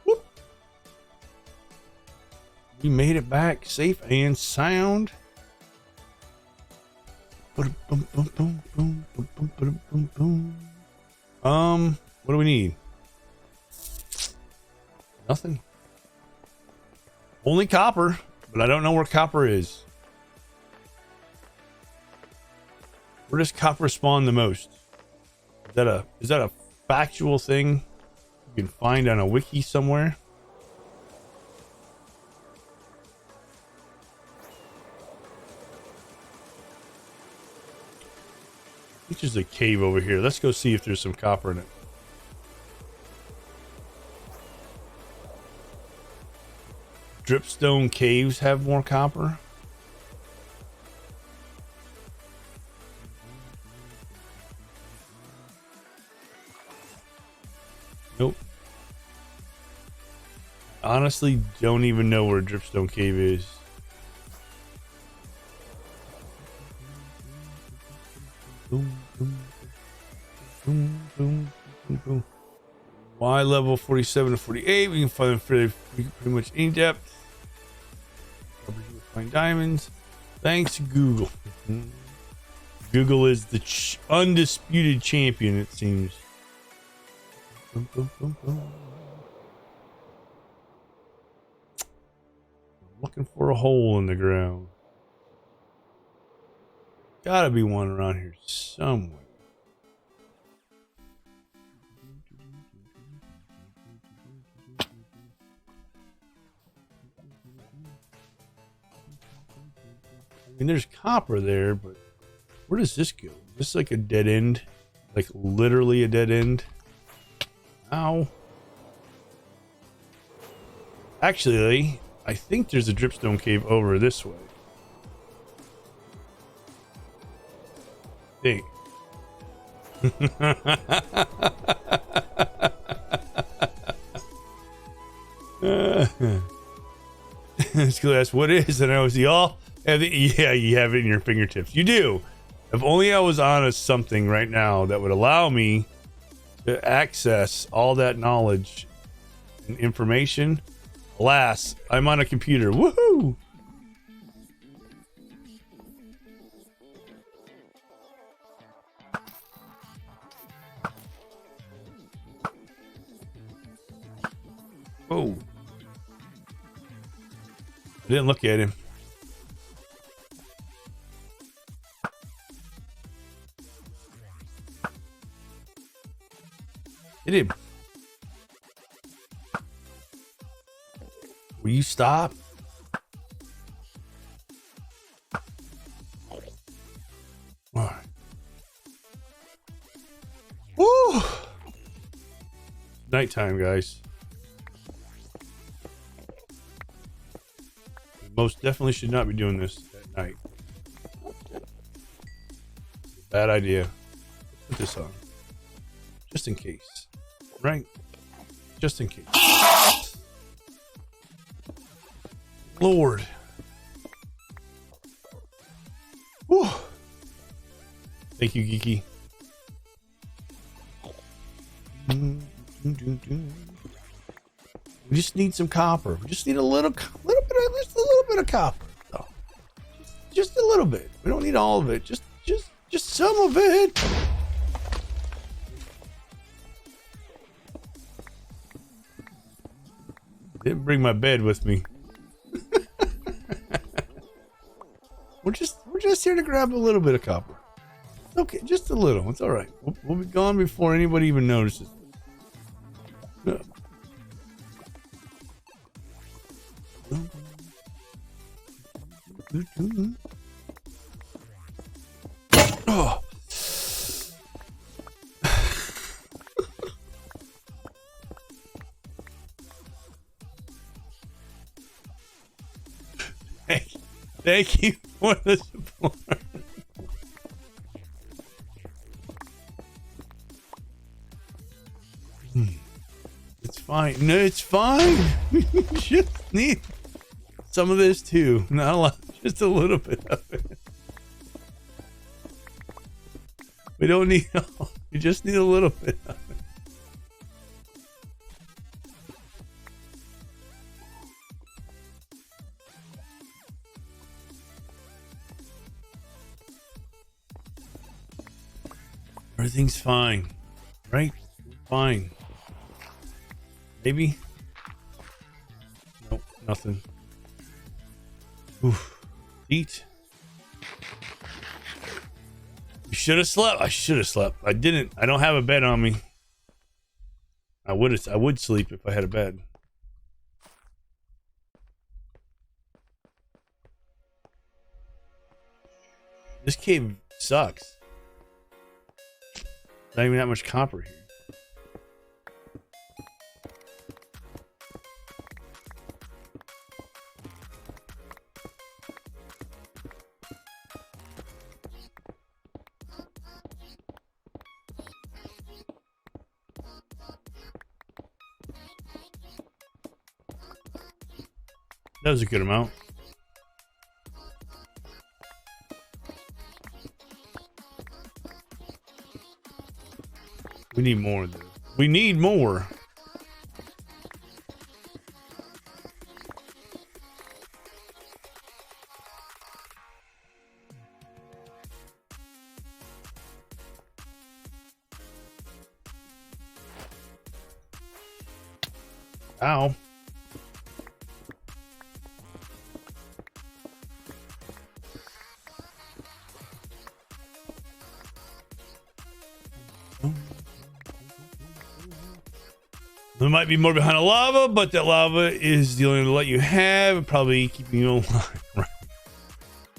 Whoop. We made it back safe and sound. What do we need? Nothing. Only copper, but I don't know where copper is. Where does copper spawn the most? Is that a factual thing you can find on a wiki somewhere? I think there's a cave over here. Let's go see if there's some copper in it. Dripstone caves have more copper. Nope. Honestly, don't even know where Dripstone Cave is. Y level 47 to 48. We can find pretty much any depth. Find diamonds. Thanks, Google. Google is the undisputed champion, it seems. Looking for a hole in the ground. Gotta be one around here somewhere. I mean, there's copper there, but where does this go? Is this like a dead end? Like literally a dead end? Ow. Actually, I think there's a dripstone cave over this way. Hey. This class, what is? And I was y'all. Yeah, you have it in your fingertips. You do. If only I was on something right now that would allow me to access all that knowledge and information. Alas, I'm on a computer. Woohoo! Oh. I didn't look at him. Hit him. Will you stop? All right. Woo! Nighttime, guys. Most definitely should not be doing this at night. Bad idea. Put this on. Just in case. Right? Just in case. Lord. Whew. Thank you, Geeky. We just need some copper. We just need a little bit of copper. Oh, just a little bit. We don't need all of it. Just some of it. Didn't bring my bed with me. We're just here to grab a little bit of copper. Okay, just a little. It's all right. We'll be gone before anybody even notices. No. Oh. Thank you for the support. It's fine. No, it's fine. We just need some of this too. Not a lot, just a little bit of it. We don't need all. We just need a little bit of it. Everything's fine, right? Fine. Maybe? Nope, nothing. Oof. Eat. You should have slept. I should have slept. I didn't. I don't have a bed on me. I would sleep if I had a bed. This cave sucks. Not even that much copper here. That was a good amount. We need more of this. We need more. Ow. There might be more behind the lava, but that lava is the only light you have, probably keeping you alive. Right?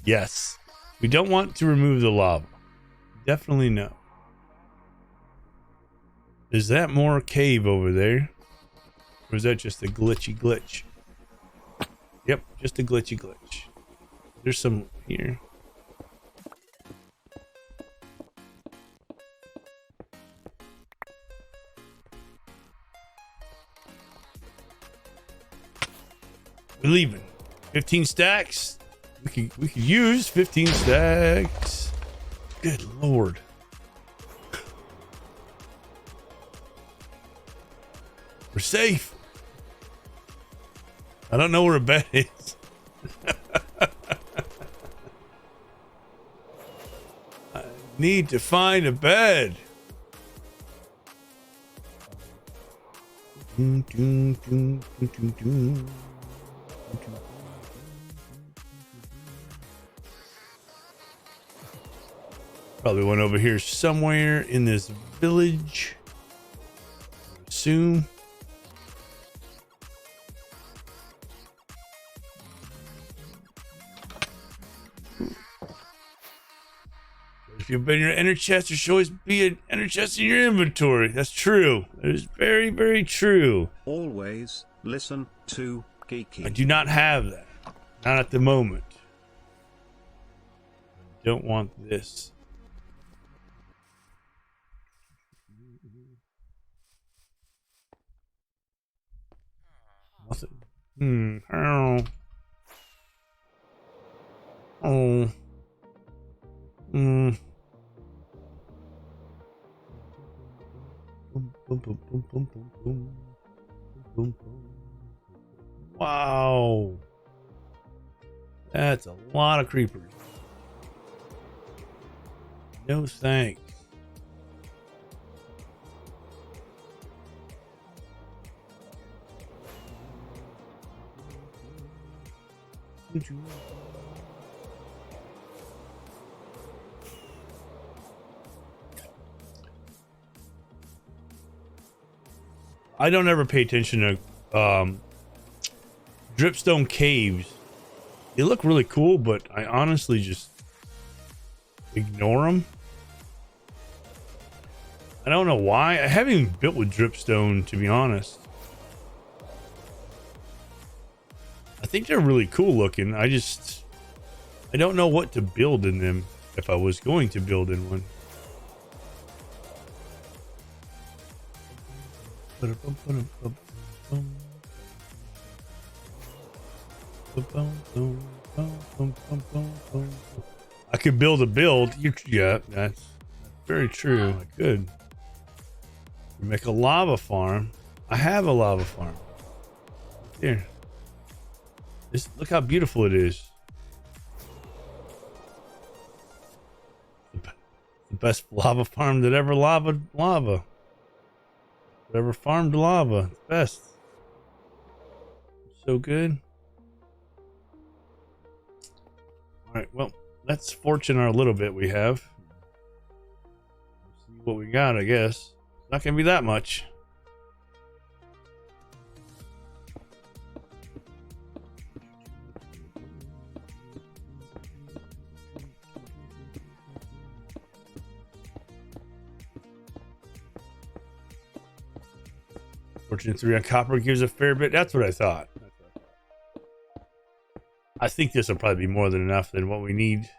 Yes. We don't want to remove the lava. Definitely no. Is that more cave over there? Or is that just a glitchy glitch? Yep, just a glitchy glitch. There's some here. We're leaving. 15 stacks. We could use 15 stacks. Good lord. We're safe. I don't know where a bed is. I need to find a bed. Probably one over here somewhere in this village. Assume. If you've been in your ender chest, there should always be an ender chest in your inventory. That's true. That is very, very true. Always listen to Geeky. I do not have that. Not at the moment. I don't want this. Nothing. Oh. Oh. Hmm. Boom, boom, boom, boom, boom, boom, boom. Boom, boom. Wow. That's a lot of creepers. No thanks. I don't ever pay attention to dripstone caves. They look really cool, but I honestly just ignore them. I don't know why. I haven't even built with dripstone, to be honest. I think they're really cool looking. I just I don't know what to build in them if I was going to build in one. I could build a build. Yeah, that's very true. I could make a lava farm. I have a lava farm. Here. Look how beautiful it is. The best lava farm that ever lava. Ever farmed lava. It's best. So good. Alright, well, let's fortune our little bit we have. See what we got, I guess. It's not gonna be that much. Fortune 3 on copper gives a fair bit. That's what I thought. I think this will probably be more than enough than what we need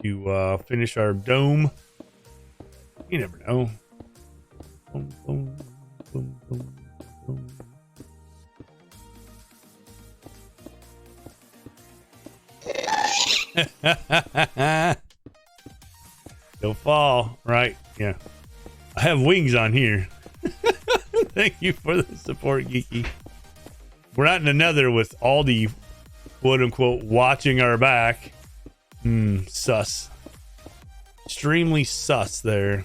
to finish our dome. You never know. Boom, boom, boom, boom, boom. Don't fall, right? Yeah. I have wings on here. Thank you for the support, Geeky. We're not in the nether with all the quote unquote watching our back. Sus. Extremely sus there.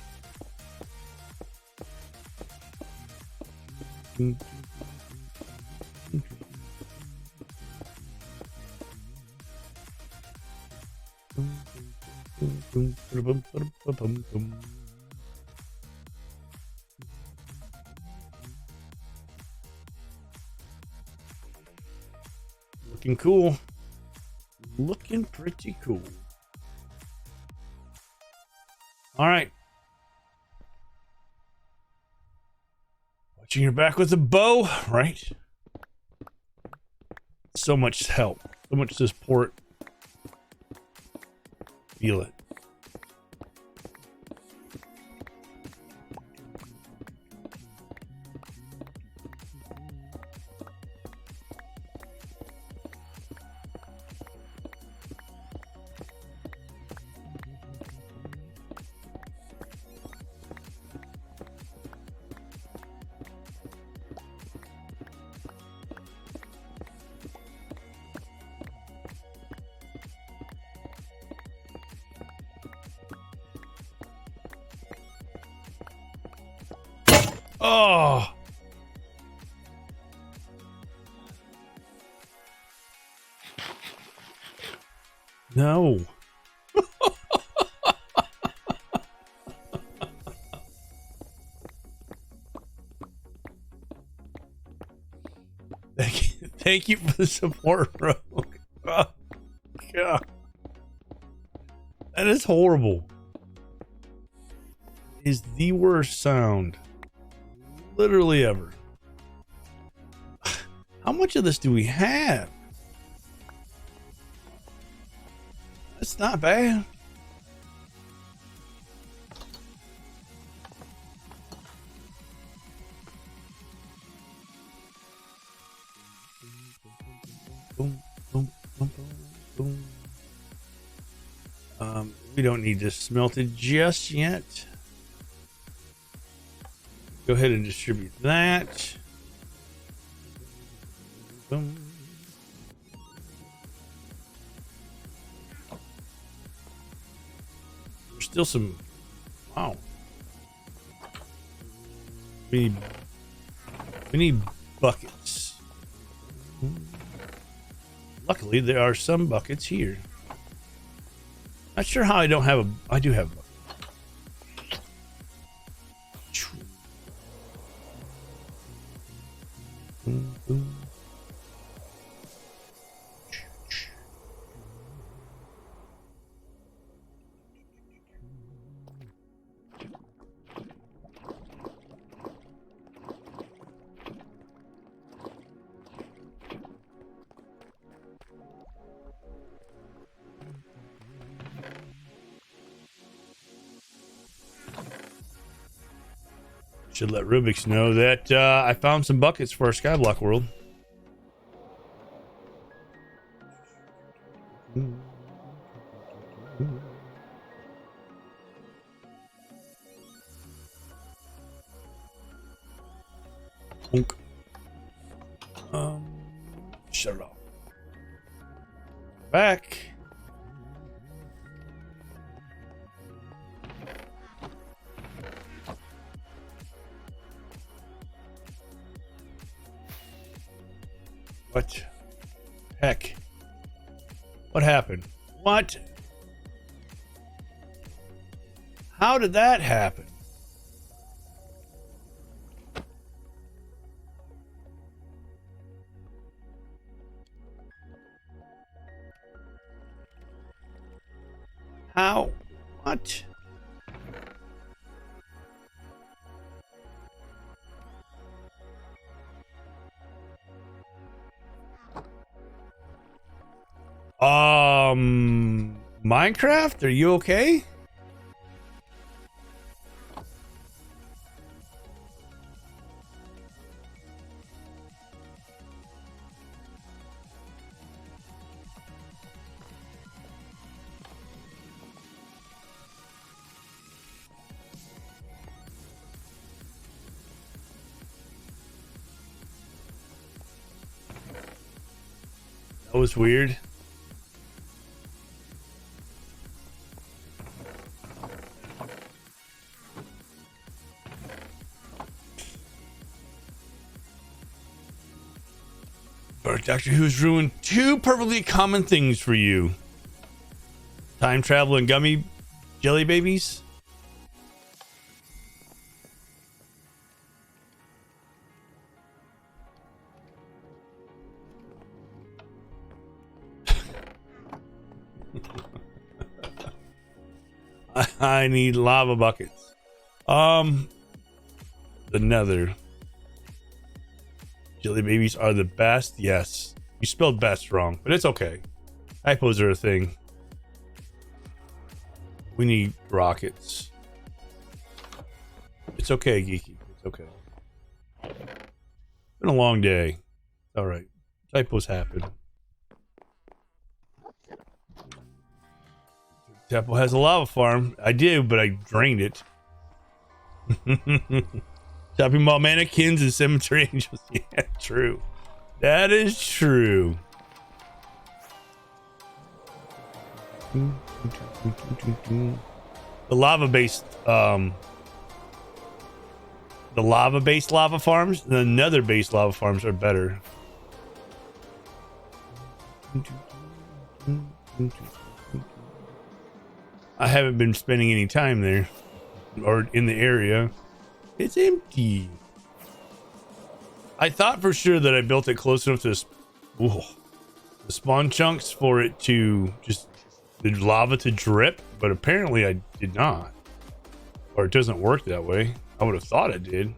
Looking cool. Looking pretty cool. All right. Watching your back with a bow, right? So much help. So much support. Feel it. Oh. No. Thank you for the support, bro. Oh, God. That is horrible. It is the worst sound literally ever. How much of this do we have? That's not bad. Boom, boom, boom, boom, boom. We don't need this smelted just yet. Go ahead and distribute that. Boom. There's still some. Wow. We need buckets. Luckily, there are some buckets here. Not sure how I don't have a. I do have a bucket. Should let Rubik's know that I found some buckets for our Skyblock world. Shut it off. Back. What? Heck. What happened? What? How did that happen? How? What? Minecraft, are you okay? That was weird. Or Doctor Who's ruined two perfectly common things for you. Time travel and gummy jelly babies. I need lava buckets. The nether. Jelly babies are the best. Yes. You spelled best wrong, but it's okay. Typos are a thing. We need rockets. It's okay, Geeky. It's okay. Been a long day. All right. Typos happen. Tadpole has a lava farm. I do, but I drained it. Talking about mannequins and cemetery angels. Yeah, true. That is true. The lava-based lava farms, the nether-based lava farms are better. I haven't been spending any time there or in the area. It's empty. I thought for sure that I built it close enough to the spawn chunks for it to just the lava to drip, but apparently I did not, or it doesn't work that way. I would have thought it did.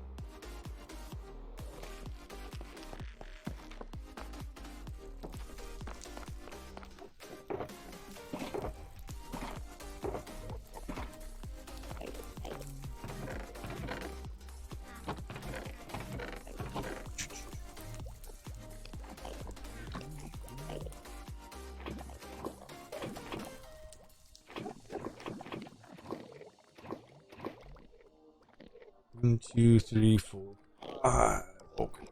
One, two, three, four, five. Okay.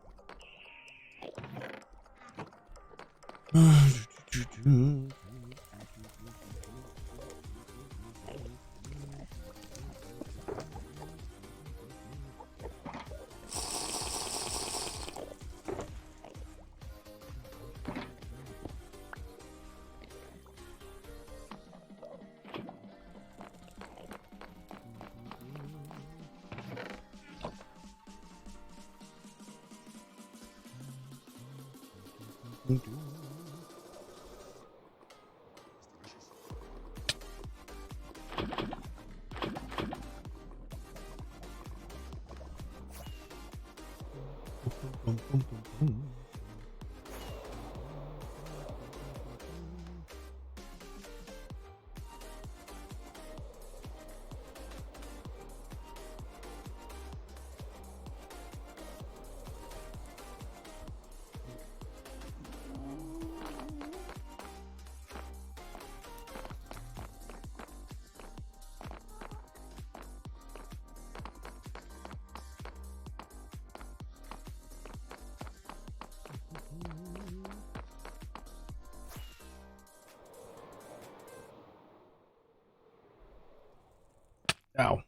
Ow.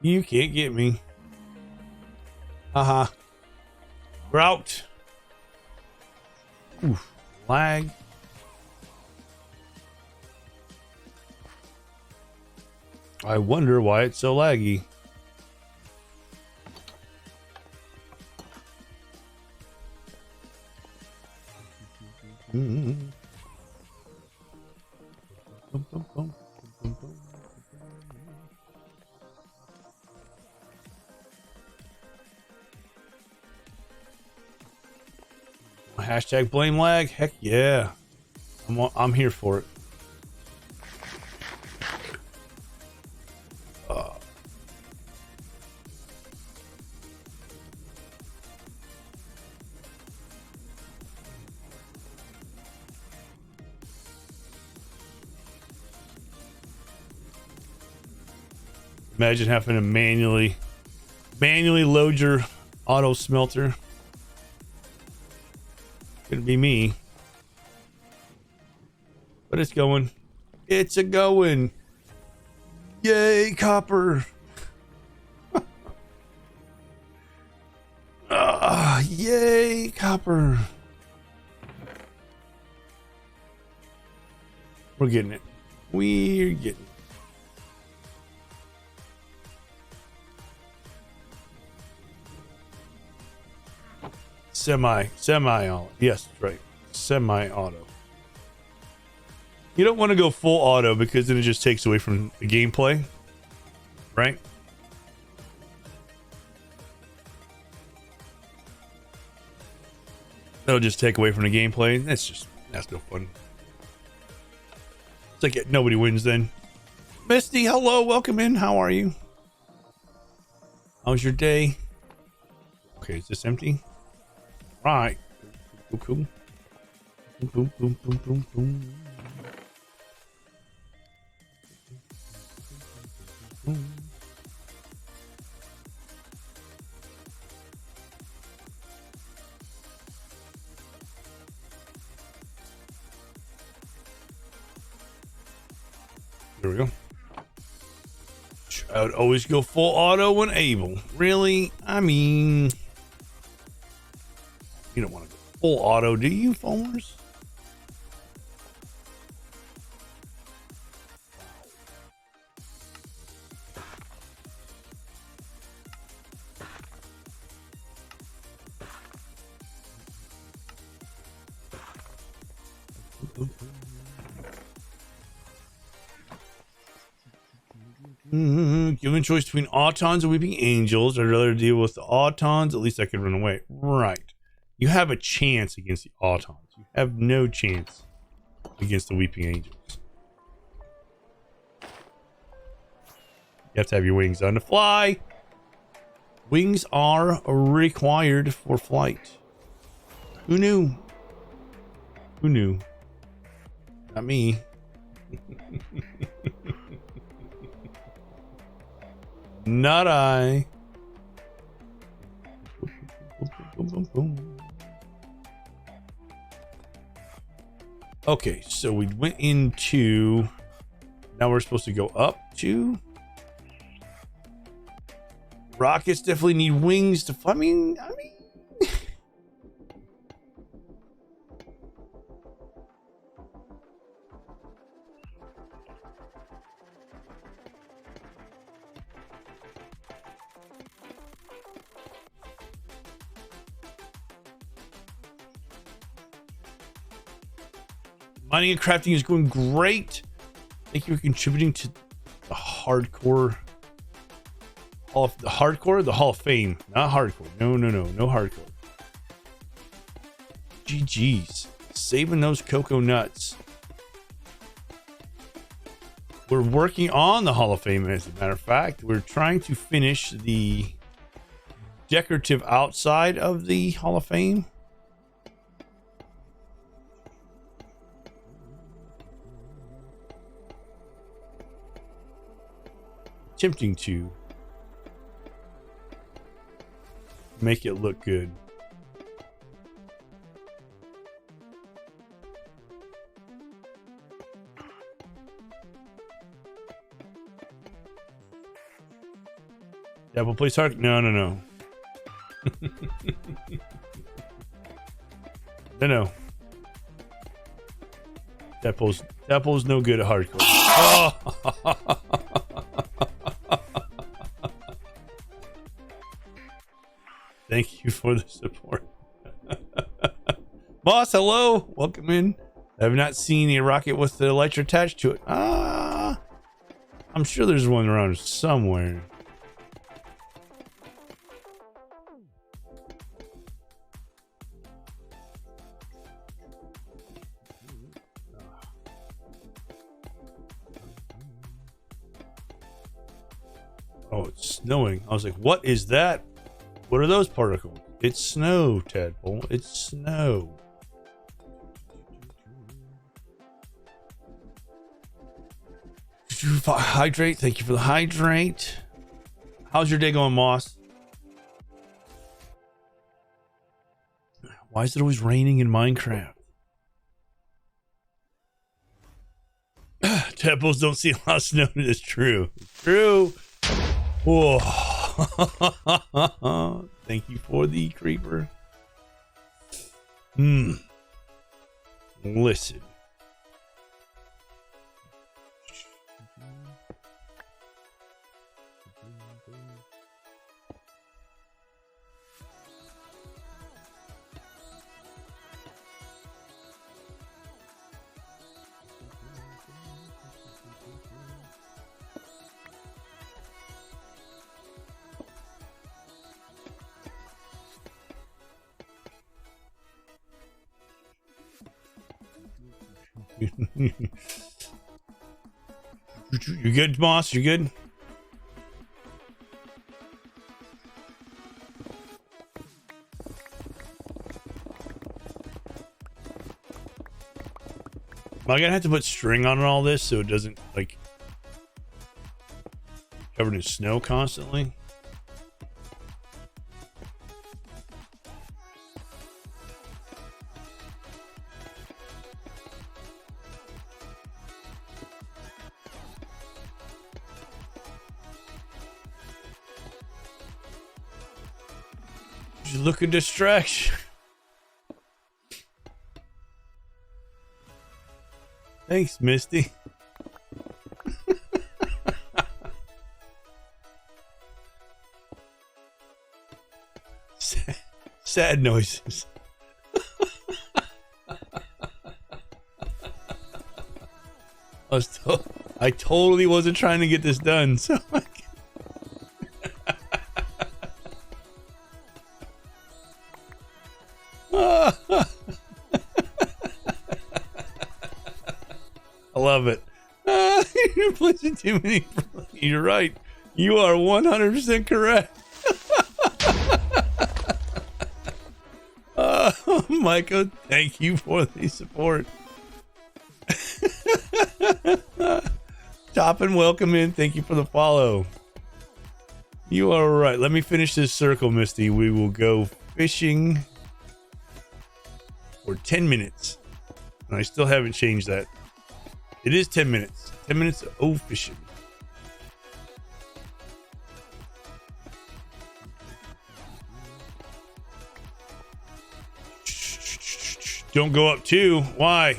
You can't get me. Haha. Grout. Oof. Lag. I wonder why it's so laggy. Hashtag blame lag. Heck yeah. I'm here for it. Imagine having to manually load your auto smelter. Gonna be me. But it's going. It's a going. Yay, copper. Yay, copper. We're getting it. We're getting it. Semi-auto. Yes, that's right. Semi-auto. You don't want to go full auto because then it just takes away from the gameplay, right? That'll just take away from the gameplay. That's no fun. It's like nobody wins then. Misty, hello, welcome in. How are you? How's your day? Okay, is this empty? Right. Cool. Boom, boom, boom, boom, boom. There we go. I would always go full auto when able. Really? I mean, you don't want to go full auto, do you, foamers? Given choice between Autons and Weeping Angels, I'd rather deal with the Autons. At least I can run away. Right. You have a chance against the Autons. You have no chance against the Weeping Angels. You have to have your wings on to fly. Wings are required for flight. Who knew? Who knew? Not me. Not I. Okay, so we went into. Now we're supposed to go up to. Rockets definitely need wings to fly. I mean. Mining and crafting is going great. Thank you for contributing to the hardcore. The Hall of Fame, not hardcore. No hardcore. GG's. Saving those cocoa nuts. We're working on the Hall of Fame, as a matter of fact. We're trying to finish the decorative outside of the Hall of Fame. attempting to make it look good. Apple plays hard. No. No. Tadpole's no good at hardcore. Oh. Thank you for the support. Boss, hello. Welcome in. I have not seen a rocket with the elytra attached to it. I'm sure there's one around somewhere. Oh, it's snowing. I was like, what is that? What are those particles? It's snow, Tadpole. It's snow. Hydrate. Thank you for the hydrate. How's your day going, Moss? Why is it always raining in Minecraft? Tadpoles don't see a lot of snow. It's true. It's true. Whoa. Thank you for the creeper. Listen. You good, Moss? You good? Am I gonna have to put string on all this so it doesn't like covered in snow constantly? You look a distraction. Thanks, Misty. Sad noises. I totally wasn't trying to get this done, so I love it. You're pushing too many. You're right. You are 100% correct. Michael, thank you for the support. Top and welcome in. Thank you for the follow. You are right. Let me finish this circle, Misty. We will go fishing for 10 minutes. And I still haven't changed that. It is 10 minutes. 10 minutes of fishing. Don't go up too. Why?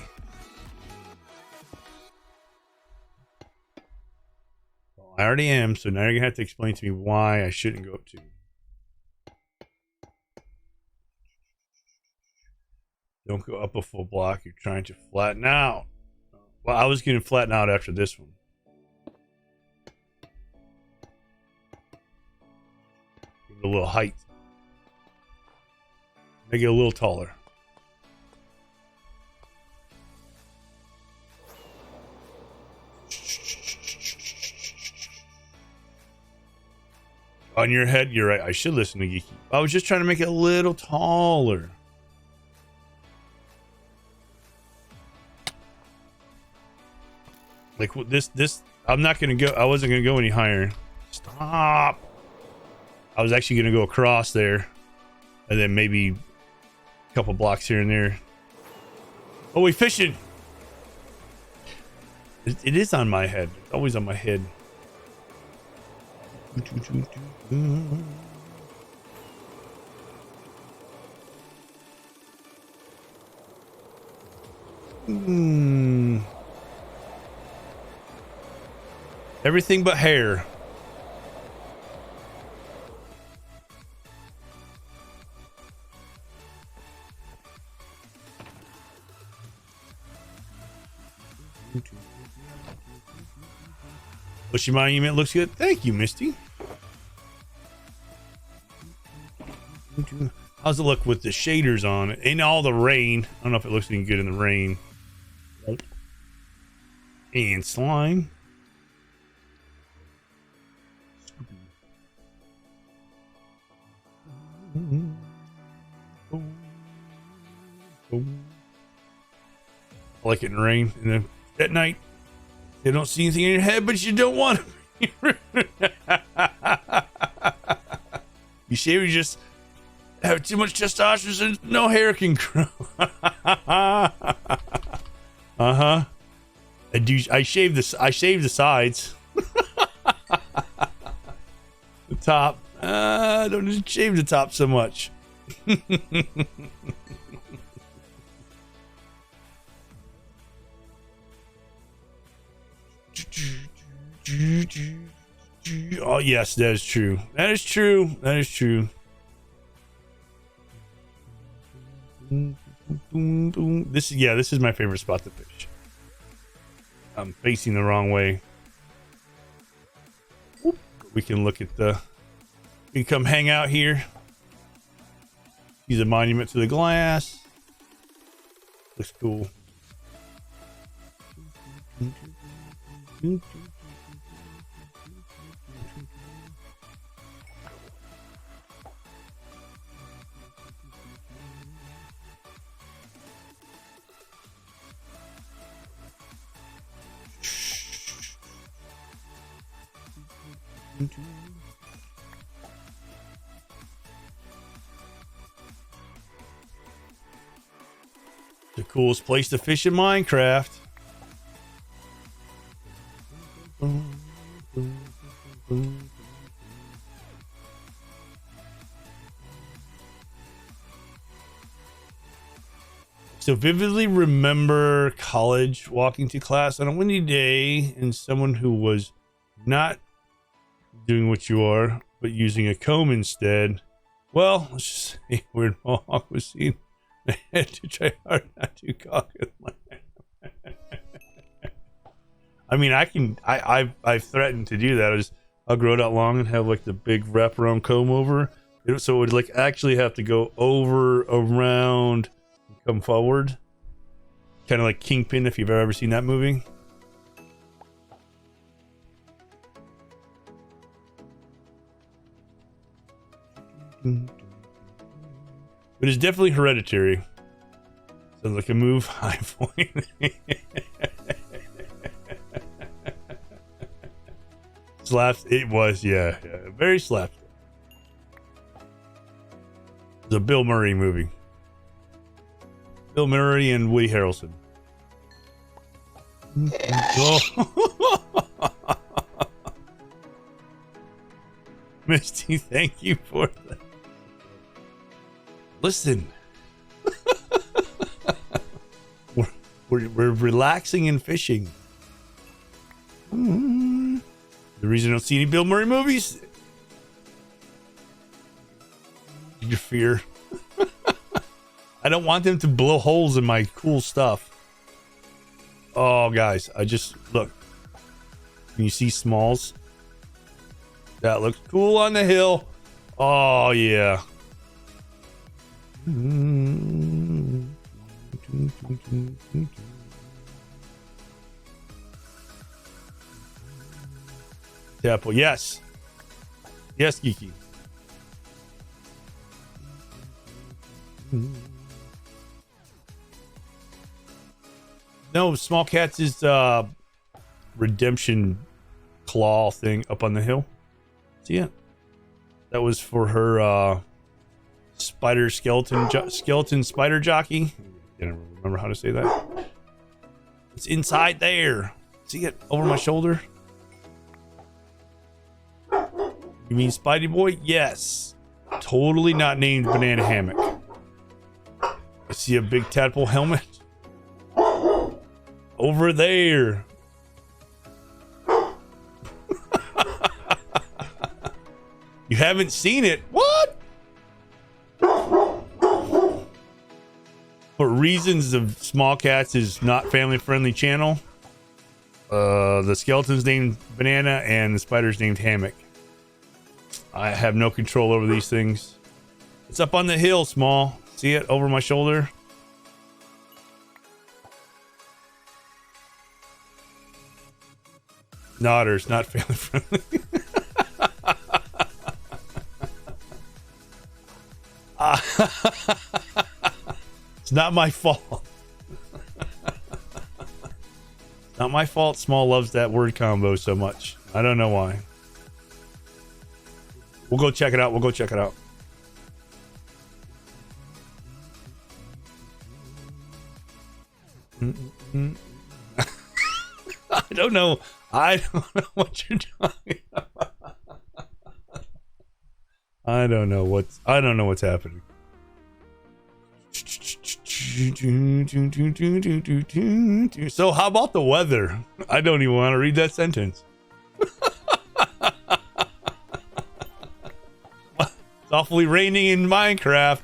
Well, I already am, so now you're gonna have to explain to me why I shouldn't go up too. Don't go up a full block. You're trying to flatten out. Well, I was gonna flatten out after this one. Give it a little height. Make it a little taller. On your head, you're right. I should listen to Geeky. I was just trying to make it a little taller. Like this, I'm not gonna go. I wasn't gonna go any higher. Stop. I was actually going to go across there and then maybe a couple blocks here and there. Oh, we fishing. It is on my head. It's always on my head. Everything but hair. Bushy Monument looks good. Thank you, Misty. How's it look with the shaders on it? And all the rain. I don't know if it looks any good in the rain. And slime. I like it in rain. And then at night, you don't see anything in your head, but you don't want to. You shave, you just have too much testosterone and no hair can grow. Uh-huh. I shave the sides. The top. Don't shave the top so much. Oh yes, that is true. That is true. That is true. This is my favorite spot to fish. I'm facing the wrong way. We can look at the. We can come hang out here. See the monument to the glass. Looks cool. The coolest place to fish in Minecraft. So vividly remember college, walking to class on a windy day, and someone who was not doing what you are, but using a comb instead. Well, let's just say Weird Mohawk was seen. I had to try hard not to cock it. I mean, I've threatened to do that. I'll grow it out long and have like the big wraparound comb over it, so it would like actually have to go over, around, and come forward, kind of like Kingpin, if you've ever seen that movie. But it's definitely hereditary. Sounds like a move. High point. Slaps. It was, yeah, very slapped. It's a Bill Murray movie. Bill Murray and Woody Harrelson. Oh. Misty, thank you for that. Listen, we're relaxing and fishing. The reason I don't see any Bill Murray movies, your fear. I don't want them to blow holes in my cool stuff. Oh, guys, I just look. Can you see Smalls? That looks cool on the hill. Oh yeah. Tadpole, yes. Yes, Geeky. No, Small Cats is redemption claw thing up on the hill. See it? That was for her skeleton spider jockey. I don't remember how to say that. It's inside there. See it over my shoulder? You mean Spidey Boy? Yes. Totally not named Banana Hammock. I see a big tadpole helmet. Over there. You haven't seen it? What? For reasons of Small Cats is not family friendly channel. The skeleton's named Banana and the spider's named Hammock. I have no control over these things. It's up on the hill, Small. See it over my shoulder? Nodders, not family friendly. It's not my fault. Not my fault. Small loves that word combo so much. I don't know why. We'll go check it out. We'll go check it out. I don't know. I don't know what you're talking about. I don't know what's happening. So how about the weather? I don't even want to read that sentence. It's awfully raining in Minecraft.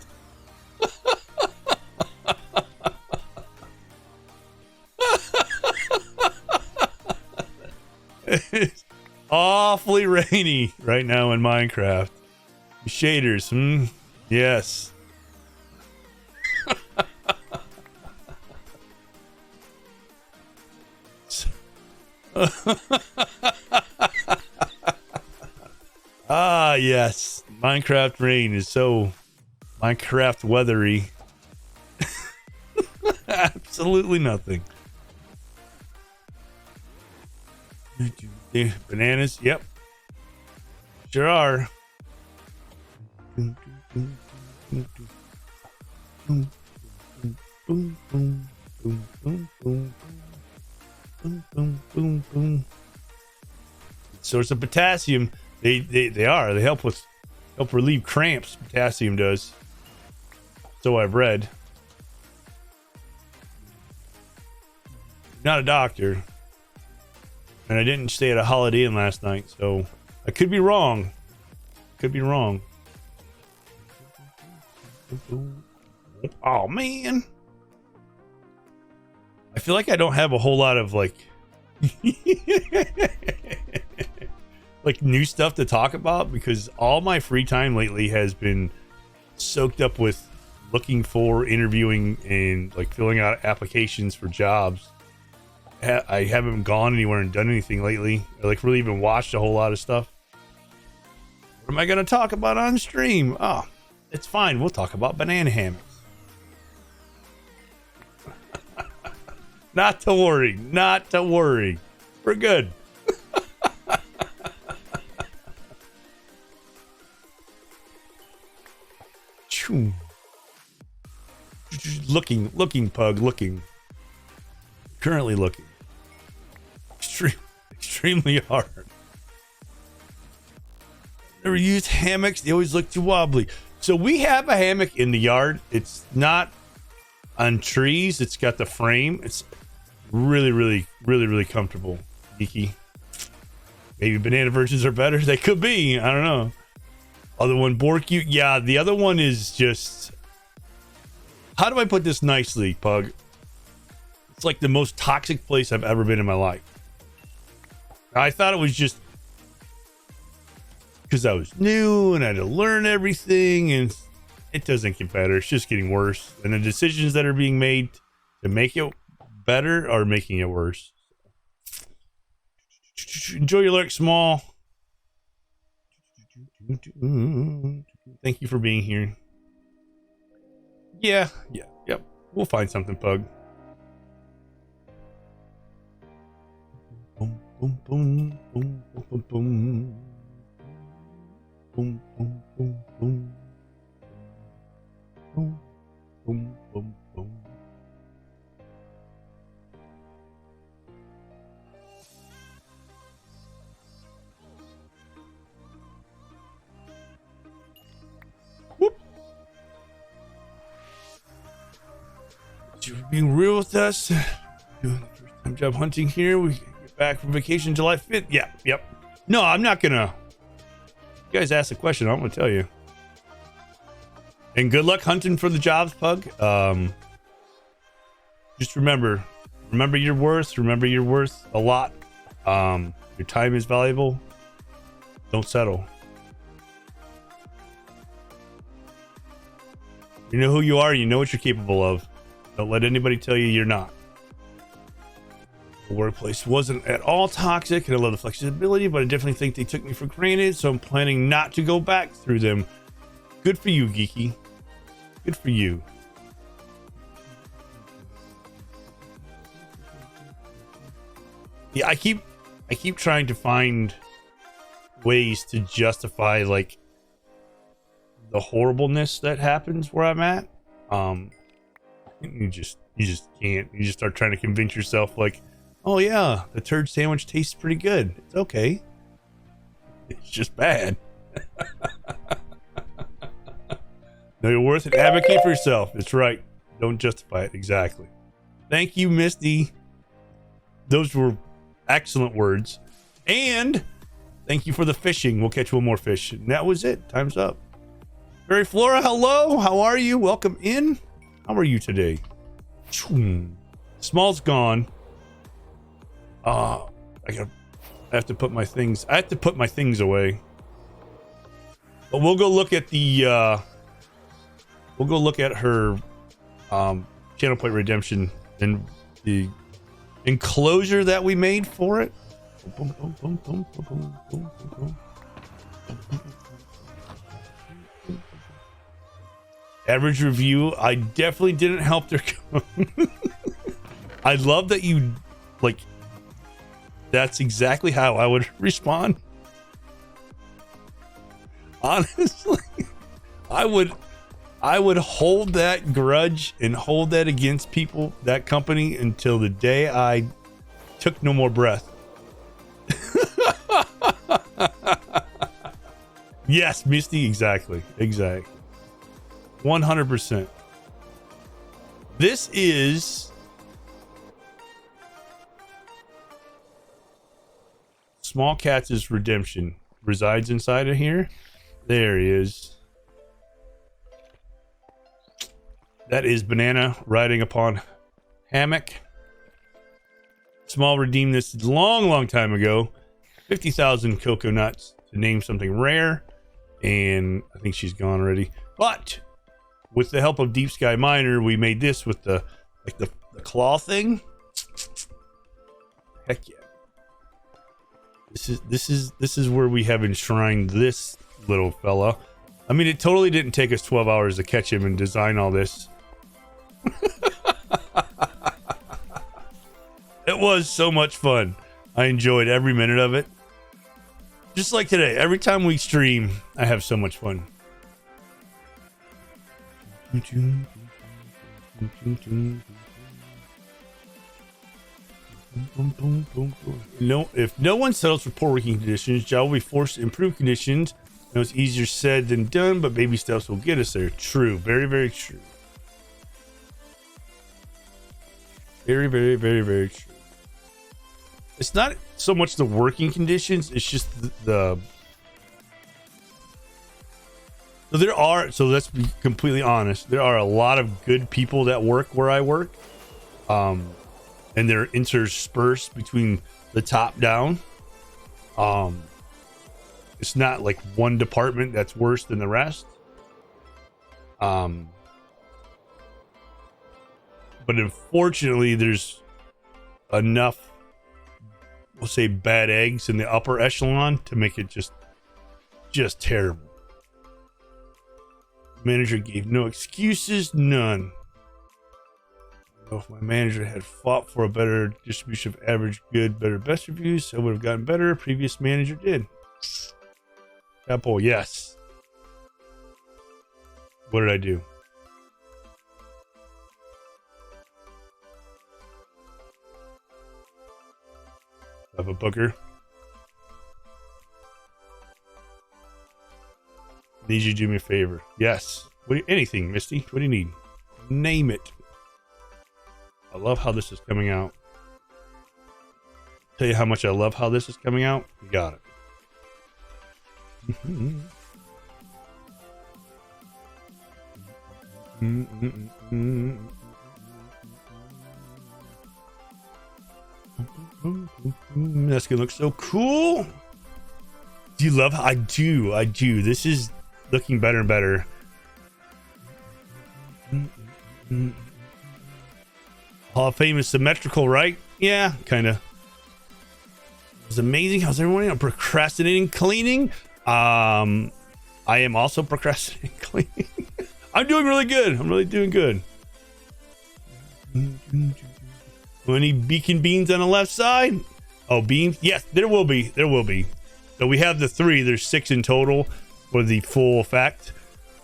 It's awfully rainy right now in Minecraft. Shaders, yes. Ah, yes. Minecraft rain is so Minecraft weathery. Absolutely nothing. Bananas, yep. Sure are. Source of potassium. They are. They help relieve cramps. Potassium does. So I've read. Not a doctor. And I didn't stay at a Holiday Inn last night, so I could be wrong. Could be wrong. Oh man. I feel like I don't have a whole lot of like like new stuff to talk about because all my free time lately has been soaked up with looking for, interviewing, and like filling out applications for jobs. I haven't gone anywhere and done anything lately. I like really even watched a whole lot of stuff. What am I going to talk about on stream? Oh, it's fine. We'll talk about banana hammocks. Not to worry. Not to worry. We're good. Looking, Pug, looking. Currently looking. Extremely hard. Never used hammocks. They always look too wobbly. So we have a hammock in the yard. It's not on trees. It's got the frame. It's really comfortable. Geeky. Maybe banana versions are better. They could be. I don't know. Other one, Borku. Yeah, the other one is just... How do I put this nicely, Pug? It's like the most toxic place I've ever been in my life. I thought it was just because I was new and I had to learn everything, and it doesn't get better. It's just getting worse. And the decisions that are being made to make it better are making it worse. Enjoy your lurk, Small. Thank you for being here. Yeah. Yep. We'll find something, Pug. Boom, boom, boom, boom, boom, boom. boom, boom, boom, boom. Boom, boom, boom, boom. Whoop. You're being real with us. Doing the first time job hunting here. We get back from vacation July 5th. Yeah, yep. No, I'm not gonna. You guys asked the question. I'm gonna tell you. And good luck hunting for the jobs, Pug. Just remember your worth. Remember your worth a lot. Your time is valuable. Don't settle. You know who you are. You know what you're capable of. Don't let anybody tell you you're not. The workplace wasn't at all toxic, and I love the flexibility, but I definitely think they took me for granted, so I'm planning not to go back through them. Good for you, Geeky. Good for you. Yeah, I keep trying to find ways to justify like the horribleness that happens where I'm at. You just can't. You just start trying to convince yourself like, oh yeah, the turd sandwich tastes pretty good. It's okay. It's just bad. Know your worth and advocate for yourself. That's right. Don't justify it. Exactly. Thank you, Misty. Those were excellent words. And thank you for the fishing. We'll catch one more fish. And that was it. Time's up. Fairy Flora, hello. How are you? Welcome in. How are you today? Small's gone. I have to put my things. I have to put my things away. But we'll go look at the. We'll go look at her channel plate redemption and the enclosure that we made for it. Average review. I definitely didn't help their. I love that you like. That's exactly how I would respond. Honestly, I would hold that grudge and hold that against people, that company, until the day I took no more breath. Yes, Misty, exactly. 100%. This is Small Cats' redemption. Resides inside of here. There he is. That is Banana riding upon Hammock. Small redeemed this long time ago. 50,000 cocoa nuts to name something rare. And I think she's gone already. But with the help of Deep Sky Miner, we made this with the claw thing. Heck yeah. This is where we have enshrined this little fella. I mean, it totally didn't take us 12 hours to catch him and design all this. It was so much fun. I enjoyed every minute of it. Just like today, every time we stream, I have so much fun. No, if no one settles for poor working conditions, job will be forced to improve conditions. I know it's easier said than done, but baby steps will get us there. True. Very, very true. Very, very, very, very true. It's not so much the working conditions, it's just the so there are, so let's be completely honest, there are a lot of good people that work where I work, and they're interspersed between the top down. It's not like one department that's worse than the rest. But unfortunately, there's enough, we'll say, bad eggs in the upper echelon to make it just terrible. Manager gave no excuses, none. If my manager had fought for a better distribution of average, good, better, best reviews, I would have gotten better. Previous manager did. Tadpole, yes. What did I do? Have a booker. Need you to do me a favor. Yes. Anything, Misty. What do you need? Name it. I love how this is coming out. Tell you how much I love how this is coming out. You got it. That's gonna look so cool. Do you love how I do? This is looking better and better. Hall of Fame is symmetrical, right? Yeah, kind of. It's amazing. How's everyone procrastinating cleaning? I am also procrastinating cleaning. I'm doing really good. I'm really doing good. Any beacon beans on the left side? Oh, beans? Yes, there will be. There will be. So we have the 3. There's 6 in total for the full effect.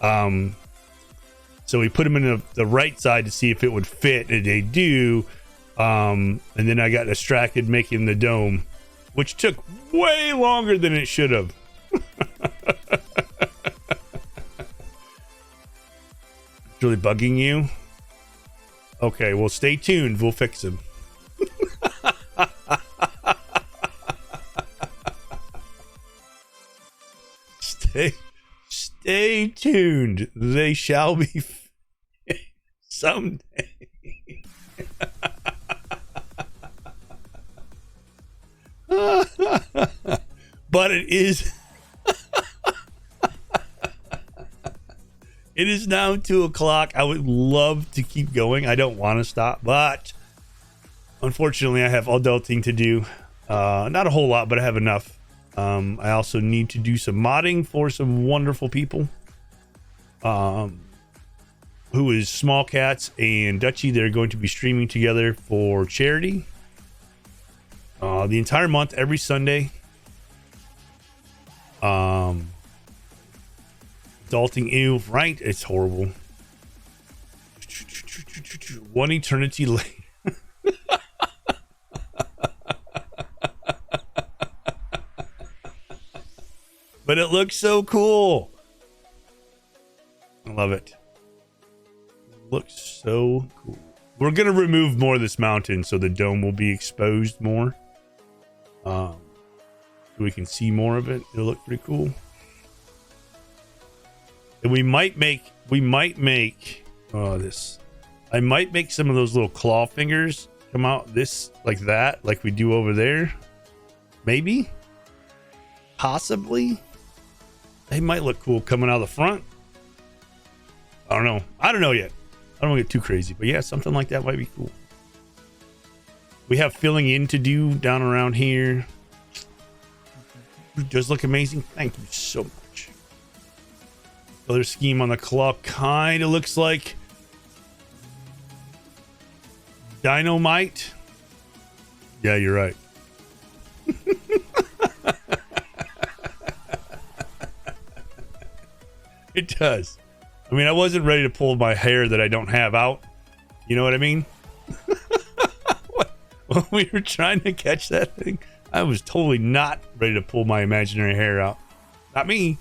So we put them in the right side to see if it would fit, and they do. And then I got distracted making the dome, which took way longer than it should have. It's really bugging you? Okay, well, stay tuned. We'll fix him. Stay tuned. They shall be someday. But it is it is now 2:00. I would love to keep going. I don't want to stop, but unfortunately I have adulting to do. Not a whole lot, but I have enough. I also need to do some modding for some wonderful people. Who is Small Cats and Dutchy. They're going to be streaming together for charity. The entire month, every Sunday. Adulting, ew, right? It's horrible. One eternity late. But it looks so cool. I love it. Looks so cool. We're gonna remove more of this mountain so the dome will be exposed more. So we can see more of it. It'll look pretty cool. And we might make this. I might make some of those little claw fingers come out this like that, like we do over there. Maybe. Possibly. They might look cool coming out of the front. I don't know. I don't know yet. I don't want to get too crazy, but yeah, something like that might be cool. We have filling in to do down around here. It does look amazing. Thank you so much. Color scheme on the claw kind of looks like dynamite. Yeah, you're right. It does. I mean, I wasn't ready to pull my hair that I don't have out. You know what I mean? When we were trying to catch that thing, I was totally not ready to pull my imaginary hair out. Not me.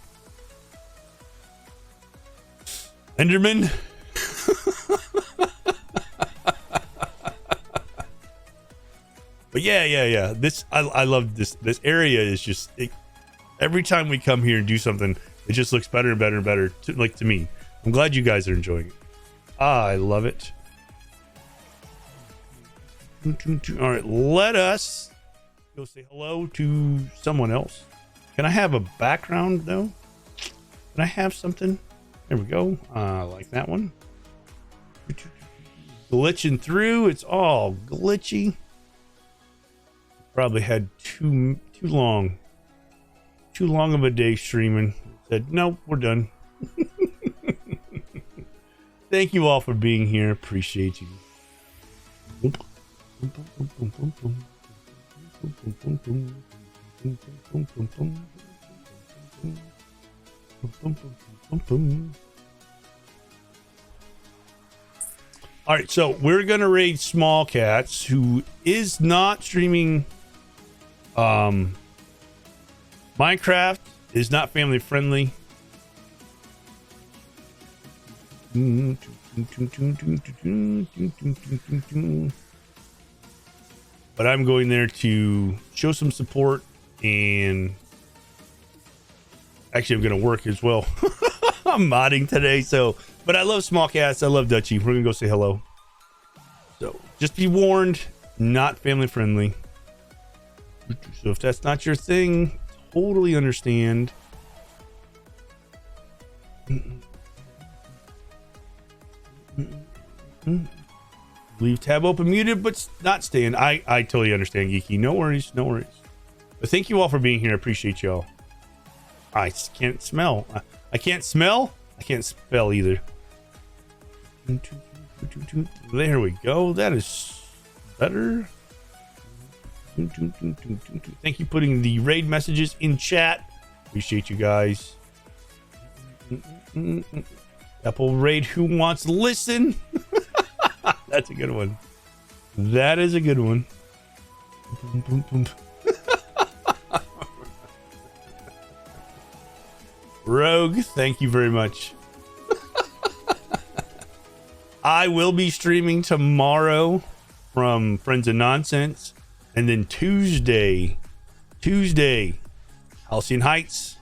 Enderman. But yeah. This I love this. This area is just every time we come here and do something, it just looks better and better and better. To me. I'm glad you guys are enjoying it. I love it. All right, let us go say hello to someone else. Can I have a background though? Can I have something? There we go. I like that one. Glitching through. It's all glitchy. Probably had too long of a day streaming. Said nope, we're done. Thank you all for being here. Appreciate you. All right, so we're gonna raid Small Cats, who is not streaming. Minecraft is not family friendly. But I'm going there to show some support, and actually I'm going to work as well. I'm modding today, so but I love Small Cats. I love Dutchie. We're going to go say hello. So just be warned, not family friendly. So if that's not your thing, totally understand. Leave tab open muted, but not staying. I totally understand, Geeky. No worries, no worries. But thank you all for being here. I appreciate y'all. I can't smell. I can't smell. I can't spell either. There we go. That is better. Thank you for putting the raid messages in chat. Appreciate you guys. Apple raid who wants to listen. That's a good one. That is a good one. Rogue, thank you very much. I will be streaming tomorrow from Friends of Nonsense. And then Tuesday, Halcyon Heights.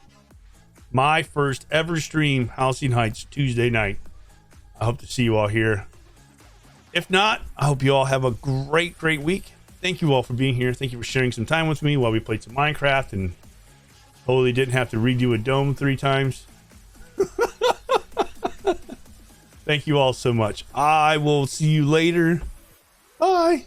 My first ever stream, Halcyon Heights, Tuesday night. I hope to see you all here. If not, I hope you all have a great week. Thank you all for being here. Thank you for sharing some time with me while we played some Minecraft and totally didn't have to redo a dome 3 times. Thank you all so much. I will see you later. Bye.